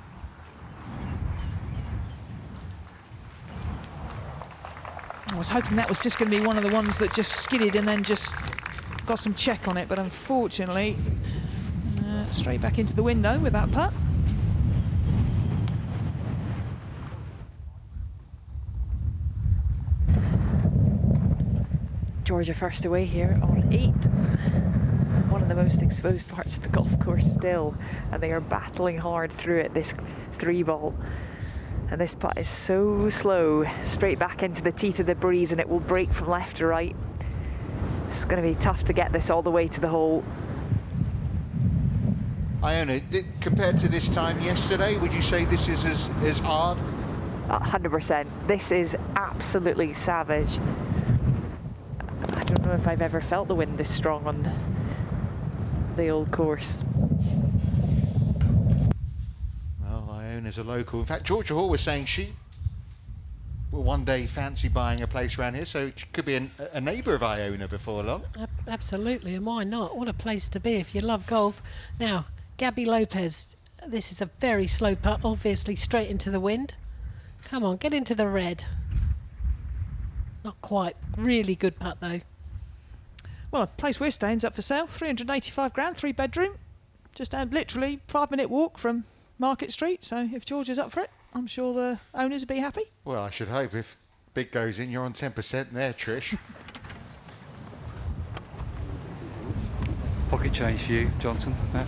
I was hoping that was just going to be one of the ones that just skidded and then just got some check on it, but unfortunately, straight back into the window with that putt. Georgia first away here on 8. One of the most exposed parts of the golf course still, and they are battling hard through it, this 3-ball. And this putt is so slow, straight back into the teeth of the breeze, and it will break from left to right. It's going to be tough to get this all the way to the hole. Iona, compared to this time yesterday, would you say this is as hard? 100%. This is absolutely savage. I don't know if I've ever felt the wind this strong on the old course. Well, Iona's a local. In fact, Georgia Hall was saying she will one day fancy buying a place around here, so she could be a neighbour of Iona before long. Absolutely, and why not? What a place to be if you love golf. Now, Gabby Lopez, this is a very slow putt, obviously straight into the wind. Come on, get into the red. Not quite. Really good putt though. Well, a place we're staying's up for sale, 385 grand, 3-bedroom. Just literally 5-minute walk from Market Street, so if George is up for it, I'm sure the owners will be happy. Well, I should hope. If big goes in, you're on 10% there, Trish. Pocket change for you, Johnson. That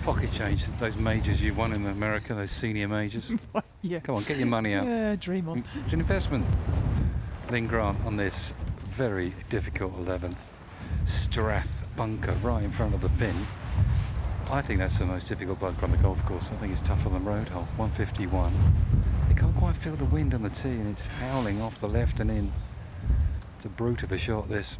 pocket change, those majors you won in America, those senior majors. Yeah. Come on, get your money out. Yeah, dream on. It's an investment. Lynn Grant on this very difficult 11th. Strath bunker right in front of the pin. I think that's the most difficult bunker on the golf course. I think it's tougher than road hole. 151. You can't quite feel the wind on the tee, and it's howling off the left and in. It's a brute of a shot, this.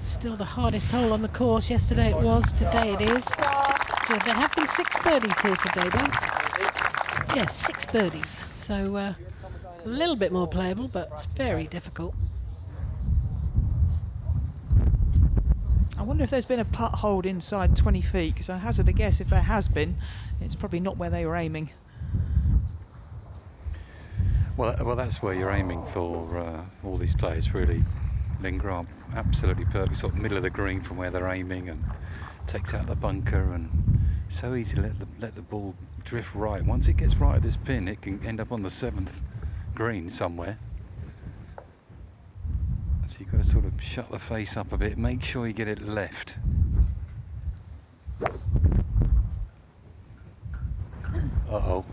It's still the hardest hole on the course. Yesterday it was, today it is. So there have been 6 birdies here today, though. Yes, 6 birdies. So a little bit more playable, but it's very difficult. I wonder if there's been a putt hold inside 20 feet, because I hazard a guess if there has been, it's probably not where they were aiming. Well, that's where you're aiming for all these players, really. Lynn Grant, absolutely perfect, sort of middle of the green from where they're aiming, and takes out the bunker, and so easy to let the ball drift right. Once it gets right at this pin, it can end up on the 7th green somewhere. So you've got to sort of shut the face up a bit, make sure you get it left. Uh-oh.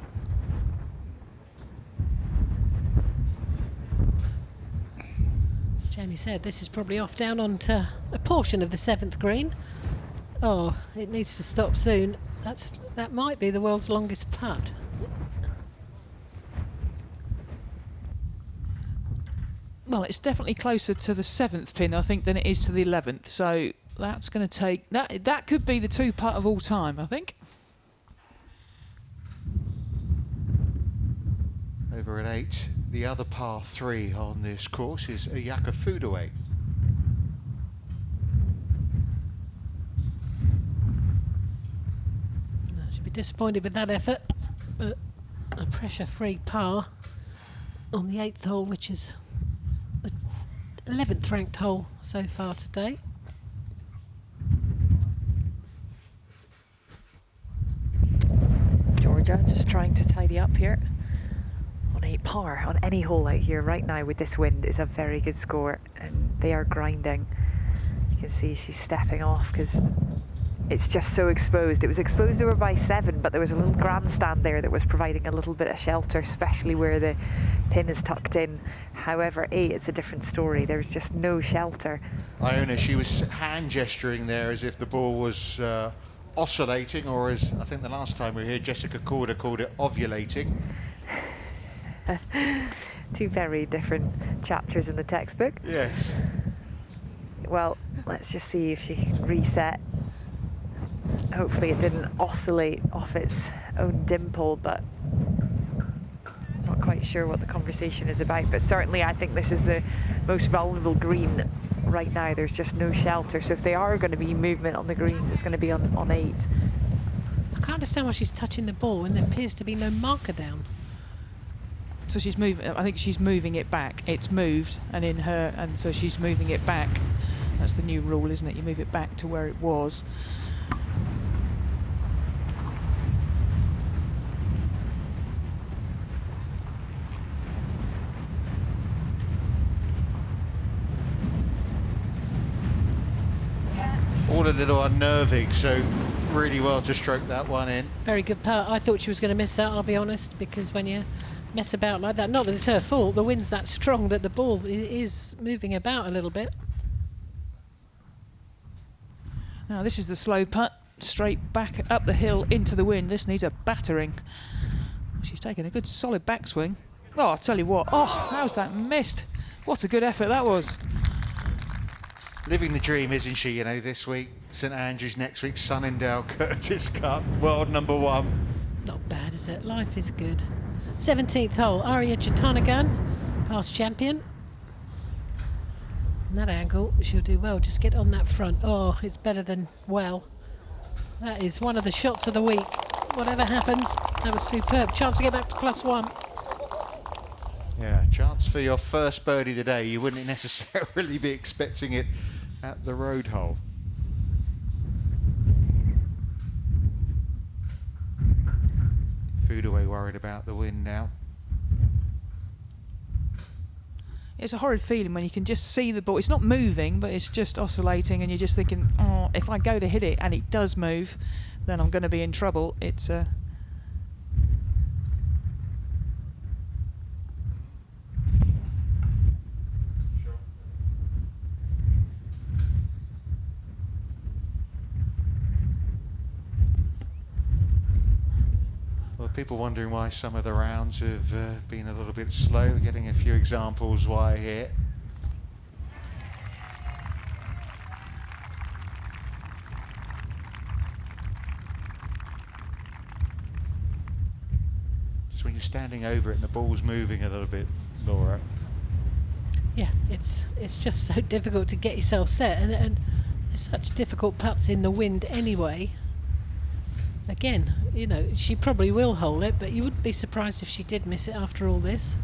Jamie said this is probably off down onto a portion of the 7th green. Oh, it needs to stop soon. That might be the world's longest putt. Well, it's definitely closer to the 7th pin, I think, than it is to the 11th. So that's going to take... That could be the 2 putt of all time, I think. Over at 8, the other par 3 on this course is Ayaka Foodaway. I should be disappointed with that effort, but a pressure-free par on the 8th hole, which is the 11th ranked hole so far today. Georgia just trying to tidy up here. On 8 par on any hole out here right now with this wind is a very good score, and they are grinding. You can see she's stepping off because it's just so exposed. It was exposed over by 7, but there was a little grandstand there that was providing a little bit of shelter, especially where the pin is tucked in. However, 8, it's a different story. There's just no shelter. Iona, she was hand gesturing there as if the ball was oscillating, or as I think the last time we were here, Jessica Korda called it ovulating. 2 very different chapters in the textbook. Yes. Well, let's just see if she can reset. Hopefully it didn't oscillate off its own dimple, but not quite sure what the conversation is about, but certainly I think this is the most vulnerable green right now. There's just no shelter, so if they are going to be movement on the greens, it's going to be on 8. I can't understand why she's touching the ball when there appears to be no marker down. So she's moving. I think she's moving it back. It's moved, and so she's moving it back. That's the new rule, isn't it? You move it back to where it was. All a little unnerving, so really well to stroke that one in. Very good putt. I thought she was going to miss that, I'll be honest, because when you mess about like that, not that it's her fault, the wind's that strong that the ball is moving about a little bit. Now this is the slow putt, straight back up the hill into the wind. This needs a battering. She's taken a good solid backswing. Oh, I'll tell you what, how's that missed? What a good effort that was. Living the dream, isn't she? You know, this week, St Andrews, next week, Sunningdale, Curtis Cup, world #1. Not bad, is it? Life is good. 17th hole, Arya Jatanagan, past champion. From that angle, she'll do well. Just get on that front. Oh, it's better than well. That is one of the shots of the week. Whatever happens, that was superb. Chance to get back to +1. Yeah, chance for your first birdie today. You wouldn't necessarily be expecting it at the road hole. Foodaway worried about the wind now. It's a horrid feeling when you can just see the ball. It's not moving, but it's just oscillating, and you're just thinking, oh, if I go to hit it and it does move, then I'm going to be in trouble. It's Well, people wondering why some of the rounds have been a little bit slow. We're getting a few examples why here. Just when you're standing over it and the ball's moving a little bit, Laura. Yeah, it's just so difficult to get yourself set, and there's such difficult putts in the wind anyway. Again, you know, she probably will hold it, but you wouldn't be surprised if she did miss it after all this.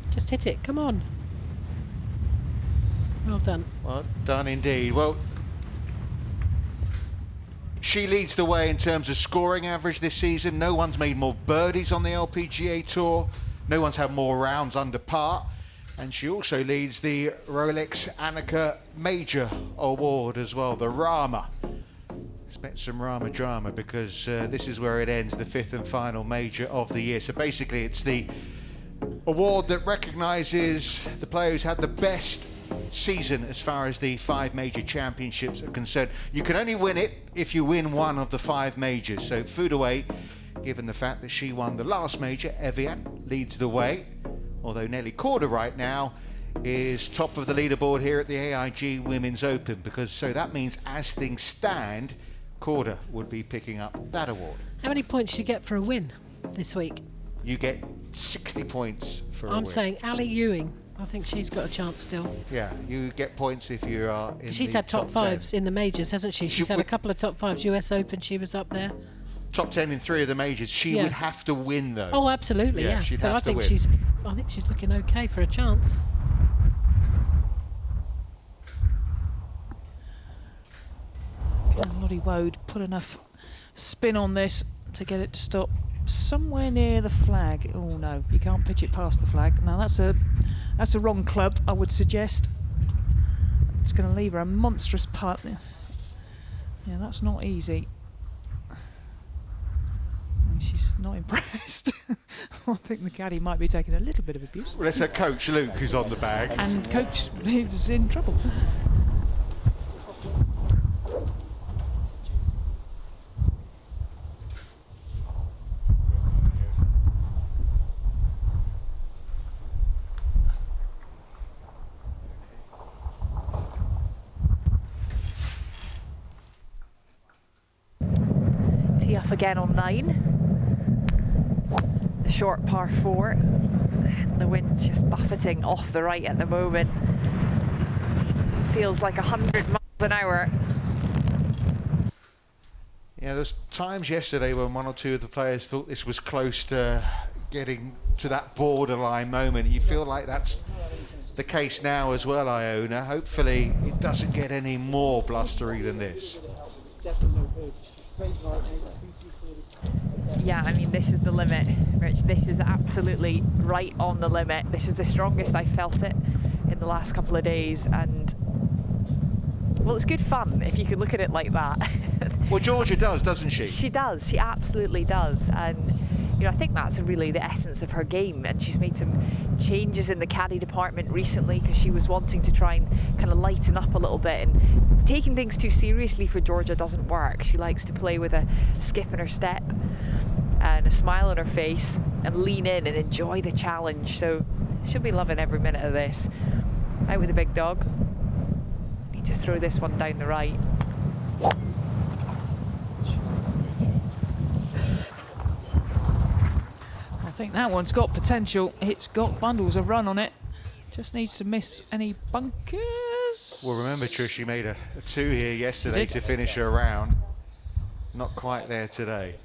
Just hit it, come on. Well done. Well done indeed. Well, she leads the way in terms of scoring average this season. No one's made more birdies on the LPGA Tour. No one's had more rounds under par. And she also leads the Rolex Annika Major Award as well, the Rama. Expect some Rama drama because this is where it ends, the 5th and final major of the year. So basically it's the award that recognises the player who's had the best season as far as the 5 major championships are concerned. You can only win it if you win one of the 5 majors. So Foodaway, given the fact that she won the last major, Evian leads the way. Although Nelly Korda right now is top of the leaderboard here at the AIG Women's Open, because so that means as things stand, Korda would be picking up that award. How many points do you get for a win this week? You get 60 points for a win. I'm saying Ali Ewing. I think she's got a chance still. Yeah, you get points if you are in She's the had top 5s 10. in the majors, hasn't she? She's had a couple of top 5s. US Open, she was up there. Top 10 in 3 of the majors. She would have to win though. Oh, absolutely, yeah. She'd But have I to think win. I think she's looking okay for a chance. Can Lottie Woad put enough spin on this to get it to stop somewhere near the flag? Oh no, you can't pitch it past the flag. Now that's a wrong club, I would suggest. It's going to leave her a monstrous putt. Yeah, that's not easy. She's not impressed. I think the caddy might be taking a little bit of abuse. Well, it's her coach Luke who's on the bag. And coach is in trouble. Tee off again on 9. The short par 4. The wind's just buffeting off the right at the moment. Feels like 100 miles an hour. Yeah, there's times yesterday when one or two of the players thought this was close to getting to that borderline moment. You feel like that's the case now as well, Iona. Hopefully it doesn't get any more blustery than this. Yeah, I mean, this is the limit, Rich. This is absolutely right on the limit. This is the strongest I felt it in the last couple of days, and well, it's good fun if you could look at it like that. Well, Georgia does, doesn't she? She does. She absolutely does. And you know, I think that's really the essence of her game. And she's made some changes in the caddy department recently because she was wanting to try and kind of lighten up a little bit. And taking things too seriously for Georgia doesn't work. She likes to play with a skip in her step and a smile on her face and lean in and enjoy the challenge. So she'll be loving every minute of this. Out with the big dog. Need to throw this one down the right. I think that one's got potential. It's got bundles of run on it. Just needs to miss any bunkers. Well, remember, Trish, she made a 2 here yesterday to finish her round. Not quite there today.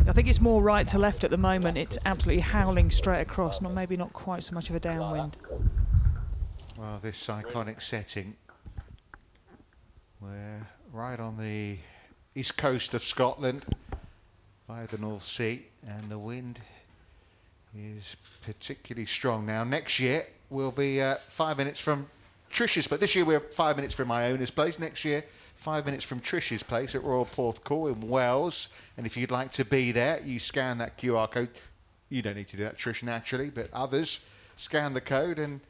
I think it's more right to left at the moment. It's absolutely howling straight across. Maybe not quite so much of a downwind. Well, this iconic setting, we're right on the east coast of Scotland by the North Sea, and the wind is particularly strong. Now, next year we'll be 5 minutes from Trish's, but this year we're 5 minutes from Iona's place. Next year, 5 minutes from Trish's place at Royal Porthcawl in Wales. And if you'd like to be there, you scan that QR code. You don't need to do that, Trish, naturally, but others scan the code. And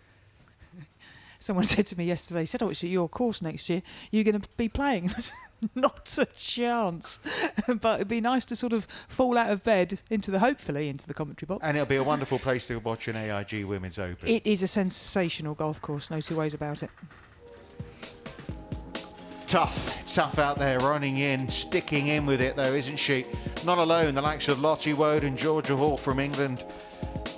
someone said to me yesterday, said, "Oh, it's at your course next year. You're going to be playing." Not a chance. But it'd be nice to sort of fall out of bed hopefully into the commentary box. And it'll be a wonderful place to watch an AIG Women's Open. It is a sensational golf course, no two ways about it. Tough out there, running in, sticking in with it though, isn't she? Not alone, the likes of Lottie, Woad and Georgia Hall from England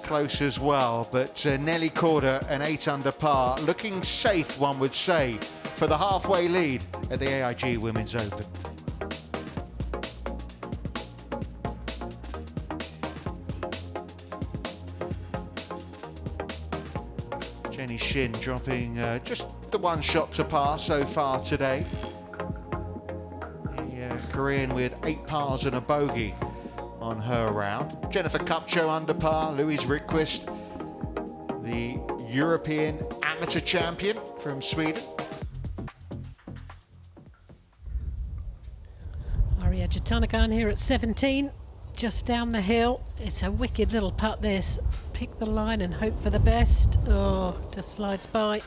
close as well, but Nelly Korda, an 8 under par, looking safe, one would say, for the halfway lead at the AIG Women's Open. Shin dropping just the 1 shot to par so far today. The Korean with 8 pars and a bogey on her round. Jennifer Kupcho under par. Louise Rydqvist, the European amateur champion from Sweden. Tavatanakit here at 17, just down the hill. It's a wicked little putt this. Pick the line and hope for the best. Oh, just slides by.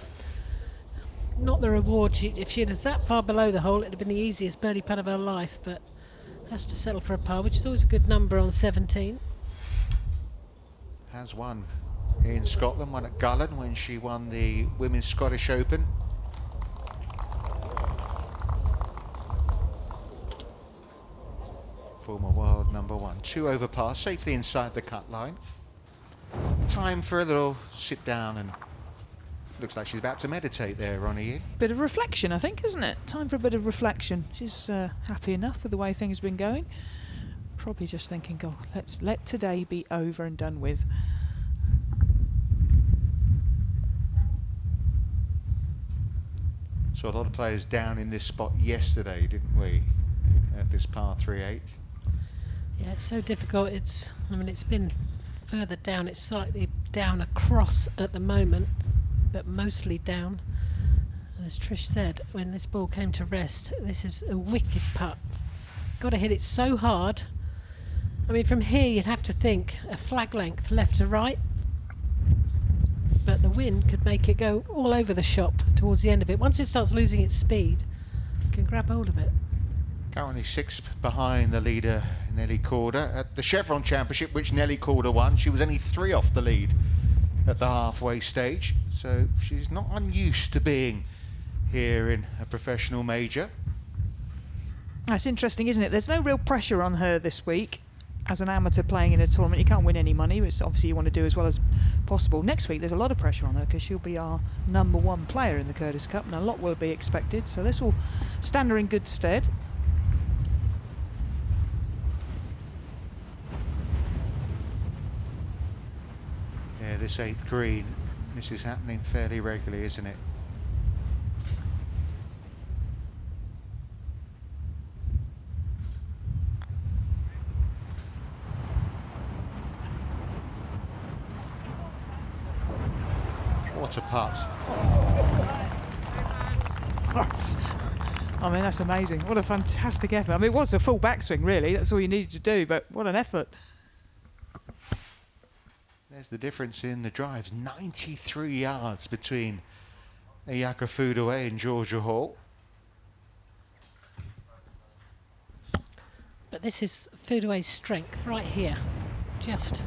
Not the reward. If she was that far below the hole, it'd have been the easiest birdie putt of her life, but has to settle for a par, which is always a good number on 17. Has won in Scotland, won at Gullen when she won the Women's Scottish Open. Former world number 1. 2 over par, safely inside the cut line. Time for a little sit down, and looks like she's about to meditate there, Ronnie. Bit of reflection, I think, isn't it? Time for a bit of reflection. She's happy enough with the way things have been going. Probably just thinking, God, let's let today be over and done with. So a lot of players down in this spot yesterday, didn't we? At this par 3/8. Yeah, it's so difficult. I mean, it's been further down. It's slightly down across at the moment, but mostly down. And as Trish said, when this ball came to rest, this is a wicked putt. Got to hit it so hard. I mean, from here you'd have to think a flag length left to right, but the wind could make it go all over the shop towards the end of it. Once it starts losing its speed, you can grab hold of it. Currently 6th behind the leader, Nelly Korda. At the Chevron Championship, which Nelly Korda won, she was only 3 off the lead at the halfway stage. So she's not unused to being here in a professional major. That's interesting, isn't it? There's no real pressure on her this week. as an amateur playing in a tournament, you can't win any money, which obviously you want to do as well as possible. Next week there's a lot of pressure on her because she'll be our #1 player in the Curtis Cup, and a lot will be expected, so this will stand her in good stead. Yeah, this 8th green, this is happening fairly regularly, isn't it? What a putt. I mean, that's amazing. What a fantastic effort. I mean, it was a full backswing, really. That's all you needed to do, but what an effort. There's the difference in the drives. 93 yards between Ayaka Fudaway and Georgia Hall. But this is Fudaway's strength right here. Just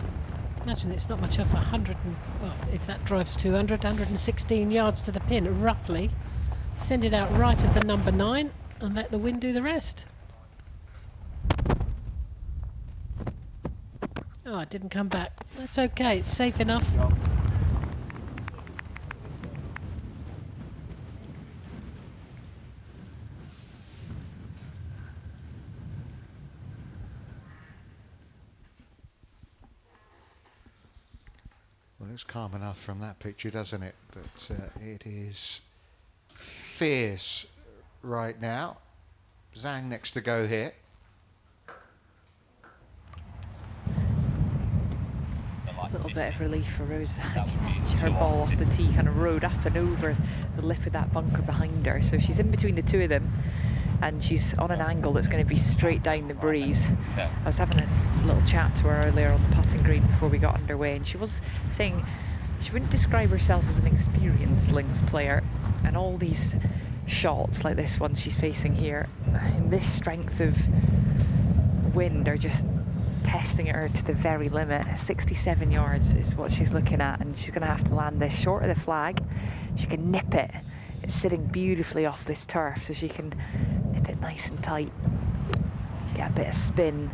imagine it's not much off 100, well, if that drives 200, 116 yards to the pin, roughly. Send it out right of the #9 and let the wind do the rest. Oh, it didn't come back. That's okay, it's safe enough. Well, it's calm enough from that picture, doesn't it? But it is fierce right now. Zhang next to go here. A little bit of relief for Rose. Her ball off the tee kind of rode up and over the lip of that bunker behind her. So she's in between the two of them, and she's on an angle that's going to be straight down the breeze. I was having a little chat to her earlier on the putting green before we got underway, and she was saying she wouldn't describe herself as an experienced links player, and all these shots like this one she's facing here in this strength of wind are just testing her to the very limit. 67 yards is what she's looking at, and she's going to have to land this short of the flag. She can nip it. It's sitting beautifully off this turf, so she can nip it nice and tight, get a bit of spin.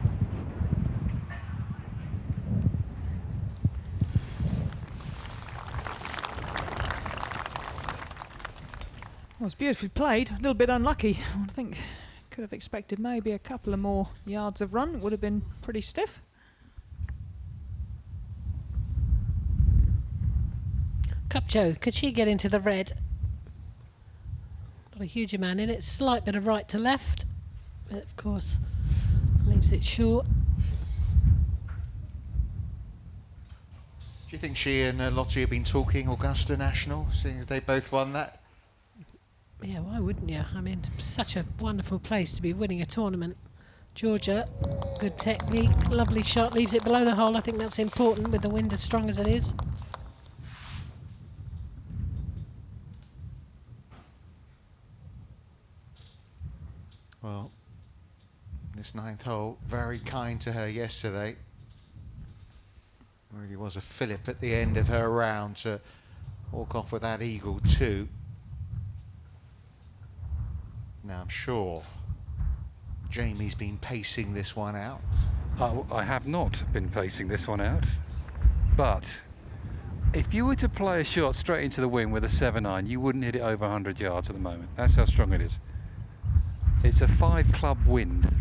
Well, it's beautifully played. A little bit unlucky. I think could have expected maybe a couple of more yards of run. Would have been pretty stiff. Cupjo, could she get into the red? Not a huge amount in it. Slight bit of right to left, but of course leaves it short. Do you think she and Lottie have been talking Augusta National, seeing as they both won that? Yeah, why wouldn't you? I mean, such a wonderful place to be winning a tournament. Georgia, good technique, lovely shot, leaves it below the hole. I think that's important with the wind as strong as it is. Well, this 9th hole, very kind to her yesterday. Really was a fillip at the end of her round to walk off with that eagle too. Now I'm sure Jamie's been pacing this one out. I have not been pacing this one out, but if you were to play a shot straight into the wind with a 7-iron, you wouldn't hit it over 100 yards at the moment. That's how strong it is. It's a 5-club wind.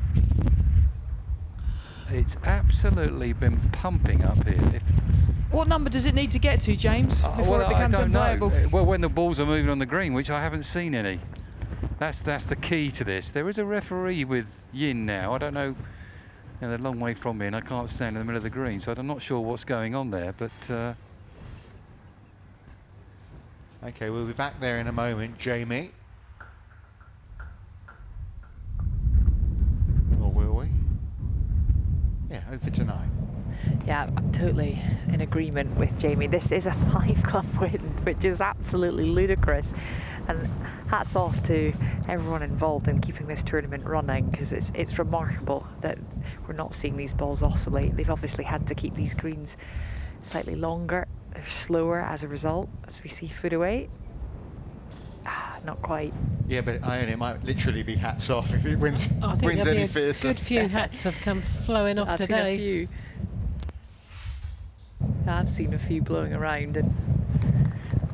It's absolutely been pumping up here. What number does it need to get to, James, before it becomes unplayable? Well, when the balls are moving on the green, which I haven't seen any. That's the key to this. There is a referee with Yin now. I don't know, they're a long way from me, and I can't stand in the middle of the green, so I'm not sure what's going on there. But okay, we'll be back there in a moment, Jamie. Or will we? Yeah, over tonight. Yeah, I'm totally in agreement with Jamie. This is a 5-club wind, which is absolutely ludicrous. And hats off to everyone involved in keeping this tournament running, because it's remarkable that we're not seeing these balls oscillate. They've obviously had to keep these greens slightly longer. They're slower as a result, as we see Fudaway. not quite. Yeah, but it might literally be hats off if it wins, I think wins there'll any be a fiercer. good few hats have come flowing off I've today. seen a few. I've seen a few blowing around, and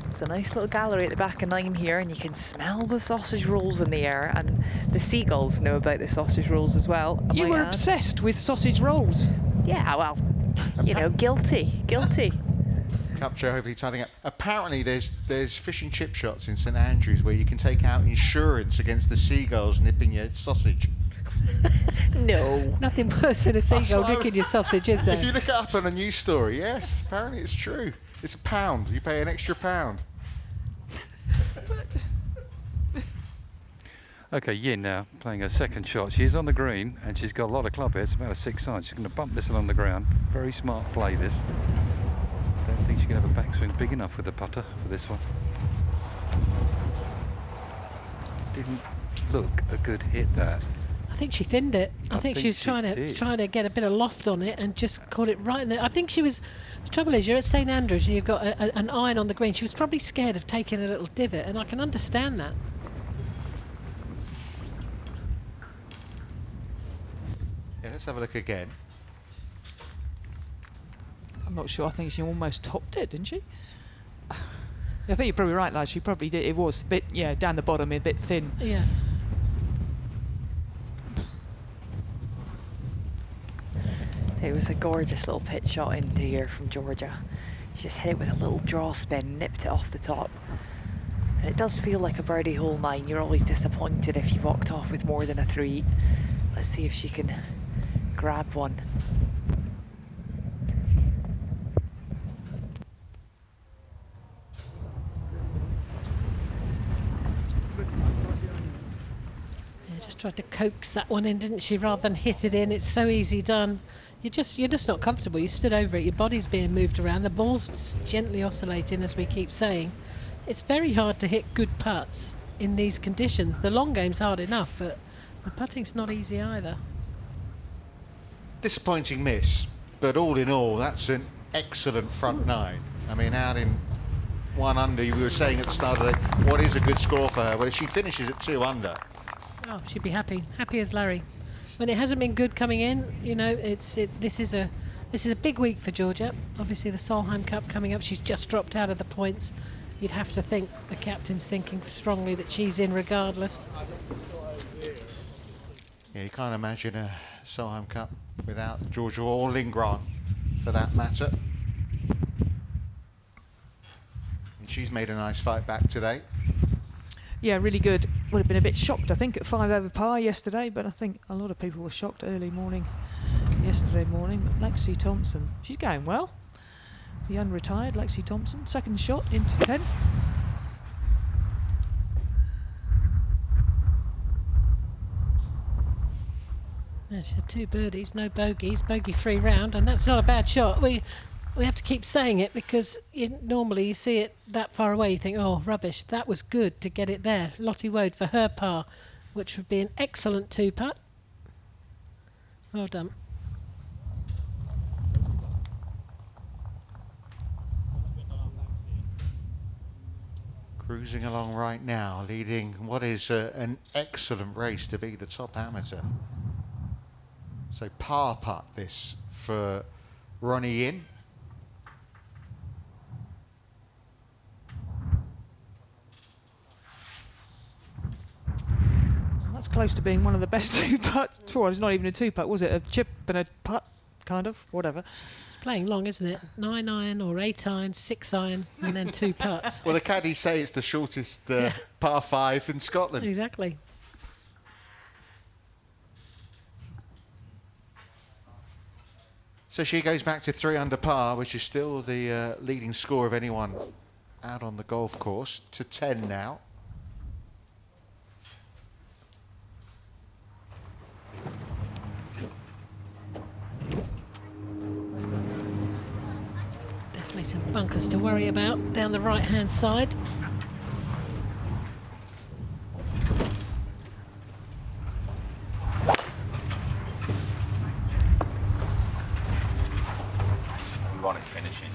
there's a nice little gallery at the back of 9 here, and you can smell the sausage rolls in the air, and the seagulls know about the sausage rolls as well. I You might were add. obsessed with sausage rolls. Yeah, well, you know, guilty. Capture hopefully tidying up. Apparently there's fish and chip shots in St Andrews where you can take out insurance against the seagulls nipping your sausage. No. Nothing worse than a seagull nicking your sausage, is there? If you look it up on a news story, yes, apparently it's true. It's £1. You pay an extra £1. Okay, Yin now playing her second shot. She is on the green and she's got a lot of club here. It's about a 6-iron. She's going to bump this along the ground. Very smart play, this. Don't think she can have a backswing big enough with the putter for this one. Didn't look a good hit, that. I think she thinned it. I think she was trying to get a bit of loft on it and just caught it right in there. I think she was. The trouble is, you're at St Andrews and you've got an iron on the green. She was probably scared of taking a little divot, and I can understand that. Yeah, let's have a look again. I'm not sure. I think she almost topped it, didn't she? I think you're probably right, lads. She probably did. It was a bit, yeah, down the bottom, a bit thin. Yeah. It was a gorgeous little pitch shot into here from Georgia. She just hit it with a little draw spin, nipped it off the top. And it does feel like a birdie hole 9. You're always disappointed if you walked off with more than a 3. Let's see if she can grab one. Yeah, just tried to coax that one in, didn't she, rather than hit it in. It's so easy done. You're just not comfortable. You stood over it. Your body's being moved around. The ball's gently oscillating, as we keep saying. It's very hard to hit good putts in these conditions. The long game's hard enough, but the putting's not easy either. Disappointing miss, but all in all, that's an excellent front 9. I mean, out in 1 under, we were saying at the start of the day, what is a good score for her? Well, if she finishes at 2 under. Oh, she'd be happy as Larry. When it hasn't been good coming in, you know, this is a big week for Georgia. Obviously, the Solheim Cup coming up. She's just dropped out of the points. You'd have to think the captain's thinking strongly that she's in regardless. Yeah, you can't imagine a Solheim Cup without Georgia or Lindgren, for that matter. And she's made a nice fight back today. Yeah, really good. Would have been a bit shocked, I think, at 5 over par yesterday, but I think a lot of people were shocked early morning, yesterday morning. But Lexi Thompson, she's going well. The unretired Lexi Thompson, second shot into 10. Yeah, she had 2 birdies, no bogeys, bogey-free round, and that's not a bad shot. We have to keep saying it because normally you see it that far away, you think, oh, rubbish. That was good to get it there. Lottie Woad for her par, which would be an excellent 2-putt. Well done. Cruising along right now, leading what is an excellent race to be the top amateur. So par putt this for Ruoning. That's close to being one of the best 2-putts. Well, it's not even a 2-putt, was it? A chip and a putt, kind of, whatever. It's playing long, isn't it? 9 iron or 8 iron, 6 iron, and then 2 putts. Well, the caddies say it's the shortest par 5 in Scotland. Exactly. So she goes back to 3 under par, which is still the leading score of anyone out on the golf course, to 10 now. Definitely some bunkers to worry about down the right-hand side. We want it finishing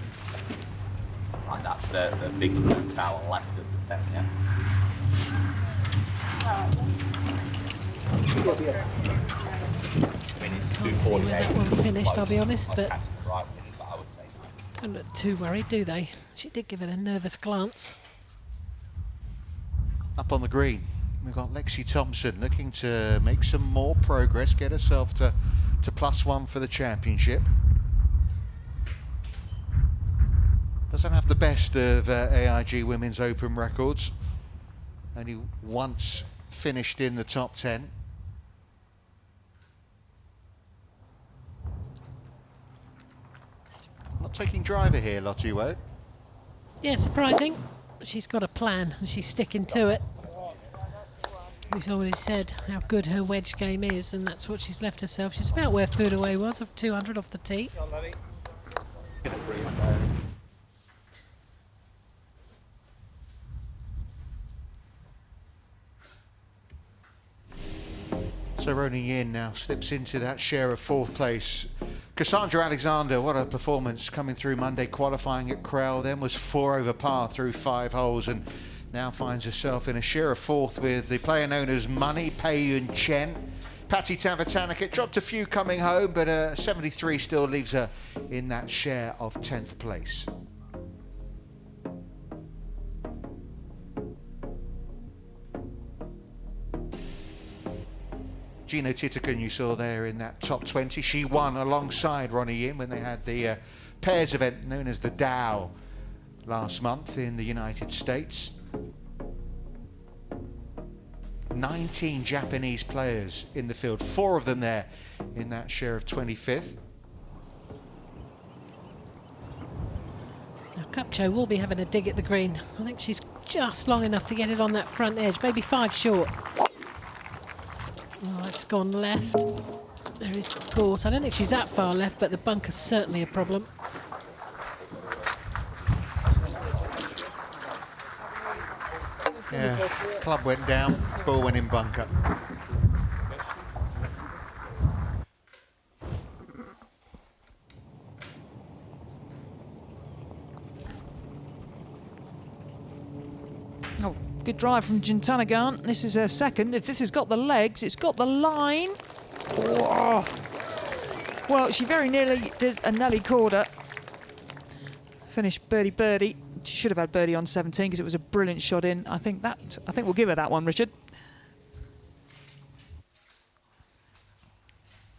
like that's the big blue towel left at the 10, yeah? Can't see where that one finished, I'll be honest, but don't look too worried, do they? She did give it a nervous glance. Up on the green, we've got Lexi Thompson looking to make some more progress, get herself to +1 for the championship. Doesn't have the best of AIG Women's Open records. Only once finished in the top 10. Not taking driver here, Lottie Woad. Yeah, surprising. She's got a plan and she's sticking to it. We've already said how good her wedge game is, and that's what she's left herself. She's about where Food Away was, of 200 off the tee. So Ruoning now slips into that share of 4th place. Cassandra Alexander, what a performance coming through Monday qualifying at Crowell, then was 4 over par through 5 holes and now finds herself in a share of 4th with the player known as Money, Pei-Yun Chen. Patty Tavatanakit dropped a few coming home, but 73 still leaves her in that share of 10th place. Gina Titican you saw there in that top 20. She won alongside Ronnie Yin when they had the pairs event known as the Dow last month in the United States. 19 Japanese players in the field, 4 of them there in that share of 25th. Now Cupcho will be having a dig at the green. I think she's just long enough to get it on that front edge, maybe 5 short. Oh, it's gone left. There is course. I don't think she's that far left, but the bunker's certainly a problem. Yeah, club went down, ball went in bunker. Oh, good drive from Tavatanakit. This is her second. If this has got the legs, it's got the line. Oh. Well, she very nearly did a Nelly Korda. Finished birdie. She should have had birdie on 17 because it was a brilliant shot in. I think we'll give her that one, Richard.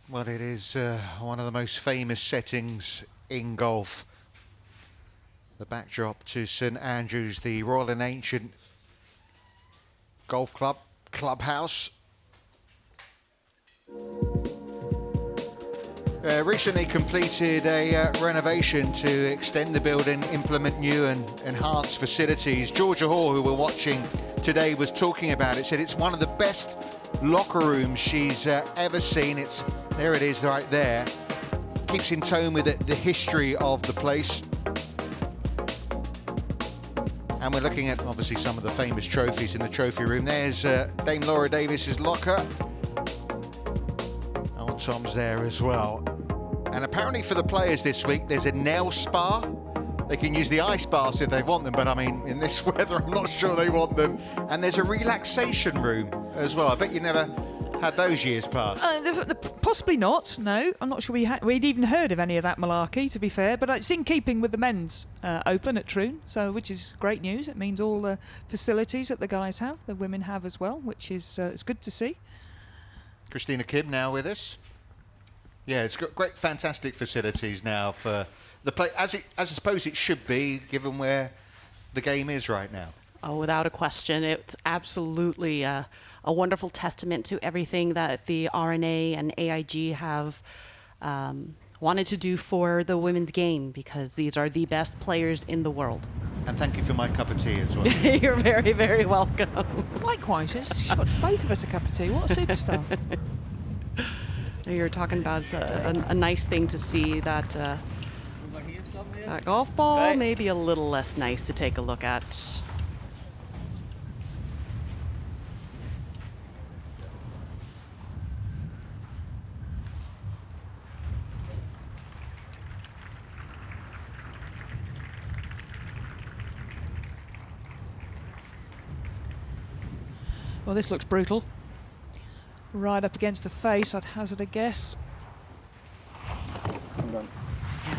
Well, it is one of the most famous settings in golf. The backdrop to St Andrews, the Royal and Ancient Golf Club clubhouse. Recently completed a renovation to extend the building, implement new and enhanced facilities. Georgia Hall, who we're watching today, was talking about it, said it's one of the best locker rooms she's ever seen. There it is right there. Keeps in tone with the history of the place. And we're looking at obviously some of the famous trophies in the trophy room. There's Dame Laura Davis's locker. Old Tom's there as well. And apparently for the players this week, there's a nail spa. They can use the ice baths if they want them, but I mean, in this weather, I'm not sure they want them. And there's a relaxation room as well. I bet you never had those years past. Possibly not, no. I'm not sure we'd even heard of any of that malarkey, to be fair, but it's in keeping with the men's open at Troon, so which is great news. It means all the facilities that the guys have, the women have as well, which is it's good to see. Christina Kim now with us. Yeah, it's got great, fantastic facilities now for the play, as I suppose it should be, given where the game is right now. Oh, without a question. It's absolutely a wonderful testament to everything that the RNA and AIG have wanted to do for the women's game, because these are the best players in the world. And thank you for my cup of tea as well. You're very, very welcome. Likewise, she's got both of us a cup of tea. What a superstar. You're talking about a nice thing to see, that golf ball may be a little less nice to take a look at. Well, this looks brutal. Right up against the face, I'd hazard a guess. Yeah,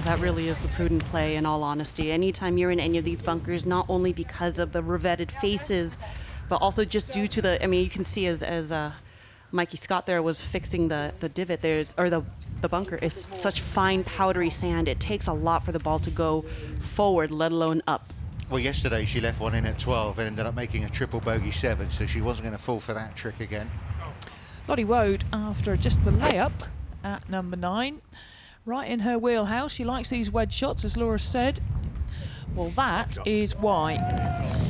that really is the prudent play, in all honesty. Anytime you're in any of these bunkers, not only because of the revetted faces, but also just due to the, I mean, you can see as Mikey Scott there was fixing the divot, the bunker is such fine powdery sand. It takes a lot for the ball to go forward, let alone up. Well, yesterday she left one in at 12 and ended up making a triple bogey 7, so she wasn't going to fall for that trick again. Lottie Woad, after just the layup at number 9, right in her wheelhouse. She likes these wedge shots, as Laura said. Well, that is why.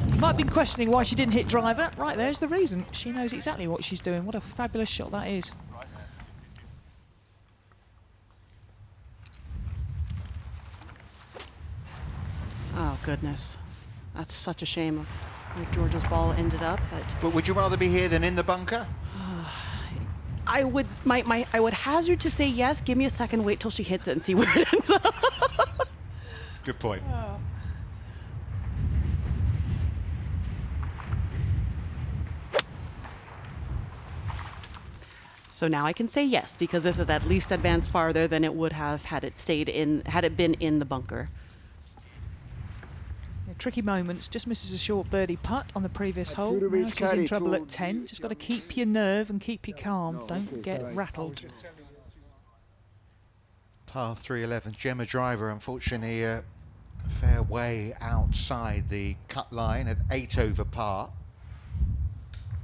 You might have been questioning why she didn't hit driver. Right, there's the reason. She knows exactly what she's doing. What a fabulous shot that is. Oh, goodness. That's such a shame of where Georgia's ball ended up. But would you rather be here than in the bunker? I would I would hazard to say yes. Give me a second, wait till she hits it and see where it ends up. Good point. So now I can say yes, because this is at least advanced farther than it would have had it been in the bunker. Tricky moments, just misses a short birdie putt on the previous hole. Now she's in trouble at 10. Just got to keep your nerve and keep you calm. Don't get rattled. Par 311, Gemma driver, unfortunately a fair way outside the cut line at 8 over par.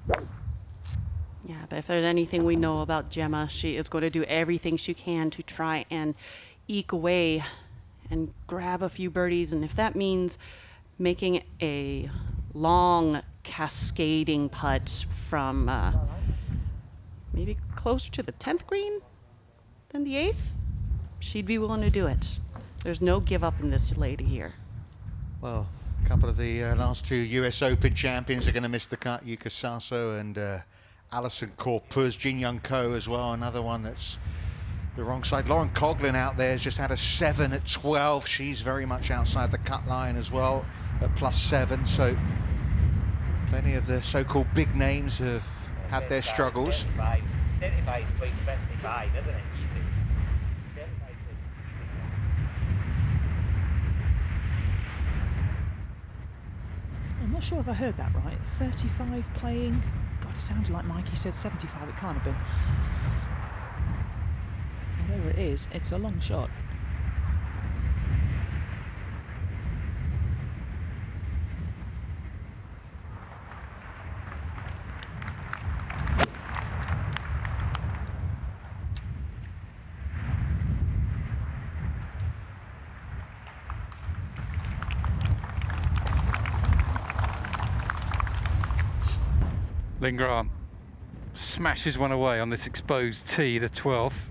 Yeah, but if there's anything we know about Gemma, she is going to do everything she can to try and eke away and grab a few birdies, and if that means making a long cascading putt from maybe closer to the 10th green than the 8th, she'd be willing to do it. There's no give up in this lady here. Well, a couple of the last 2 US Open champions are going to miss the cut. Yuka Sasso and Alison Corpuz, Jin Young Ko as well, another one that's the wrong side. Lauren Coughlin out there has just had a 7 at 12. She's very much outside the cut line as well at +7. So plenty of the so-called big names have had their struggles. 35 is quite 55, isn't it? Easy. 35 is easy. I'm not sure if I heard that right. 35 playing. God, it sounded like Mikey said 75. It can't have been. Whatever it is, it's a long shot. Lindgren smashes one away on this exposed tee, the 12th.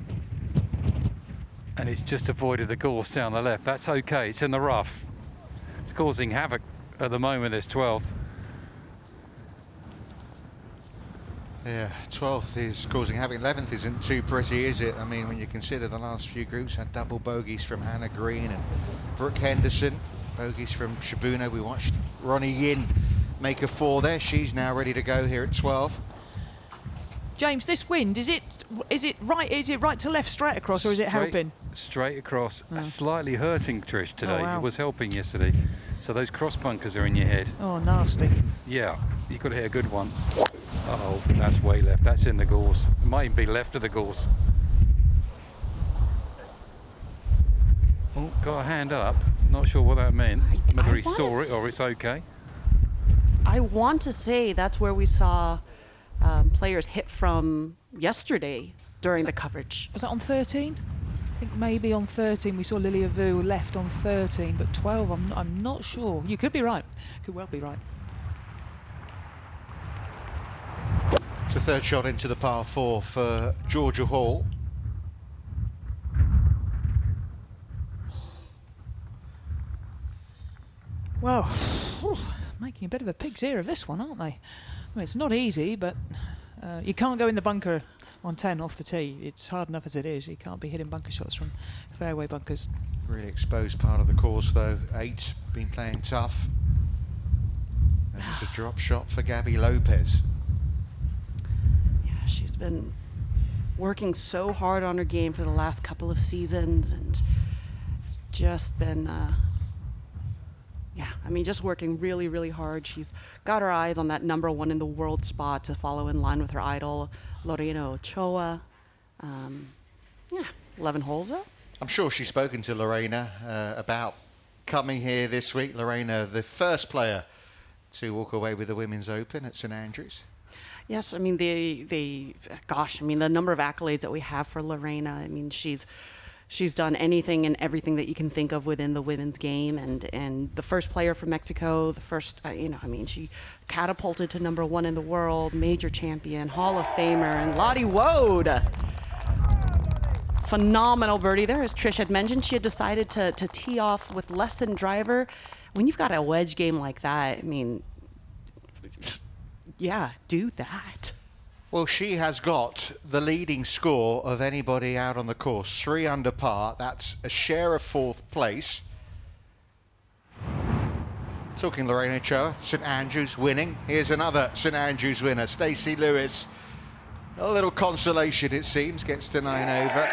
And it's just avoided the gorse down the left. That's okay, it's in the rough. It's causing havoc at the moment, this 12th. Yeah, 12th is causing havoc. 11th isn't too pretty, is it? I mean, when you consider the last few groups had double bogeys from Hannah Green and Brooke Henderson, bogeys from Shibuya. We watched Ronnie Yin make a 4 there. She's now ready to go here at 12. James, this wind, is it right to left straight across, or is it helping? Straight across. Slightly hurting Trish today. Oh, wow. It was helping yesterday. So those cross bunkers are in your head. Oh, nasty. Yeah, you've got to hit a good one. Oh, that's way left. That's in the gorse. It might even be left of the gorse. Oh, got a hand up. Not sure what that meant. Whether he saw it or it's okay. I want to say that's where we saw players hit from yesterday during the coverage. Was that on 13? I think maybe on 13 we saw Lilia Vu left on 13, but 12 I'm not sure. You could be right. Could well be right. It's a third shot into the par 4 for Georgia Hall. Well, making a bit of a pig's ear of this one, aren't they? I mean, it's not easy, but you can't go in the bunker on 10 off the tee. It's hard enough as it is. You can't be hitting bunker shots from fairway bunkers. Really exposed part of the course though. 8, been playing tough. And it's a drop shot for Gabby Lopez. she's been working so hard on her game for the last couple of seasons, and it's just been, just working really, really hard. She's got her eyes on that number 1 in the world spot to follow in line with her idol, Lorena Ochoa. 11 holes up. I'm sure she's spoken to Lorena about coming here this week. Lorena, the first player to walk away with the Women's Open at St Andrews. Yes, I mean, the number of accolades that we have for Lorena. I mean, she's done anything and everything that you can think of within the women's game, and the first player from Mexico, the first, she catapulted to number 1 in the world, major champion, Hall of Famer, and Lottie Woad. Phenomenal birdie there. As Trish had mentioned, she had decided to tee off with less than driver. When you've got a wedge game like that, I mean, yeah, do that. Well, she has got the leading score of anybody out on the course, 3 under par. That's a share of 4th place. Talking Lorena Ochoa, St Andrews winning. Here's another St Andrews winner, Stacey Lewis. A little consolation, it seems, gets to 9 over.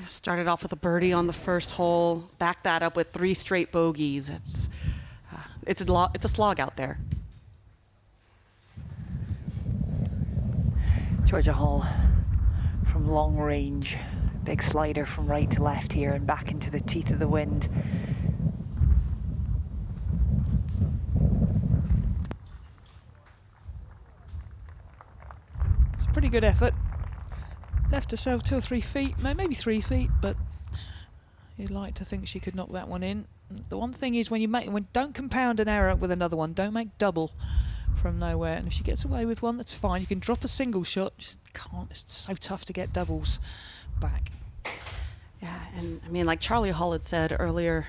Started off with a birdie on the first hole, backed that up with 3 straight bogeys. It's a slog out there. Georgia Hall from long range, big slider from right to left here and back into the teeth of the wind. It's a pretty good effort. Left herself 2 or 3 feet, maybe 3 feet, but you'd like to think she could knock that one in. The one thing is don't compound an error with another one. Don't make double from nowhere. And if she gets away with one, that's fine. You can drop a single shot. Just can't. It's so tough to get doubles back. Yeah, and I mean, like Charley Hull had said earlier,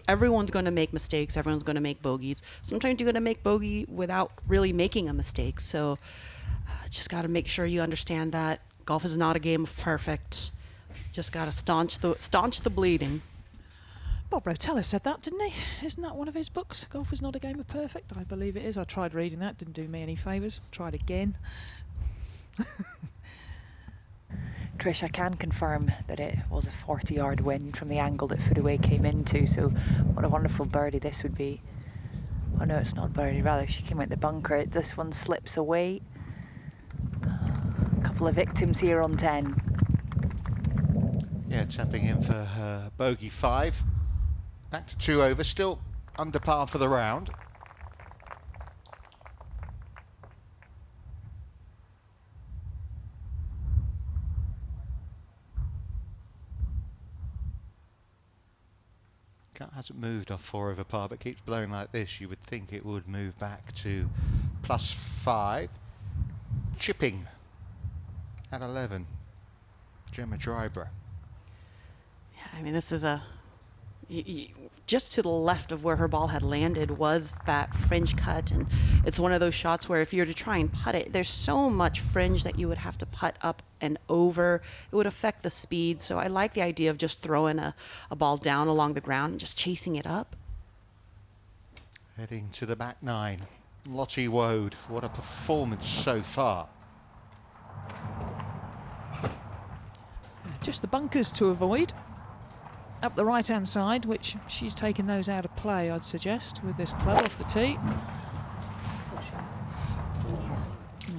everyone's going to make mistakes. Everyone's going to make bogeys. Sometimes you're going to make bogey without really making a mistake. So just got to make sure you understand that golf is not a game of perfect. Just got to staunch the bleeding. Bob Rotella said that, didn't he? Isn't that one of his books? Golf is not a game of perfect. I believe it is. I tried reading that. Didn't do me any favours. Tried again. Trish, I can confirm that it was a 40-yard wind from the angle that Footaway came into, so what a wonderful birdie this would be. Oh no, it's not birdie, rather she came out the bunker. This one slips away. A couple of victims here on 10. Yeah, tapping in for her bogey 5. Back to 2 over, still under par for the round. Hasn't moved off 4 over par, but keeps blowing like this. You would think it would move back to +5. Chipping at 11. Gemma Dryber. Yeah, I mean, this is just to the left of where her ball had landed was that fringe cut, and it's one of those shots where if you were to try and putt it, there's so much fringe that you would have to putt up and over. It would affect the speed, so I like the idea of just throwing a ball down along the ground and just chasing it up. Heading to the back 9. Lottie Woad, what a performance so far. Just the bunkers to avoid. Up the right-hand side, which she's taken those out of play, I'd suggest, with this club off the tee.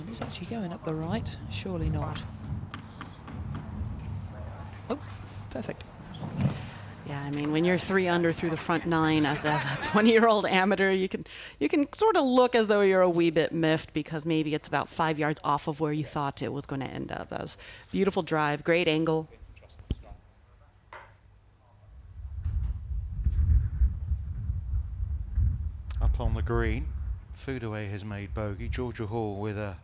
It's actually going up the right. Surely not. Oh, perfect. Yeah, I mean, when you're 3 under through the front 9 as a 20-year-old amateur, you can sort of look as though you're a wee bit miffed because maybe it's about 5 yards off of where you thought it was going to end up. That was beautiful drive, great angle. Up on the green, Foodaway has made bogey. Georgia Hall with a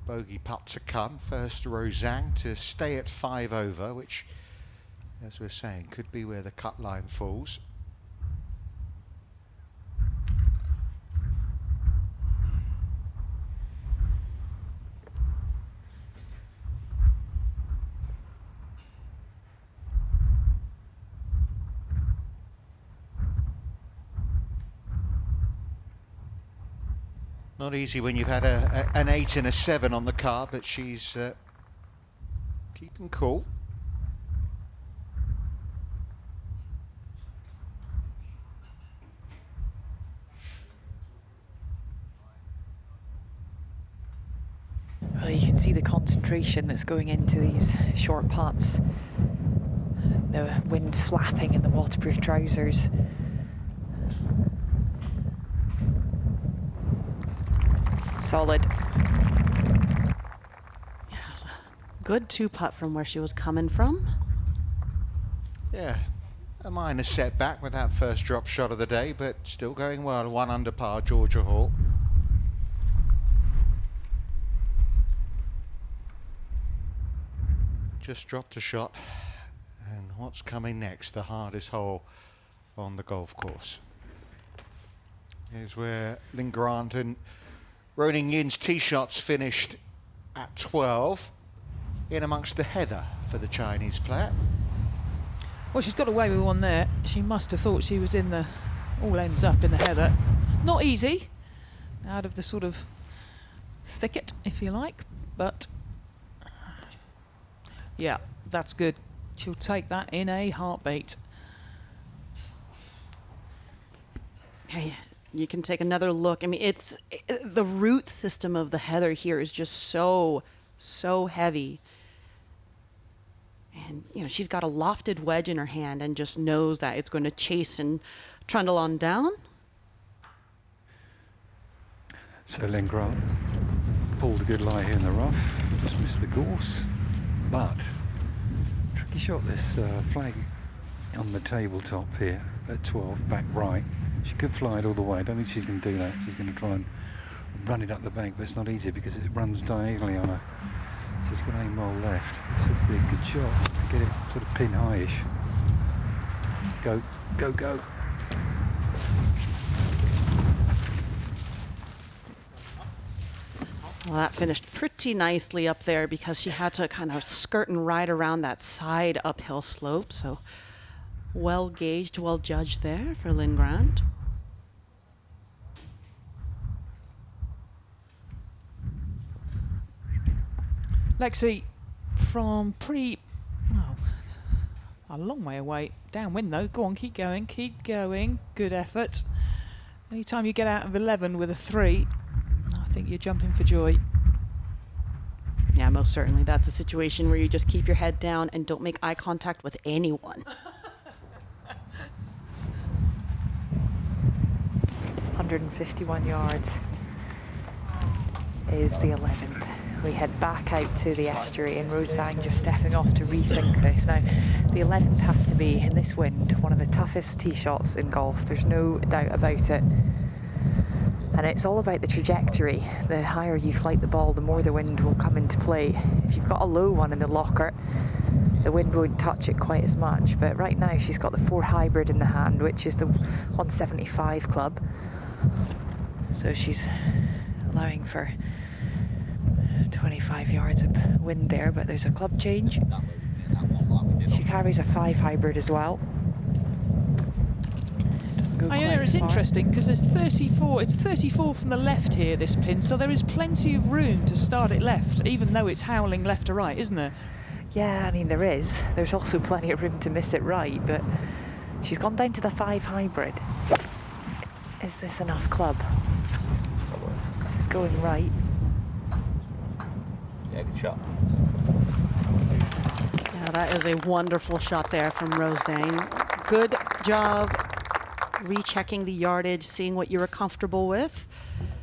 bogey putt to come. First Zhang to stay at 5 over, which, as we're saying, could be where the cut line falls. Not easy when you've had an 8 and a 7 on the card, but she's keeping cool. Well, you can see the concentration that's going into these short putts. The wind flapping in the waterproof trousers. Solid. Yeah, it was a good 2-putt from where she was coming from. Yeah, a minor setback with that first drop shot of the day, but still going well. 1 under par, Georgia Hall. Just dropped a shot. And what's coming next? The hardest hole on the golf course. Here's where Lynn Grant and Ruoning Yin's tee shots finished at 12. In amongst the heather for the Chinese player. Well, she's got away with one there. She must have thought she was in the all ends up in the heather. Not easy, out of the sort of thicket, if you like, but yeah, that's good. She'll take that in a heartbeat. Hey, you can take another look. I mean, the root system of the heather here is just so heavy. And, you know, she's got a lofted wedge in her hand and just knows that it's going to chase and trundle on down. So Lynn Grant pulled a good lie here in the rough, just missed the course, but tricky shot, this flag on the tabletop here at 12, back right. She could fly it all the way. I don't think she's going to do that. She's going to try and run it up the bank, but it's not easy because it runs diagonally on her. So she's got to aim well left. This would be a good shot. Get it sort of pin high-ish. Go, go, go. Well, that finished pretty nicely up there because she had to kind of skirt and ride around that side uphill slope. So well gauged, well judged there for Lynn Grant. Lexi, from a long way away, downwind though. Go on, keep going, good effort. Anytime you get out of 11 with a 3, I think you're jumping for joy. Yeah, most certainly. That's a situation where you just keep your head down and don't make eye contact with anyone. 151 yards is the 11th. We head back out to the estuary and Zhang just stepping off to rethink this. Now, the 11th has to be, in this wind, one of the toughest tee shots in golf. There's no doubt about it. And it's all about the trajectory. The higher you flight the ball, the more the wind will come into play. If you've got a low one in the locker, the wind won't touch it quite as much. But right now she's got the 4 hybrid in the hand, which is the 175 club. So she's allowing for 25 yards of wind there, but there's a club change. She carries a 5 hybrid as well. It's interesting because there's 34. It's 34 from the left here, this pin, so there is plenty of room to start it left, even though it's howling left to right, isn't there? Yeah, I mean there is. There's also plenty of room to miss it right, but she's gone down to the 5 hybrid. Is this enough club? This is going right. Yeah, good shot. Yeah, that is a wonderful shot there from Zhang. Good job rechecking the yardage, seeing what you were comfortable with.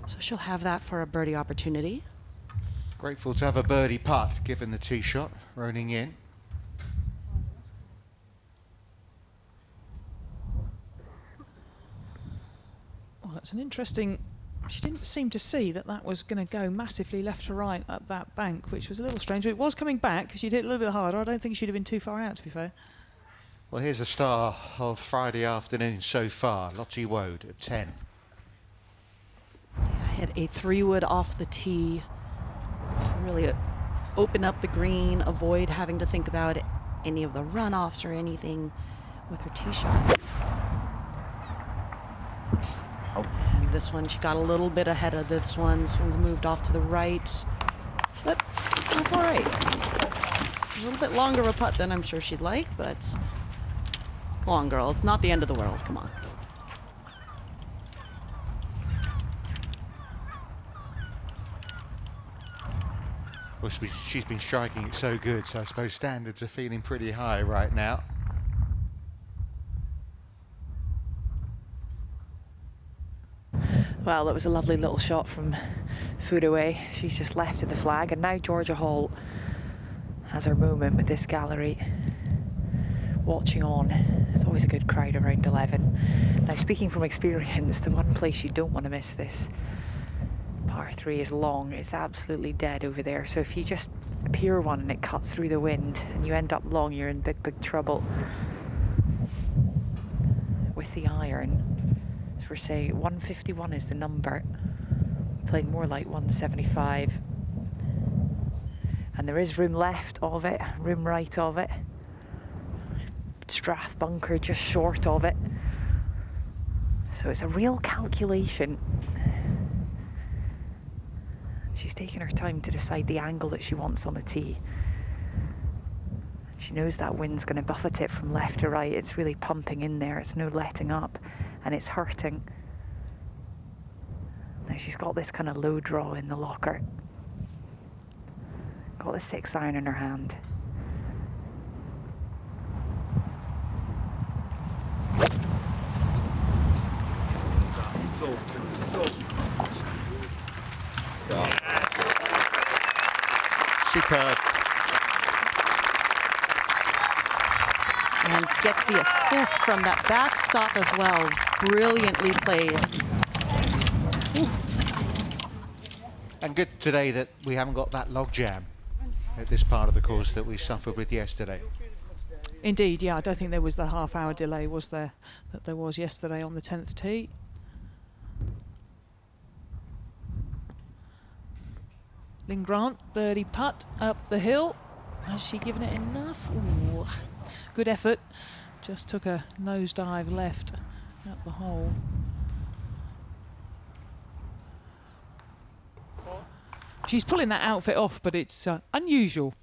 So she'll have that for a birdie opportunity. Grateful to have a birdie putt given the tee shot, Ruoning Yin. Well, that's an interesting. She didn't seem to see that was going to go massively left to right up that bank, which was a little strange. It was coming back. She'd hit a little bit harder. I don't think she'd have been too far out, to be fair. Well, here's a star of Friday afternoon so far, Lottie Woad at 10. Yeah, hit a 3-wood off the tee. Really open up the green, avoid having to think about any of the runoffs or anything with her tee shot. Oh. And this one. She got a little bit ahead of this one. This one's moved off to the right. But that's all right. A little bit longer of a putt than I'm sure she'd like, but come on, girl. It's not the end of the world. Come on. Well, she's been striking it so good, so I suppose standards are feeling pretty high right now. Well, that was a lovely little shot from foot away. She's just left of the flag, and now Georgia Hall has her moment with this gallery watching on. It's always a good crowd around 11. Now, speaking from experience, the one place you don't want to miss this par 3 is long. It's absolutely dead over there. So if you just appear one and it cuts through the wind and you end up long, you're in big, big trouble. With the iron, as we're saying, 151 is the number. Playing more like 175. And there is room left of it, room right of it. Strath bunker just short of it. So it's a real calculation. She's taken her time to decide the angle that she wants on the tee. She knows that wind's going to buffet it from left to right. It's really pumping in there. It's no letting up, and it's hurting. Now she's got this kind of low draw in the locker. Got the 6 iron in her hand. Superb. And gets the assist from that backstop as well. Brilliantly played. And good today that we haven't got that log jam at this part of the course that we suffered with yesterday. Indeed, yeah, I don't think there was the half-hour delay, was there, that there was yesterday on the 10th tee. Lynn Grant, birdie putt up the hill. Has she given it enough? Ooh, good effort. Just took a nosedive left up the hole. She's pulling that outfit off, but it's unusual.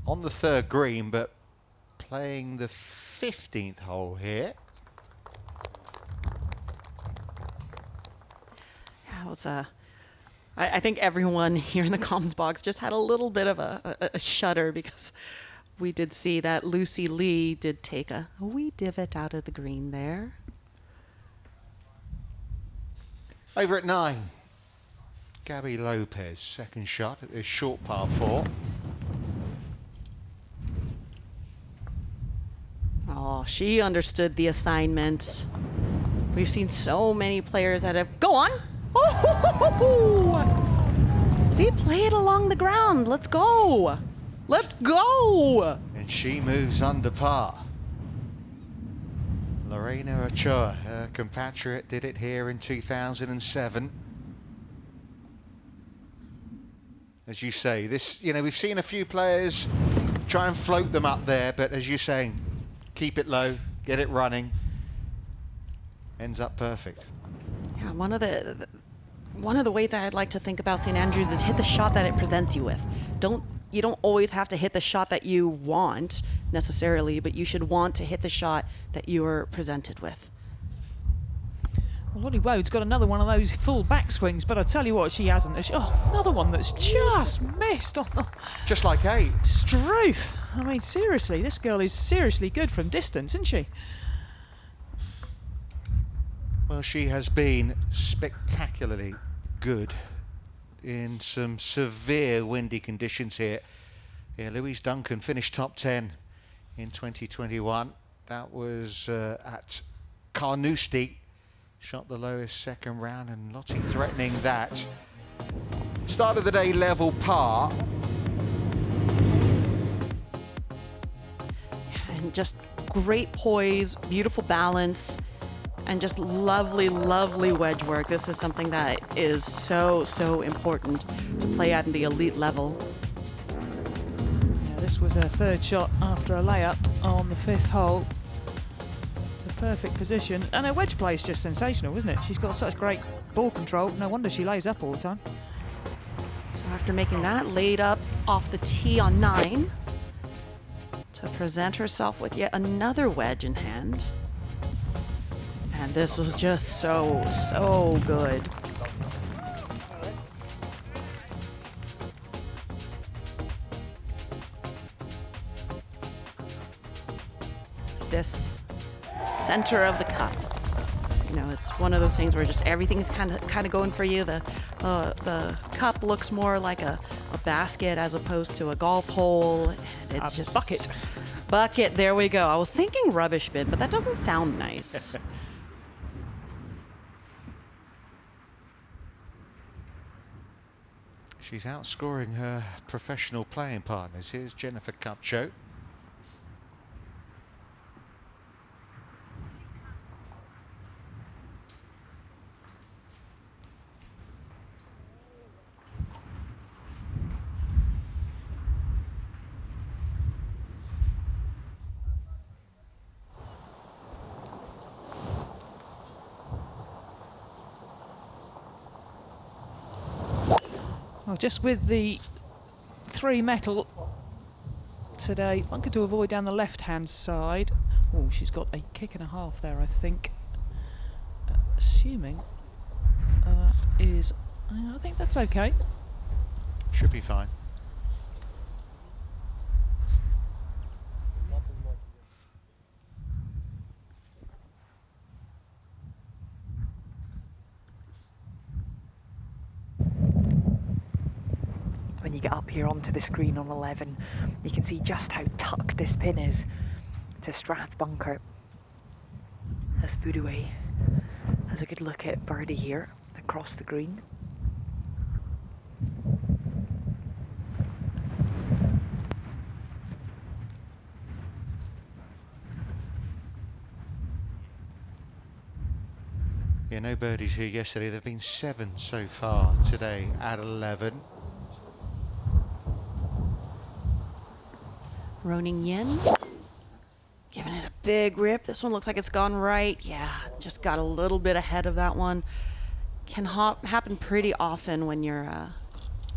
On the 3rd green, but playing the 15th hole here. Yeah, it was I think everyone here in the comms box just had a little bit of a shudder because we did see that Lucy Lee did take a wee divot out of the green there. Over at 9, Gabby Lopez, second shot at this short par 4. Oh, she understood the assignment. We've seen so many players that have... Go on! Oh, see, play it along the ground. Let's go. Let's go. And she moves under par. Lorena Ochoa, her compatriot, did it here in 2007. As you say, this, you know, we've seen a few players try and float them up there, but as you're saying, keep it low, get it running. Ends up perfect. Yeah, one of the ways I'd like to think about St. Andrews is hit the shot that it presents you with. You don't always have to hit the shot that you want necessarily, but you should want to hit the shot that you are presented with. Well, Lottie Woad's got another one of those full backswings, but I tell you what, she hasn't. Oh, another one that's just missed on the... Just like 8. Struth. I mean, seriously, this girl is seriously good from distance, isn't she? Well, she has been spectacularly good in some severe windy conditions here. Yeah, Louise Duncan finished top 10 in 2021. That was at Carnoustie. Shot the lowest second round, and Lottie threatening that. Start of the day level par. And just great poise, beautiful balance, and just lovely, lovely wedge work. This is something that is so, so important to play at the elite level. Yeah, this was her 3rd shot after a layup on the 5th hole. The perfect position. And her wedge play is just sensational, isn't it? She's got such great ball control. No wonder she lays up all the time. So after making that, laid up off the tee on 9 to present herself with yet another wedge in hand. And this was just so good. This center of the cup, you know, it's one of those things where just everything's kind of going for you. The cup looks more like a basket as opposed to a golf hole, and it's just bucket. There we go. I was thinking rubbish bin, but that doesn't sound nice. She's outscoring her professional playing partners. Here's Jennifer Kupcho. Well, just with the 3 metal today, I'm going to avoid down the left-hand side. Oh, she's got a kick and a half there, I think. Assuming is, I think that's okay. Should be fine. When you get up here onto the screen on 11, you can see just how tucked this pin is to Strath bunker. As Foodaway has a good look at Birdie here across the green. Yeah, no birdies here yesterday. There have been 7 so far today at 11. Ruoning Yin, giving it a big rip. This one looks like it's gone right. Yeah, just got a little bit ahead of that one. Can happen pretty often when you're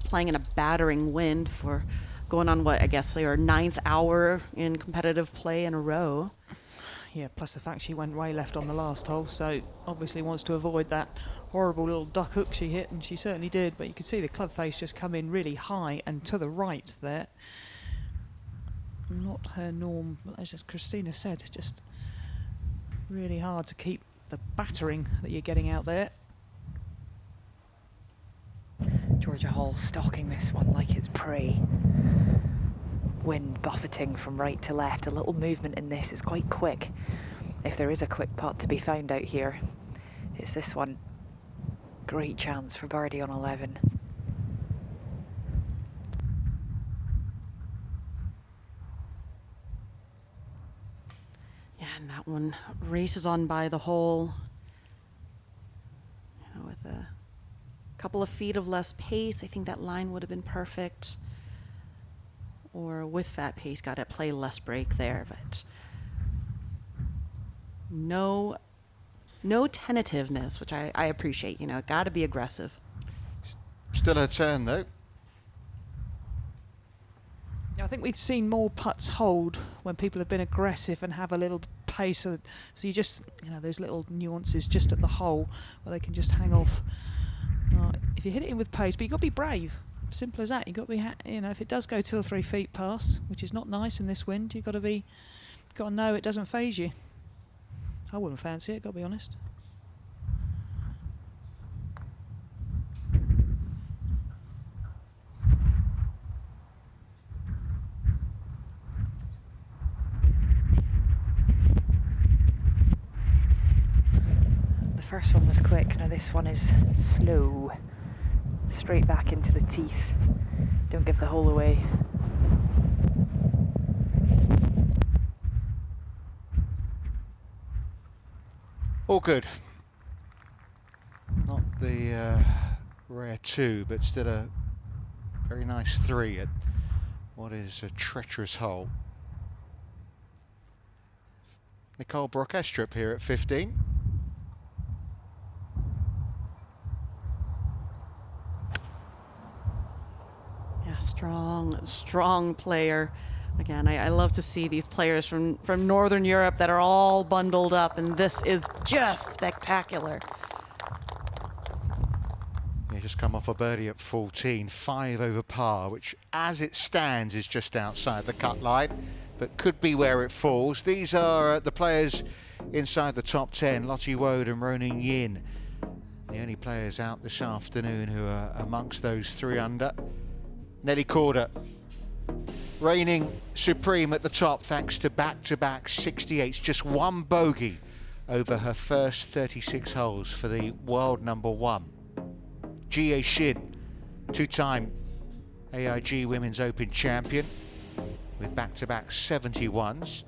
playing in a battering wind for going on what I guess your 9th hour in competitive play in a row. Yeah, plus the fact she went way left on the last hole, so obviously wants to avoid that horrible little duck hook she hit, and she certainly did, but you can see the club face just come in really high and to the right there. Not her norm, as Christina said, just really hard to keep the battering that you're getting out there. Georgia Hall stalking this one like it's prey. Wind buffeting from right to left. A little movement in this is quite quick. If there is a quick putt to be found out here, it's this one. Great chance for Birdie on 11. Yeah, and that one races on by the hole, you know, with a couple of feet of less pace. I think that line would have been perfect. Or with that pace, got to play less break there, but no tentativeness, which I appreciate. You know, got to be aggressive. Still her turn though. I think we've seen more putts hold when people have been aggressive and have a little pace. So you just, you know, there's little nuances just at the hole where they can just hang off. If you hit it in with pace, but you've got to be brave. Simple as that. You've got to be, you know, if it does go 2 or 3 feet past, which is not nice in this wind, you've got to know it doesn't faze you. I wouldn't fancy it, got to be honest. The first one was quick, now this one is slow. Straight back into the teeth. Don't give the hole away. All good. Not the rare 2, but still a very nice 3 at what is a treacherous hole. Nicole Brock-Estrup here at 15. Yeah, strong player. Again, I love to see these players from Northern Europe that are all bundled up, and this is just spectacular. Yeah, just come off a birdie at 14, 5 over par, which as it stands is just outside the cut line, but could be where it falls. These are the players inside the top 10, Lottie, Woad and Ruoning Yin. The only players out this afternoon who are amongst those 3 under. Nelly Korda reigning supreme at the top thanks to back-to-back 68s, just 1 bogey over her first 36 holes for the world number 1. Shin, 2-time AIG Women's Open champion with back-to-back 71s.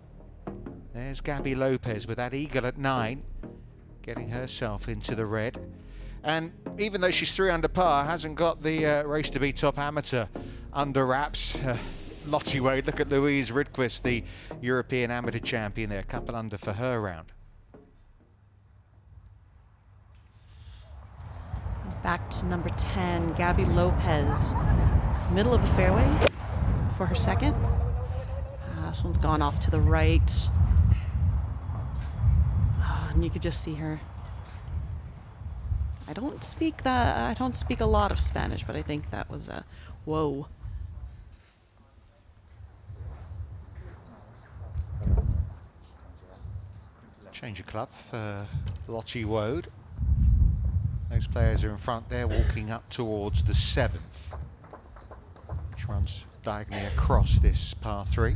There's Gabby Lopez with that eagle at 9, getting herself into the red. And even though she's 3 under par, hasn't got the race to be top amateur under wraps. Lottie Woad, look at Louise Rydquist, the European amateur champion there, a couple under for her round. Back to number 10, Gabby Lopez. Middle of the fairway for her second. This one's gone off to the right. And you could just see her. I don't speak a lot of Spanish, but I think that was a whoa. Change of club for Lottie Woad. Those players are in front there, walking up towards the 7th, which runs diagonally across this par 3.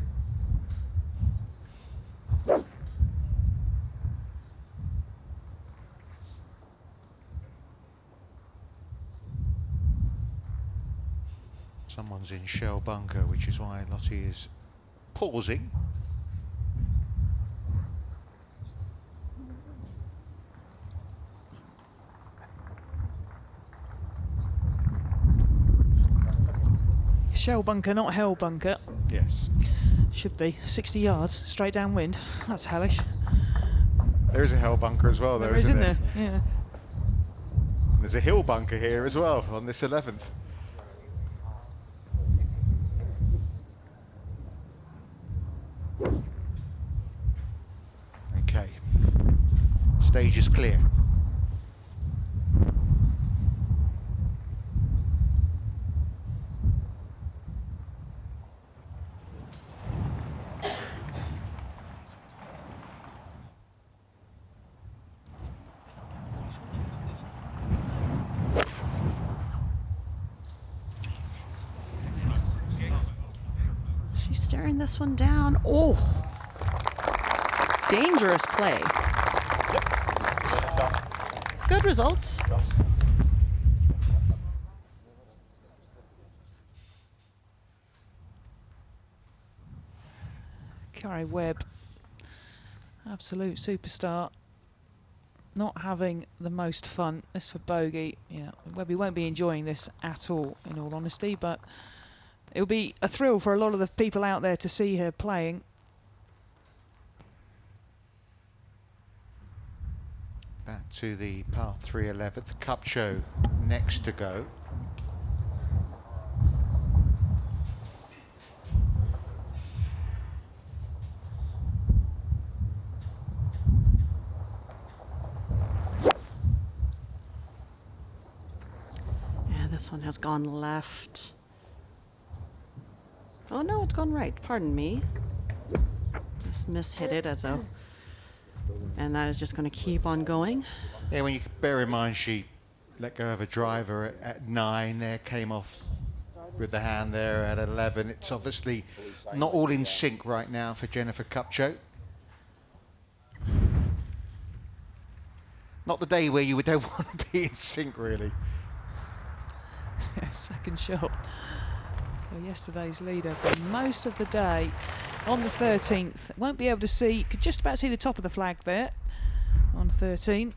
Someone's in shell bunker, which is why Lottie is pausing. Shell bunker, not hell bunker. Yes. Should be 60 yards straight downwind. That's hellish. There is a hell bunker as well, though, there isn't there? Yeah. There's a hill bunker here as well on this 11th. Okay. Stage is clear. Staring this one down. Oh, dangerous play. Good results. Carrie Webb, absolute superstar. Not having the most fun. This for bogey. Yeah, Webby won't be enjoying this at all, in all honesty, but it'll be a thrill for a lot of the people out there to see her playing. Back to the par 3 11th, Cup Show next to go. Yeah, this one has gone left. Oh no, it's gone right, pardon me. Just mishit it as a, and that is just going to keep on going. Yeah, when you bear in mind she let go of a driver at 9 there, came off with the hand there at 11. It's obviously not all in sync right now for Jennifer Kupcho. Not the day where you don't want to be in sync, really. Second shot. Yesterday's leader, but most of the day on the 13th won't be able to see, could just about see the top of the flag there on 13.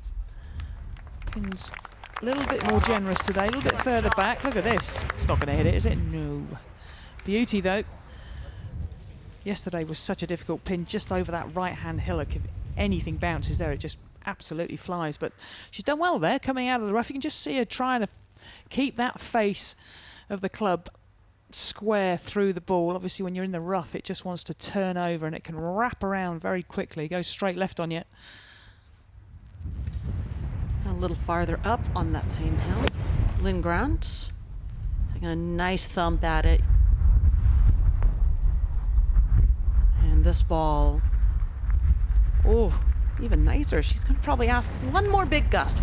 Pins a little bit more generous today, a little bit further back. Look at this, it's not going to hit it, is it? No. Beauty though. Yesterday was such a difficult pin just over that right hand hillock. If anything bounces there, it just absolutely flies. But she's done well there, coming out of the rough. You can just see her trying to keep that face of the club square through the ball. Obviously, when you're in the rough, it just wants to turn over and it can wrap around very quickly. Goes straight left on you. A little farther up on that same hill, Lynn Grant taking a nice thump at it. And this ball, oh, even nicer. She's going to probably ask one more big gust.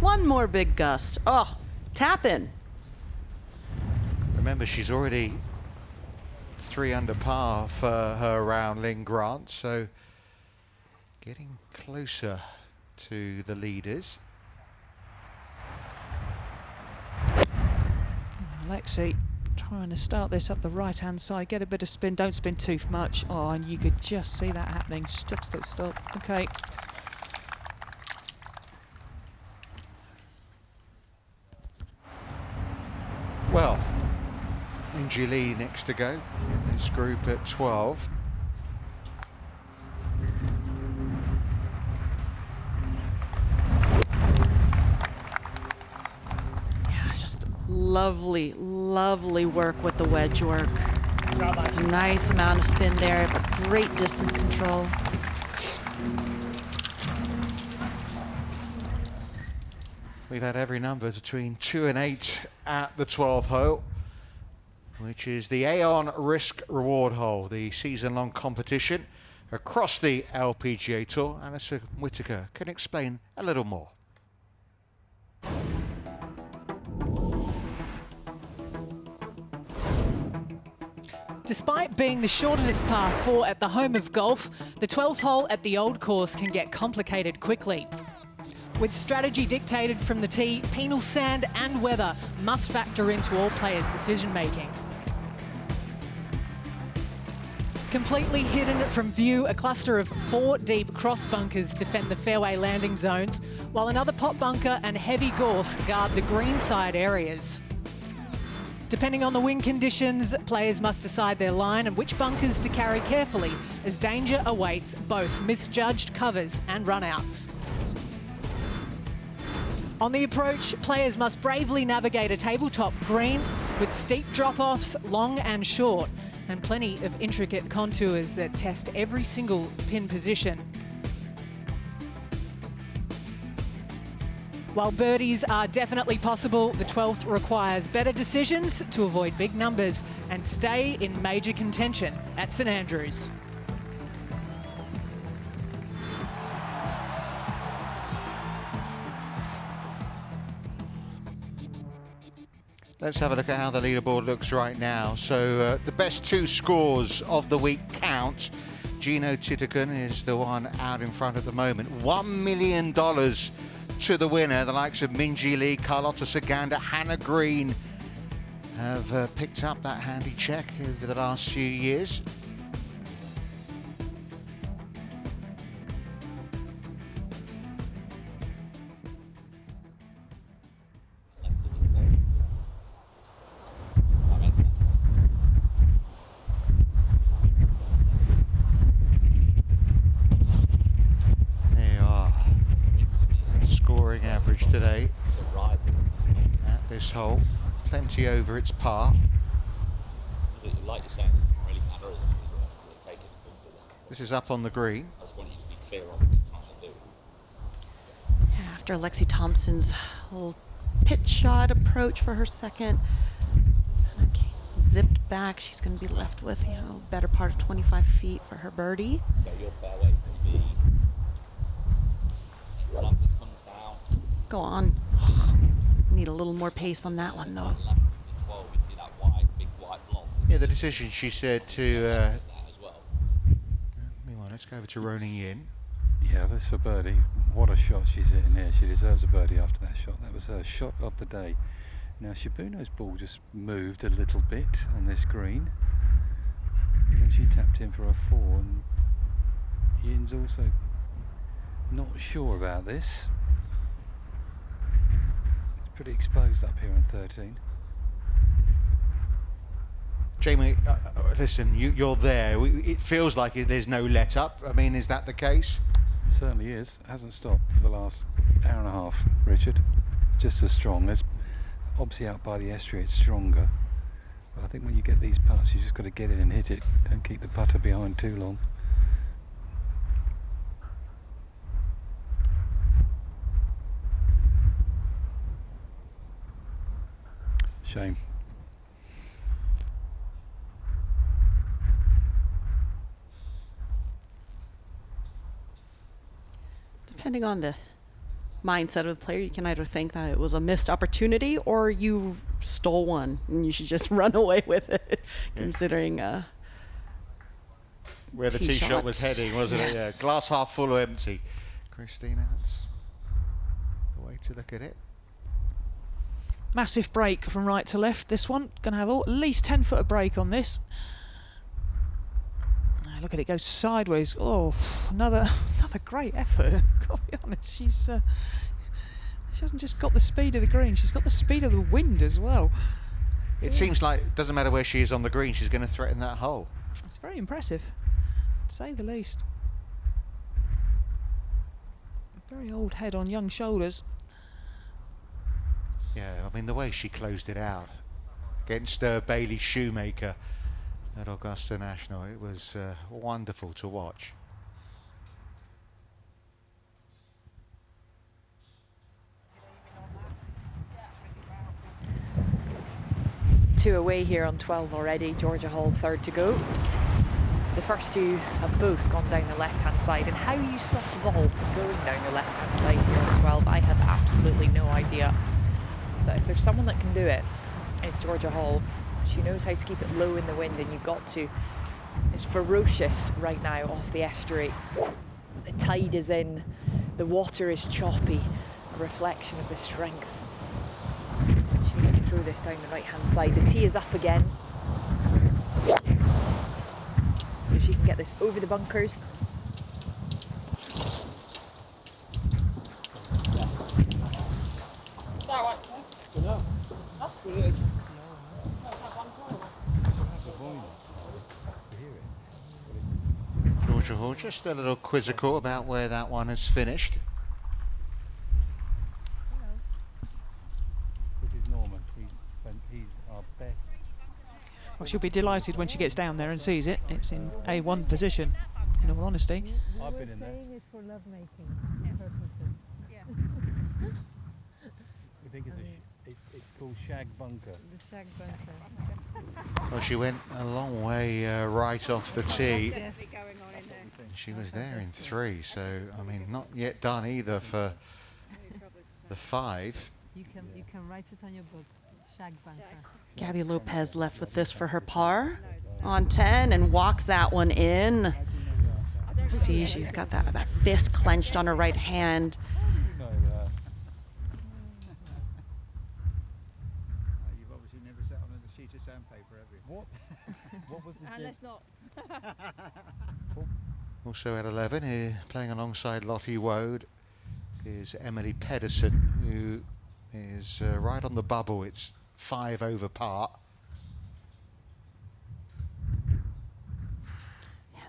Oh, tap in. Remember, she's already 3 under par for her round, Lynn Grant, so getting closer to the leaders. Lexi trying to start this up the right-hand side, get a bit of spin, don't spin too much. Oh, and you could just see that happening. Stop. Okay. Well, Minji Lee next to go in this group at 12. Yeah, just lovely work with the wedge work. It's a nice amount of spin there, but great distance control. We've had every number between 2 and 8 at the 12th hole, which is the Aon Risk Reward hole, the season-long competition across the LPGA Tour. Alison Whitaker can explain a little more. Despite being the shortest par 4 at the home of golf, the 12th hole at the old course can get complicated quickly. With strategy dictated from the tee, penal sand and weather must factor into all players' decision-making. Completely hidden from view, a cluster of 4 deep cross bunkers defend the fairway landing zones, while another pot bunker and heavy gorse guard the greenside areas. Depending on the wind conditions, players must decide their line and which bunkers to carry carefully, as danger awaits both misjudged covers and runouts. On the approach, players must bravely navigate a tabletop green with steep drop-offs, long and short, and plenty of intricate contours that test every single pin position. While birdies are definitely possible, the 12th requires better decisions to avoid big numbers and stay in major contention at St Andrews. Let's have a look at how the leaderboard looks right now. So the best 2 scores of the week count. Gino Titigan is the one out in front at the moment. $1 million to the winner. The likes of Minji Lee, Carlotta Saganda, Hannah Green have picked up that handy check over the last few years. Today at this hole, plenty over its par. Like you're saying, it really matters. This is up on the green. I just want you to be clear on what you're trying to do. Yeah, after Lexi Thompson's little pitch shot approach for her second, okay, zipped back, she's going to be left with, better part of 25 feet for her birdie. So your fairway will be something comes down. Go on. Need a little more pace on that one, though. Yeah, the decision, she said, to... meanwhile, let's go over to Ruoning in. Yeah, that's a birdie. What a shot she's hitting there. She deserves a birdie after that shot. That was her shot of the day. Now, Shibuno's ball just moved a little bit on this green. And she tapped in for a 4. And Yin's also not sure about this. Pretty exposed up here on 13. Jamie, listen, you're there. It feels like there's no let up. I mean, is that the case? It certainly is. Hasn't stopped for the last hour and a half, Richard. Just as strong. There's obviously out by the estuary it's stronger. But I think when you get these putts, you just got to get in and hit it. Don't keep the putter behind too long. Shame. Depending on the mindset of the player, you can either think that it was a missed opportunity or you stole one and you should just run away with it, considering where the tee shot was heading, wasn't it? Yeah, glass half full or empty. Christina, that's the way to look at it. Massive break from right to left. This one going to have at least 10 foot of break on this. Look at it go sideways. Oh, another great effort. Gotta be honest, she hasn't just got the speed of the green, she's got the speed of the wind as well. It seems like it doesn't matter where she is on the green, she's going to threaten that hole. It's very impressive, to say the least. A very old head on young shoulders. Yeah, I mean the way she closed it out against Bailey Shoemaker at Augusta National, it was wonderful to watch. Two away here on 12 already. Georgia Hall third to go. The first two have both gone down the left-hand side, and how you stop the ball from going down the left-hand side here on 12, I have absolutely no idea. But if there's someone that can do it, it's Georgia Hall. She knows how to keep it low in the wind, and you've got to. It's ferocious right now off the estuary. The tide is in, the water is choppy, a reflection of the strength. She needs to throw this down the right-hand side. The tee is up again. So she can get this over the bunkers. Georgia Hall just a little quizzical about where that one has finished. This is Norman. He's our best. Well, she'll be delighted when she gets down there and sees it. It's in A1 position, in all honesty. I've been in there. It's for lovemaking We think it's called Shag Bunker. The shag bunker. Well, she went a long way right off the tee. She was there in 3, so I mean, not yet done either for the 5. You can write it on your book. Shag bunker. Gabby Lopez left with this for her par on 10 and walks that one in. See, she's got that fist clenched on her right hand. You've obviously never sat on a sheet of sandpaper, have you? What? What was the Unless not. Also at 11, here playing alongside Lottie Woad, is Emily Pedersen, who is right on the bubble. It's 5 over par. Yeah,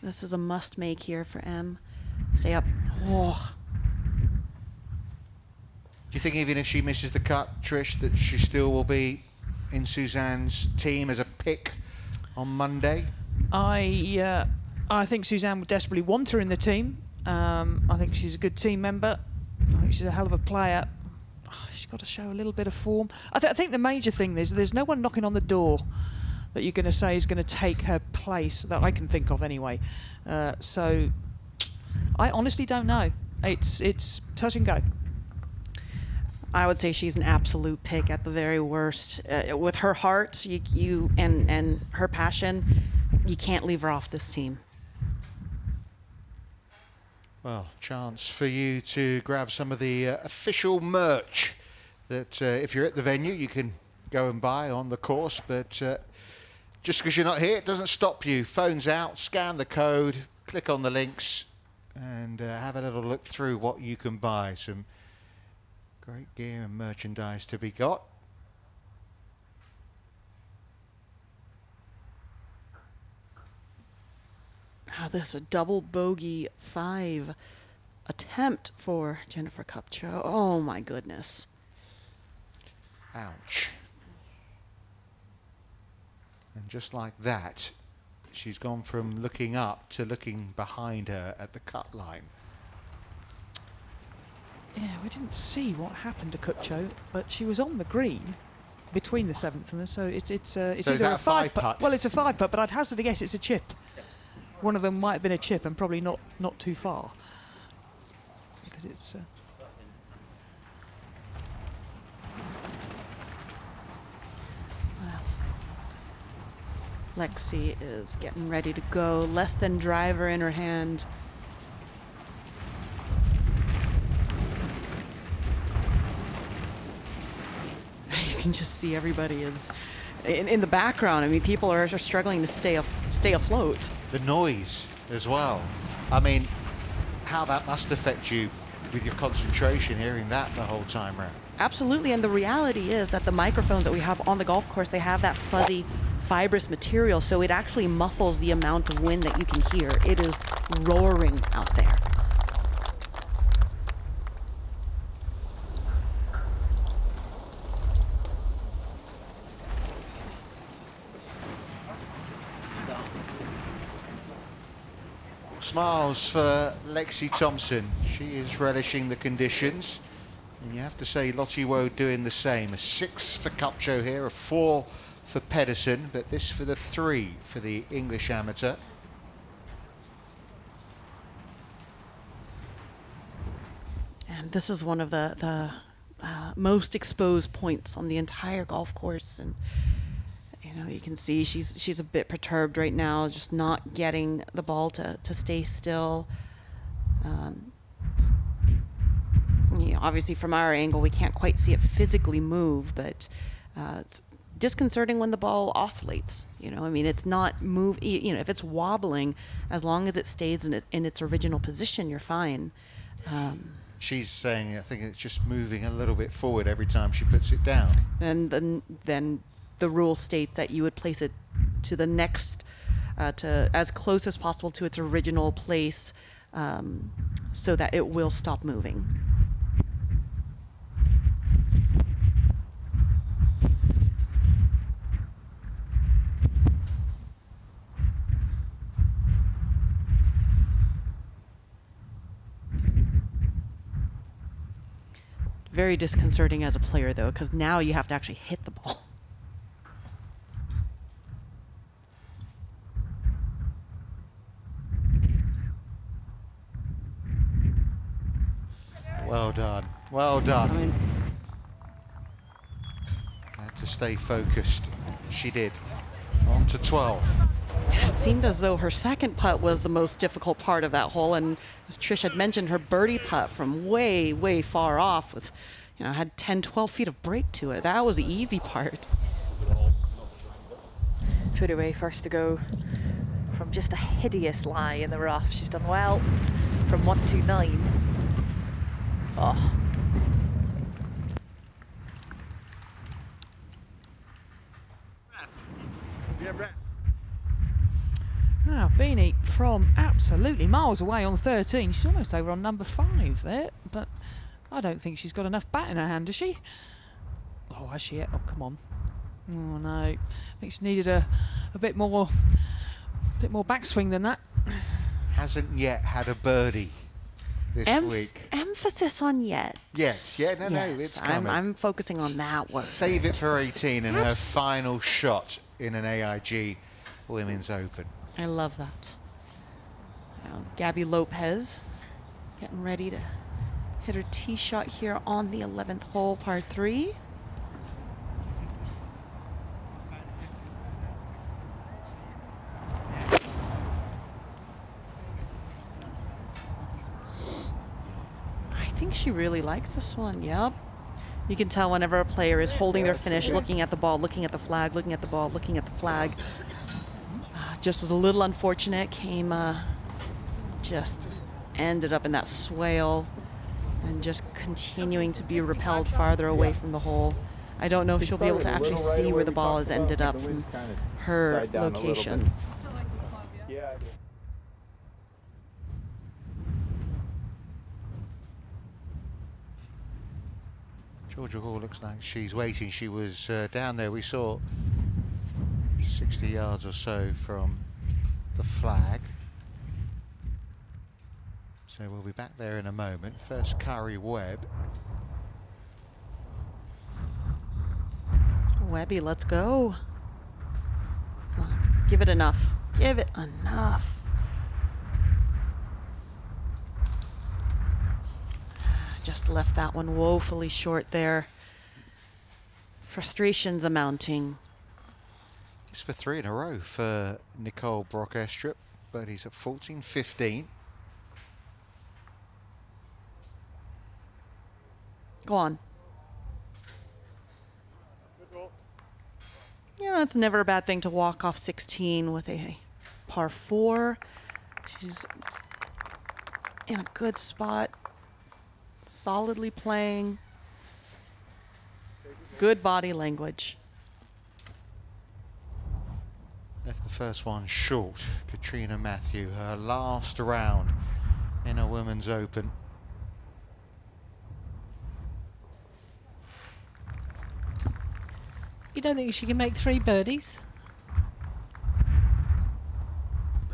this is a must make here for Em. Stay up. Oh. Do you think even if she misses the cut, Trish, that she still will be in Suzanne's team as a pick on Monday? I think Suzanne would desperately want her in the team. I think she's a good team member. I think she's a hell of a player. She's got to show a little bit of form. I think the major thing is there's no one knocking on the door that you're going to say is going to take her place, that I can think of anyway. So I honestly don't know. It's touch and go. I would say she's an absolute pick at the very worst. With her heart, you and her passion, you can't leave her off this team. Well, chance for you to grab some of the official merch that if you're at the venue you can go and buy on the course, but just because you're not here it doesn't stop you. Phones out, scan the code, click on the links and have a little look through what you can buy. Some great gear and merchandise to be got. this a double bogey 5 attempt for Jennifer Kupcho. Oh my goodness. Ouch. And just like that, she's gone from looking up to looking behind her at the cut line. Yeah, we didn't see what happened to Kupcho, but she was on the green between the 7th and the, so it's So is either that a a 5 5-putt? Well, it's a 5 putt, but I'd hazard a guess it's a chip. One of them might have been a chip and probably not too far. Because it's Lexi is getting ready to go. Less than driver in her hand. You can just see everybody is in the background. I mean, people are struggling to stay afloat. The noise as well. I mean, how that must affect you with your concentration, hearing that the whole time round. Absolutely, and the reality is that the microphones that we have on the golf course, they have that fuzzy, fibrous material, so it actually muffles the amount of wind that you can hear. It is roaring out there. Smiles for Lexi Thompson. She is relishing the conditions. And you have to say Lottie Woad doing the same. A 6 for Kupcho here, a 4 for Pedersen, but this for the 3 for the English amateur. And this is one of the most exposed points on the entire golf course. And you know, you can see she's a bit perturbed right now, just not getting the ball to stay still. You know, obviously from our angle, we can't quite see it physically move, but it's disconcerting when the ball oscillates. You know, I mean, it's not you know, if it's wobbling, as long as it stays in its original position, you're fine. She's saying, I think it's just moving a little bit forward every time she puts it down. And then the rule states that you would place it to the next, to as close as possible to its original place, so that it will stop moving. Very disconcerting as a player, though, because now you have to actually hit the ball. Well done. Well done. I mean, had to stay focused. She did. On to 12. it seemed as though her second putt was the most difficult part of that hole, and as Trish had mentioned, her birdie putt from way, way far off was, you know, had 10, 12 feet of break to it. That was the easy part. Foot away first to go from just a hideous lie in the rough. She's done well from 129. Oh. Now, Beanie from absolutely miles away on 13. She's almost over on number 5 there, but I don't think she's got enough bat in her hand, does she? Oh, has she? Oh, come on. Oh, no. I think she needed a bit more backswing than that. Hasn't yet had a birdie this week. Emphasis on yet. Yes, yeah, no, it's coming. I'm focusing on that one. Save it for 18 and her final shot in an AIG Women's Open. I love that. Now, Gabby Lopez getting ready to hit her tee shot here on the 11th hole, par 3. I think she really likes this one. Yep. You can tell whenever a player is holding their finish, looking at the ball, looking at the flag, looking at the ball, looking at the flag. Just was a little unfortunate, just ended up in that swale and just continuing to be repelled farther away from the hole. I don't know if she'll be able to actually see where the ball has ended up from her location. Georgia Hall looks like she's waiting. She was down there, we saw 60 yards or so from the flag. So we'll be back there in a moment. First Curry Webb. Webby, let's go. Come on, give it enough. Give it enough. Just left that one woefully short there. Frustrations amounting. It's for 3 in a row for Nicole Brock-Estrup, but he's at 14-15. Go on. You know, it's never a bad thing to walk off 16 with a par 4. She's in a good spot. Solidly playing. Good body language. Left the first one short. Catriona Matthew, her last round in a Women's Open. You don't think she can make 3 birdies?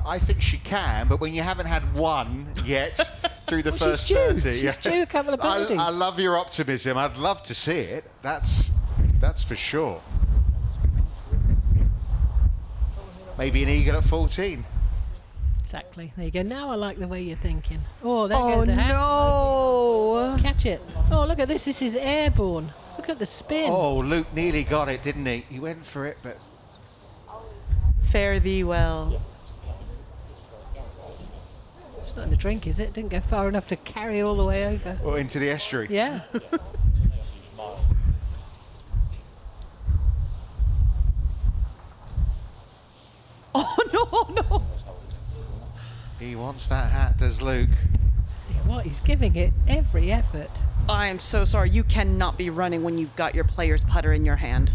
I think she can, but when you haven't had one yet through the Well, first she's due. 30. She's due a couple of birdies. I love your optimism. I'd love to see it. That's for sure. Maybe an eagle at 14. Exactly. There you go. Now I like the way you're thinking. Oh, there Oh, goes the hat. no. Catch it. Oh, look at this. This is airborne. Look at the spin. Oh, Luke nearly got it, didn't he? He went for it, but... Fare thee well. It's not in the drink, is it? Didn't go far enough to carry all the way over. Or into the estuary. Yeah. Oh, no. He wants that hat, does Luke. What? He's giving it every effort. I am so sorry. You cannot be running when you've got your player's putter in your hand.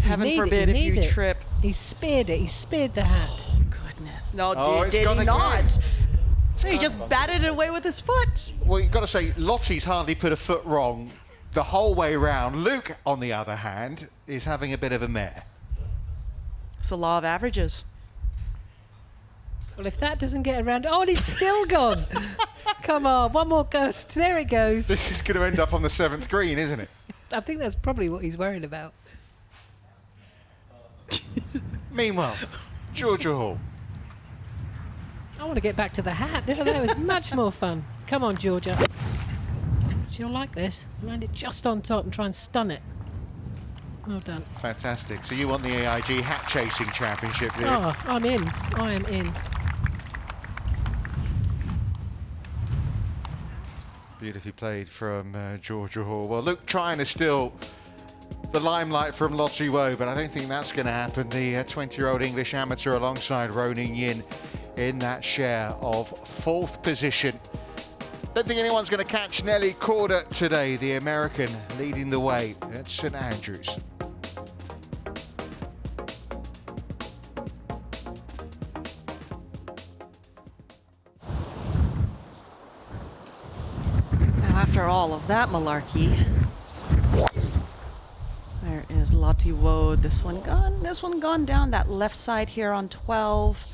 Heaven forbid if you trip. He speared it. He speared the hat. Oh, goodness. No, it's did gone he again. not? He just batted it away with his foot. Well, you've got to say, Lottie's hardly put a foot wrong the whole way round. Luke, on the other hand, is having a bit of a mare. It's the law of averages. Well, if that doesn't get around... Oh, and he's still gone. Come on, one more gust. There it goes. This is going to end up on the 7th green, isn't it? I think that's probably what he's worried about. Meanwhile, Georgia Hall. I want to get back to the hat. That was much more fun. Come on, Georgia. She'll like this. Land it just on top and try and stun it. Well done. Fantastic. So you want the AIG hat chasing championship, do you? Oh, I'm in. I am in. Beautifully played from Georgia Hall. Well, Luke trying to steal the limelight from Lottie Woad, but I don't think that's going to happen. The 20-year-old English amateur alongside Ruoning Yin in that share of 4th position. Don't think anyone's going to catch Nelly Korda today, the American leading the way at St Andrews. Now, after all of that malarkey, there is Lottie Woad. This one gone down that left side here on 12.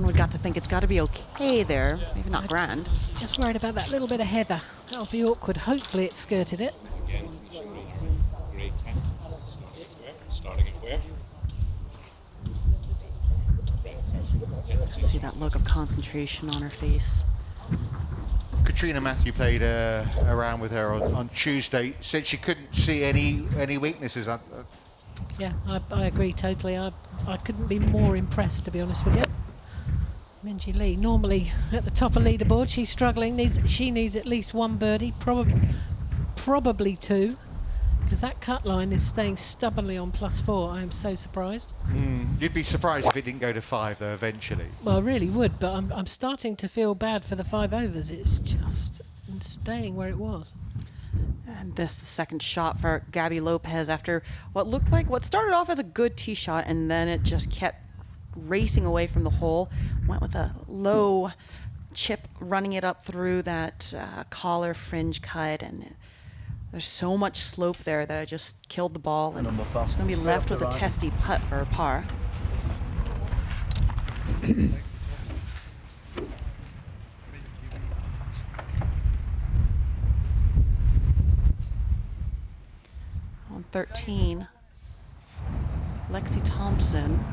We got to think it's got to be okay there. Maybe not grand. Just worried about that little bit of heather. That'll be awkward. Hopefully it skirted it. Again, grade 10. Starting at where? Just see that look of concentration on her face. Catriona Matthew played around with her on Tuesday. Said she couldn't see any weaknesses. Yeah, I agree totally. I couldn't be more impressed, to be honest with you. Minji Lee, normally at the top of leaderboard, she's struggling. She needs at least 1 birdie, probably 2, because that cut line is staying stubbornly on +4. I am so surprised. You'd be surprised if it didn't go to 5 though eventually. Well, I really would, but I'm starting to feel bad for the 5 overs. It's just staying where it was. And this, the second shot for Gabby Lopez after what started off as a good tee shot, and then it just kept racing away from the hole. Went with a low chip running it up through that collar fringe cut, and there's so much slope there that I just killed the ball, and she's going to be left with a testy putt for her par. On 13, Lexi Thompson.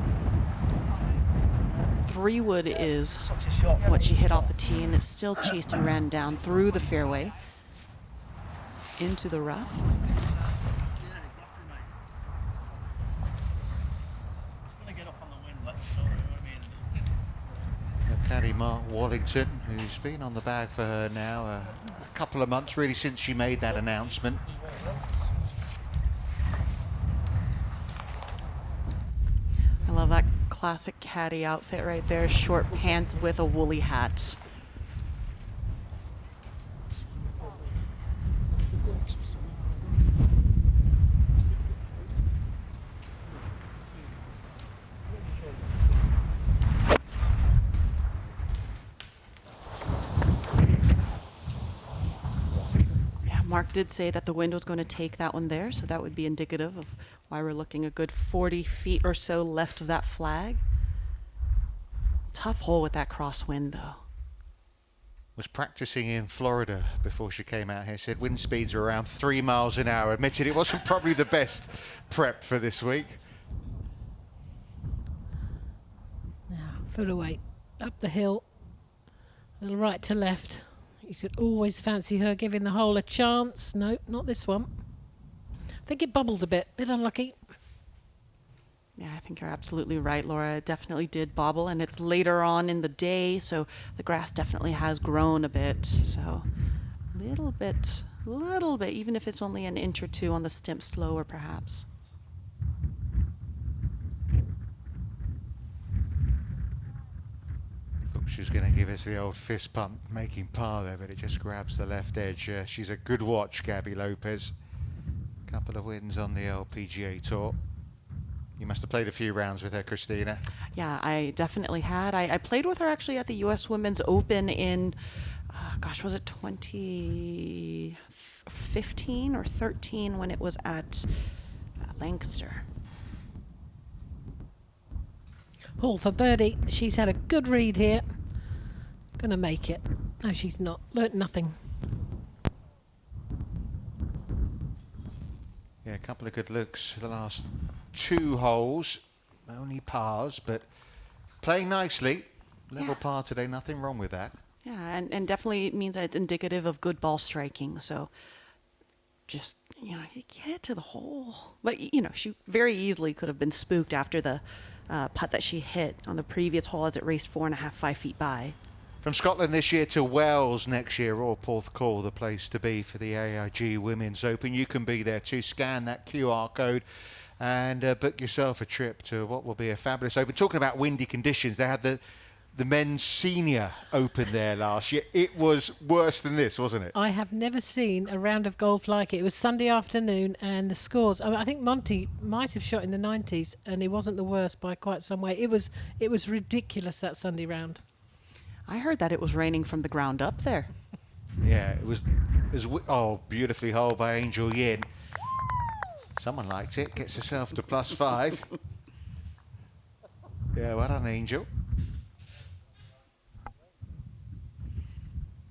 3 wood is what she hit off the tee, and it still chased and ran down through the fairway into the rough. Caddy Mark Wallington, who's been on the bag for her now a couple of months, really, since she made that announcement. I love that classic caddy outfit right there, short pants with a woolly hat. Mark did say that the wind was going to take that one there, so that would be indicative of why we're looking a good 40 feet or so left of that flag. Tough hole with that crosswind, though. Was practicing in Florida before she came out here. Said wind speeds are around 3 miles an hour. Admitted it wasn't probably the best prep for this week. Now, foot away, up the hill, a little right to left. You could always fancy her giving the hole a chance. Nope, not this one. I think it bubbled a bit unlucky. Yeah, I think you're absolutely right, Laura. It definitely did bobble, and it's later on in the day, so the grass definitely has grown a bit. So a little bit, even if it's only an inch or two on the stimp slower, perhaps. She's going to give us the old fist pump, making par there, but it just grabs the left edge. She's a good watch, Gabby Lopez. Couple of wins on the LPGA Tour. You must have played a few rounds with her, Christina. Yeah, I definitely had. I played with her actually at the U.S. Women's Open in, gosh, was it 2015 or 13 when it was at Lancaster. Hall for birdie. She's had a good read here. Gonna make it. No, she's not. Learnt nothing. Yeah, a couple of good looks the last 2 holes. Only pars, but playing nicely. Level par today, nothing wrong with that. Yeah, and definitely means that it's indicative of good ball striking. So just, you get it to the hole. But, she very easily could have been spooked after the putt that she hit on the previous hole as it raced 4.5, 5 feet by. From Scotland this year to Wales next year, or Porthcawl, the place to be for the AIG Women's Open. You can be there too. Scan that QR code and book yourself a trip to what will be a fabulous Open. Talking about windy conditions, they had the men's senior Open there last year. It was worse than this, wasn't it? I have never seen a round of golf like it. It was Sunday afternoon, and the scores, I think Monty might have shot in the 90s, and he wasn't the worst by quite some way. It was ridiculous, that Sunday round. I heard that it was raining from the ground up there. Yeah, it was beautifully holed by Angel Yin. Someone liked it, gets herself to +5. Yeah, well done, Angel.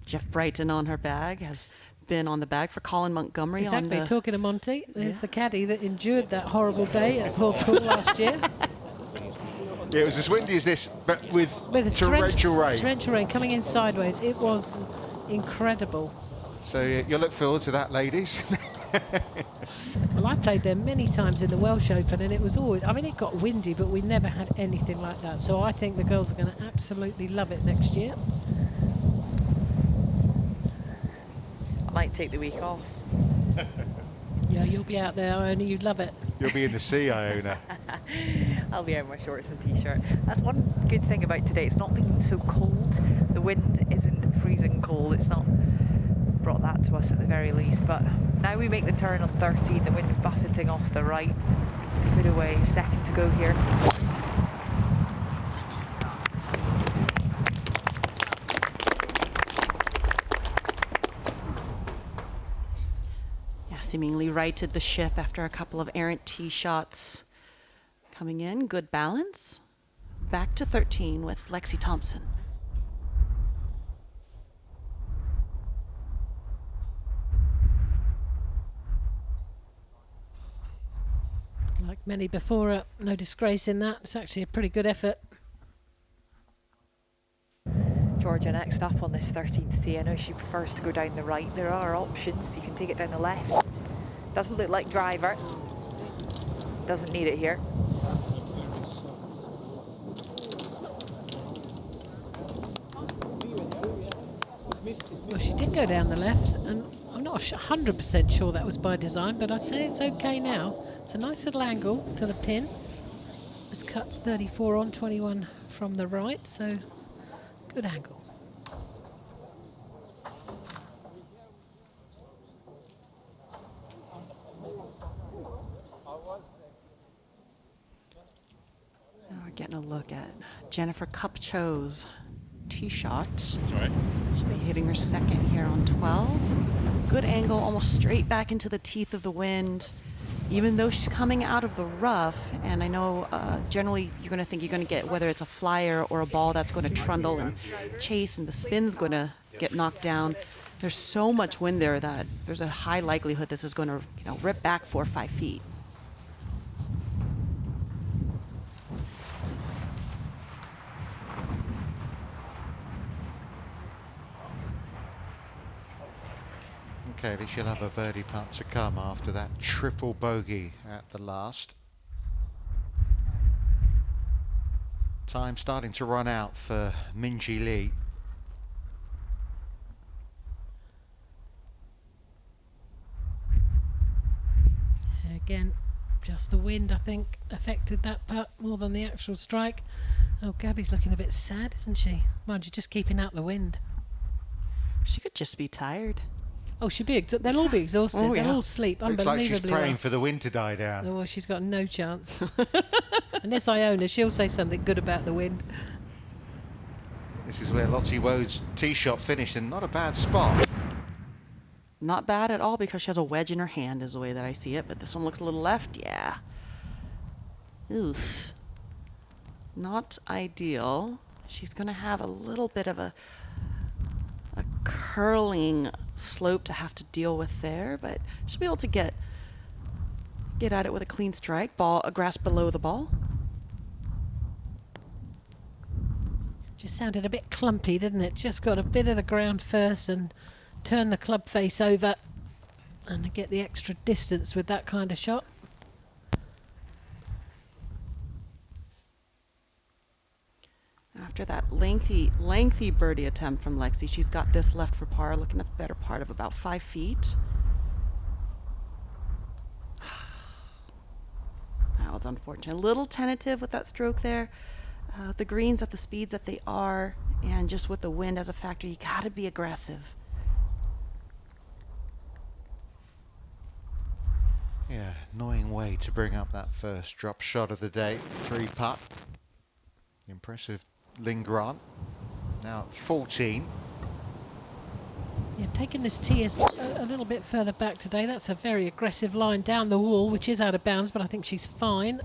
Jeff Brighton on her bag has been on the bag for Colin Montgomery. Exactly, talking to Monty, there's the caddy that endured that horrible day at Porthcawl last year. Yeah, it was as windy as this, but with torrential rain. Torrential rain coming in sideways. It was incredible. So you'll look forward to that, ladies. Well, I played there many times in the Welsh Open, and it was always, it got windy, but we never had anything like that. So I think the girls are going to absolutely love it next year. I might take the week off. Yeah, you'll be out there, Iona. You'd love it. You'll be in the sea, Iona. I'll be out in my shorts and t-shirt. That's one good thing about today. It's not been so cold. The wind isn't freezing cold. It's not brought that to us at the very least. But now we make the turn on 13. The wind is buffeting off the right. Foot away. Second to go here. seemingly righted the ship after a couple of errant tee shots. Coming in, good balance. Back to 13 with Lexi Thompson. Like many before her, no disgrace in that. It's actually a pretty good effort. Georgia next up on this 13th tee. I know she prefers to go down the right. There are options. You can take it down the left. Doesn't look like driver. Doesn't need it here. Well, she did go down the left, and I'm not 100% sure that was by design, but I'd say it's okay now. It's a nice little angle to the pin. It's cut 34 on, 21 from the right, so good angle. Now we're getting a look at Jennifer Kupcho's tee shot. Sorry. She'll be hitting her second here on 12. Good angle, almost straight back into the teeth of the wind. Even though she's coming out of the rough, and I know generally you're going to think you're going to get, whether it's a flyer or a ball that's going to trundle and chase, and the spin's going to get knocked down. There's so much wind there that there's a high likelihood this is going to, rip back 4 or 5 feet. Okay, we should have a birdie putt to come after that triple bogey at the last. Time starting to run out for Minji Lee. Again, just the wind, I think, affected that putt more than the actual strike. Oh, Gabby's looking a bit sad, isn't she? Mind you, just keeping out the wind. She could just be tired. Oh, she'll be. They'll all be exhausted. Oh, yeah. They'll all sleep. Looks like she's Unbelievably praying well. for the wind to die down. Oh, well, she's got no chance. Unless I own her, she'll say something good about the wind. This is where Lottie Woad's tee shot finished, and not a bad spot. Not bad at all, because she has a wedge in her hand is the way that I see it, but this one looks a little left. Yeah. Oof. Not ideal. She's going to have a little bit of a curling slope to have to deal with there, but she'll be able to get at it with a clean strike. Ball, a grass below the ball. Just sounded a bit clumpy, didn't it? Just got a bit of the ground first and turn the club face over and get the extra distance with that kind of shot. After that lengthy birdie attempt from Lexi, she's got this left for par, looking at the better part of about 5 feet. That was unfortunate. A little tentative with that stroke there. The greens at the speeds that they are, and just with the wind as a factor, you gotta be aggressive. Yeah, annoying way to bring up that first drop shot of the day. 3 putt. Impressive Lingran. Now at 14. Yeah, taking this tee a little bit further back today. That's a very aggressive line down the wall, which is out of bounds, but I think she's fine.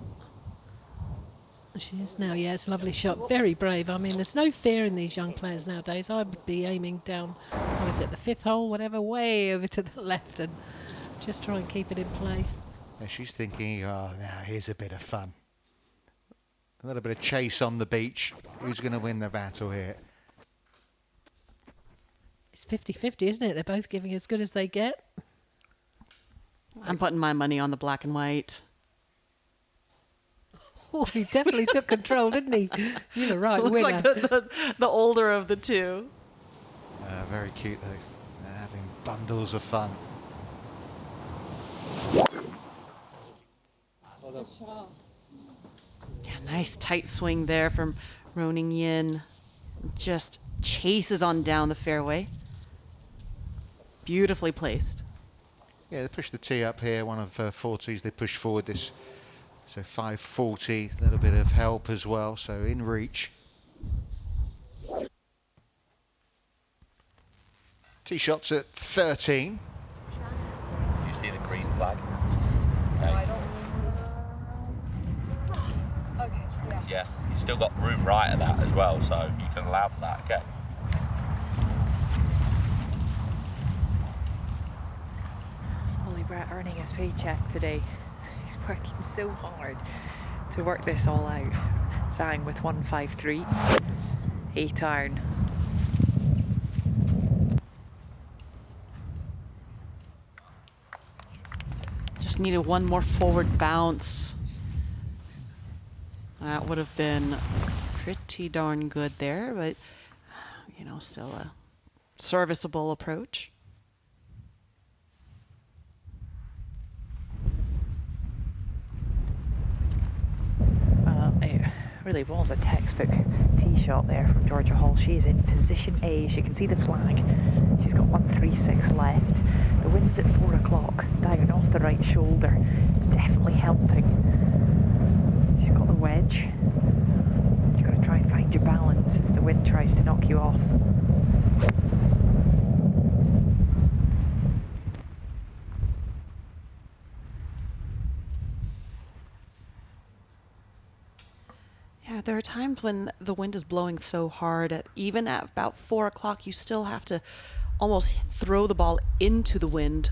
She is now, yeah, it's a lovely shot. Very brave. I mean, there's no fear in these young players nowadays. I would be aiming down, what is it, the 5th hole, whatever, way over to the left and just try and keep it in play. Yeah, she's thinking, oh, now here's a bit of fun. A little bit of chase on the beach. Who's going to win the battle here? It's 50-50, isn't it? They're both giving as good as they get. I'm putting my money on the black and white. Oh, he definitely took control, didn't he? You're the right Looks winner. like the older of the two. Very cute, though. They're having bundles of fun. Yeah, nice tight swing there from Ruoning Yin. Just chases on down the fairway. Beautifully placed. Yeah, they push the tee up here. One of 40s they push forward this. So 540, a little bit of help as well. So in reach. Tee shots at 13. Do you see the green flag. Okay. Yeah, you've still got room right at that as well, so you can allow for that, okay? Holy Brett earning his paycheck today. He's working so hard to work this all out. Zhang with 153, 8 iron. Just needed one more forward bounce. That would have been pretty darn good there, but you know, still a serviceable approach. Well, it really was a textbook tee shot there from Georgia Hall. She is in position A. She can see the flag. She's got 136 left. The wind's at 4 o'clock, down off the right shoulder. It's definitely helping. She's got the wedge. You've got to try and find your balance as the wind tries to knock you off. Yeah, there are times when the wind is blowing so hard, even at about 4 o'clock, you still have to almost throw the ball into the wind,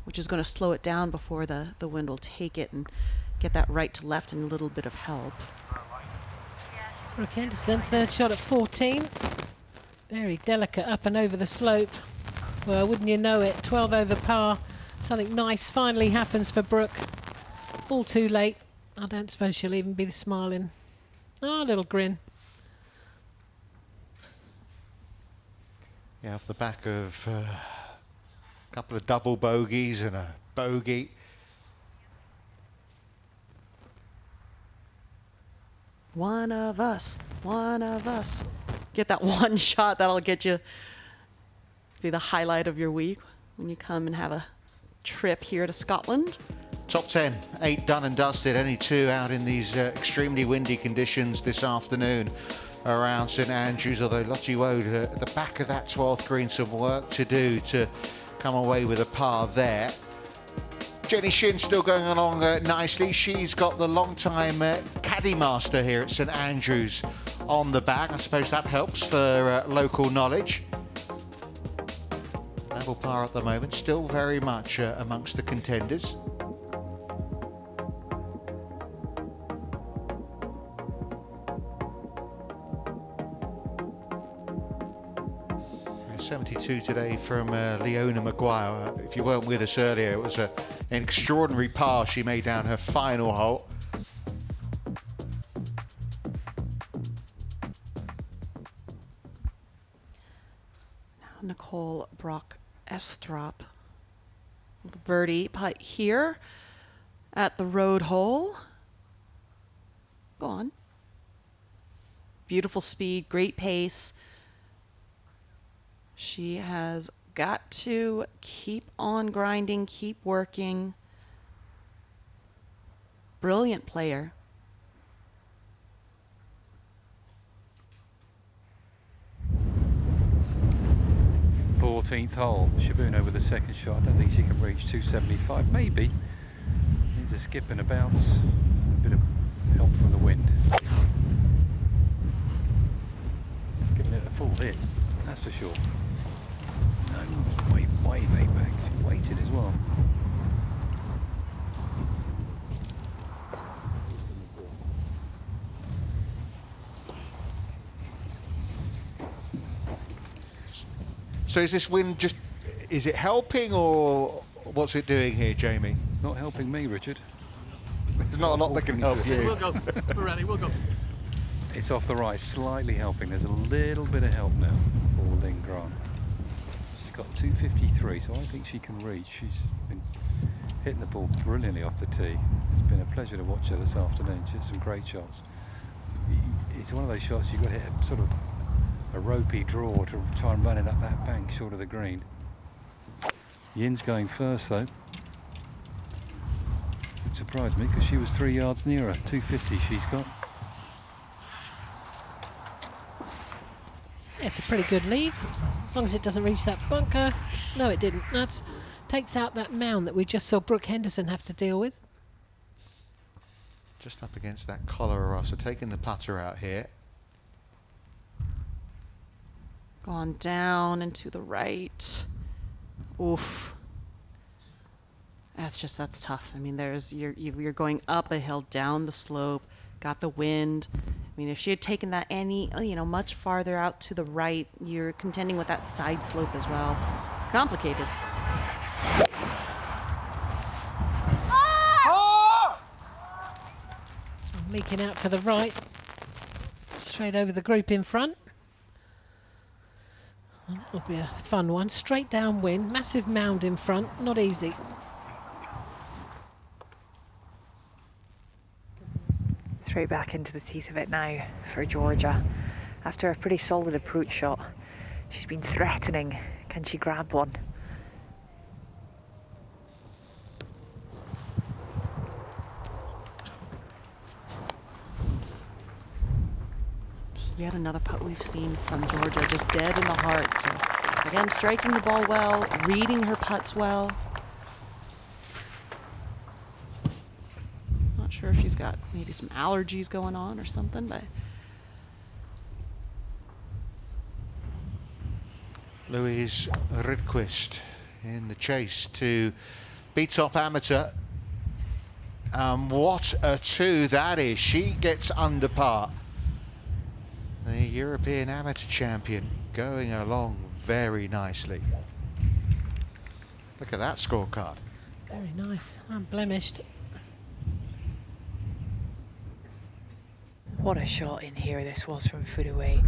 which is going to slow it down before the wind will take it and get that right to left and a little bit of help. Brooke Anderson, third shot at 14. Very delicate up and over the slope. Well, wouldn't you know it, 12 over par. Something nice finally happens for Brooke. All too late. I don't suppose she'll even be smiling. Oh, a little grin. Yeah, off the back of a couple of double bogeys and a bogey. One of us, one of us. Get that one shot, that'll get you, be the highlight of your week when you come and have a trip here to Scotland. Top 10, 8 done and dusted, only 2 out in these extremely windy conditions this afternoon around St Andrews, although Lottie Woad at the back of that 12th green, some work to do to come away with a par there. Jenny Shin still going along nicely. She's got the long-time caddy master here at St Andrews on the back. I suppose that helps for local knowledge. Level par at the moment, still very much amongst the contenders. .72 today from Leona Maguire. If you weren't with us earlier, it was an extraordinary par she made down her final hole. Now Nicole Brock Estrop. Birdie putt here at the road hole. Go on. Beautiful speed, great pace. She has got to keep on grinding, keep working. Brilliant player. .14th hole. Shibuno with the second shot. I don't think she can reach 275. Maybe. Needs a skip and a bounce. A bit of help from the wind. Giving it a full hit, that's for sure. No, way back. She waited as well. So is this wind just, is it helping or what's it doing here, Jamie? It's not helping me, Richard. There's not a lot that can help you. We'll go. We're ready. We'll go. It's off the right, slightly helping. There's a little bit of help now for Lynn Grant. She's got 253, so I think she can reach. She's been hitting the ball brilliantly off the tee. It's been a pleasure to watch her this afternoon. She hit some great shots. It's one of those shots you've got to hit a sort of a ropey draw to try and run it up that bank short of the green. Yin's going first though. It surprised me because she was 3 yards nearer. 250 she's got. It's a pretty good lead, as long as it doesn't reach that bunker. No, it didn't. That's Takes out that mound that we just saw Brooke Henderson have to deal with. Just up against that collar, so taking the putter out here. Gone down and to the right. Oof. That's tough. I mean, you're going up a hill, down the slope, got the wind. I mean, if she had taken that much farther out to the right, you're contending with that side slope as well. Complicated. Leaking out to the right, straight over the group in front. Well, that'll be a fun one. Straight downwind, massive mound in front, not easy. Straight back into the teeth of it now for Georgia. After a pretty solid approach shot, she's been threatening. Can she grab one? Yet another putt we've seen from Georgia, just dead in the heart. So again, striking the ball well, reading her putts well. Not sure if she's got maybe some allergies going on or something, but Louise Rydquist in the chase to be top amateur. What a two that is. She gets under par. The European Amateur Champion going along very nicely. Look at that scorecard. Very nice, unblemished. What a shot in here this was from foot away.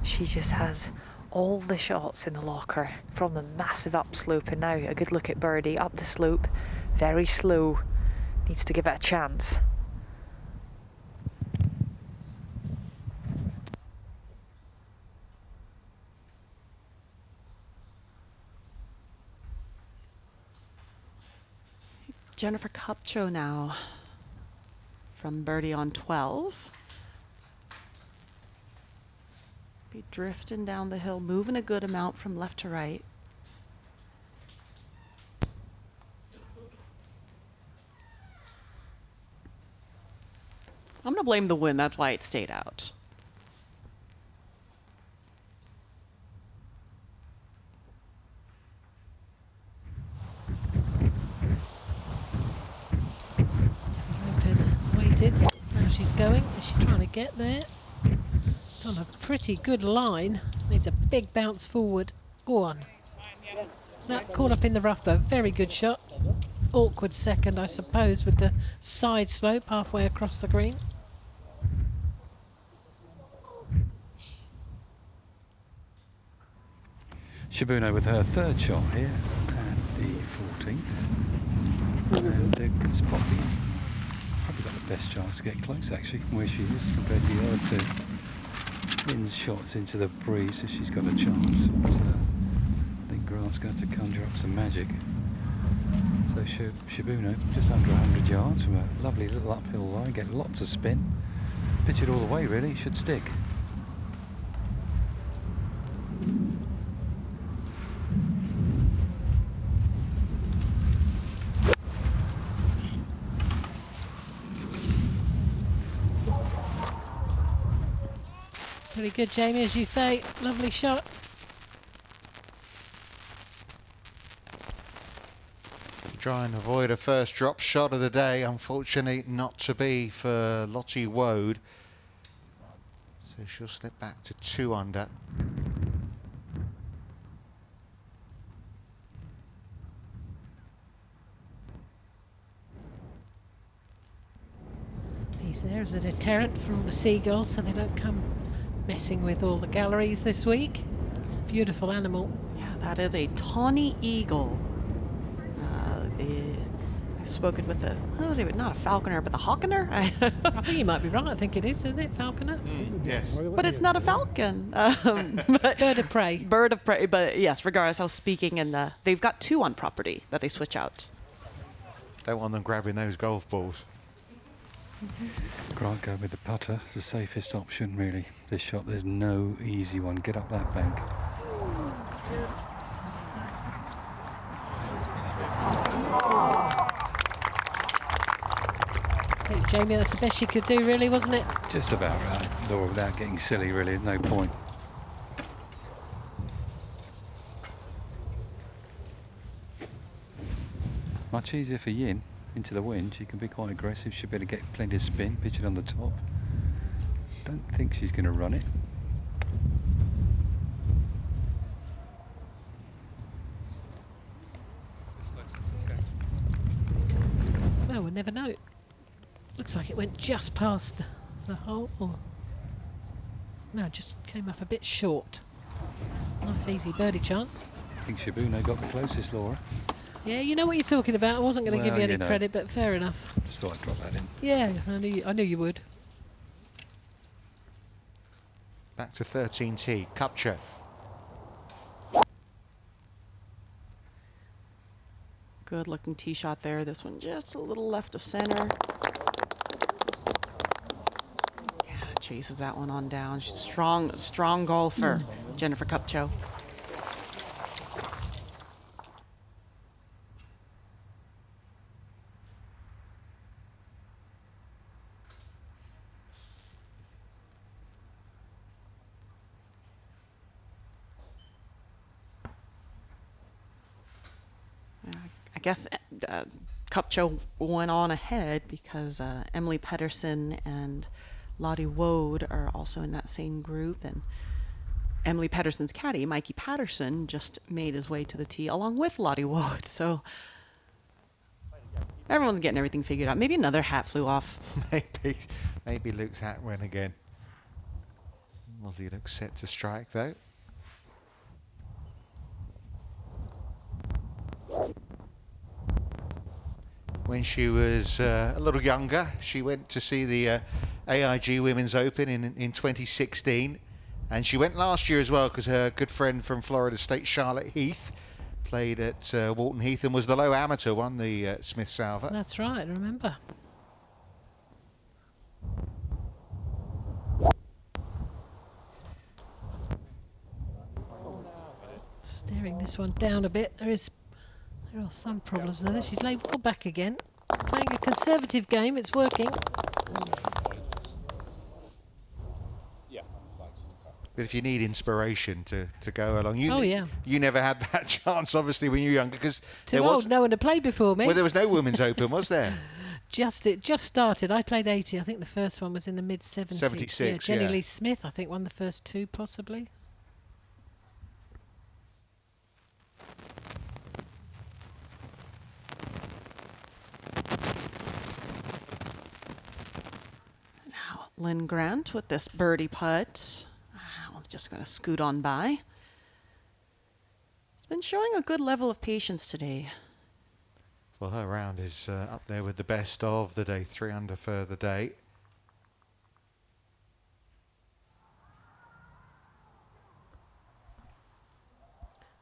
She just has all the shots in the locker from the massive upslope, and now a good look at Birdie up the slope, very slow, needs to give it a chance. Jennifer Kupcho now from Birdie on 12. Be drifting down the hill, moving a good amount from left to right. I'm going to blame the wind. That's why it stayed out. Lopez waited. Now she's going. Is she trying to get there? It's on a pretty good line. Needs a big bounce forward. Go on. That caught up in the rough, but a very good shot. Awkward second, I suppose, with the side slope halfway across the green. Shibuno with her third shot here at the 14th. And Lucas probably got the best chance to get close, actually, from where she is compared to the other two. Wins shots into the breeze, so she's got a chance. But I think Grant's going to have to conjure up some magic. So Shibuno just under 100 yards from a lovely little uphill line, get lots of spin. Pitch it all the way, really, should stick. Pretty good, Jamie, as you say. Lovely shot. Try and avoid a first drop shot of the day. Unfortunately, not to be for Lottie Woad. So she'll slip back to 2 under. He's there as a deterrent for all the seagulls so they don't come messing with all the galleries this week. Beautiful animal. Yeah, that is a tawny eagle. I've spoken with the, not a falconer, but the hawkener. I think you might be right. I think it is, isn't it, falconer? Yes. But it's not a falcon. Bird of prey. Bird of prey, but yes, regardless, I was speaking, and they've got 2 on property that they switch out. Don't want them grabbing those golf balls. Grant go with the putter. It's the safest option, really. This shot, there's no easy one. Get up that bank. I think, Jamie, that's the best she could do, really, wasn't it? Just about right, Laura, without getting silly, really. No point. Much easier for Yin into the wind. She can be quite aggressive. She'll be able to get plenty of spin, pitch it on the top. Don't think she's going to run it. Well, we'll never know. Looks like it went just past the hole. Or no, just came up a bit short. Nice easy birdie chance. I think Shibuno got the closest, Laura. Yeah, you know what you're talking about. I wasn't going to give you any credit, but fair enough. Just thought I'd drop that in. Yeah, I knew you would. Back to 13T, Kupcho. Good looking tee shot there. This one just a little left of center. Yeah, chases that one on down. She's strong golfer, Jennifer Kupcho. I guess Kupcho went on ahead because Emily Pedersen and Lottie Woad are also in that same group, and Emily Pedersen's caddy, Mikey Patterson, just made his way to the tee along with Lottie Woad. So everyone's getting everything figured out. Maybe another hat flew off. Maybe Luke's hat went again. Aussie looks set to strike though. When she was a little younger, she went to see the AIG Women's Open in 2016, and she went last year as well because her good friend from Florida State, Charlotte Heath, played at Walton Heath and was the low amateur, won the Smith Salver. That's right, I remember. Steering this one down a bit. There are some problems there. She's laid well back again. Playing a conservative game, it's working. But if you need inspiration to go along, yeah. You never had that chance, obviously, when you were younger, because Too old, no one had played before me. Well, there was no Women's Open, was there? It just started. I played 80. I think the first one was in the mid 70s. 76. Jenny Lee Smith, I think, won the first two, possibly. Lynn Grant with this birdie putt. That one's just going to scoot on by. It's been showing a good level of patience today. Well, her round is up there with the best of the day, 3 under for the day.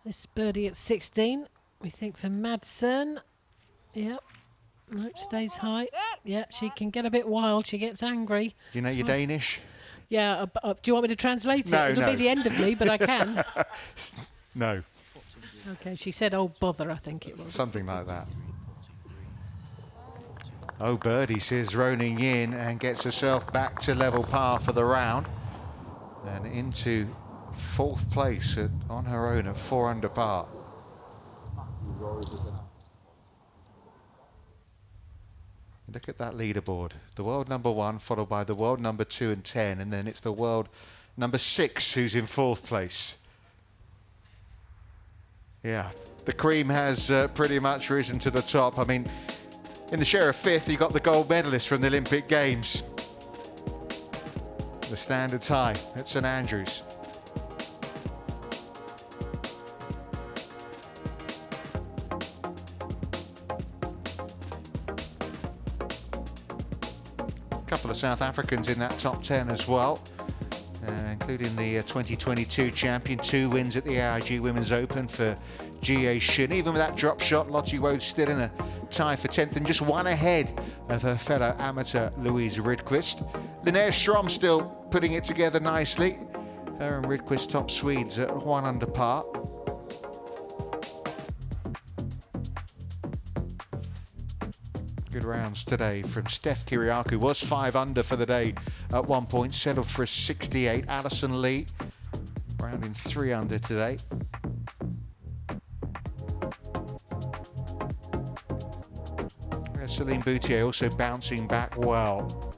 This birdie at 16, we think for Madsen. Yep. Nope, stays high. Yeah, she can get a bit wild. She gets angry. Do you know your Danish? Yeah, do you want me to translate it? No, It'll be the end of me, but I can. No. Okay, she said, oh, bother, I think it was. Something like that. Oh, Birdie says Ruoning in and gets herself back to level par for the round. And into 4th place on her own at 4 under par. Look at that leaderboard. The world number 1 followed by the world number 2 and 10, and then it's the world number 6 who's in 4th place. Yeah, the cream has pretty much risen to the top. I mean, in the share of 5th, you got the gold medalist from the Olympic Games. The standards high at St Andrews. Couple of South Africans in that top 10 as well, including the 2022 champion, 2 wins at the AIG Women's Open for GA Shin. Even with that drop shot, Lottie Woad still in a tie for 10th and just 1 ahead of her fellow amateur Louise Rydquist. Linnea Strom still putting it together nicely. Her and Rydquist top Swedes at 1 under par. Good rounds today from Steph Kiriakou. Was 5 under for the day at one point. Settled for a 68. Alison Lee rounding 3 under today. Celine Boutier also bouncing back well.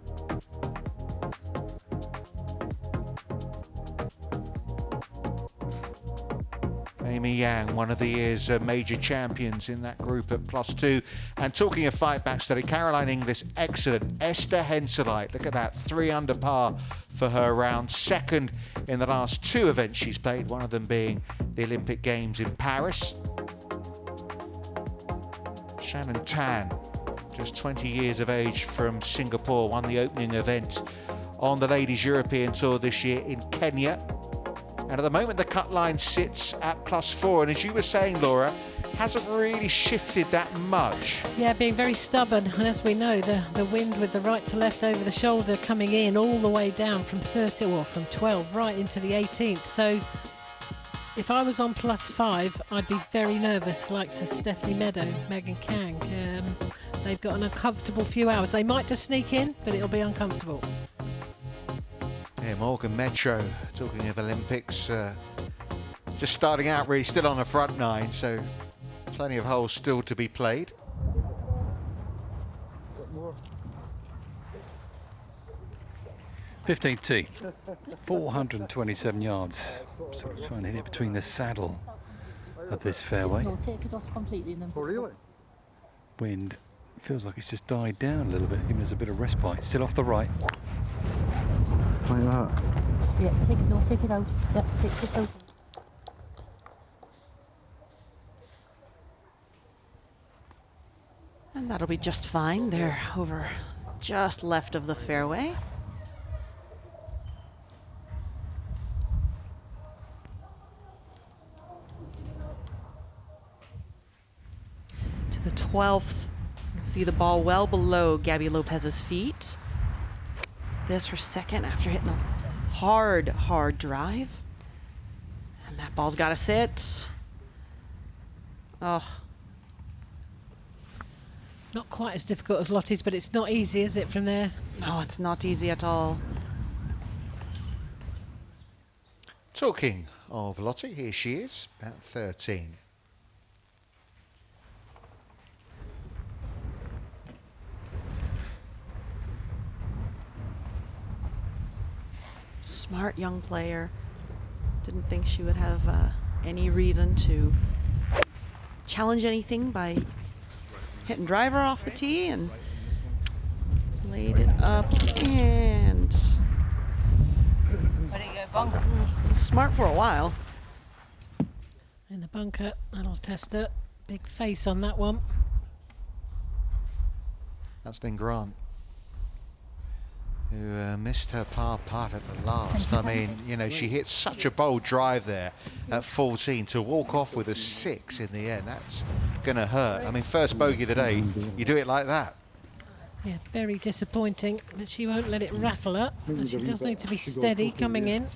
Amy Yang, one of the year's major champions in that group at +2. And talking of fight backs today, Caroline Inglis, excellent. Esther Henselite, look at that, 3 under par for her round. Second in the last 2 events she's played, one of them being the Olympic Games in Paris. Shannon Tan, just 20 years of age from Singapore, won the opening event on the Ladies European Tour this year in Kenya. And at the moment the cut line sits at +4, and as you were saying, Laura, hasn't really shifted that much. Yeah, being very stubborn, and as we know, the wind with the right to left over the shoulder coming in all the way down from 30 or from 12 right into the 18th. So if I was on +5, I'd be very nervous, like Sir Stephanie Meadow, Megan Kang. They've got an uncomfortable few hours. They might just sneak in, but it'll be uncomfortable. Yeah, Morgan Metro, talking of Olympics, just starting out really, still on the front 9, so plenty of holes still to be played. 15th tee, 427 yards. Sort of trying to hit it between the saddle of this fairway. No, take it off completely and then. Oh, really? Wind feels like it's just died down a little bit, giving us a bit of respite. Still off the right. Like that? Yeah, take it out. Yeah, take this out. And that'll be just fine. They're over just left of the fairway. To the 12th, you see the ball well below Gabby Lopez's feet. This her second after hitting a hard drive. And that ball's got to sit. Oh. Not quite as difficult as Lottie's, but it's not easy, is it, from there? No, it's not easy at all. Talking of Lottie, here she is at 13. Smart young player. Didn't think she would have any reason to challenge anything by hitting driver off the tee, and laid it up and smart for a while. In the bunker, that'll test it. Big face on that one. That's Lynn Grant, who missed her par putt at the last. I mean, you know, she hit such a bold drive there at 14 to walk off with a 6 in the end. That's going to hurt. I mean, first bogey of the day, you do it like that. Yeah, very disappointing, but she won't let it rattle her. But she does need to be steady coming in.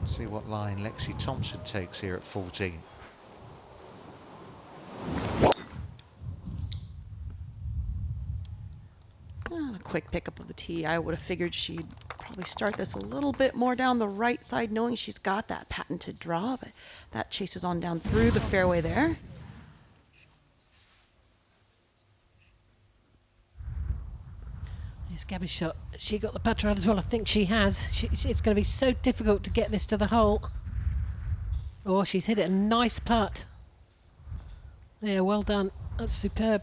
See what line Lexi Thompson takes here at 14. A quick pickup of the tee. I would have figured she'd probably start this a little bit more down the right side, knowing she's got that patented draw, but that chases on down through the fairway there. It's Gabby's shot. She got the putter out as well. I think she has. It's going to be so difficult to get this to the hole. Oh, she's hit it a nice putt. Yeah, well done. That's superb.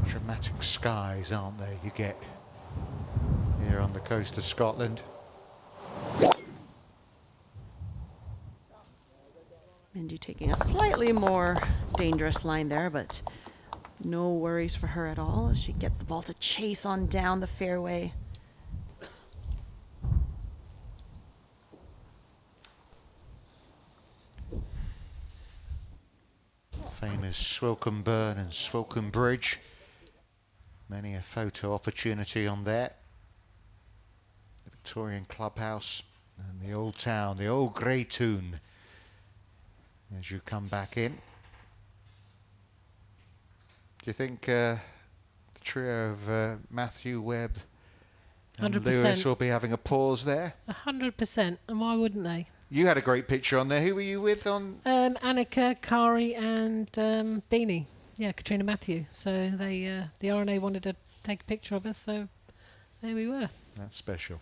Dramatic skies, aren't they, you get here on the coast of Scotland. Mindy taking a slightly more dangerous line there, but no worries for her at all as she gets the ball to chase on down the fairway. Famous Swilcan Burn and Swilcan Bridge. Many a photo opportunity on there. The Victorian clubhouse and the old town, the old grey tune as you come back in. Do you think the trio of Matthew, Webb and 100%. Lewis will be having a pause there? 100%, and why wouldn't they? You had a great picture on there. Who were you with on? Annika, Kari and Beanie. Yeah, Catriona Matthew. So they, the RNA wanted to take a picture of us, so there we were. That's special.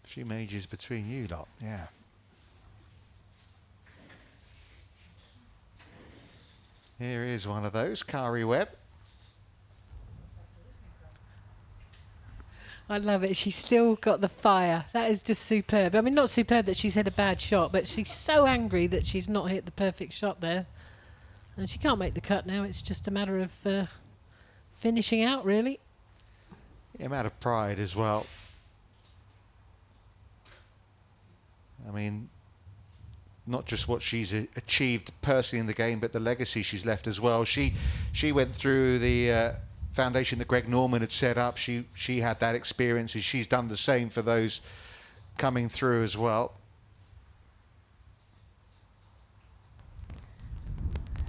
A few majors between you lot, yeah. Here is one of those, Kari Webb. I love it. She's still got the fire. That is just superb. I mean, not superb that she's hit a bad shot, but she's so angry that she's not hit the perfect shot there. And she can't make the cut now. It's just a matter of finishing out, really. Yeah, a matter of pride as well. I mean, not just what she's achieved personally in the game, but the legacy she's left as well. She went through the foundation that Greg Norman had set up. She had that experience, and she's done the same for those coming through as well.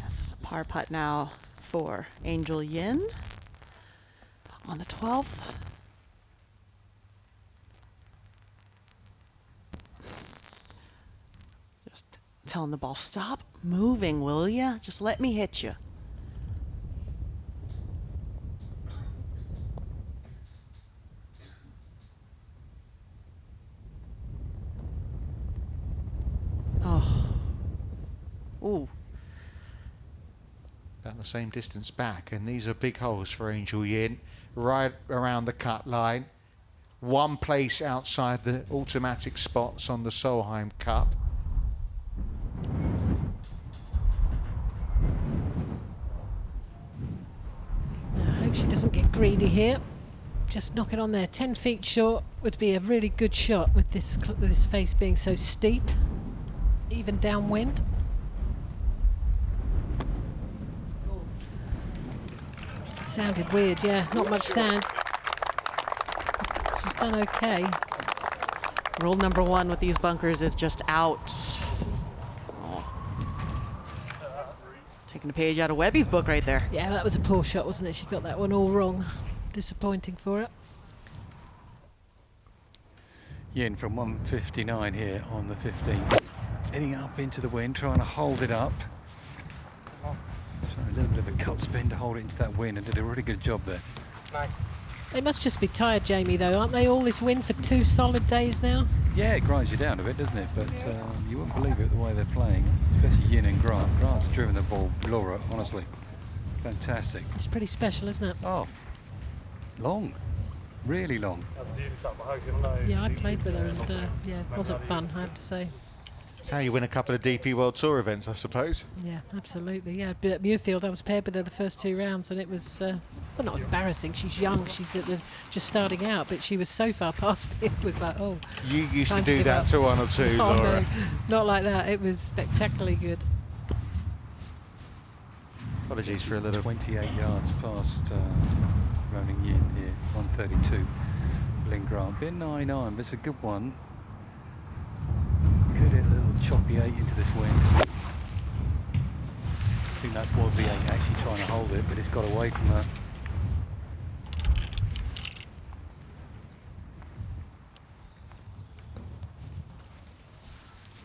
This is a par putt now for Angel Yin on the 12th. Just telling the ball, stop moving, will ya? Just let me hit you. Oh. Ooh. About the same distance back, and these are big holes for Angel Yin, right around the cut line. One place outside the automatic spots on the Solheim Cup. I hope she doesn't get greedy here. Just knock it on there. 10 feet short would be a really good shot with this face being so steep, even downwind. Sounded weird, yeah. Not much sand. She's done okay. Rule number one with these bunkers is just out. Oh. Taking a page out of Webby's book right there. Yeah, that was a poor shot, wasn't it? She got that one all wrong. Disappointing for her. Yin from 159 here on the 15th. Heading up into the wind, trying to hold it up. So a little bit of a cut spin to hold it into that wind, and did a really good job there. Nice. They must just be tired, Jamie, though, aren't they? All this wind for 2 solid days now. Yeah, it grinds you down a bit, doesn't it? But you wouldn't believe it the way they're playing, especially Yin and Grant. Grant's driven the ball, Laura, honestly. Fantastic. It's pretty special, isn't it? Oh, long. Really long. Yeah, I played with her, and yeah, it wasn't fun, I have to say. It's how you win a couple of DP World Tour events, I suppose. Yeah, absolutely. Yeah, but at Muirfield, I was paired with her the first 2 rounds, and it was, well, not embarrassing. She's young. She's just starting out, but she was so far past me. It was like, oh. You used to time do give that up. to 1 or 2, Oh, Laura. no, not like that. It was spectacularly good. Apologies for a little. 28 yards past Ruoning Yin here, 132. Lynn Grant. Bit 9-9, but it's a good one. Could hit a little choppy 8 into this wind. I think that was the 8 actually trying to hold it, but it's got away from her.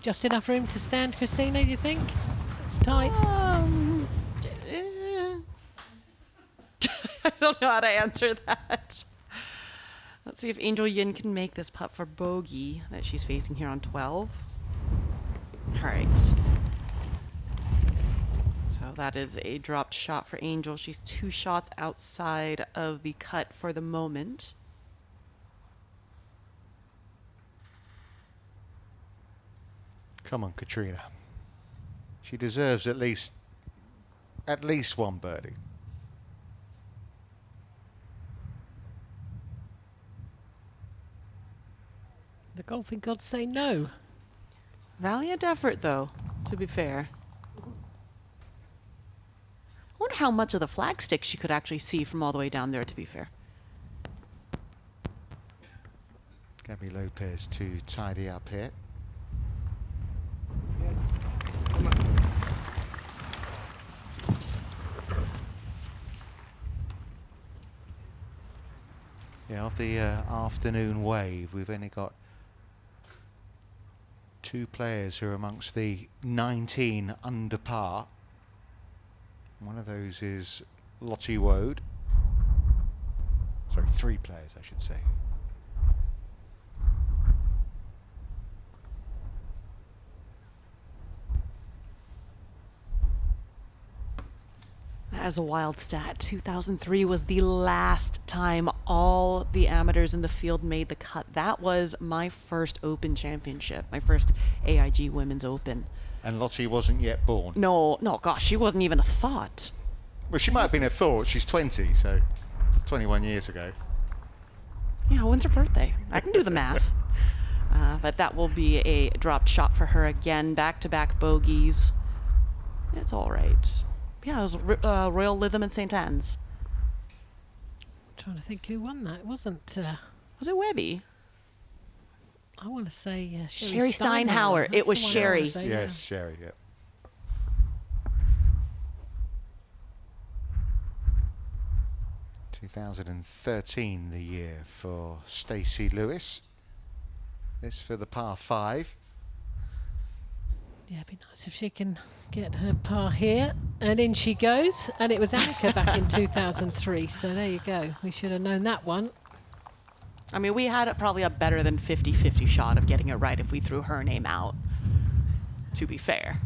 Just enough room to stand, Christina, do you think? It's tight. I don't know how to answer that. Let's see if Angel Yin can make this putt for bogey that she's facing here on 12. All right. So that is a dropped shot for Angel. She's 2 shots outside of the cut for the moment. Come on, Catriona. She deserves at least 1 birdie. The golfing gods say no. Valiant effort, though, to be fair. wonder how much of the flagstick she could actually see from all the way down there, to be fair. Gabby Lopez to tidy up here. Yeah, of the afternoon wave, we've only got 2 players who are amongst the 19 under par. One of those is Lottie Woad. Sorry, 3 players, I should say. That is a wild stat. 2003 was the last time all the amateurs in the field made the cut. That was my first Open championship, my first AIG Women's Open. And Lottie wasn't yet born. No, gosh, she wasn't even a thought. Well, she might have been a thought. She's 20, so 21 years ago. Yeah, when's her birthday? I can do the math. But that will be a dropped shot for her again. Back-to-back bogeys. It's all right. Yeah, it was Royal Lytham and St. Anne's. Trying to think who won that. It wasn't... was it Webby? I want to say Sherry Steinhauer. It was Sherry. Say, yes, Sherry, yeah. ...2013 the year for Stacey Lewis. This for the par 5. Yeah, it'd be nice if she can get her par here. And in she goes. And it was Annika back in 2003. So there you go. We should have known that one. I mean, we had probably a better than 50-50 shot of getting it right if we threw her name out, to be fair.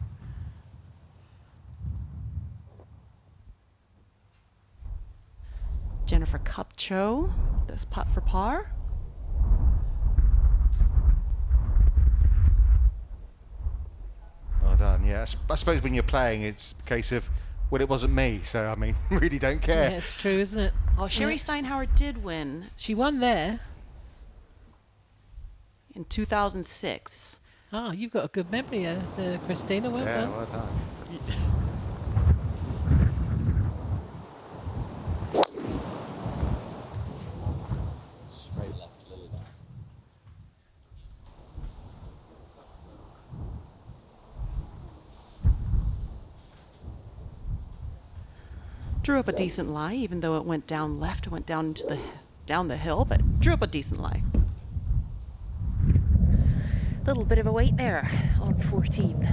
Jennifer Kupcho, this putt for par. Well done, yeah. I suppose when you're playing, it's a case of, well, it wasn't me, so I mean, really don't care. Yeah, it's true, isn't it? Oh, Sherry Steinhauer did win. She won there. In 2006. Oh, you've got a good memory, Christina. Well done. Well done. Straight left, Lilia. Drew up a decent lie, even though it went down left. It went down into down the hill, but drew up a decent lie. Little bit of a wait there on 14.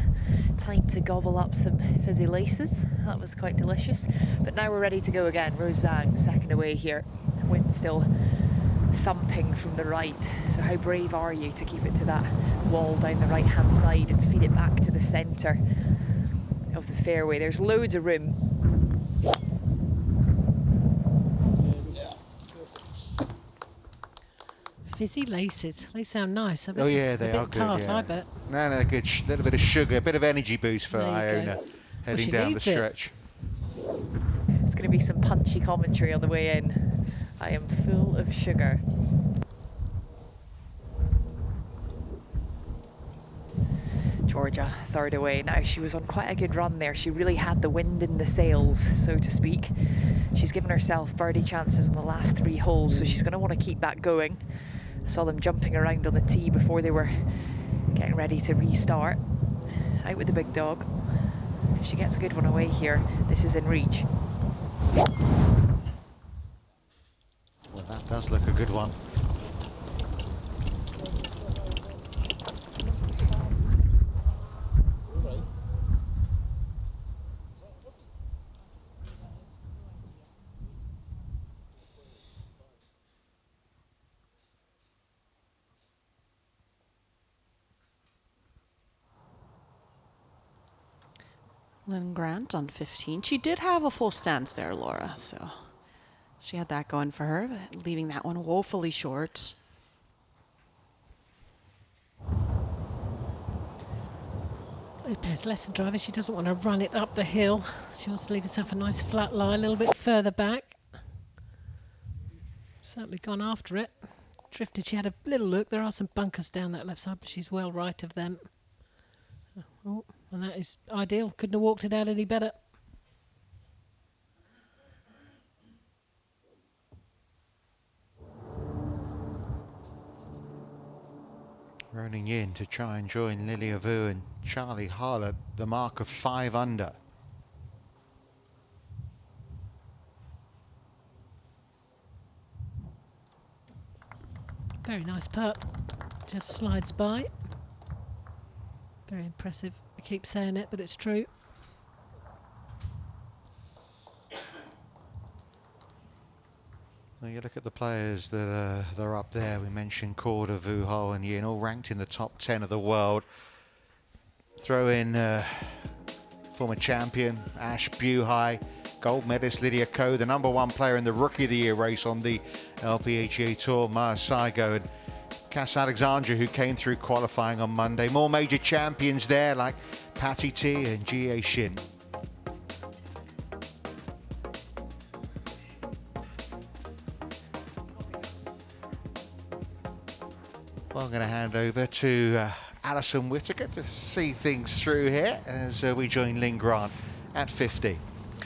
Time to gobble up some fizzy laces. That was quite delicious. But now we're ready to go again. Zhang, second away here. Wind still thumping from the right. So how brave are you to keep it to that wall down the right hand side and feed it back to the centre of the fairway? There's loads of room. Fizzy laces. They sound nice. Oh yeah, they a are bit good. tart, Yeah. I bet. No, good. Little bit of sugar, a bit of energy boost for There you Iona go. heading she down the needs it. stretch. It's going to be some punchy commentary on the way in. I am full of sugar. Georgia, third away. Now, she was on quite a good run there. She really had the wind in the sails, so to speak. She's given herself birdie chances in the last 3 holes, so she's going to want to keep that going. I saw them jumping around on the tee before they were getting ready to restart. Out with the big dog. If she gets a good one away here, this is in reach. Well, that does look a good one. Lynn Grant on 15. She did have a full stance there, Laura, so she had that going for her, but leaving that one woefully short. Lopez, lesson driver. She doesn't want to run it up the hill. She wants to leave herself a nice flat lie, a little bit further back. Certainly gone after it. Drifted. She had a little look. There are some bunkers down that left side, but she's well right of them. Oh, and that is ideal. Couldn't have walked it out any better. Ruoning in to try and join Lilia and Charley Harlot, the mark of 5 under. Very nice putt. Just slides by. Very impressive. I keep saying it, but it's true. Well, you look at the players that are up there. We mentioned Korda, Wuho and Yin, all ranked in the top 10 of the world. Throw in former champion Ash Buhai, gold medalist Lilia Korda, the #1 player in the Rookie of the Year race on the LPGA Tour, Maya Saigo, and Cassandra, who came through qualifying on Monday. More major champions there like Patty T and G.A. Shin. Well, I'm going to hand over to Alison Whittaker to see things through here as we join Lynn Grant at 50.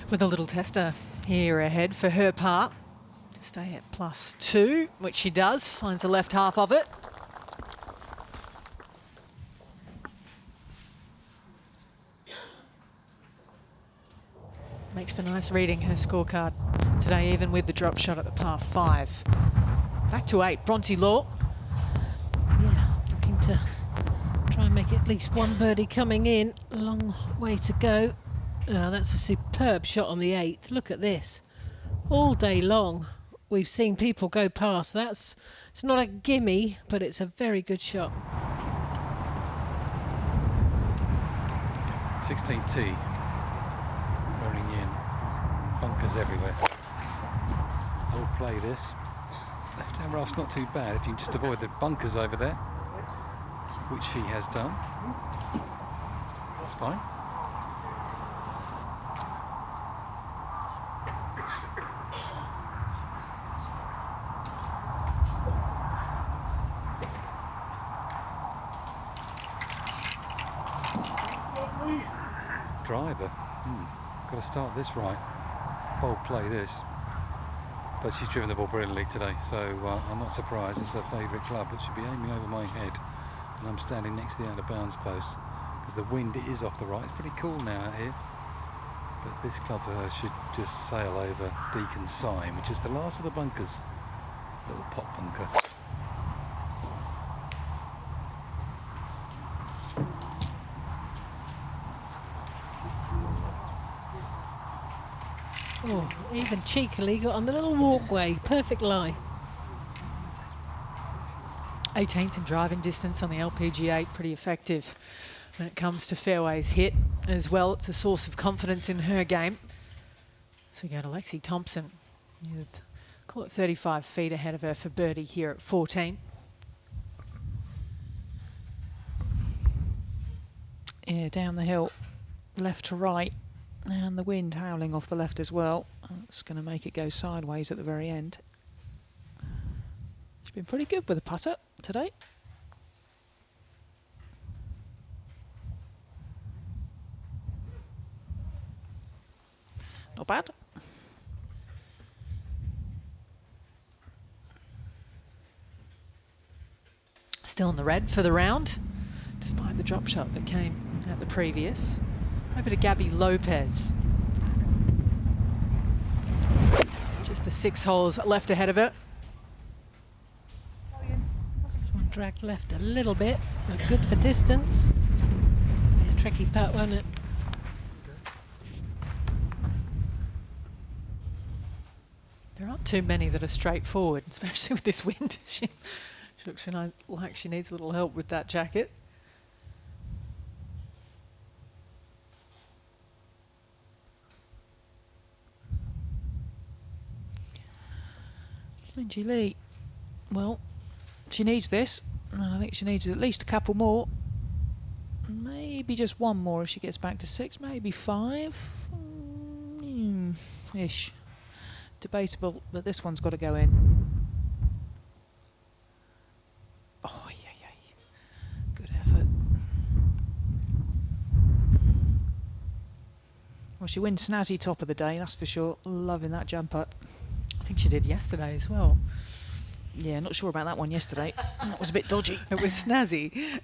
With a little tester here ahead for her part. To stay at +2, which she does, finds the left half of it. Makes for nice reading, her scorecard today, even with the drop shot at the par 5. Back to 8, Bronte Law. Yeah, looking to try and make at least one birdie coming in. A long way to go. That's a superb shot on the 8th. Look at this. All day long, we've seen people go past. It's not a gimme, but it's a very good shot. 16th tee. Running in. Bunkers everywhere. I'll play this. Left-hand rough's not too bad if you can just avoid the bunkers over there, which she has done. That's fine. Driver. Got to start this right. Bold play this. But she's driven the ball brilliantly today, so I'm not surprised. It's her favourite club, but she'll be aiming over my head. And I'm standing next to the out-of-bounds post because the wind is off the right. It's pretty cool now out here. But this club for her should just sail over Deacon's Sign, which is the last of the bunkers. Little pot bunker. Oh, even cheekily got on the little walkway. Perfect lie. 18th in driving distance on the LPGA, pretty effective when it comes to fairways hit as well. It's a source of confidence in her game. So we go to Lexi Thompson with, call it 35 feet ahead of her for birdie here at 14. Yeah, down the hill, left to right, and the wind howling off the left as well. It's going to make it go sideways at the very end. She's been pretty good with the putter today. Not bad. Still in the red for the round, despite the drop shot that came at the previous. Over to Gabby Lopez. Just the 6 holes left ahead of her. This one dragged left a little bit, but good for distance. Yeah, tricky putt, wasn't it? There aren't too many that are straightforward, especially with this wind. She looks like she needs a little help with that jacket. Minji Lee, well, she needs this, and I think she needs at least a couple more. Maybe just one more if she gets back to 6, maybe 5. Ish. Debatable, but this one's got to go in. Oh, yeah. Good effort. Well, she wins snazzy top of the day, that's for sure. Loving that jumper. I think she did yesterday as well. Yeah, not sure about that one yesterday. That was a bit dodgy. It was snazzy.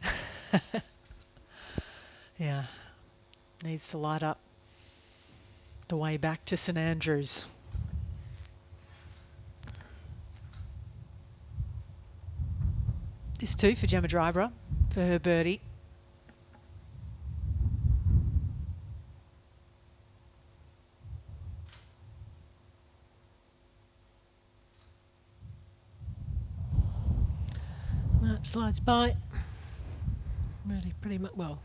Yeah. Needs to light up the way back to St Andrews. This too for Gemma Dryborough for her birdie. That slides by. Really pretty much, well,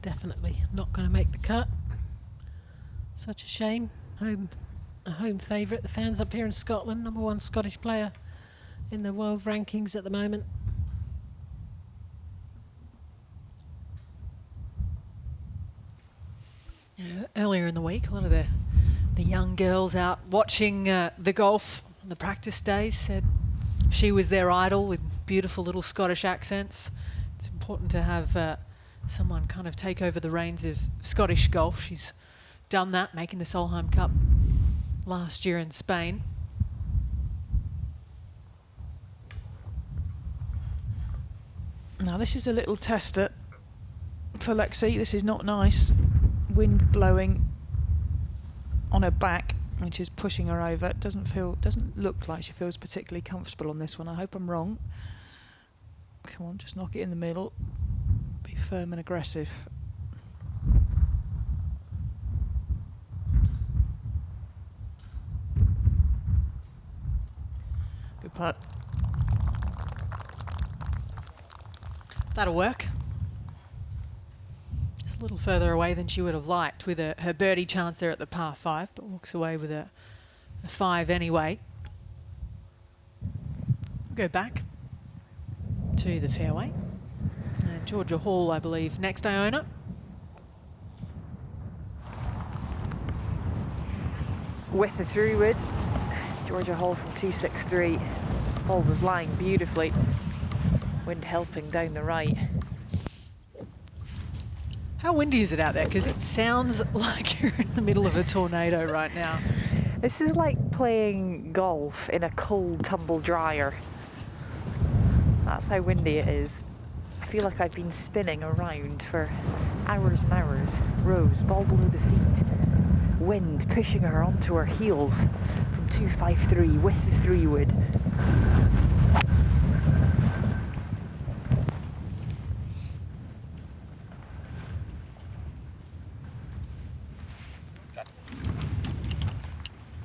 definitely not going to make the cut. Such a shame. A home favourite. The fans up here in Scotland, #1 Scottish player in the world rankings at the moment. Earlier in the week, a lot of the young girls out watching the golf on the practice days said she was their idol with beautiful little Scottish accents. It's important to have someone kind of take over the reins of Scottish golf. She's done that, making the Solheim Cup last year in Spain. Now this is a little tester for Lexi. This is not nice. Wind blowing on her back, which is pushing her over. It doesn't look like she feels particularly comfortable on this one. I hope I'm wrong. Come on, just knock it in the middle. Be firm and aggressive. Good putt. That'll work. Just a little further away than she would have liked with her birdie chance there at the par 5, but walks away with a 5 anyway. Go back to the fairway. And Georgia Hall, I believe, next Iona. With the throughwood, Georgia Hall from 263. Ball was lying beautifully. Wind helping down the right. How windy is it out there? Because it sounds like you're in the middle of a tornado right now. This is like playing golf in a cold tumble dryer. That's how windy it is. I feel like I've been spinning around for hours and hours. Rose, ball below the feet. Wind pushing her onto her heels from 253 with the 3-wood.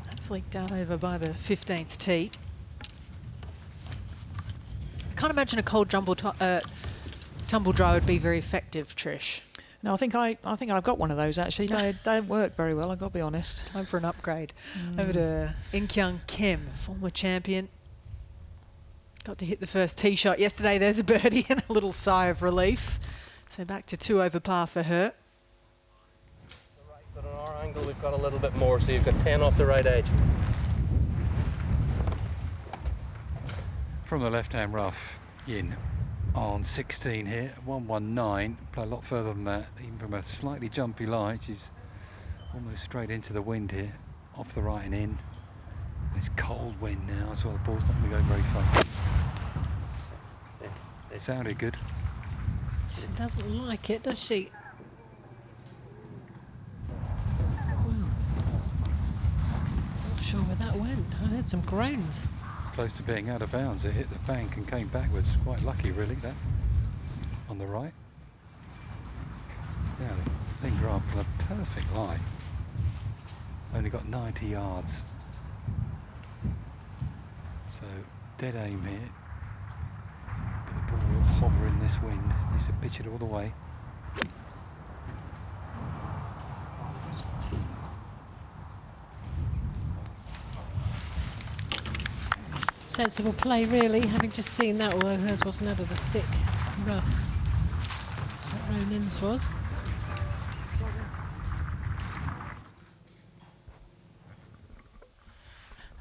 That's leaked out over by the 15th tee. I can't imagine a cold tumble dry would be very effective, Trish. No, I think I've got one of those actually. They don't work very well, I've got to be honest. Time for an upgrade. Over to In-Kyung Kim, former champion. Got to hit the first tee shot yesterday. There's a birdie and a little sigh of relief. So back to 2 over par for her. But on our angle, we've got a little bit more, so you've got 10 off the right edge. From the left-hand rough, Yin on 16 here, 119. Play a lot further than that, even from a slightly jumpy lie. She's almost straight into the wind here, off the right and in. It's cold wind now as well. The ball's not going to go very far. It sounded good. She doesn't like it, does she? Not sure where that went. I heard some groans. Close to being out of bounds. It hit the bank and came backwards. Quite lucky, really, that on the right. Yeah, the linger up on a perfect lie. Only got 90 yards. So dead aim here. But the ball will hover in this wind. Needs to pitch it all the way. Sensible play, really, having just seen that, although hers wasn't out of the thick rough that Ruoning's was.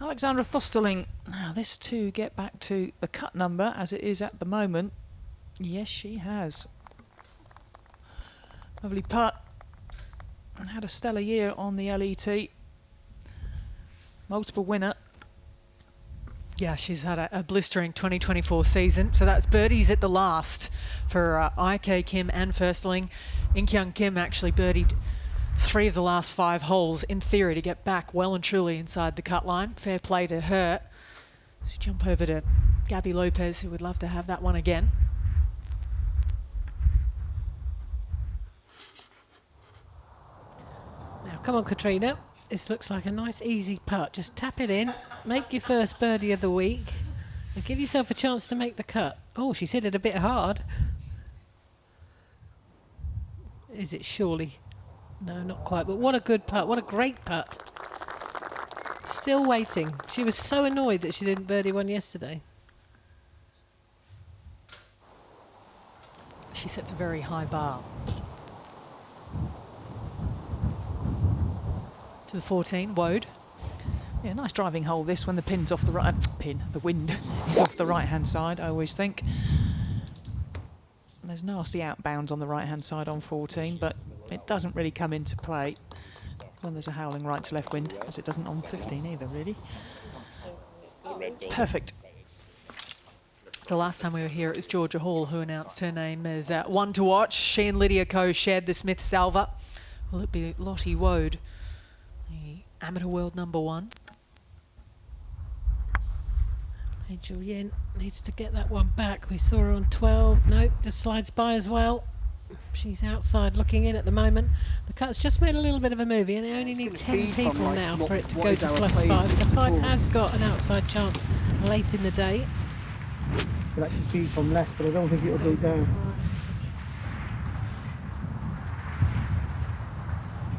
Alexandra Fosterling. Now this to get back to the cut number as it is at the moment. Yes, she has. Lovely putt. And had a stellar year on the LET. Multiple winner. Yeah, she's had a blistering 2024 season. So that's birdies at the last for IK Kim and Firstling. Inkyung Kim actually birdied 3 of the last 5 holes, in theory, to get back well and truly inside the cut line. Fair play to her. So jump over to Gabby Lopez, who would love to have that one again. Now, come on, Catriona. This looks like a nice, easy putt. Just tap it in, make your first birdie of the week, and give yourself a chance to make the cut. Oh, she's hit it a bit hard. Is it surely? No, not quite. But what a good putt. What a great putt. Still waiting. She was so annoyed that she didn't birdie one yesterday. She sets a very high bar. To the 14, Woad. Yeah, nice driving hole this when the pin's off the right... the wind is off the right-hand side, I always think. There's nasty outbounds on the right-hand side on 14, but it doesn't really come into play when there's a howling right-to-left wind, as it doesn't on 15 either, really. Perfect. The last time we were here, it was Georgia Hall who announced her name as one to watch. She and Lydia co-shared the Smith Salver. Will it be Lottie Woad, the amateur world #1? Angel Yin needs to get that one back. We saw her on 12. Nope, just slides by as well. She's outside looking in at the moment. The cut's just made a little bit of a movie, and they only need 10 people now for it to go to +5. So 5 has got an outside chance late in the day. It'll actually feed from left, but I don't think it'll go down.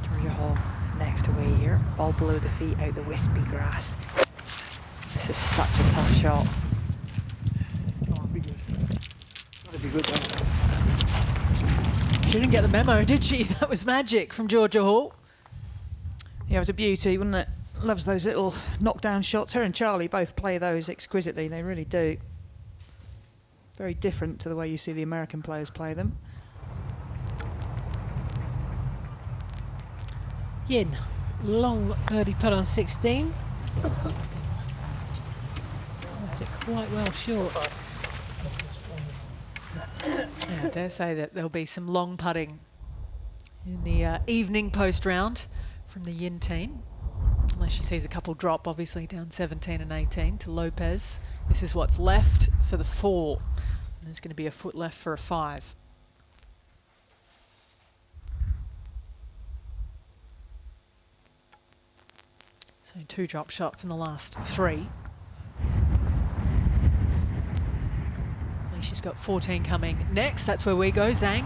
Georgia Hall next away here. Ball below the feet, out the wispy grass. This is such a tough shot. Oh, be good. That'd be good though. She didn't get the memo, did she? That was magic from Georgia Hall. Yeah, it was a beauty, wasn't it? Loves those little knockdown shots. Her and Charley both play those exquisitely. They really do. Very different to the way you see the American players play them. Yin, long birdie putt on 16. Left it quite well short. Yeah, I dare say that there'll be some long putting in the evening post round from the Yin team. Unless she sees a couple drop, obviously down 17 and 18 to Lopez. This is what's left for the 4. And there's going to be a foot left for a 5. So 2 drop shots in the last 3. She's got 14 coming next. That's where we go, Zhang.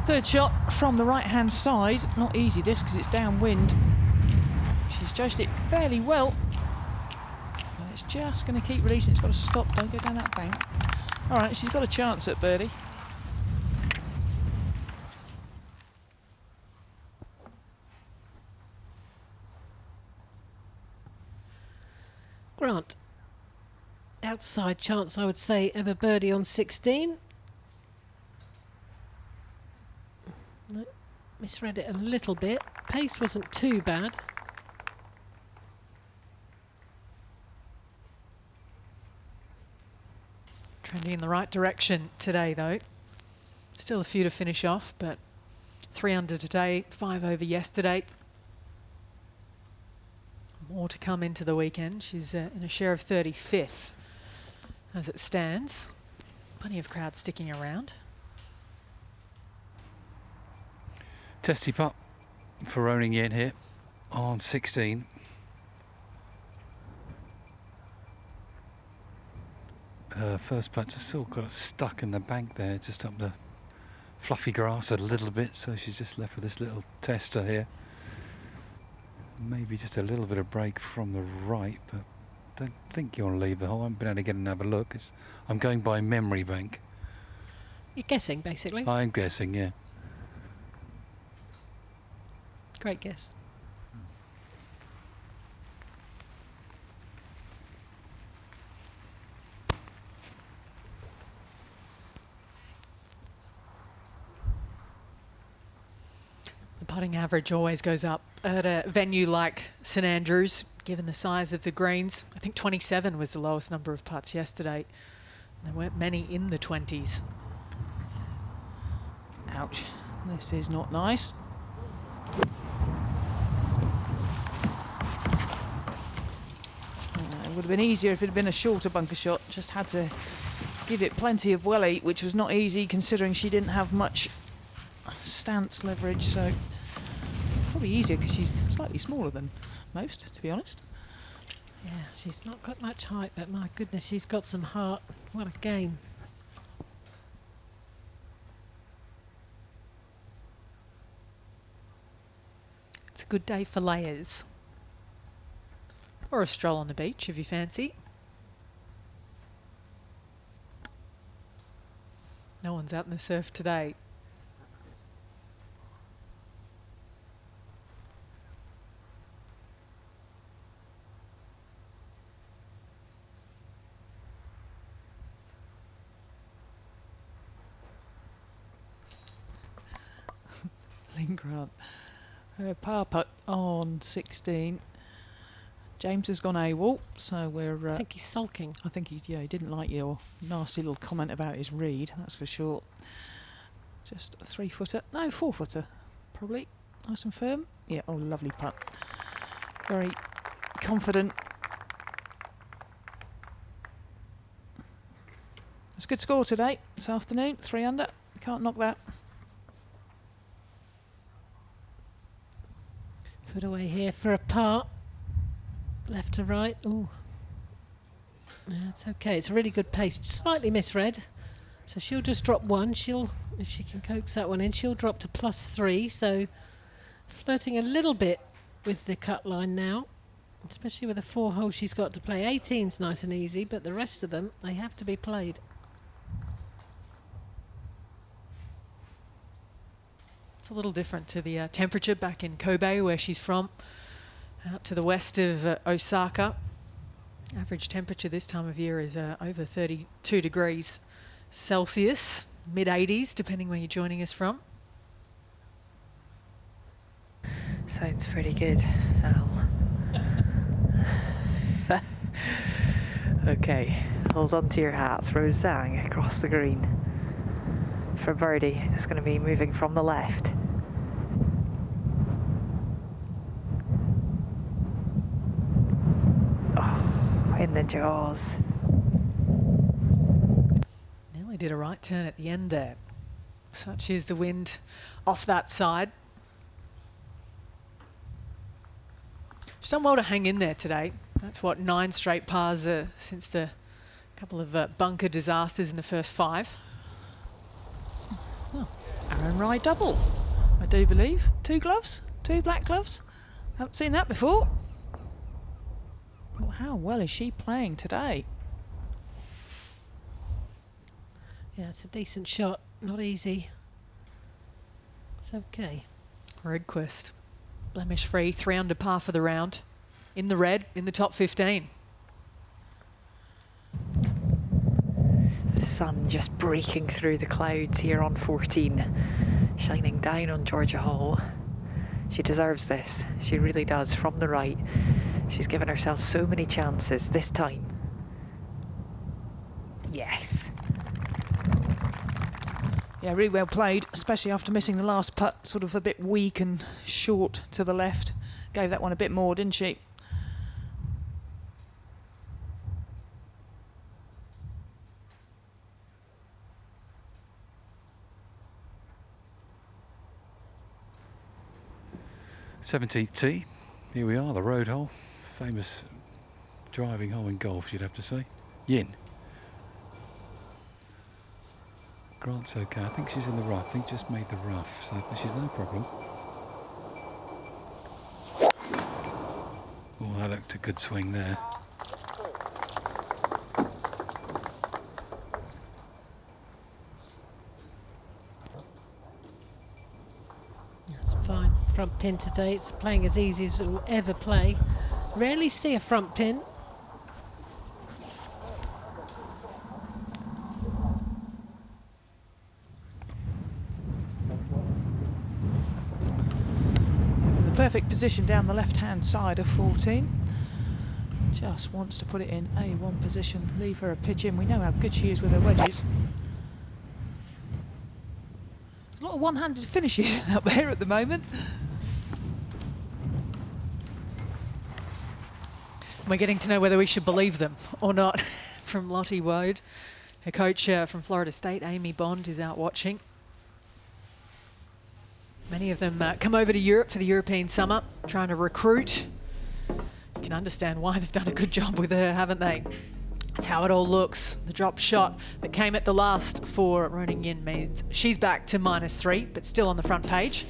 Third shot from the right-hand side. Not easy this because it's downwind. She's judged it fairly well. And it's just going to keep releasing. It's got to stop. Don't go down that bank. All right, she's got a chance at birdie. Grant. Outside chance, I would say, of a birdie on 16. No, misread it a little bit. Pace wasn't too bad. Trending in the right direction today, though. Still a few to finish off, but 3 under today, 5 over yesterday. More to come into the weekend. She's in a share of 35th as it stands. Plenty of crowd sticking around. Testy putt for Ruoning Yin here on 16. First putt just still got it stuck in the bank there, just up the fluffy grass a little bit, so she's just left with this little tester here. Maybe just a little bit of break from the right, but don't think you want to leave the hole. I haven't been able to get another look. I'm going by memory bank. You're guessing, basically. I'm guessing, yeah. Great guess. The putting putting average always goes up at a venue like St Andrews, given the size of the greens. I think 27 was the lowest number of putts yesterday. There weren't many in the 20s. Ouch. This is not nice. It would have been easier if it had been a shorter bunker shot. Just had to give it plenty of welly, which was not easy considering she didn't have much stance leverage, so probably easier because she's slightly smaller than most, to be honest. Yeah, she's not got much height, but my goodness, she's got some heart. What a game. It's a good day for layers. Or a stroll on the beach if you fancy. No one's out in the surf today. Lynn Grant, her par putt on 16. James has gone AWOL, so we're... I think he's sulking. I think he's, yeah, he didn't like your nasty little comment about his read, that's for sure. Just a 3-footer, no, 4-footer, probably. Nice and firm. Yeah, oh, lovely putt. Very confident. It's a good score today, this afternoon, 3 under. Can't knock that. Put away here for a par. Left to right. Ooh. That's okay. It's a really good pace. Slightly misread. So she'll just drop one. She'll, if she can coax that one in, she'll drop to +3. So flirting a little bit with the cut line now, especially with the 4 holes she's got to play. 18's nice and easy, but the rest of them, they have to be played. It's a little different to the temperature back in Kobe, where she's from, out to the west of Osaka. Average temperature this time of year is over 32 degrees Celsius, mid-80s, depending where you're joining us from. Sounds pretty good, Al. Okay, hold on to your hats. Rose Zhang across the green. For Birdie, it's going to be moving from the left. Oh, in the jaws. Nelly did a right turn at the end there. Such is the wind off that side. She's done well to hang in there today. That's what, 9 straight pars since the couple of bunker disasters in the first 5. Oh, Aaron Rye double, I do believe. 2 gloves, 2 black gloves. Haven't seen that before. Well, how well is she playing today? Yeah, it's a decent shot. Not easy. It's okay. Redquist, blemish free, 3 under par for the round. In the red, in the top 15. The sun just breaking through the clouds here on 14, shining down on Georgia Hall. She deserves this. She really does. From the right, she's given herself so many chances. This time, yes. Yeah, really well played, especially after missing the last putt, sort of a bit weak and short to the left. Gave that one a bit more, didn't she? th tee. Here we are, the road hole. Famous driving hole in golf, you'd have to say. Yin. Grant's okay. I think she's in the rough. I think just made the rough, so she's no problem. Oh, that looked a good swing there. Fine front pin today. It's playing as easy as it will ever play. Rarely see a front pin. perfect position down the left-hand side of 14. Just wants to put it in A1 position, leave her a pitch in. We know how good she is with her wedges. There's a lot of one-handed finishes out there at the moment. We're getting to know whether we should believe them or not from Lottie Woad. Her coach from Florida State, Amy Bond, is out watching. Many of them come over to Europe for the European summer, trying to recruit. You can understand why they've done a good job with her, haven't they? That's how it all looks. The drop shot that came at the last for Ruoning means she's back to -3, but still on the front page.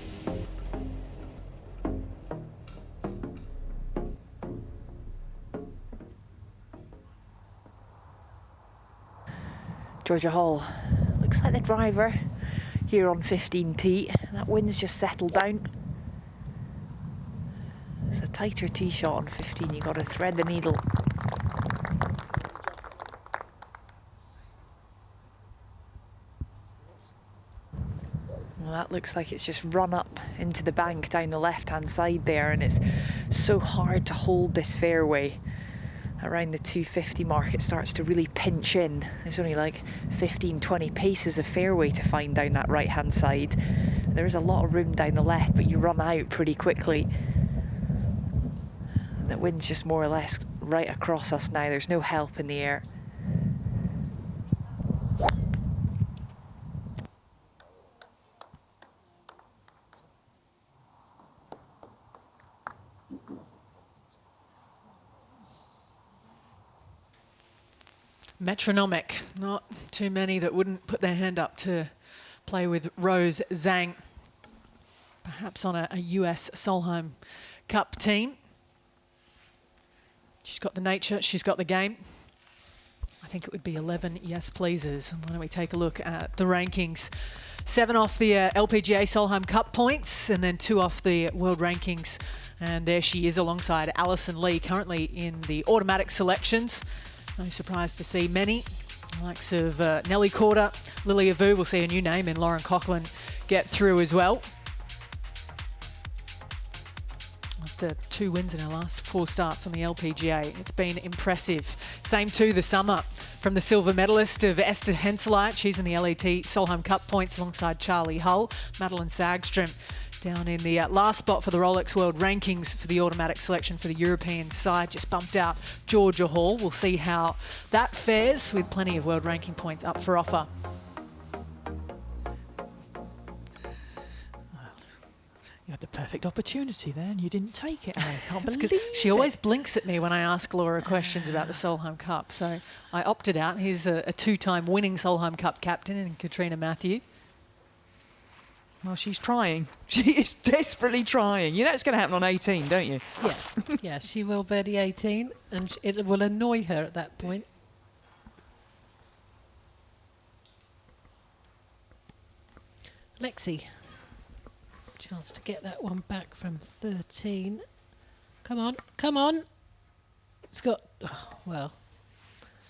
Georgia Hall looks like the driver here on 15T. That wind's just settled down. It's a tighter tee shot on 15. You've got to thread the needle. Well, that looks like it's just run up into the bank down the left-hand side there, and it's so hard to hold this fairway. Around the 250 mark, it starts to really pinch in. There's only like 15-20 paces of fairway to find down that right-hand side. There is a lot of room down the left, but you run out pretty quickly. The wind's just more or less right across us now. There's no help in the air. Metronomic, not too many that wouldn't put their hand up to play with Rose Zhang, perhaps on a US Solheim Cup team. She's got the nature, she's got the game. I think it would be 11 yes pleases. And why don't we take a look at the rankings. 7 off the LPGA Solheim Cup points, and then 2 off the world rankings. And there she is alongside Alison Lee, currently in the automatic selections. No surprise to see many, the likes of Nelly Korda, Lilia. We'll see a new name in Lauren Coughlin get through as well. After 2 wins in her last 4 starts on the LPGA, it's been impressive. Same too the summer from the silver medalist of Esther Henselite. She's in the LET Solheim Cup points alongside Charley Hull. Madeline Sagström down in the last spot for the Rolex World Rankings for the automatic selection for the European side. Just bumped out Georgia Hall. We'll see how that fares with plenty of world ranking points up for offer. You had the perfect opportunity there and you didn't take it. I can't believe because she always blinks at me when I ask Laura questions about the Solheim Cup. So I opted out. Here's a 2-time winning Solheim Cup captain in Catriona Matthew. Well, she's trying. She is desperately trying. You know it's going to happen on 18, don't you? Yeah, yeah, she will birdie 18, and it will annoy her at that point. Lexi, chance to get that one back from 13. Come on, come on. It's got, oh, well,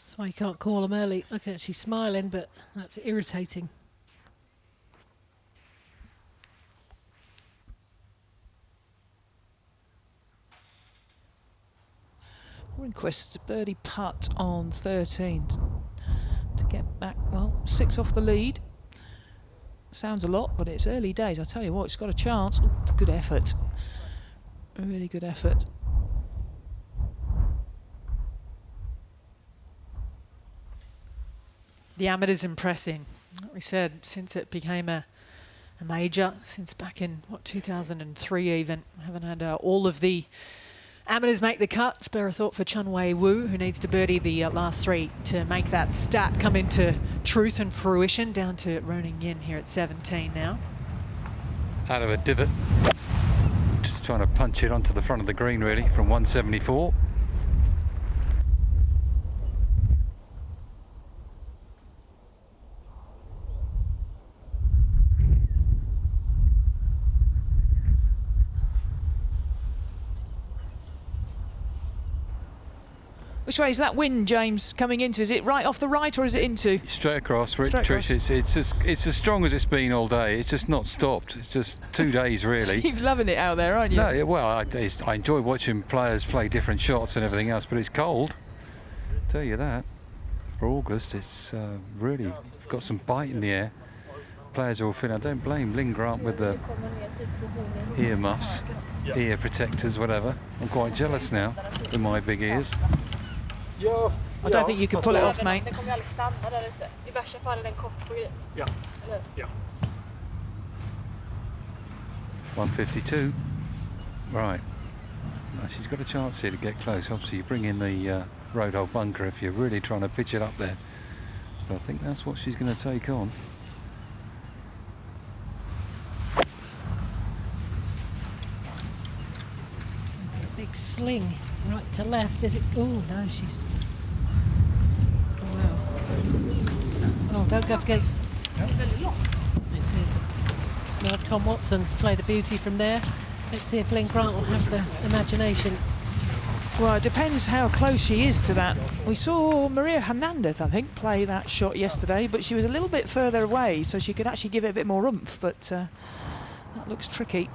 that's why you can't call them early. Look at, she's smiling, but that's irritating. Requests a birdie putt on 13 to get back, well, 6 off the lead. Sounds a lot, but it's early days. I tell you what, it's got a chance. Ooh, good effort. A really good effort. The amateur's impressing. Like we said, since it became a major, since back in, what, 2003 even. Haven't had all of the amateurs make the cut. Spare a thought for Chun Wei Wu, who needs to birdie the last 3 to make that stat come into truth and fruition. Down to Ruoning here at 17 now. Out of a divot. Just trying to punch it onto the front of the green, really, from 174. Which way is that wind, James, coming into? Is it right off the right or is it into? Straight across, Trish. across. It's as strong as it's been all day. It's just not stopped. It's just 2 days really. You're loving it out there, aren't you? No, well, I enjoy watching players play different shots and everything else, but it's cold. Tell you that. For August, it's really got some bite in the air. Players are all feeling. I don't blame Lynn Grant with the ear muffs, ear protectors, whatever. I'm quite jealous now with my big ears. I don't think you can pull it off, mate. Yeah. Yeah. 152. Right. Now she's got a chance here to get close. Obviously, you bring in the road hole bunker if you're really trying to pitch it up there. But I think that's what she's going to take on. Big sling right to left. Is it? Oh no, she's. Wow. Oh, don't go up against. Well, Tom Watson's played a beauty from there. Let's see if Lynn Grant will have the imagination. Well, it depends how close she is to that. We saw Maria Hernandez, I think, play that shot yesterday, but she was a little bit further away, so she could actually give it a bit more oomph, but that looks tricky.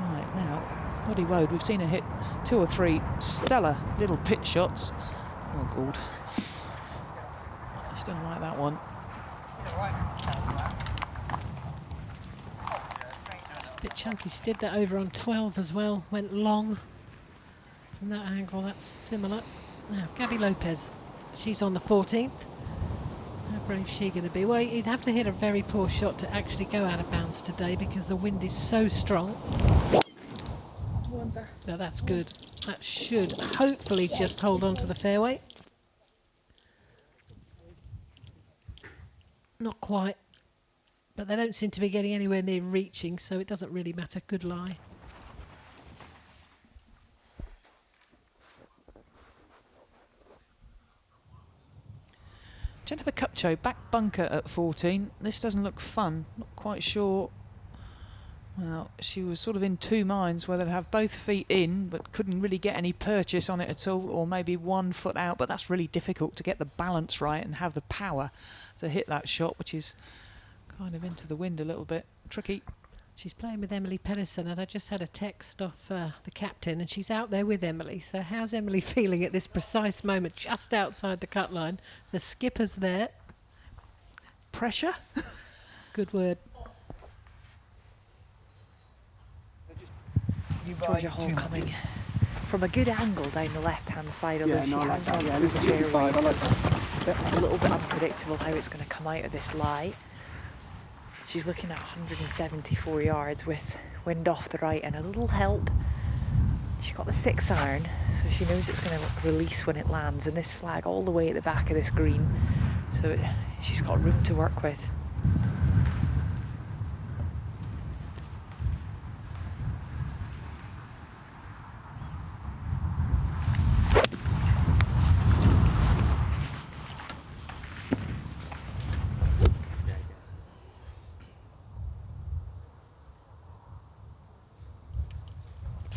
Right, now, Lottie Woad, we've seen her hit 2 or 3 stellar little pitch shots. Oh, God. She doesn't like that one. It's a bit chunky. She did that over on 12 as well. Went long from that angle. That's similar. Now, Gabby Lopez. She's on the 14th. How brave is she going to be? Well, you'd have to hit a very poor shot to actually go out of bounds today because the wind is so strong. Now, that's good. That should hopefully just hold on to the fairway. Not quite, but they don't seem to be getting anywhere near reaching, so it doesn't really matter. Good lie. Jennifer Cupcho, back bunker at 14. This doesn't look fun. Not quite sure. Well, she was sort of in 2 minds whether to have both feet in, but couldn't really get any purchase on it at all, or maybe 1 foot out. But that's really difficult to get the balance right and have the power to hit that shot, which is kind of into the wind a little bit. Tricky. She's playing with Emily Pedersen, and I just had a text off the captain, and she's out there with Emily. So how's Emily feeling at this precise moment, just outside the cut line? The skipper's there. Pressure? Good word. Georgia Hall coming from a good angle down the left-hand side, although she has run through the fairways. It's a little bit unpredictable how it's going to come out of this lie. She's looking at 174 yards with wind off the right and a little help. She's got the 6 iron, so she knows it's going to release when it lands, and this flag all the way at the back of this green, so she's got room to work with.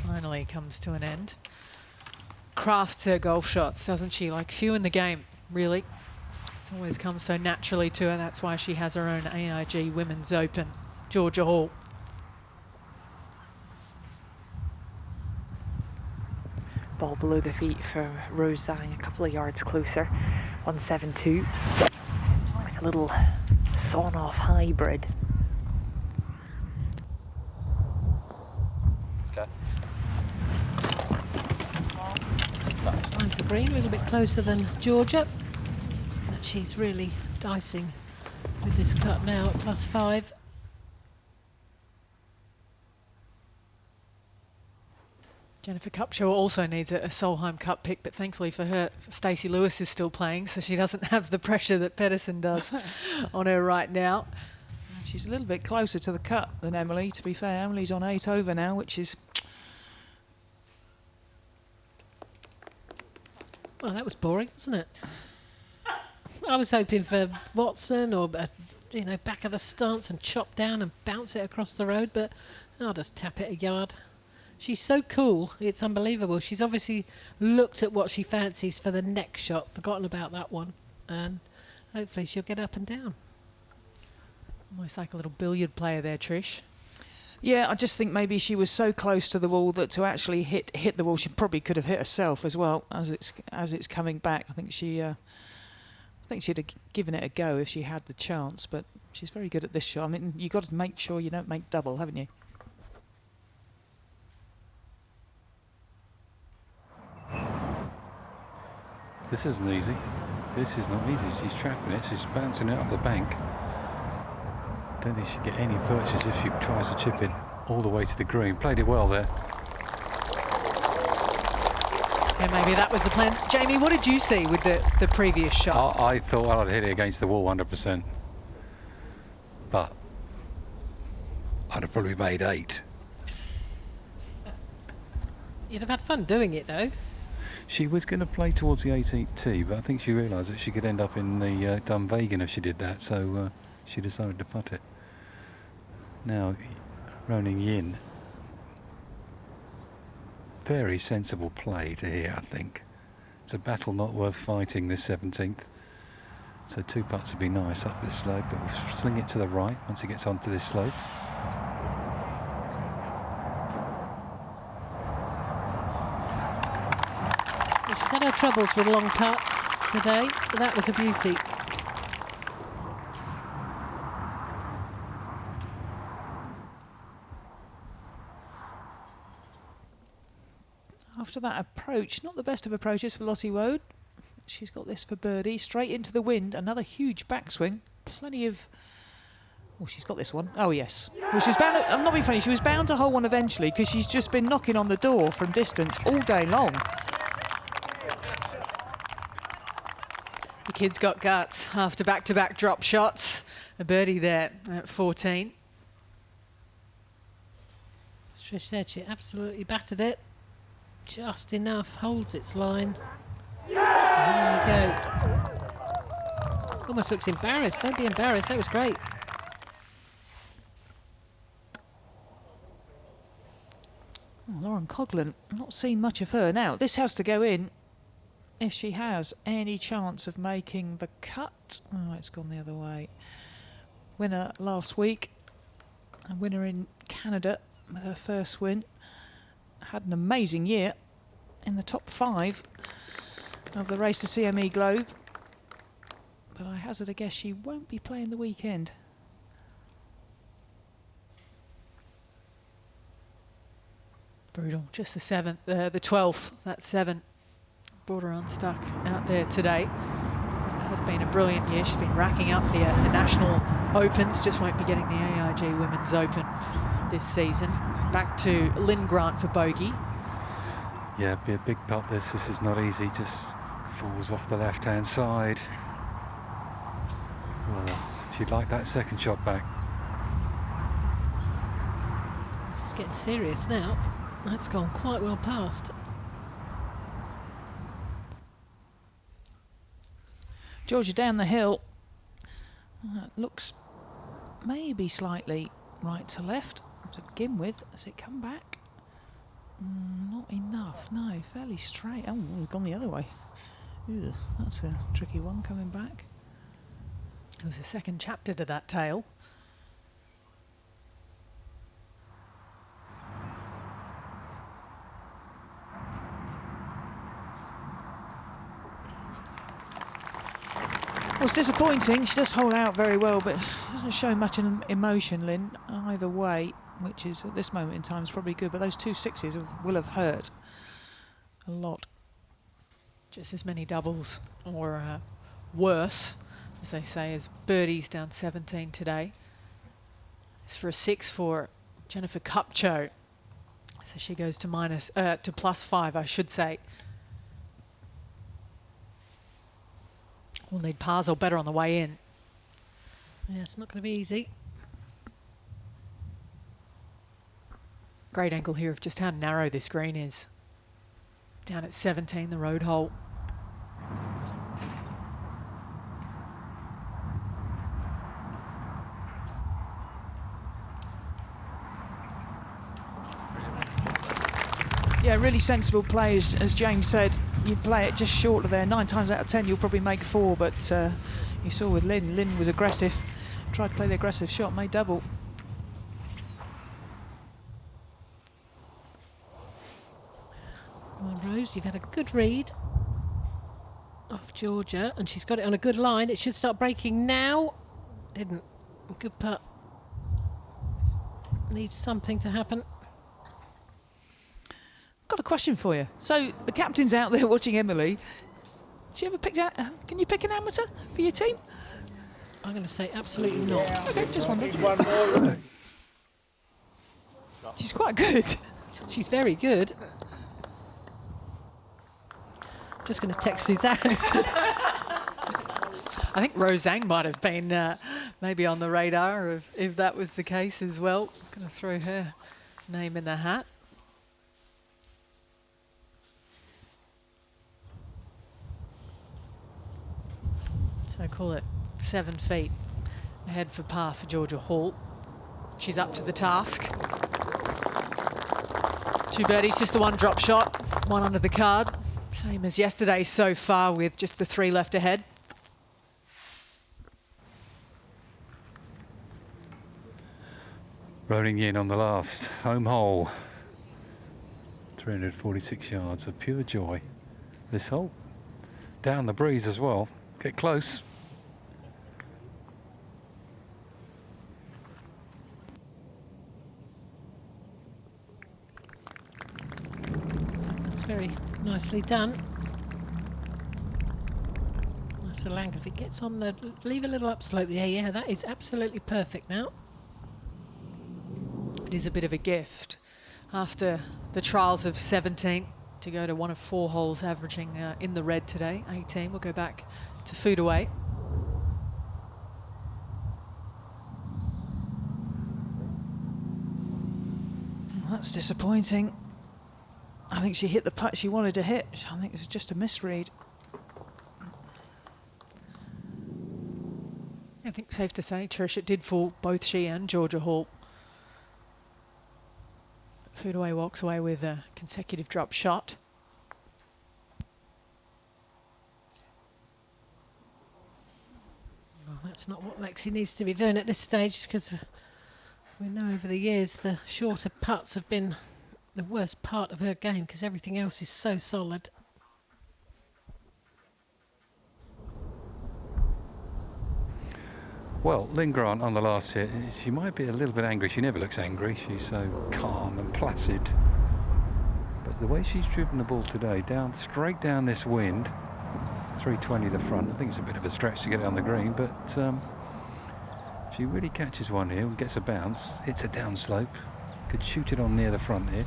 Finally comes to an end. Crafts her golf shots, doesn't she? Like few in the game, really. It's always come so naturally to her. That's why she has her own AIG Women's Open. Georgia Hall. Ball below the feet for Rose Zhang, a couple of yards closer. 172 with a little sawn-off hybrid. Finds the green a little bit closer than Georgia, but she's really dicing with this cut now at +5. Jennifer Cupshaw also needs a Solheim Cup pick, but thankfully for her, Stacey Lewis is still playing, so she doesn't have the pressure that Pedersen does on her right now. She's a little bit closer to the cut than Emily, to be fair. Emily's on 8 over now, which is... Well, that was boring, wasn't it? I was hoping for Watson or, you know, back of the stance and chop down and bounce it across the road, but I'll just tap it a yard. She's so cool. It's unbelievable. She's obviously looked at what she fancies for the next shot, forgotten about that one, and hopefully she'll get up and down. Almost like a little billiard player there, Trish. Yeah, I just think maybe she was so close to the wall that to actually hit the wall, she probably could have hit herself as well as it's coming back. I think she'd have given it a go if she had the chance, but she's very good at this shot. I mean, you've got to make sure you don't make double, haven't you? This isn't easy. This is not easy. She's trapping it. She's bouncing it up the bank. Don't think she'd get any purchase if she tries to chip in all the way to the green. Played it well there. Yeah, maybe that was the plan. Jamie, what did you see with the previous shot? I thought I'd hit it against the wall 100%. But I'd have probably made 8. You'd have had fun doing it, though. She was going to play towards the 18th tee, but I think she realised that she could end up in the Dunvegan if she did that, so she decided to putt it. Now, Ruoning Yin. Very sensible play to here, I think. It's a battle not worth fighting, this 17th. So 2 putts would be nice up this slope, but we'll sling it to the right once it gets onto this slope. She's had her troubles with long putts today, but that was a beauty. After that approach, not the best of approaches for Lottie Woad. She's got this for birdie, straight into the wind, another huge backswing, plenty of... Oh, she's got this one. Oh, yes. Well, she's bound to, I'm not being funny, she was bound to hole one eventually because she's just been knocking on the door from distance all day long. The kid's got guts after back-to-back drop shots. A birdie there at 14. As Trish said, she absolutely battered it. Just enough, holds its line. There we go. Almost looks embarrassed. Don't be embarrassed, that was great. Oh, Lauren Coughlin, not seen much of her. Now, this has to go in if she has any chance of making the cut. Oh, it's gone the other way. Winner last week, a winner in Canada with her first win. Had an amazing year in the top 5 of the Race to CME Globe, but I hazard a guess she won't be playing the weekend. Brutal. Just the 7th, the 12th. That's 7. Brought her unstuck out there today. It has been a brilliant year. She's been racking up the National Opens. Just won't be getting the AIG Women's Open this season. Back to Lynn Grant for bogey. Yeah, be a big putt this. This is not easy. Just falls off the left-hand side. Well, she'd like that second shot back. This is getting serious now. That's gone quite well past. Georgia down the hill. Looks maybe slightly right to left to begin with. Does it come back? Not enough, no, fairly straight. Oh, we've gone the other way. Ew, that's a tricky one coming back. There was a second chapter to that tale. Well, it's disappointing. She does hold out very well, but doesn't show much emotion, Lynn, either way, which is at this moment in time is probably good. But those 2 6s will have hurt a lot. Just as many doubles or worse, as they say, as birdies down 17 today. It's for a 6 for Jennifer Kupcho. So she goes to +5, I should say. We'll need pars or better on the way in. Yeah, it's not going to be easy. Great angle here of just how narrow this green is. Down at 17, the road hole. yeah, really sensible play, as James said. You play it just short of there. 9 times out of 10, you'll probably make 4. But you saw with Lynn was aggressive. Tried to play the aggressive shot, made double. Well, Rose, you've had a good read off Georgia, and she's got it on a good line. It should start breaking now. Didn't. Good putt. Needs something to happen. Got a question for you. So the captain's out there watching Emily. She ever picked out? Can you pick an amateur for your team? I'm going to say absolutely not. Okay, just wondered. She's quite good. She's very good. Just going to text Suzanne. I think Zhang might have been maybe on the radar if that was the case as well. Going to throw her name in the hat. So call it 7 feet ahead for par for Georgia Hall. She's up to the task. 2 birdies, just the 1 drop shot, 1 under the card. Same as yesterday so far, with just the 3 left ahead. Ruoning in on the last home hole. 346 yards of pure joy. This hole. Down the breeze as well. Get close. That's very nicely done. Nice little angle. If it gets on the, leave a little upslope. Yeah, that is absolutely perfect now. It is a bit of a gift after the trials of 17 to go to 1 of 4 holes, averaging in the red today. 18. We'll go back to food away. Well, that's disappointing. I think she hit the putt she wanted to hit. I think it was just a misread. I think safe to say, Trish, it did for both she and Georgia Hall. Food away walks away with a consecutive drop shot. Well, that's not what Lexi needs to be doing at this stage, because we know over the years the shorter putts have been the worst part of her game, because everything else is so solid. Well, Lynn Grant on the last hit, she might be a little bit angry. She never looks angry. She's so calm and placid. But the way she's driven the ball today, straight down this wind, 320 the front. I think it's a bit of a stretch to get it on the green, but she really catches one here and gets a bounce, hits a downslope, could shoot it on near the front here.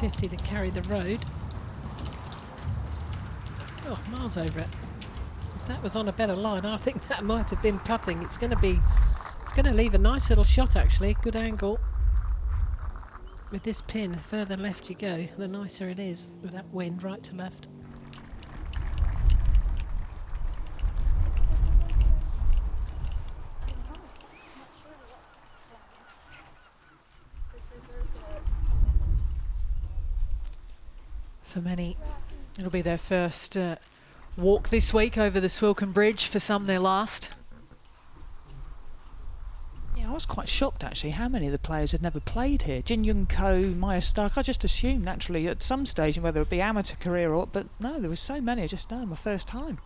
.250 to carry the road. Oh, miles over it. If that was on a better line, I think that might have been putting. It's going to leave a nice little shot, actually. Good angle. With this pin, the further left you go, the nicer it is with that wind right to left. For many, it'll be their first walk this week over the Swilcan Bridge. For some, their last. Yeah, I was quite shocked actually how many of the players had never played here. Jin Young Ko, Maya Stark. I just assumed naturally at some stage, whether it be amateur career or, but no, there were so many. I just know my first time.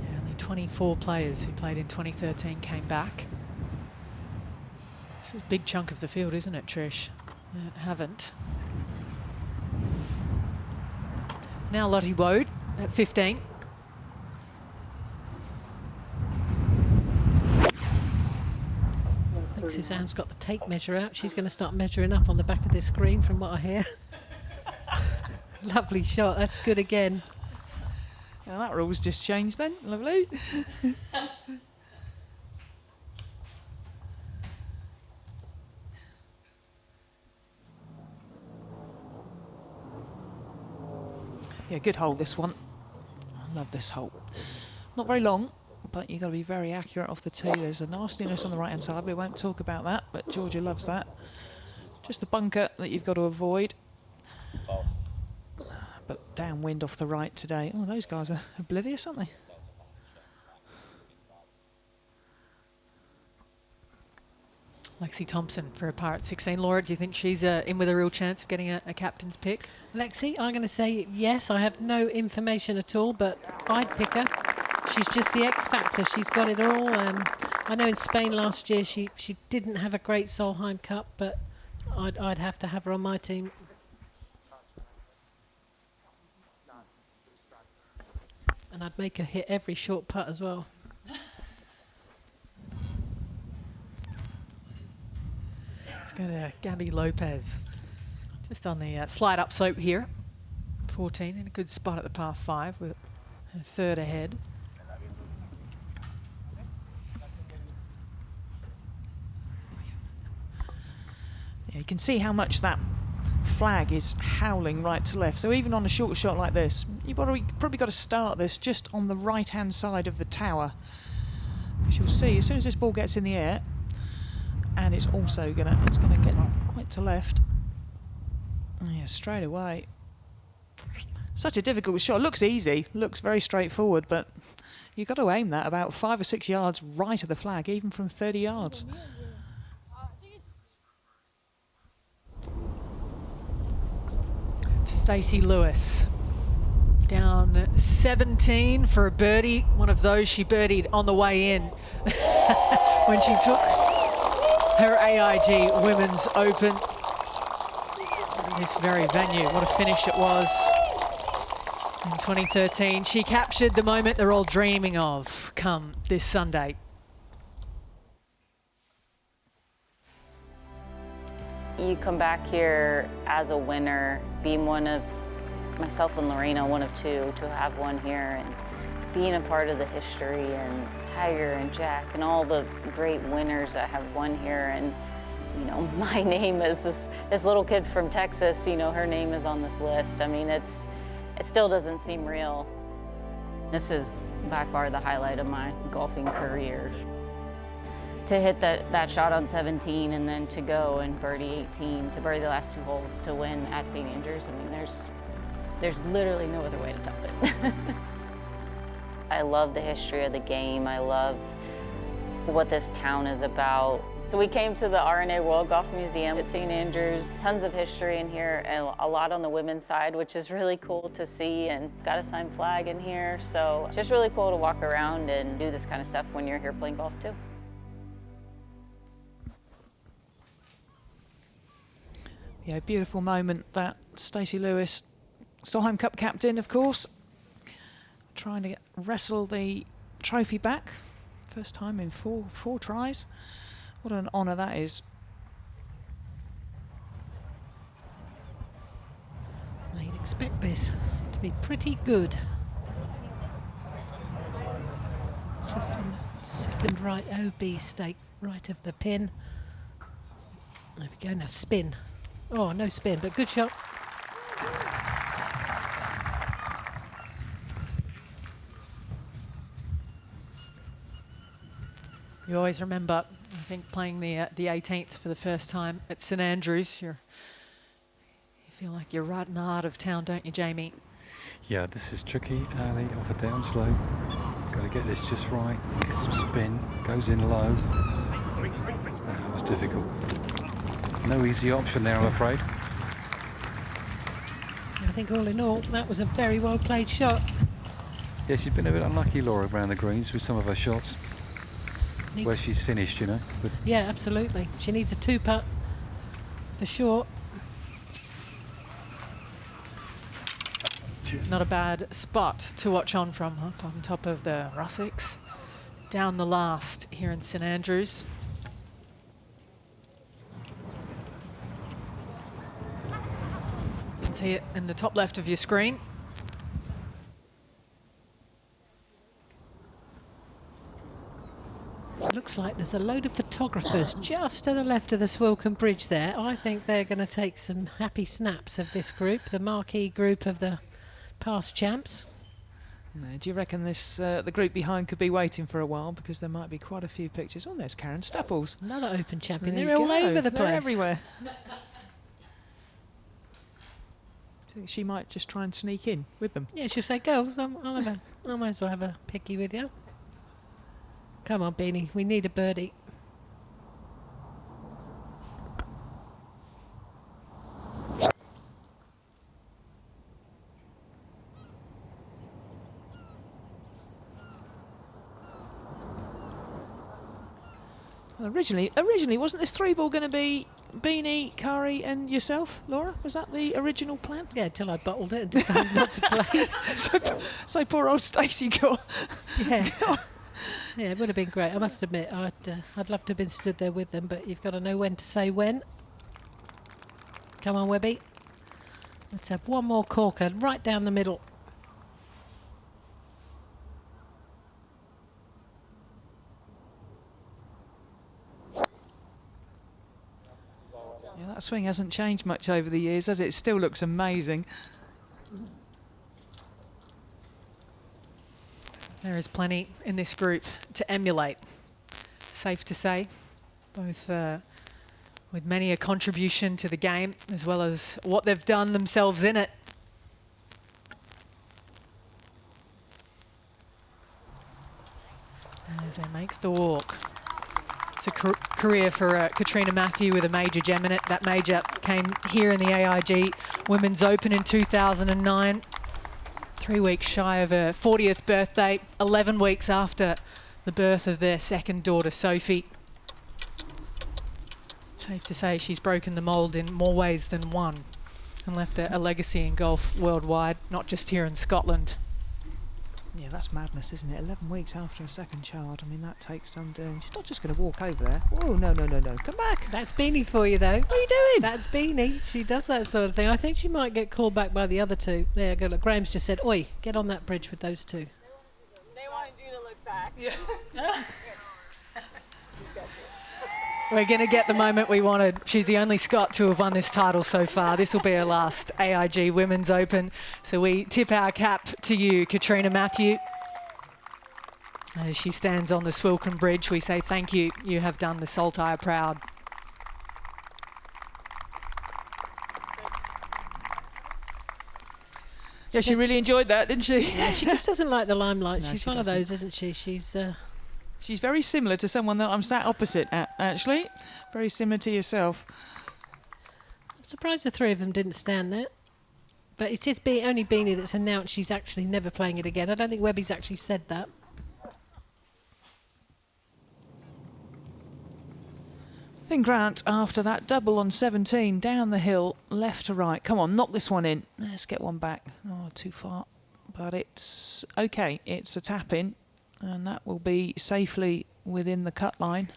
Yeah, only 24 players who played in 2013 came back. This is a big chunk of the field, isn't it, Trish? That haven't. Now Lottie Woad at 15. I think Suzanne's got the tape measure out. She's going to start measuring up on the back of this screen from what I hear. Lovely shot. That's good again. Now that rule's just changed then. Lovely. Yeah, good hole this one. I love this hole. Not very long, but you've got to be very accurate off the tee. There's a nastiness on the right-hand side. We won't talk about that, but Georgia loves that. Just the bunker that you've got to avoid. But downwind off the right today. Oh, those guys are oblivious, aren't they? Lexi Thompson for a par at 16. Laura, do you think she's in with a real chance of getting a captain's pick? Lexi, I'm going to say yes. I have no information at all, but I'd pick her. She's just the X factor. She's got it all. I know in Spain last year she didn't have a great Solheim Cup, but I'd have to have her on my team. And I'd make her hit every short putt as well. Let's go to Gabby Lopez. Just on the slide up slope here. 14 in a good spot at the par 5 with her third ahead. Yeah, you can see how much that flag is howling right to left. So even on a short shot like this, you've probably got to start this just on the right-hand side of the tower. Because you'll see, as soon as this ball gets in the air, and it's also gonna get right to left. Yeah, straight away. Such a difficult shot. Looks easy, looks very straightforward, but you've got to aim that about 5 or 6 yards right of the flag, even from 30 yards. To Stacey Lewis. Down 17 for a birdie. One of those she birdied on the way in when she took her AIG Women's Open in this very venue. What a finish it was in 2013. She captured the moment they're all dreaming of come this Sunday. You come back here as a winner, being one of, myself and Lorena, one of two to have won here, and being a part of the history, and Tiger and Jack and all the great winners that have won here. And you know, my name is this little kid from Texas, you know, her name is on this list. I mean, it still doesn't seem real. This is by far the highlight of my golfing career. To hit that shot on 17 and then to go and birdie 18, to birdie the last 2 holes to win at St. Andrews, I mean, there's literally no other way to top it. I love the history of the game. I love what this town is about. So we came to the R&A World Golf Museum at St. Andrews. Tons of history in here, and a lot on the women's side, which is really cool to see, and got a signed flag in here. So it's just really cool to walk around and do this kind of stuff when you're here playing golf too. Yeah, beautiful moment that Stacey Lewis, Solheim Cup captain, of course, trying to wrestle the trophy back. First time in four tries. What an honour that is. You'd expect this to be pretty good. Just on the second right OB stake, right of the pin. There we go, now spin. Oh, no spin, but good shot. You always remember, I think, playing the 18th for the first time at St. Andrews. You feel like you're right in the heart of town, don't you, Jamie? Yeah, this is tricky. Ali off a down slope. Got to get this just right. Get some spin. Goes in low. That was difficult. No easy option there, I'm afraid. I think all in all, that was a very well played shot. Yeah, she's been a bit unlucky, Laura, around the greens with some of her shots. Where she's finished, you know. But yeah, absolutely. She needs a 2-putt for sure. Not a bad spot to watch on from, up on top of the Russicks. Down the last here in St. Andrews. You can see it in the top left of your screen. Looks like there's a load of photographers just to the left of the Swilcan Bridge there. I think they're going to take some happy snaps of this group, the Marquee group of the past champs. Do you reckon this the group behind could be waiting for a while, because there might be quite a few pictures? Oh, there's Karen Staples. Another Open champion. There They're you all go. over the They're place. everywhere. Do you think she might just try and sneak in with them? Yeah, she'll say, girls, I might as well have a picky with you. Come on, Beanie, we need a birdie. Originally, wasn't this 3-ball going to be Beanie, Curry and yourself, Laura? Was that the original plan? Yeah, till I bottled it and decided not to play. so poor old Stacey got... Yeah. Yeah, it would have been great. I must admit, I'd love to have been stood there with them, but you've got to know when to say when. Come on, Webby. Let's have one more corker right down the middle. Yeah, that swing hasn't changed much over the years, has it? It still looks amazing. There is plenty in this group to emulate, safe to say, both with many a contribution to the game as well as what they've done themselves in it. As they make the walk. It's a career for Catriona Matthew with a major gem in it. That major came here in the AIG Women's Open in 2009. 3 weeks shy of her 40th birthday, 11 weeks after the birth of their second daughter, Sophie. Safe to say she's broken the mould in more ways than one and left a legacy in golf worldwide, not just here in Scotland. Yeah, that's madness, isn't it? 11 weeks after a second child. I mean, that takes some doing. She's not just going to walk over there. Oh, no. Come back. That's Beanie for you, though. What are you doing? That's Beanie. She does that sort of thing. I think she might get called back by the other two. There, go. Look, Graham's just said, oi, get on that bridge with those two. They wanted you to look back. Yeah. We're going to get the moment we wanted. She's the only Scot to have won this title so far. This will be her last AIG Women's Open. So we tip our cap to you, Catriona Matthew. As she stands on the Swilcan Bridge, we say thank you. You have done the Saltire proud. Yeah, she really enjoyed that, didn't she? Yeah, she just doesn't like the limelight. No, She's she one doesn't. of those, isn't she? She's very similar to someone that I'm sat opposite at, actually. Very similar to yourself. I'm surprised the three of them didn't stand there. But it is only Beanie that's announced she's actually never playing it again. I don't think Webby's actually said that. I think Grant, after that double on 17, down the hill, left to right. Come on, knock this one in. Let's get one back. Oh, too far. But it's okay. It's a tap in. And that will be safely within the cut line.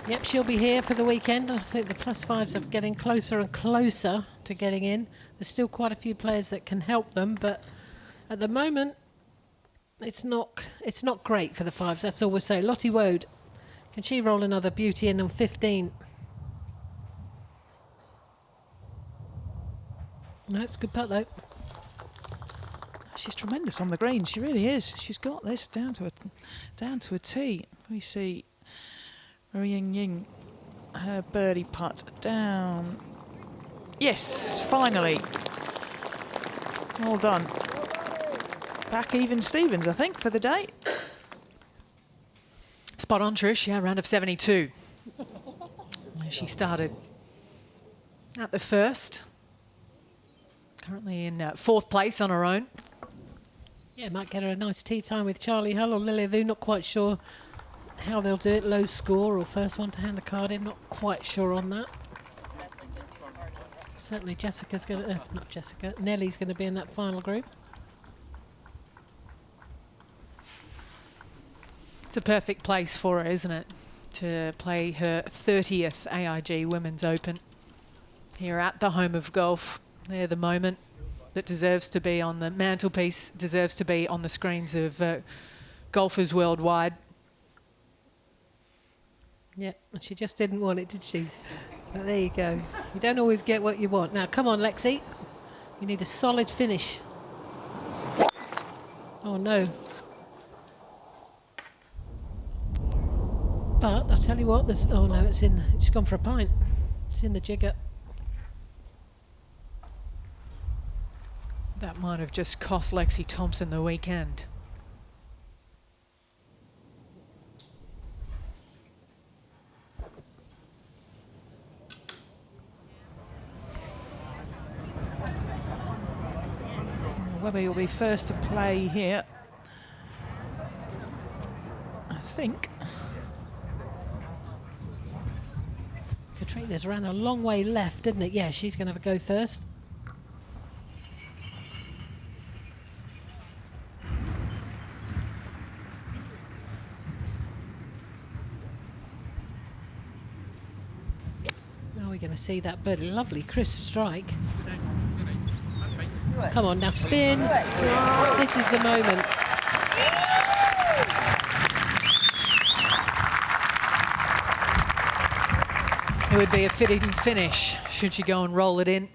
Yep, she'll be here for the weekend. I think the +5s are getting closer and closer to getting in. There's still quite a few players that can help them, but at the moment, it's not great for the 5s. That's all we'll say. Lottie Woad, can she roll another beauty in on 15? No, it's a good putt though. She's tremendous on the green. She really is. She's got this down to a tee. We see Ruoning, her birdie putt down. Yes, finally. Well done. Back even Stevens, I think, for the day. Spot on, Trish. Yeah, round of 72. She started at the first. Currently in 4th place on her own. Yeah, might get her a nice tea time with Charley Hull or Lilia Vu. Not quite sure how they'll do it. Low score or first one to hand the card in. Not quite sure on that. Certainly Jessica's going to... not Jessica. Nelly's going to be in that final group. It's a perfect place for her, isn't it? To play her 30th AIG Women's Open here at the home of golf. They're the moment that deserves to be on the mantelpiece, deserves to be on the screens of golfers worldwide. Yeah, and she just didn't want it, did she? But there you go. You don't always get what you want. Now, come on, Lexi. You need a solid finish. Oh, no. But I'll tell you what, there's... Oh, no, it's gone for a pint. It's in the jigger. That might have just cost Lexi Thompson the weekend. Webby will be first to play here, I think. Catriona's ran a long way left, didn't it? Yeah, she's going to have a go first. Now we're going to see that birdie. Lovely crisp strike. Come on, now spin. This is the moment. It would be a fitting finish should she go and roll it in.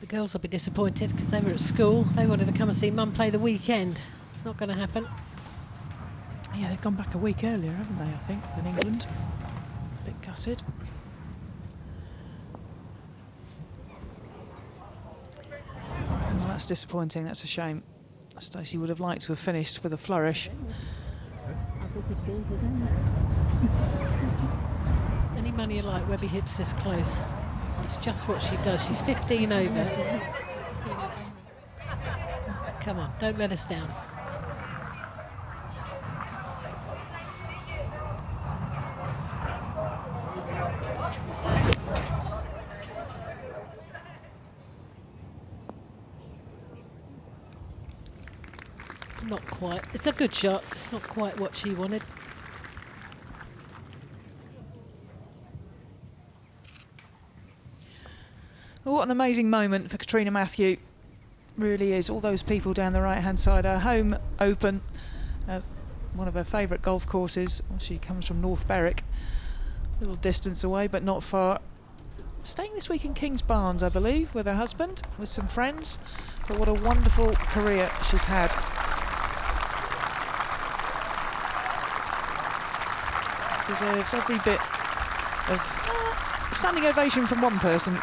The girls will be disappointed because they were at school. They wanted to come and see Mum play the weekend. It's not going to happen. Yeah, they've gone back a week earlier, haven't they, I think, than England. A bit gutted. Well, that's disappointing, that's a shame. Stacey would have liked to have finished with a flourish. Any money you like, Webby hits this close. It's just what she does. She's 15 over. Come on, don't let us down. Not quite. It's a good shot. It's not quite what she wanted. Well, what an amazing moment for Catriona Matthew. Really is. All those people down the right-hand side. Her home open. One of her favourite golf courses. Well, she comes from North Berwick. A little distance away, but not far. Staying this week in Kings Barnes, I believe, with her husband, with some friends. But what a wonderful career she's had. Deserves every bit of standing ovation from one person.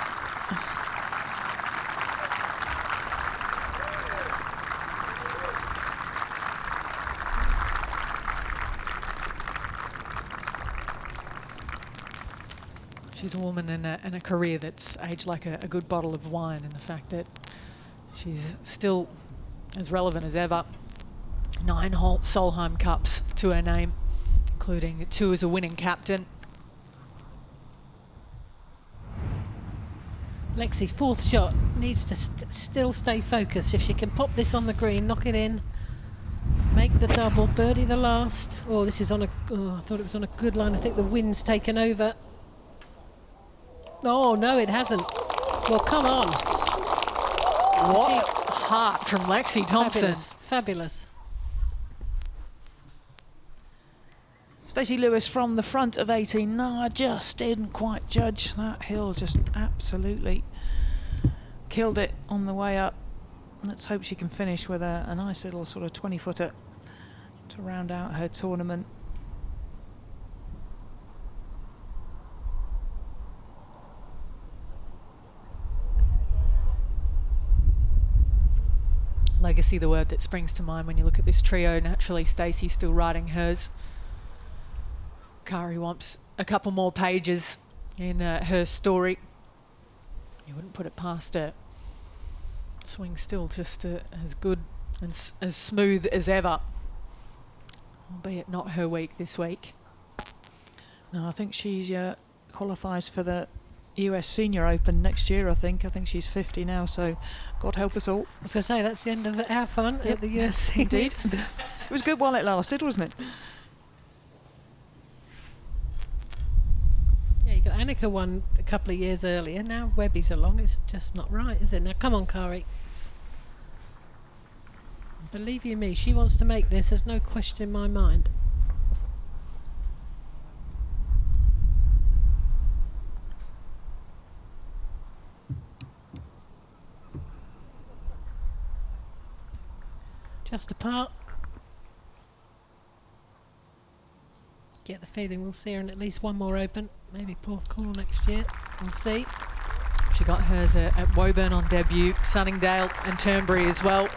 She's a woman in a career that's aged like a good bottle of wine, in the fact that she's still as relevant as ever. 9 Solheim Cups to her name, including 2 as a winning captain. Lexi, 4th shot, needs to still stay focused. If she can pop this on the green, knock it in, make the double, birdie the last. Oh, this is on a... Oh, I thought it was on a good line. I think the wind's taken over. Oh, no, it hasn't. Well, come on. What heart from Lexi Thompson. Fabulous. Fabulous. Stacey Lewis from the front of 18. No, I just didn't quite judge that hill. Just absolutely killed it on the way up. Let's hope she can finish with a nice little sort of 20-footer to round out her tournament. Legacy, the word that springs to mind when you look at this trio. Naturally, Stacey still writing hers. Kari wants a couple more pages in her story. You wouldn't put it past her. Swing still just as good and as smooth as ever. Albeit not her week this week. No, I think she qualifies for the US Senior Open next year, I think. I think she's 50 now, so God help us all. I was going to say, that's the end of our fun at the US. Indeed. It was good while it lasted, wasn't it? Yeah, you got Annika won a couple of years earlier. Now Webby's along. It's just not right, is it? Now, come on, Kari. Believe you me, she wants to make this. There's no question in my mind. Just apart. Get the feeling we'll see her in at least one more Open, maybe fourth call next year. We'll see. She got hers at Woburn on debut, Sunningdale and Turnberry as well.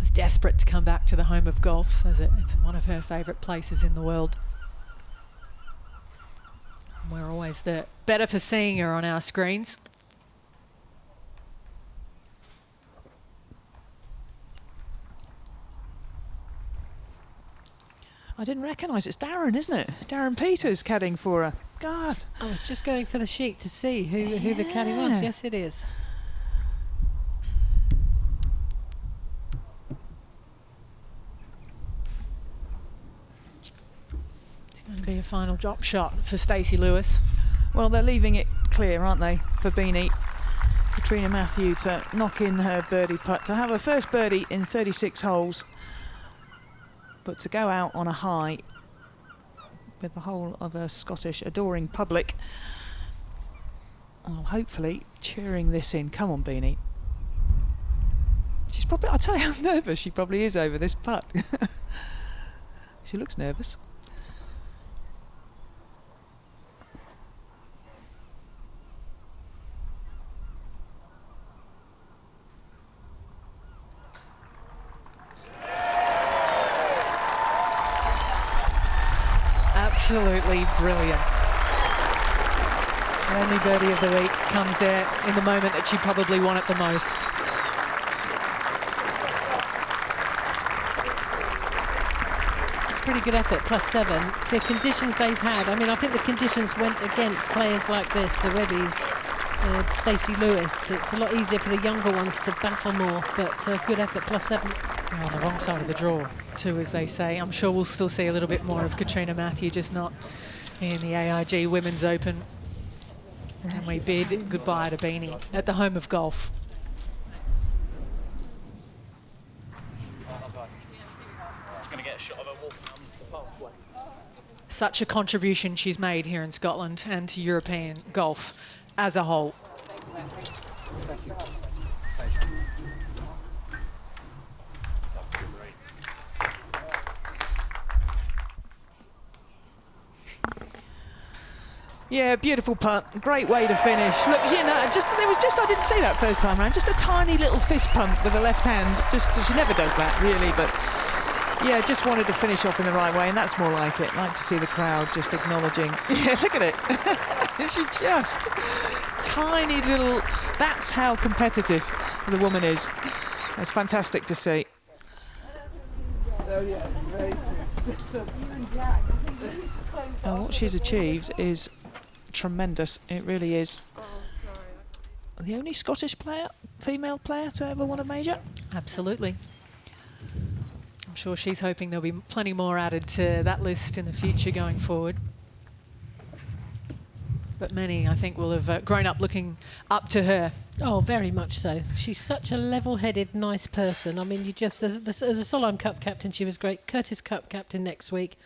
Was desperate to come back to the home of golf, says it's one of her favourite places in the world. And we're always the better for seeing her on our screens. I didn't recognise it's Darren, isn't it? Darren Peters caddying for her. God. I was just going for the sheet to see who the caddy was. Yes, it is. It's going to be a final drop shot for Stacey Lewis. Well, they're leaving it clear, aren't they, for Beanie. Catriona Matthew to knock in her birdie putt, to have her first birdie in 36 holes. But to go out on a high with the whole of a Scottish adoring public, well, hopefully cheering this in. Come on, Beanie. She's probably, I'll tell you how nervous she probably is over this putt. She looks nervous. Absolutely brilliant. Her only birdie of the week comes there in the moment that she probably won it the most. It's pretty good effort, +7. The conditions they've had, I mean, I think the conditions went against players like this, the Webbies, Stacey Lewis. It's a lot easier for the younger ones to battle more, but good effort, +7. They're on the wrong side of the draw, too, as they say. I'm sure we'll still see a little bit more of Catriona Matthew, just not in the AIG Women's Open. And we bid goodbye to Beanie at the home of golf. Such a contribution she's made here in Scotland and to European golf as a whole. Thank you. Yeah, beautiful putt. Great way to finish. Look, you know, I didn't see that first time round. Just a tiny little fist pump with the left hand. She never does that really, but yeah, just wanted to finish off in the right way, and that's more like it. Like to see the crowd just acknowledging. Yeah, look at it. She just tiny little. That's how competitive the woman is. It's fantastic to see. Well, what she's achieved is tremendous. It really is. The only Scottish player, female player, to ever win a major. Absolutely. I'm sure she's hoping there'll be plenty more added to that list in the future going forward. But many, I think, will have grown up looking up to her. Oh, very much so. She's such a level-headed, nice person. I mean, you just, as a Solheim Cup captain, she was great. Curtis Cup captain next week.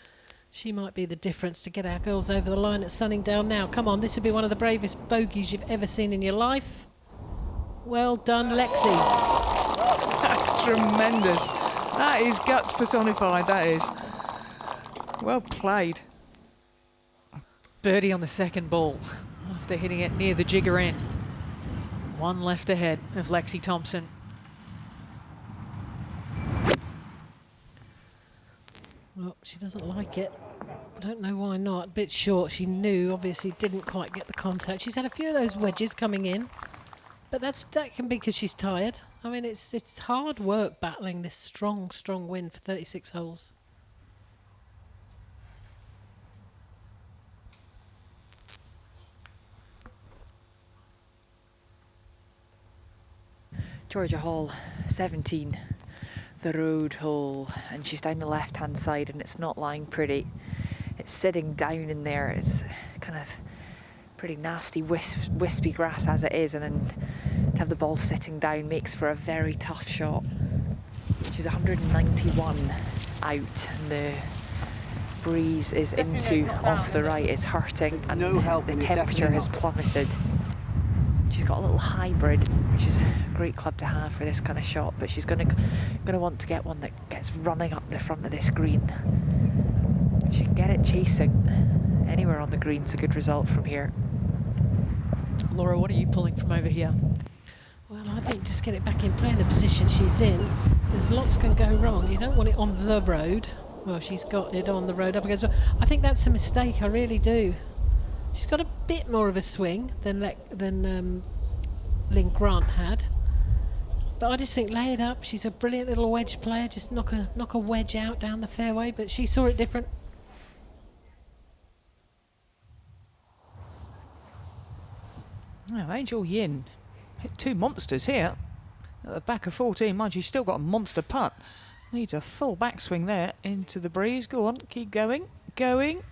She might be the difference to get our girls over the line at Sunningdale now. Come on, this would be one of the bravest bogeys you've ever seen in your life. Well done, Lexi. That's tremendous. That is guts personified, that is. Well played. Birdie on the second ball after hitting it near the jigger end. One left ahead of Lexi Thompson. Well, she doesn't like it. I don't know why not. A bit short. She knew, obviously didn't quite get the contact. She's had a few of those wedges coming in, but that can be because she's tired. I mean, it's hard work battling this strong wind for 36 holes. Georgia Hall, 17, the road hole, and she's down the left-hand side, and it's not lying pretty. It's sitting down in there. It's kind of pretty nasty, wispy grass as it is, and then to have the ball sitting down makes for a very tough shot. She's 191 out, and the breeze is into off the right. It's hurting, and the temperature has plummeted. She's got a little hybrid, which is a great club to have for this kind of shot, but she's gonna want to get one that gets running up the front of this green. If she can get it chasing anywhere on the green, it's a good result from here. Laura, what are you pulling from over here? Well, I think just get it back in play in the position she's in. There's lots can go wrong. You don't want it on the road. Well, she's got it on the road up against. I think that's a mistake. I really do. She's got a bit more of a swing than Lynn Grant had. But I just think lay it up. She's a brilliant little wedge player. Just knock a wedge out down the fairway. But she saw it different. Oh, Angel Yin hit two monsters here. At the back of 14, mind she's still got a monster putt. Needs a full backswing there into the breeze. Go on, keep going. Going.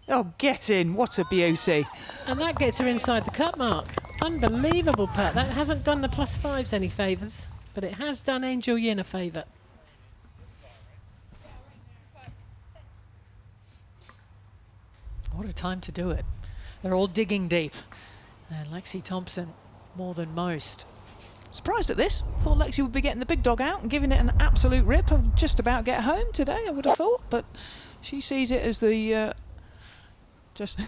Oh, get in. What a beauty. And that gets her inside the cut mark. Unbelievable putt. That hasn't done the +5s any favours, but it has done Angel Yin a favour. What a time to do it. They're all digging deep. And Lexi Thompson, more than most. Surprised at this. Thought Lexi would be getting the big dog out and giving it an absolute rip. I'll just about get home today, I would have thought, but she sees it as the just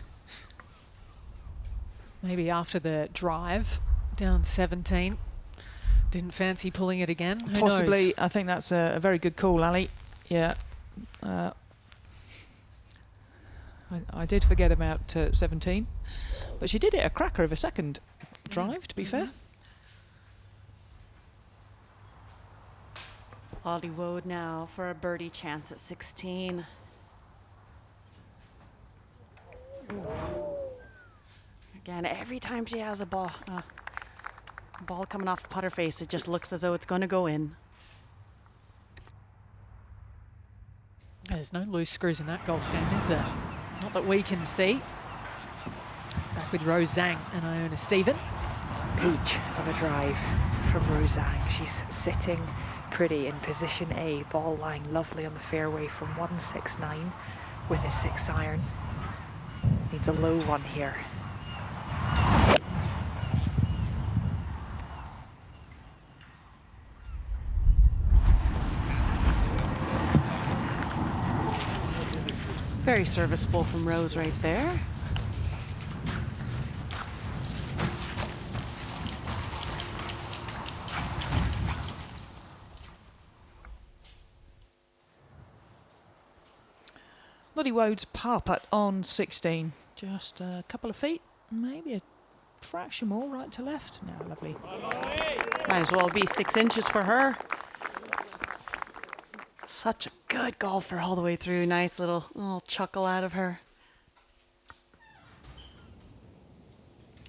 maybe after the drive down 17, didn't fancy pulling it again. Who possibly knows? I think that's a very good call, Ali. Yeah, I did forget about 17, but she did hit a cracker of a second drive, to be fair. Lottie Woad now for a birdie chance at 16. Again, every time she has a ball coming off the putter face, it just looks as though it's going to go in. There's no loose screws in that golf game, is there? Not that we can see. Back with Rose Zhang and Iona Stephen. Peach of a drive from Rose Zhang. She's sitting pretty in position A, ball lying lovely on the fairway from 169 with a 6-iron. Needs a low one here. Very serviceable from Rose right there. Lottie Woad's par putt on 16. Just a couple of feet, maybe a fraction more right to left. No, lovely. Might as well be 6 inches for her. Such a good golfer all the way through. Nice little chuckle out of her.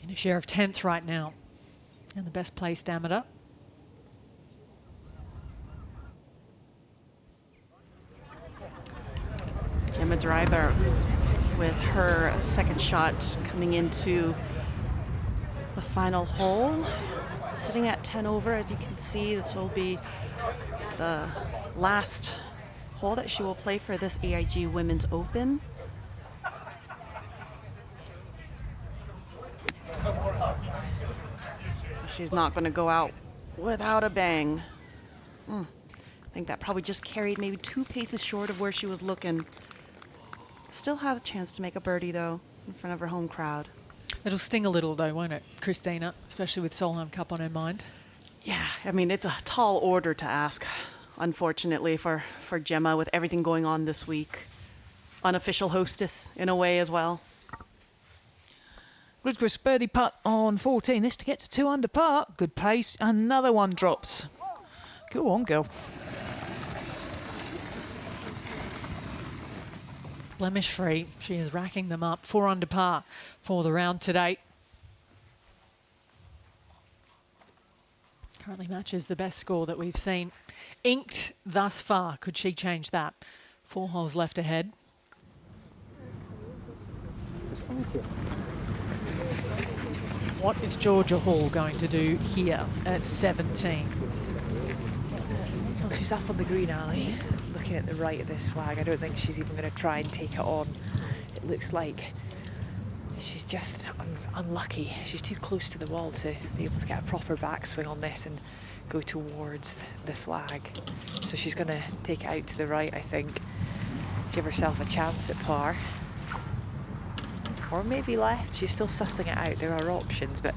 In a share of 10th right now. And the best placed amateur. Gemma Dryber with her second shot coming into the final hole. Sitting at 10 over, as you can see. This will be the last hole that she will play for this AIG Women's Open. She's not going to go out without a bang. I think that probably just carried maybe 2 paces short of where she was looking. Still has a chance to make a birdie, though, in front of her home crowd. It'll sting a little, though, won't it, Christina? Especially with Solheim Cup on her mind. Yeah, I mean, it's a tall order to ask, unfortunately, for Gemma with everything going on this week. Unofficial hostess, in a way, as well. Ludgrif's birdie putt on 14. This to get to 2 under par. Good pace. Another one drops. Go on, girl. Blemish free. She is racking them up. 4 under par for the round today. Currently matches the best score that we've seen inked thus far. Could she change that? 4 holes left ahead. What is Georgia Hall going to do here at 17? she's up on the green alley, looking at the right of this flag. I don't think she's even going to try and take it on. It looks like she's just unlucky. She's too close to the wall to be able to get a proper backswing on this and go towards the flag. So she's going to take it out to the right, I think. Give herself a chance at par. Or maybe left. She's still sussing it out. There are options, but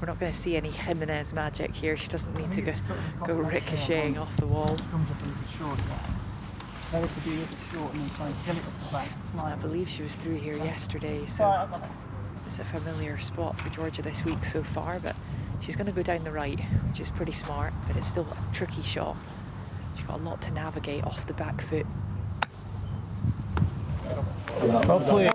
we're not going to see any Jimenez magic here. She doesn't need to go ricocheting off the wall. Comes up a little short. Better to be a little short and then try and get it up the back. I believe she was through here yesterday, so it's a familiar spot for Georgia this week so far, but she's going to go down the right, which is pretty smart, but it's still a tricky shot. She's got a lot to navigate off the back foot. Hopefully.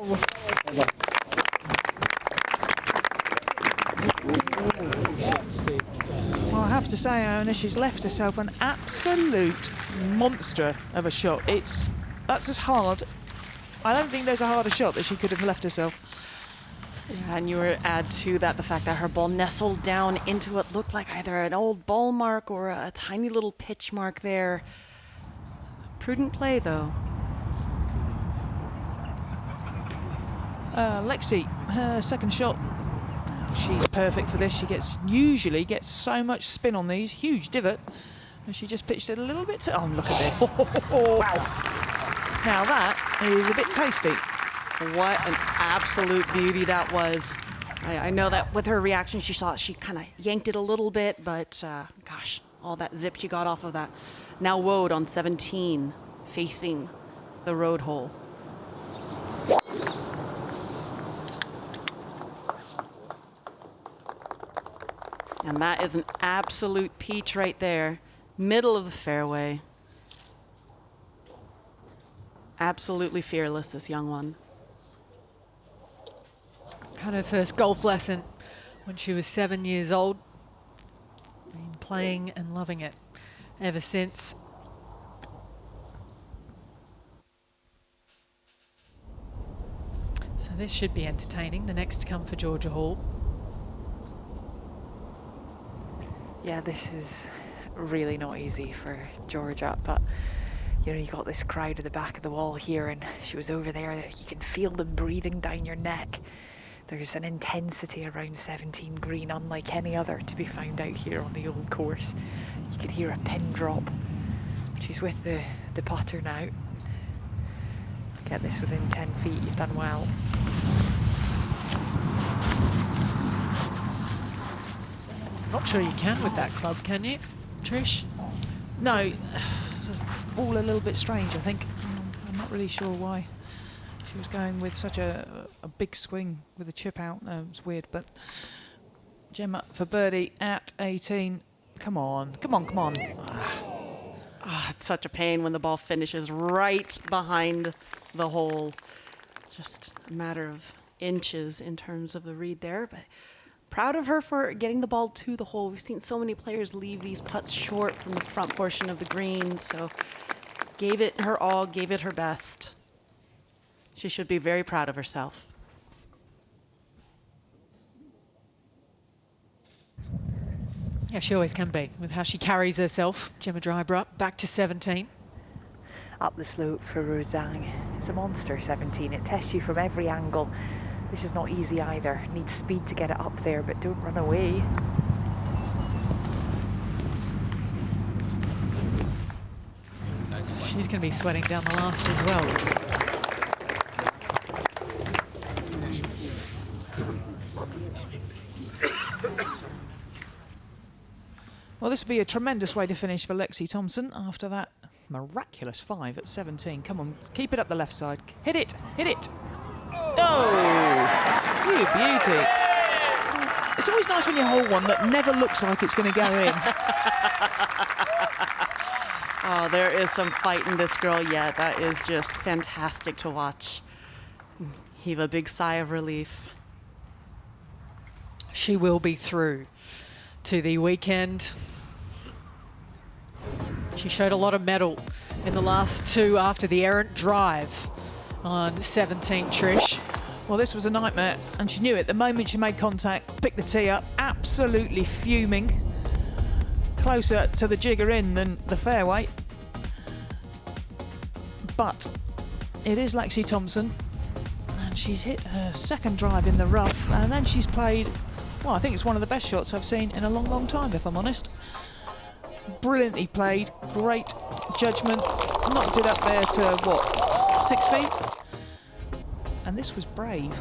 Well, I have to say, Iona, she's left herself an absolute monster of a shot. That's as hard. I don't think there's a harder shot that she could have left herself. Yeah, and you were add to that the fact that her ball nestled down into what looked like either an old ball mark or a tiny little pitch mark there. Prudent play, though. Lexi, her second shot. She's perfect for this. She usually gets so much spin on these. Huge divot. And she just pitched it a little bit to... Oh, look at this. Wow. Now that is a bit tasty. What an absolute beauty that was. I know that with her reaction, she kind of yanked it a little bit, but gosh, all that zip she got off of that. Now Woad on 17, facing the road hole. And that is an absolute peach right there. Middle of the fairway. Absolutely fearless, this young one. Had her first golf lesson when she was 7 years old. Been playing and loving it ever since. So this should be entertaining. The next to come for Georgia Hall. Yeah, this is really not easy for Georgia, but you know, you got this crowd at the back of the wall here, and she was over there. You can feel them breathing down your neck. There's an intensity around 17 green unlike any other to be found out here on the old course. You could hear a pin drop. She's with the putter now. Get this within 10 feet, you've done well. Not sure you can with that club, can you, Trish? No, it's all a little bit strange, I think. I'm not really sure why she was going with such a big swing with a chip out. No, it was weird, but Gemma for birdie at 18. Come on, come on, come on. It's such a pain when the ball finishes right behind the hole. Just a matter of inches in terms of the read there, but proud of her for getting the ball to the hole. We've seen so many players leave these putts short from the front portion of the green, so gave it her all, gave it her best. She should be very proud of herself. Yeah, she always can be with how she carries herself. Gemma Drybrook back to 17. Up the slope for Zhang. It's a monster 17. It tests you from every angle. This is not easy either. Needs speed to get it up there, but don't run away. She's going to be sweating down the last as well. Well, this would be a tremendous way to finish for Lexi Thompson after that miraculous 5 at 17. Come on, keep it up the left side. Hit it, hit it. Oh, you beauty. It's always nice when you hold one that never looks like it's going to go in. Oh, there is some fight in this girl yet. That is just fantastic to watch. Heave a big sigh of relief. She will be through to the weekend. She showed a lot of mettle in the last two after the errant drive on 17, Trish. Well, this was a nightmare, and she knew it. The moment she made contact, picked the tee up, absolutely fuming. closer to the jigger in than the fairway. But it is Lexi Thompson, and she's hit her second drive in the rough, and then she's played, well, I think it's one of the best shots I've seen in a long, long time, if I'm honest. Brilliantly played, great judgment, knocked it up there to, what, 6 feet? And this was brave.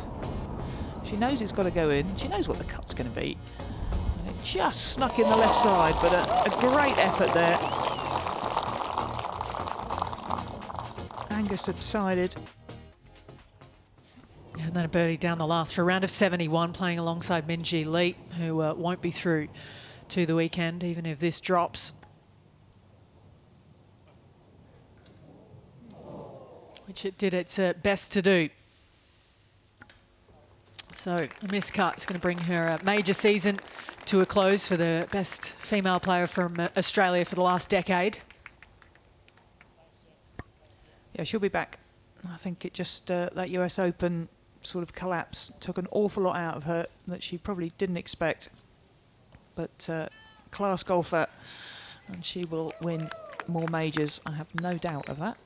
She knows it's got to go in, she knows what the cut's going to be. And it just snuck in the left side, but a great effort there. Anger subsided. And then a birdie down the last for a round of 71, playing alongside Minjee Lee, who won't be through to the weekend, even if this drops. Which it did its best to do. So a miscut is going to bring her major season to a close for the best female player from Australia for the last decade. Yeah, she'll be back. I think it just, that US Open sort of collapse took an awful lot out of her that she probably didn't expect. But class golfer, and she will win more majors, I have no doubt of that.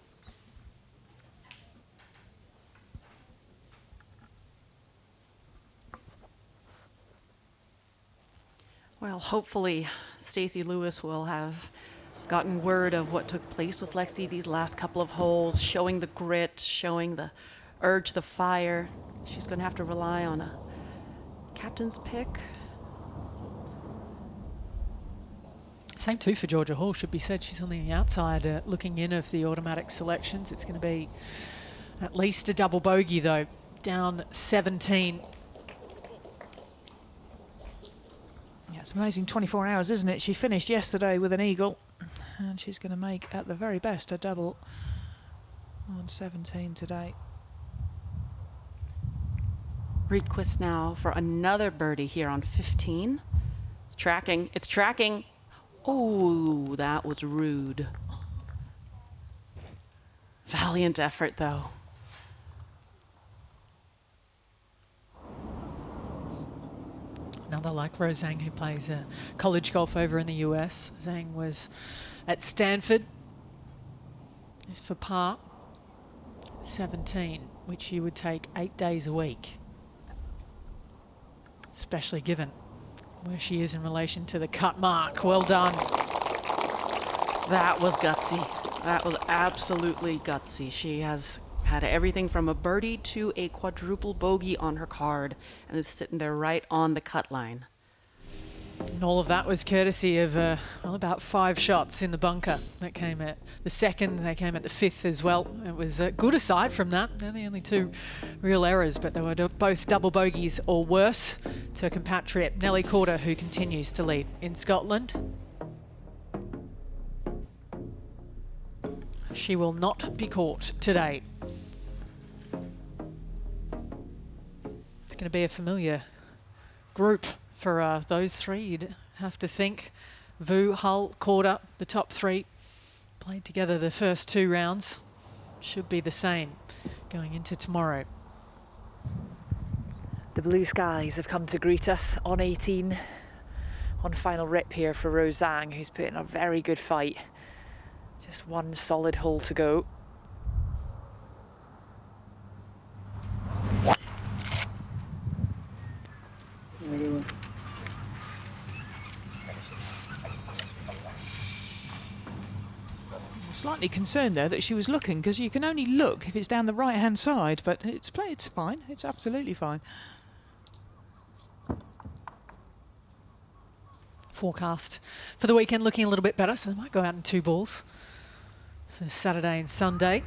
Well, hopefully Stacey Lewis will have gotten word of what took place with Lexi these last couple of holes, showing the grit, showing the urge, the fire. She's going to have to rely on a captain's pick. Same too for Georgia Hall, should be said. She's on the outside looking in of the automatic selections. It's going to be at least a double bogey though, down 17. Yeah, it's amazing 24 hours, isn't it? She finished yesterday with an eagle, and she's going to make, at the very best, a double on 17 today. Reedquist now for another birdie here on 15. It's tracking. It's tracking. Oh, that was rude. Valiant effort, though. Another like Zhang, who plays college golf over in the US. Zhang was at Stanford. It's for par 17, which you would take 8 days a week. Especially given where she is in relation to the cut mark. Well done. That was gutsy. That was absolutely gutsy. She has had everything from a birdie to a quadruple bogey on her card and is sitting there right on the cut line. And all of that was courtesy of well, about 5 shots in the bunker. That came at the second, they came at the 5th as well. It was good aside from that. They're the only 2 real errors, but they were both double bogeys or worse to her compatriot Nelly Korda, who continues to lead in Scotland. She will not be caught today. It's going to be a familiar group for those 3. You'd have to think. Vu, Hull, Korda, the top 3 played together the first 2 rounds. Should be the same going into tomorrow. The blue skies have come to greet us on 18. On final rip here for Zhang, who's put in a very good fight. Just 1 solid hole to go. Slightly concerned there that she was looking, because you can only look if it's down the right hand side, but it's fine. It's absolutely fine. Forecast for the weekend looking a little bit better, so they might go out in 2 balls for Saturday and Sunday.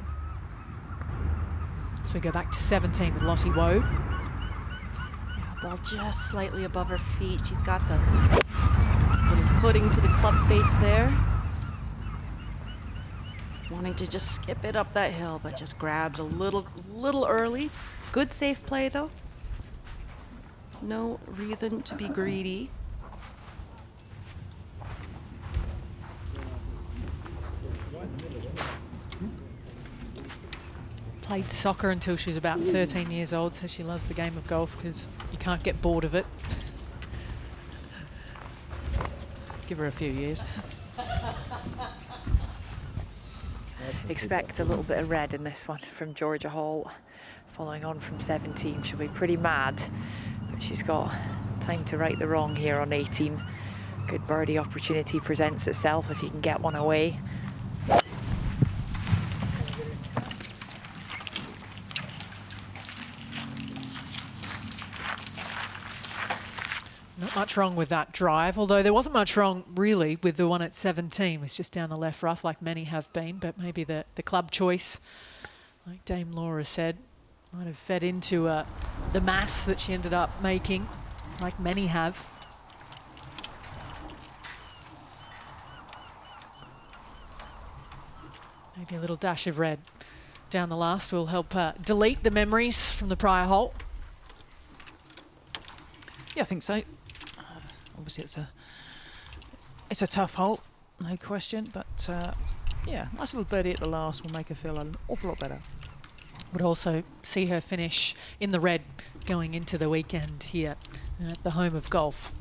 So we go back to 17 with Lottie Woad. Yeah, ball just slightly above her feet. She's got the little hooding to the club face there. Wanting to just skip it up that hill, but just grabs a little early. Good safe play though. No reason to be greedy. Played soccer until she was about 13 years old, so she loves the game of golf because you can't get bored of it. Give her a few years. Expect a little bit of red in this one from Georgia Hall. Following on from 17, she'll be pretty mad, but she's got time to right the wrong here on 18. Good birdie opportunity presents itself if you can get one away. Not much wrong with that drive, although there wasn't much wrong really with the one at 17. It was just down the left rough like many have been, but maybe the club choice, like Dame Laura said, might have fed into the mass that she ended up making, like many have. Maybe a little dash of red down the last will help delete the memories from the prior hole. Yeah, I think so. Obviously, it's a tough hole, no question. But yeah, nice little birdie at the last will make her feel an awful lot better. Would also see her finish in the red going into the weekend here at the home of golf.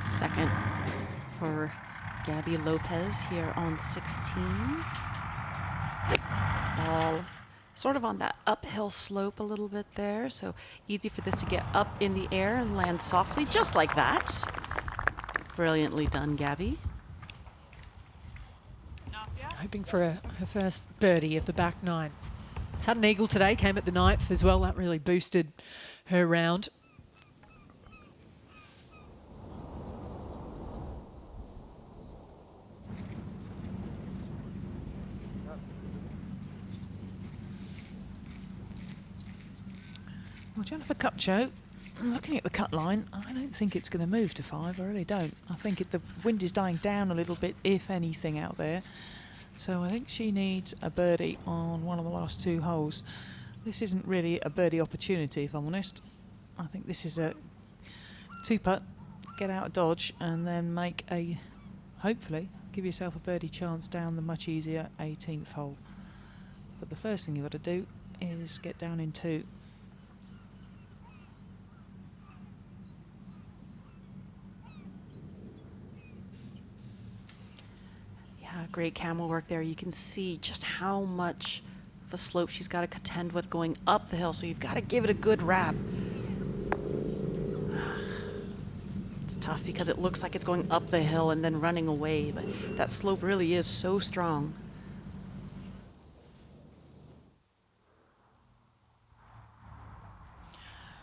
Second for Gabby Lopez here on 16. Ball sort of on that uphill slope a little bit there, so easy for this to get up in the air and land softly, just like that. Brilliantly done, Gabby. Hoping for her first birdie of the back nine. She's had an eagle today, came at the ninth as well. That really boosted her round. Well, Jennifer Cupcho, looking at the cut line, I don't think it's going to move to 5. I really don't. I think the wind is dying down a little bit, if anything, out there. So I think she needs a birdie on one of the last 2 holes. This isn't really a birdie opportunity, if I'm honest. I think this is a 2-putt, get out of dodge, and then make a, hopefully, give yourself a birdie chance down the much easier 18th hole. But the first thing you've got to do is get down in 2. Great camel work there. You can see just how much of a slope she's got to contend with going up the hill, so you've got to give it a good wrap. It's tough because it looks like it's going up the hill and then running away, but that slope really is so strong.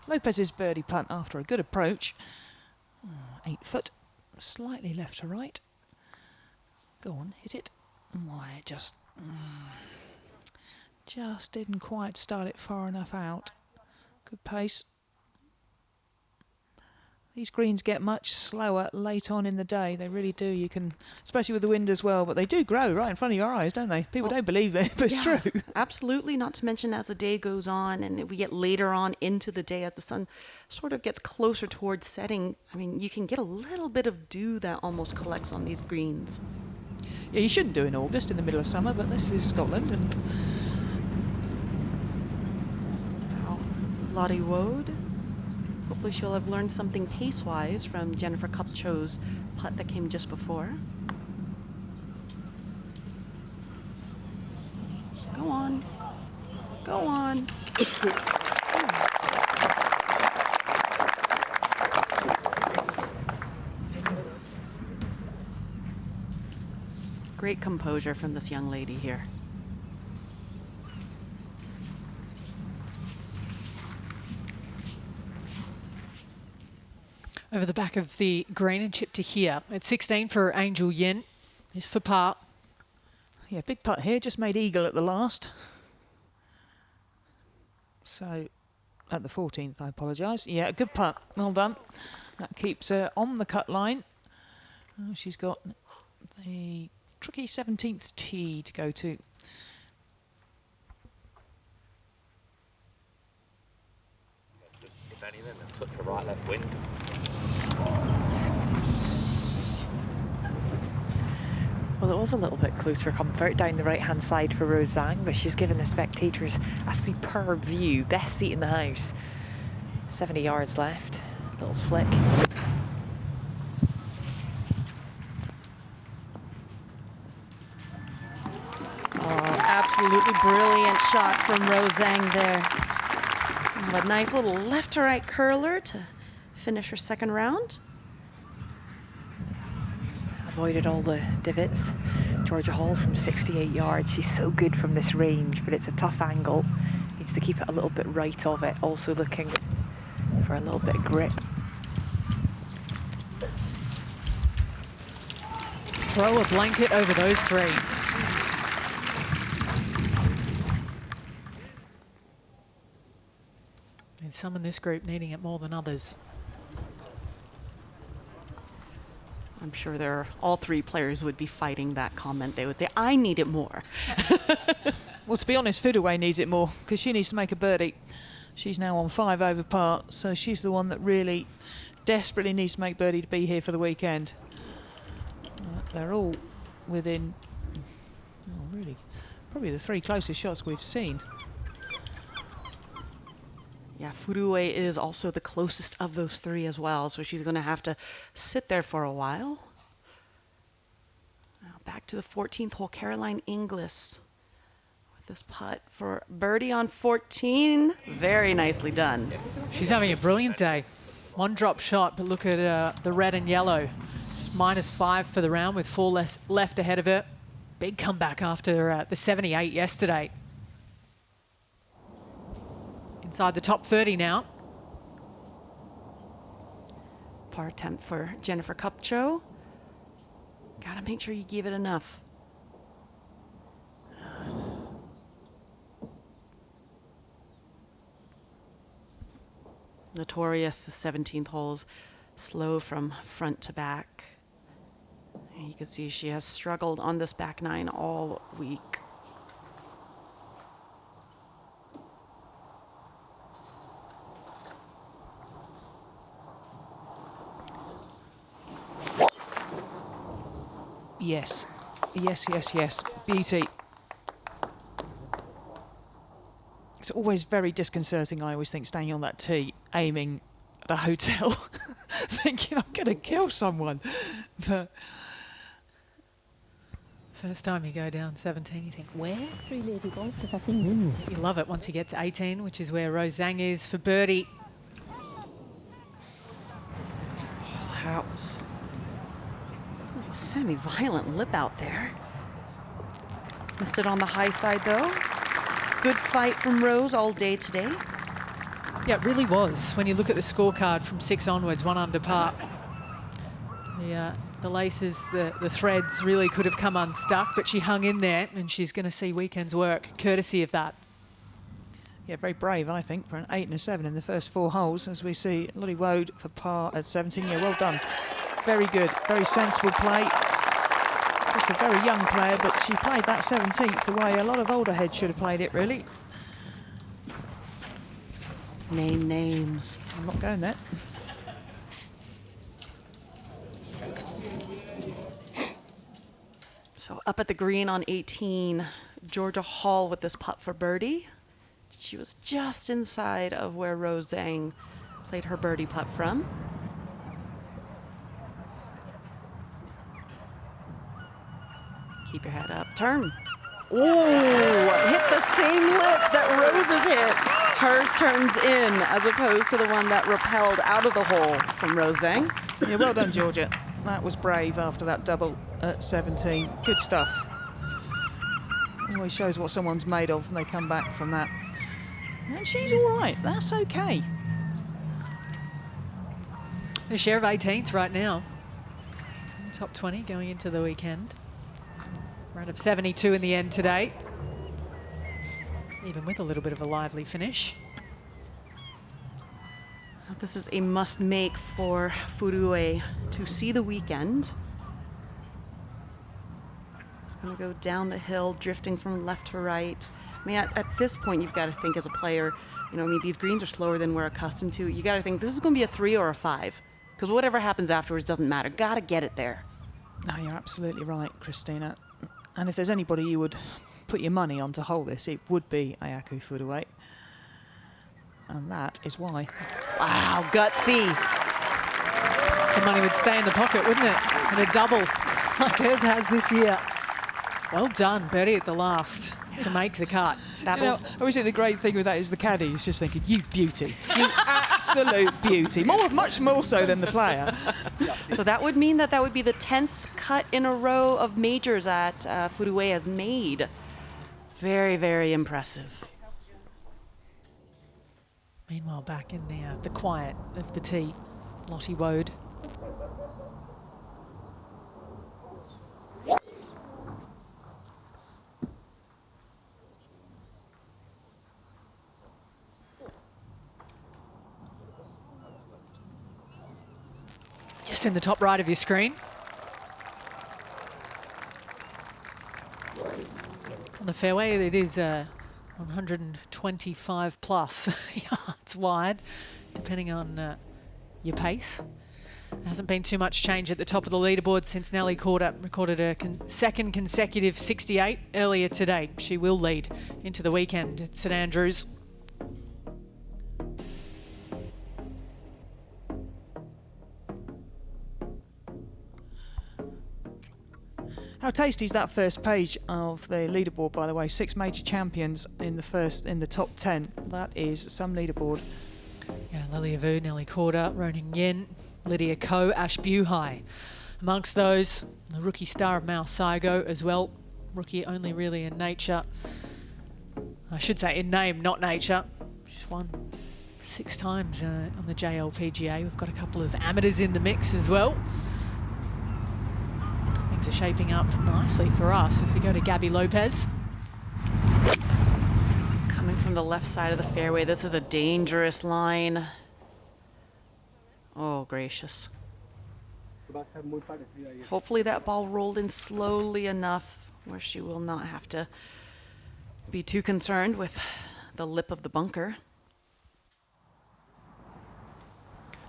Lopez's birdie putt after a good approach. 8 foot, slightly left to right. Go on, hit it. Why, just didn't quite start it far enough out. Good pace. These greens get much slower late on in the day. They really do. You can, especially with the wind as well, but they do grow right in front of your eyes, don't they? People don't believe it, but it's true. Absolutely. Not to mention as the day goes on and we get later on into the day as the sun sort of gets closer towards setting, I mean, you can get a little bit of dew that almost collects on these greens. Yeah, you shouldn't do in August in the middle of summer, but this is Scotland. And now, Lottie Woad. Hopefully she'll have learned something pace-wise from Jennifer Cupcho's putt that came just before. Go on. Go on. Great composure from this young lady here. Over the back of the green and chip to here. It's 16 for Angel Yin. It's for par. Yeah, big putt here. Just made eagle at the last. So, at the 14th, I apologise. Yeah, good putt. Well done. That keeps her on the cut line. Oh, she's got the tricky 17th tee to go to. If anything, a touch of right left wind. Well, it was a little bit close for comfort down the right-hand side for Zhang, but she's given the spectators a superb view. Best seat in the house. 70 yards left. Little flick. Oh, absolutely brilliant shot from Zhang there. A nice little left to right curler to finish her second round. Avoided all the divots. Georgia Hall from 68 yards. She's so good from this range, but it's a tough angle. Needs to keep it a little bit right of it. Also looking for a little bit of grip. Throw a blanket over those three. And some in this group needing it more than others. I'm sure all three players would be fighting that comment. They would say, I need it more. Well, to be honest, Fudaway needs it more because she needs to make a birdie. She's now on 5 over par, so she's the one that really desperately needs to make birdie to be here for the weekend. They're all within, really, probably the 3 closest shots we've seen. Yeah, Fudaway is also the closest of those 3 as well, so she's going to have to sit there for a while. Now back to the 14th hole, Caroline Inglis with this putt for birdie on 14. Very nicely done. She's having a brilliant day. 1 drop shot, but look at the red and yellow. -5 for the round with 4 less left ahead of her. Big comeback after the 78 yesterday. Inside the top 30 now. Par attempt for Jennifer Kupcho. Gotta make sure you give it enough. Notorious, the 17th hole's slow from front to back. And you can see she has struggled on this back 9 all week. Yes, yes, yes, yes. Beauty. It's always very disconcerting, I always think, standing on that tee, aiming at a hotel, thinking I'm going to kill someone. But first time you go down 17, you think, where? 3 lady golfers, I think. You love it once you get to 18, which is where Zhang is for birdie. House. There's a semi-violent lip out there. Missed it on the high side though. Good fight from Rose all day today. Yeah, it really was. When you look at the scorecard from 6 onwards, 1 under par. The laces, the threads really could have come unstuck, but she hung in there, and she's going to see weekend's work courtesy of that. yeah, very brave, I think, for an 8 and a 7 in the first 4 holes, as we see Lottie Woad for par at 17. Yeah, well done. Very good, very sensible play. Just a very young player, but she played that 17th the way a lot of older heads should have played it, really. Name names. I'm not going there. So up at the green on 18, Georgia Hall with this putt for birdie. She was just inside of where Zhang played her birdie putt from. Keep your head up, turn. Ooh, hit the same lip that Rose's hit. Hers turns in as opposed to the one that repelled out of the hole from Zhang. Yeah, well done, Georgia. That was brave after that double at 17. Good stuff. It always shows what someone's made of when they come back from that. And she's all right. That's okay. A share of 18th right now. Top 20 going into the weekend. Round of 72 in the end today. Even with a little bit of a lively finish. This is a must-make for Furue to see the weekend. It's going to go down the hill, drifting from left to right. I mean, at this point, you've got to think as a player, you know, I mean, these greens are slower than we're accustomed to. You got to think this is going to be a 3 or a 5, because whatever happens afterwards doesn't matter. Got to get it there. No, you're absolutely right, Christina. And if there's anybody you would put your money on to hold this, it would be Ayako Furuway. And that is why. Wow, gutsy. The money would stay in the pocket, wouldn't it? And a double like hers has this year. Well done, Birdie at the last to make the cut. Do you know, obviously the great thing with that is the caddy is just thinking, you beauty, you absolute beauty. Much more so than the player. So that would mean that would be the 10th cut in a row of majors that Furuway has made. Very, very impressive. Meanwhile, back in the quiet of the tee, Lottie Woad. Just in the top right of your screen. On the fairway, it is 125 plus yards wide, depending on your pace. There hasn't been too much change at the top of the leaderboard since Nelly Korda recorded a second consecutive 68 earlier today. She will lead into the weekend at St Andrews. How tasty is that first page of the leaderboard, by the way? 6 major champions in the top 10. That is some leaderboard. Yeah, Lilia Vu, Nelly Korda, Ruoning Yin, Lydia Ko, Ash Buhai. Amongst those, the rookie star of Mao Saigo as well. Rookie only really in nature. I should say in name, not nature. She's won 6 times on the JLPGA. We've got a couple of amateurs in the mix as well. Things are shaping up nicely for us as we go to Gabby Lopez. Coming from the left side of the fairway, this is a dangerous line. Oh, gracious. Hopefully that ball rolled in slowly enough where she will not have to be too concerned with the lip of the bunker.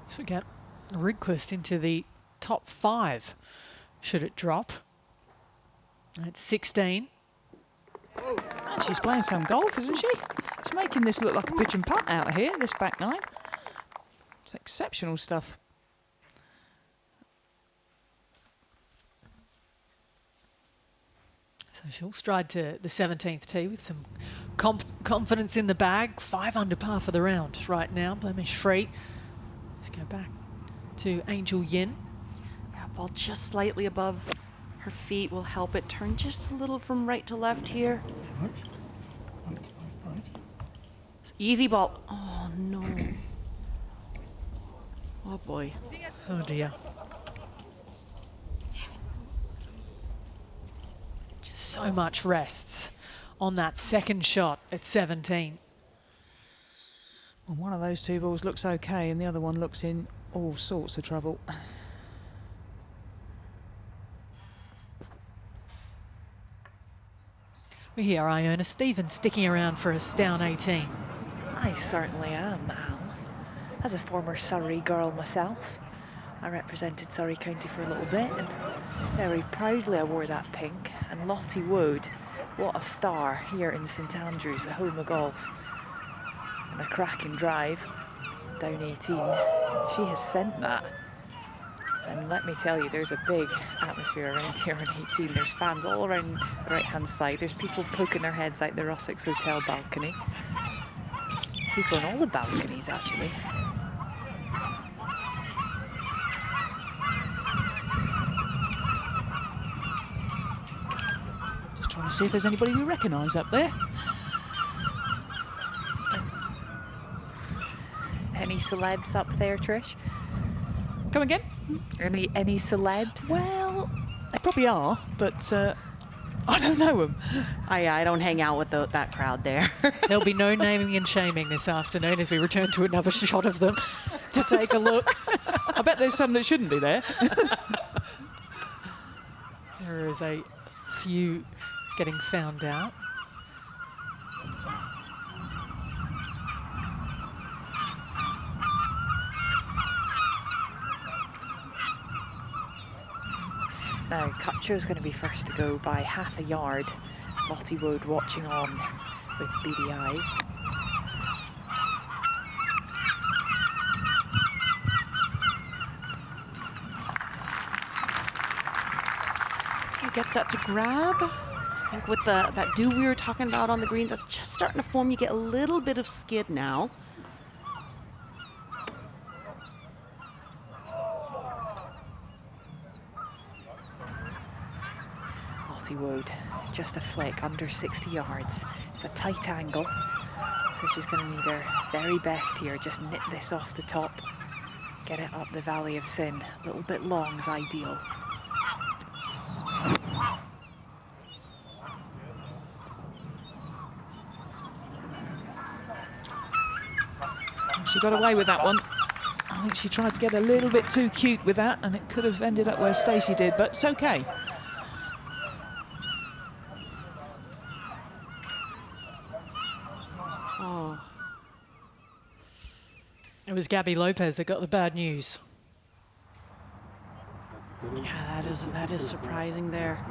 So we get Rydquist into the top 5. Should it drop? It's 16. And she's playing some golf, isn't she? She's making this look like a pitch and putt out here, this back nine. It's exceptional stuff. So she'll stride to the 17th tee with some confidence in the bag. 5 under par for the round right now, blemish free. Let's go back to Angel Yin. Ball just slightly above her feet will help it turn just a little from right to left here. Easy ball. Oh, no. Oh, boy. Oh, dear. Just so much rests on that second shot at 17. Well, one of those 2 balls looks okay and the other one looks in all sorts of trouble. We hear Iona Stevens sticking around for us down 18. I certainly am, Al. As a former Surrey girl myself, I represented Surrey County for a little bit and very proudly I wore that pink. And Lottie Woad, what a star here in St Andrews, the home of golf. And a cracking drive down 18. She has sent that. And let me tell you, there's a big atmosphere around here on 18. There's fans all around the right-hand side. There's people poking their heads out the Russex Hotel balcony. People on all the balconies, actually. Just trying to see if there's anybody we recognise up there. Any celebs up there, Trish? Come again? Any celebs? Well, they probably are, but I don't know them. I don't hang out with that crowd there. There'll be no naming and shaming this afternoon as we return to another shot of them to take a look. I bet there's some that shouldn't be there. There is a few getting found out. Now, Catriona's going to be first to go by half a yard. Lottie Woad watching on with beady eyes. He gets that to grab. I think with that dew we were talking about on the greens, that's just starting to form. You get a little bit of skid now. Woad, just a flick under 60 yards. It's a tight angle, so she's going to need her very best here. Just nip this off the top, get it up the valley of Shin. A little bit long is ideal. She got away with that one. I think she tried to get a little bit too cute with that, and it could have ended up where Stacey did, but it's okay. It was Gabby Lopez that got the bad news. Yeah, that is surprising there.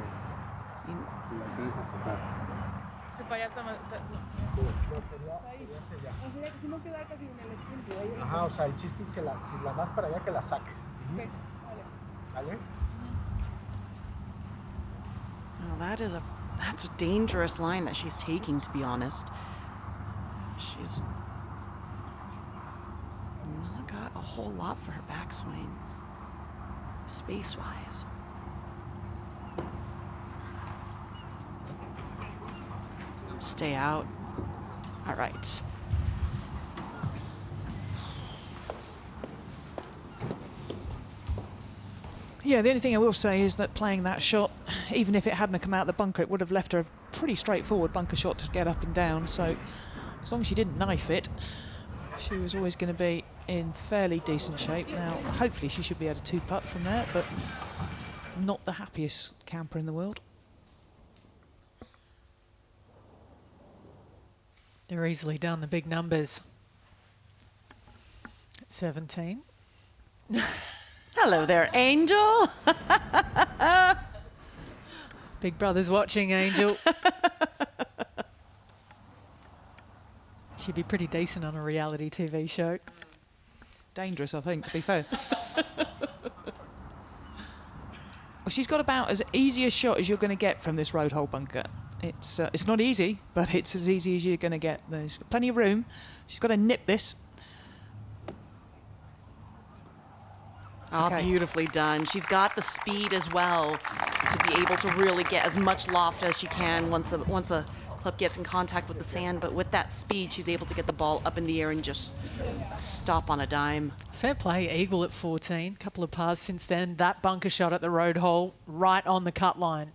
Ajá, o sea, el chiste es que si la das para allá que la saques. ¿Vale? Well, that's a dangerous line that she's taking, to be honest. She's not got a whole lot for her backswing, space-wise. Stay out. All right. Yeah, the only thing I will say is that playing that shot, even if it hadn't come out the bunker, it would have left her a pretty straightforward bunker shot to get up and down. So as long as she didn't knife it, she was always going to be in fairly decent shape. Now, hopefully she should be able to two-putt from there, but not the happiest camper in the world. They're easily down the big numbers. At 17. Hello there, Angel. Big Brother's watching, Angel. She'd be pretty decent on a reality TV show. Dangerous, I think, to be fair. Well, she's got about as easy a shot as you're going to get from this road hole bunker. It's not easy, but it's as easy as you're going to get. There's plenty of room. She's got to nip this. Oh, Okay. beautifully done. She's got the speed as well to be able to really get as much loft as she can once a club gets in contact with the sand. But with that speed, she's able to get the ball up in the air and just stop on a dime. Fair play, eagle at 14. Couple of pars since then. That bunker shot at the road hole, right on the cut line.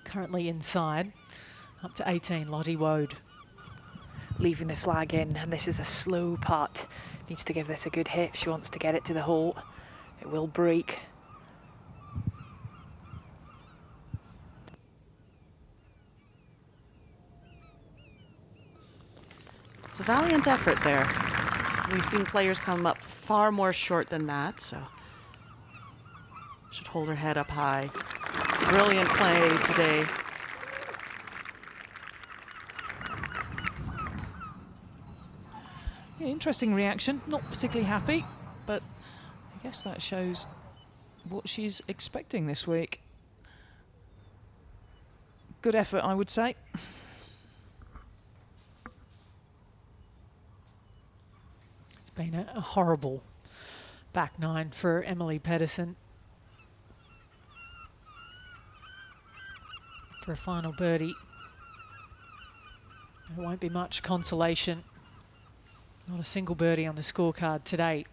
Currently inside. Up to 18, Lottie Woad. Leaving the flag in, and this is a slow putt. Needs to give this a good hit if she wants to get it to the hole. It will break. It's a valiant effort there. We've seen players come up far more short than that, so should hold her head up high. Brilliant play today. Yeah, interesting reaction. Not particularly happy, but I guess that shows what she's expecting this week. Good effort, I would say. It's been a horrible back nine for Emily Pedersen. For a final birdie. There won't be much consolation. Not a single birdie on the scorecard today.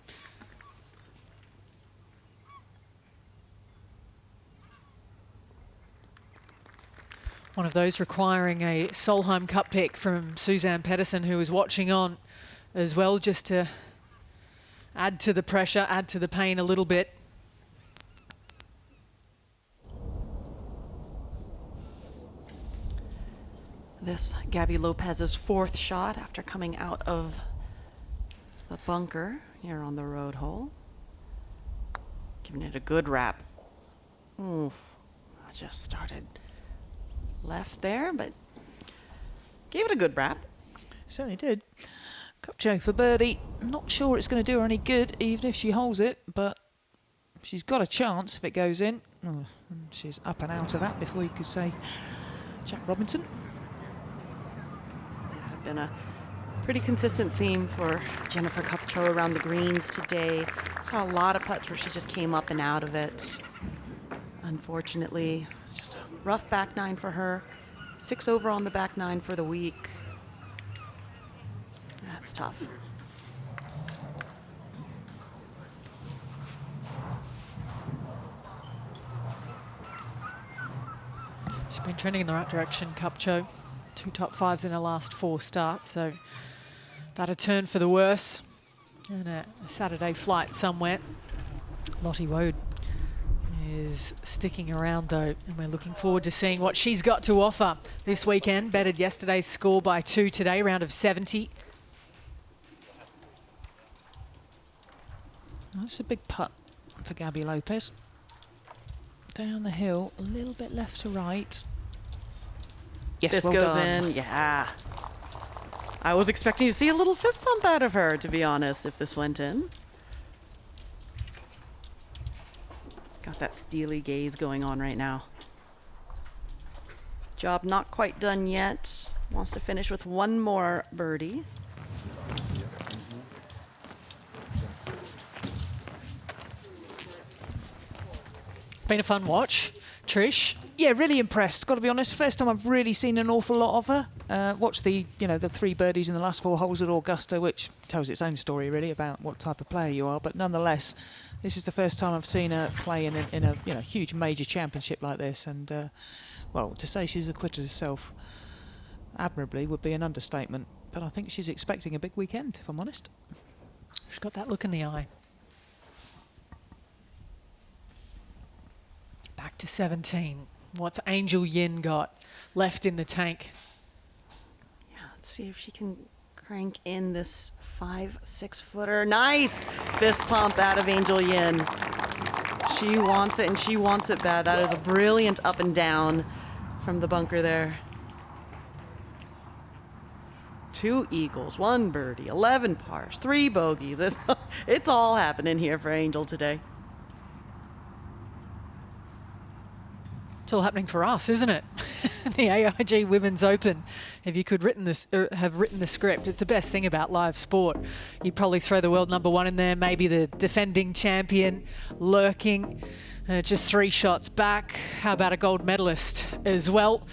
One of those requiring a Solheim Cup pick from Suzanne Pedersen, who was watching on as well, just to add to the pressure, add to the pain a little bit. This Gabby Lopez's fourth shot after coming out of the bunker here on the road hole. Giving it a good wrap. Oof. just started left there, but gave it a good wrap. Certainly did. Cupcho for birdie. Not sure it's going to do her any good, even if she holds it, but she's got a chance if it goes in. Oh, and she's up and out of that before you could say Jack Robinson. Yeah, been a pretty consistent theme for Jennifer Cupcho around the greens today. Saw a lot of putts where she just came up and out of it. Unfortunately, it's just a rough back nine for her. 6 over on the back nine for the week. That's tough. She's been trending in the right direction, Cupcho. 2 top 5s in her last 4 starts, so about a turn for the worse. And a Saturday flight somewhere. Lottie Woad is sticking around though, and we're looking forward to seeing what she's got to offer this weekend. Bettered yesterday's score by 2 today, round of 70. That's a big putt for Gabby Lopez. Down the hill, a little bit left to right. Yes, This well goes done. in, yeah. I was expecting to see a little fist bump out of her, to be honest, if this went in. Got that steely gaze going on right now. Job not quite done yet. Wants to finish with one more birdie. Been a fun watch. Trish? Yeah, really impressed. Got to be honest. First time I've really seen an awful lot of her. Watched the 3 birdies in the last 4 holes at Augusta, which tells its own story really about what type of player you are. But nonetheless, this is the first time I've seen her play in a huge major championship like this. And well, to say she's acquitted herself admirably would be an understatement. But I think she's expecting a big weekend, if I'm honest. She's got that look in the eye. Back to 17. What's Angel Yin got left in the tank? Yeah, let's see if she can crank in this 5-6 footer. Nice fist pump out of Angel Yin. She wants it, and she wants it bad. That is a brilliant up and down from the bunker there. 2 eagles, 1 birdie, 11 pars, 3 bogeys. It's all happening here for Angel today. It's all happening for us, isn't it? The AIG Women's Open. If you could have written the script, it's the best thing about live sport. You'd probably throw the world #1 in there, maybe the defending champion lurking, just 3 shots back. How about a gold medalist as well?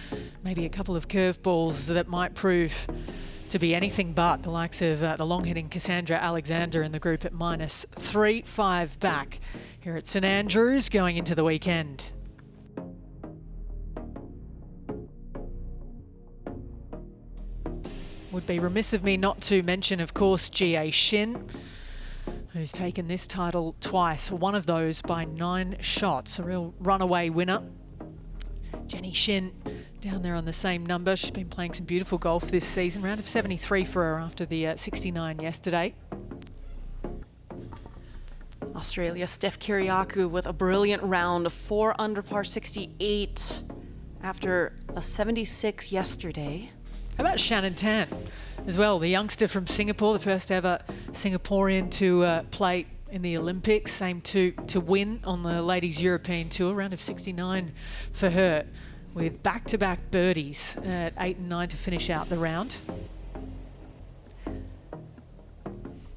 Maybe a couple of curveballs that might prove to be anything but the likes of the long-hitting Cassandra Alexander in the group at -3, 5 back here at St Andrews going into the weekend. Would be remiss of me not to mention, of course, GA Shin, who's taken this title twice, one of those by 9 shots, a real runaway winner. Jenny Shin down there on the same number. She's been playing some beautiful golf this season, round of 73 for her after the 69 yesterday. Australia, Steph Kiriakou with a brilliant round of 4 under par 68 after a 76 yesterday. How about Shannon Tan as well, the youngster from Singapore, the first ever Singaporean to play in the Olympics, same to win on the Ladies European Tour, round of 69 for her, with back-to-back birdies at 8 and 9 to finish out the round.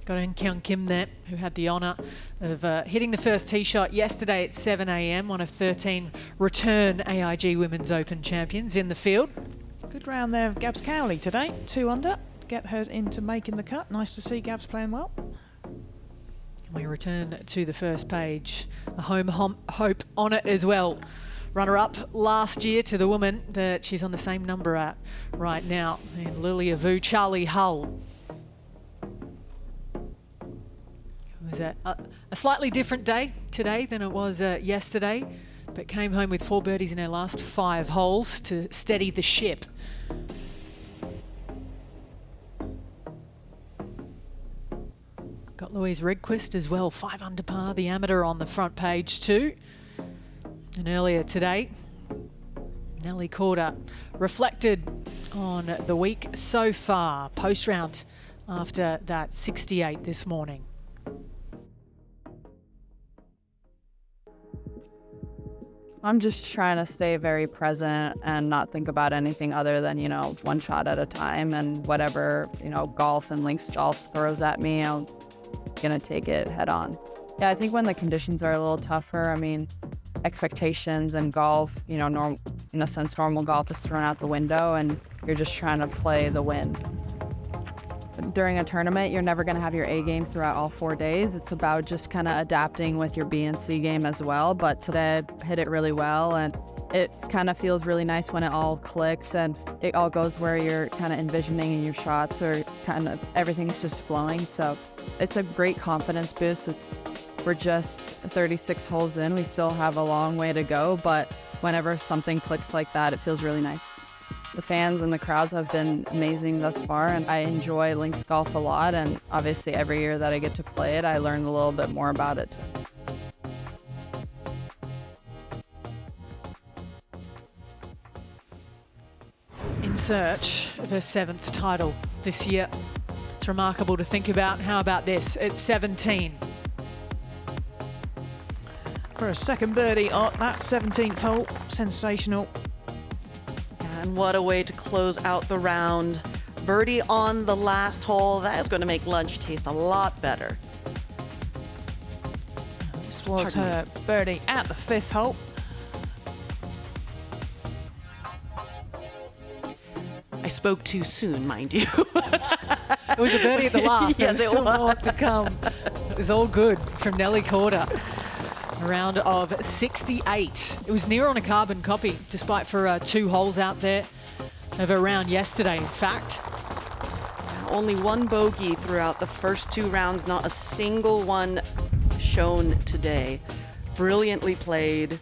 Got Eun Kyung Kim there, who had the honour of hitting the first tee shot yesterday at 7 a.m, one of 13 return AIG Women's Open champions in the field. Good round there of Gabs Cowley today, 2 under. Get her into making the cut. Nice to see Gabs playing well. We return to the first page. A home hope on it as well. Runner-up last year to the woman that she's on the same number at right now. And Lilia Vu, Charley Hull. It was a slightly different day today than it was yesterday, but came home with 4 birdies in her last 5 holes to steady the ship. Got Louise Redquist as well, 5 under par, the amateur on the front page too. And earlier today, Nelly Korda reflected on the week so far, post-round after that 68 this morning. I'm just trying to stay very present and not think about anything other than, one shot at a time, and whatever, golf and links golf throws at me, I'm gonna take it head on. Yeah, I think when the conditions are a little tougher, expectations and golf, in a sense, normal golf is thrown out the window and you're just trying to play the win. During a tournament, you're never going to have your A game throughout all 4 days. It's about just kind of adapting with your B and C game as well. But today I hit it really well, and it kind of feels really nice when it all clicks and it all goes where you're kind of envisioning, and your shots are kind of, everything's just flowing. So it's a great confidence boost. We're just 36 holes in. We still have a long way to go, but whenever something clicks like that, it feels really nice. The fans and the crowds have been amazing thus far, and I enjoy links golf a lot, and obviously every year that I get to play it, I learn a little bit more about it. In search of her 7th title this year. It's remarkable to think about. How about this? It's 17. For a second birdie on that 17th hole. Sensational. And what a way to close out the round. Birdie on the last hole. That is going to make lunch taste a lot better. This was her birdie at the 5th hole. I spoke too soon, mind you. It was a birdie at the last. Yes, There's still more to come. It was all good from Nelly Korda. A round of 68. It was near on a carbon copy, despite for 2 holes out there of a round yesterday, in fact. Only 1 bogey throughout the first 2 rounds, not a single one shown today. Brilliantly played.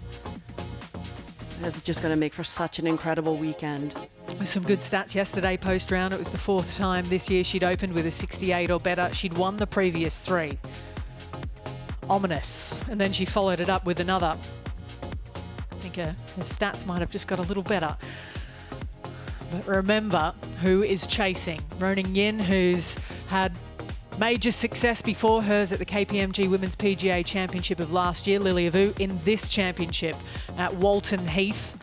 That's just going to make for such an incredible weekend. With some good stats yesterday post-round. It was the 4th time this year she'd opened with a 68 or better. She'd won the previous 3. Ominous. And then she followed it up with another. I think her stats might have just got a little better. But remember who is chasing. Ruoning, who's had major success before hers at the KPMG Women's PGA Championship of last year. Lilia in this championship at Walton Heath.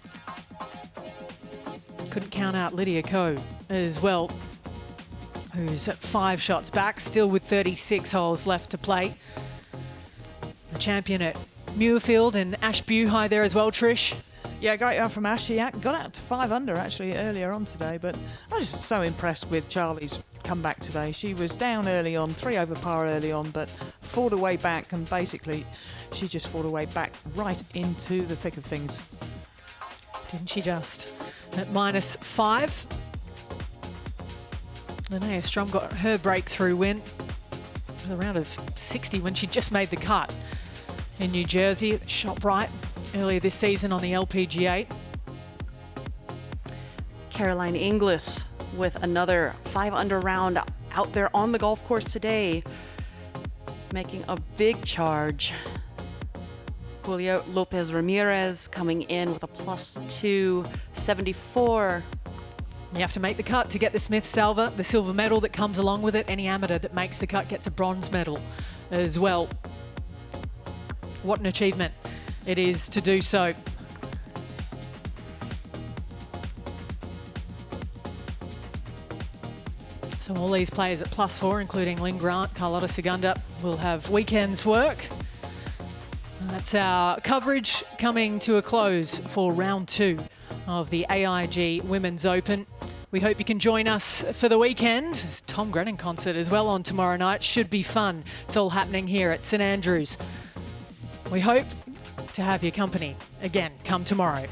Couldn't count out Lilia Korda as well, who's at 5 shots back, still with 36 holes left to play. The champion at Muirfield and Ashbuhigh there as well, Trish. Yeah, great round from Ash. She got out to 5 under actually earlier on today, but I was just so impressed with Charley's comeback today. She was down early on, 3 over par early on, but fought her way back, and basically she just fought her way back right into the thick of things. Didn't she just? At -5. Linnea Strum got her breakthrough win. It was a round of 60 when she just made the cut in New Jersey at ShopRite earlier this season on the LPGA. Caroline Inglis with another 5 under round out there on the golf course today, making a big charge. Julio Lopez Ramirez coming in with a +2, 74. You have to make the cut to get the Smith Salver, the silver medal that comes along with it. Any amateur that makes the cut gets a bronze medal as well. What an achievement it is to do so. So all these players at +4, including Lynn Grant, Carlotta Segunda, will have weekend's work. And that's our coverage coming to a close for round 2 of the AIG Women's Open. We hope you can join us for the weekend. There's a Tom Grennan concert as well on tomorrow night. Should be fun. It's all happening here at St Andrews. We hope to have your company again come tomorrow.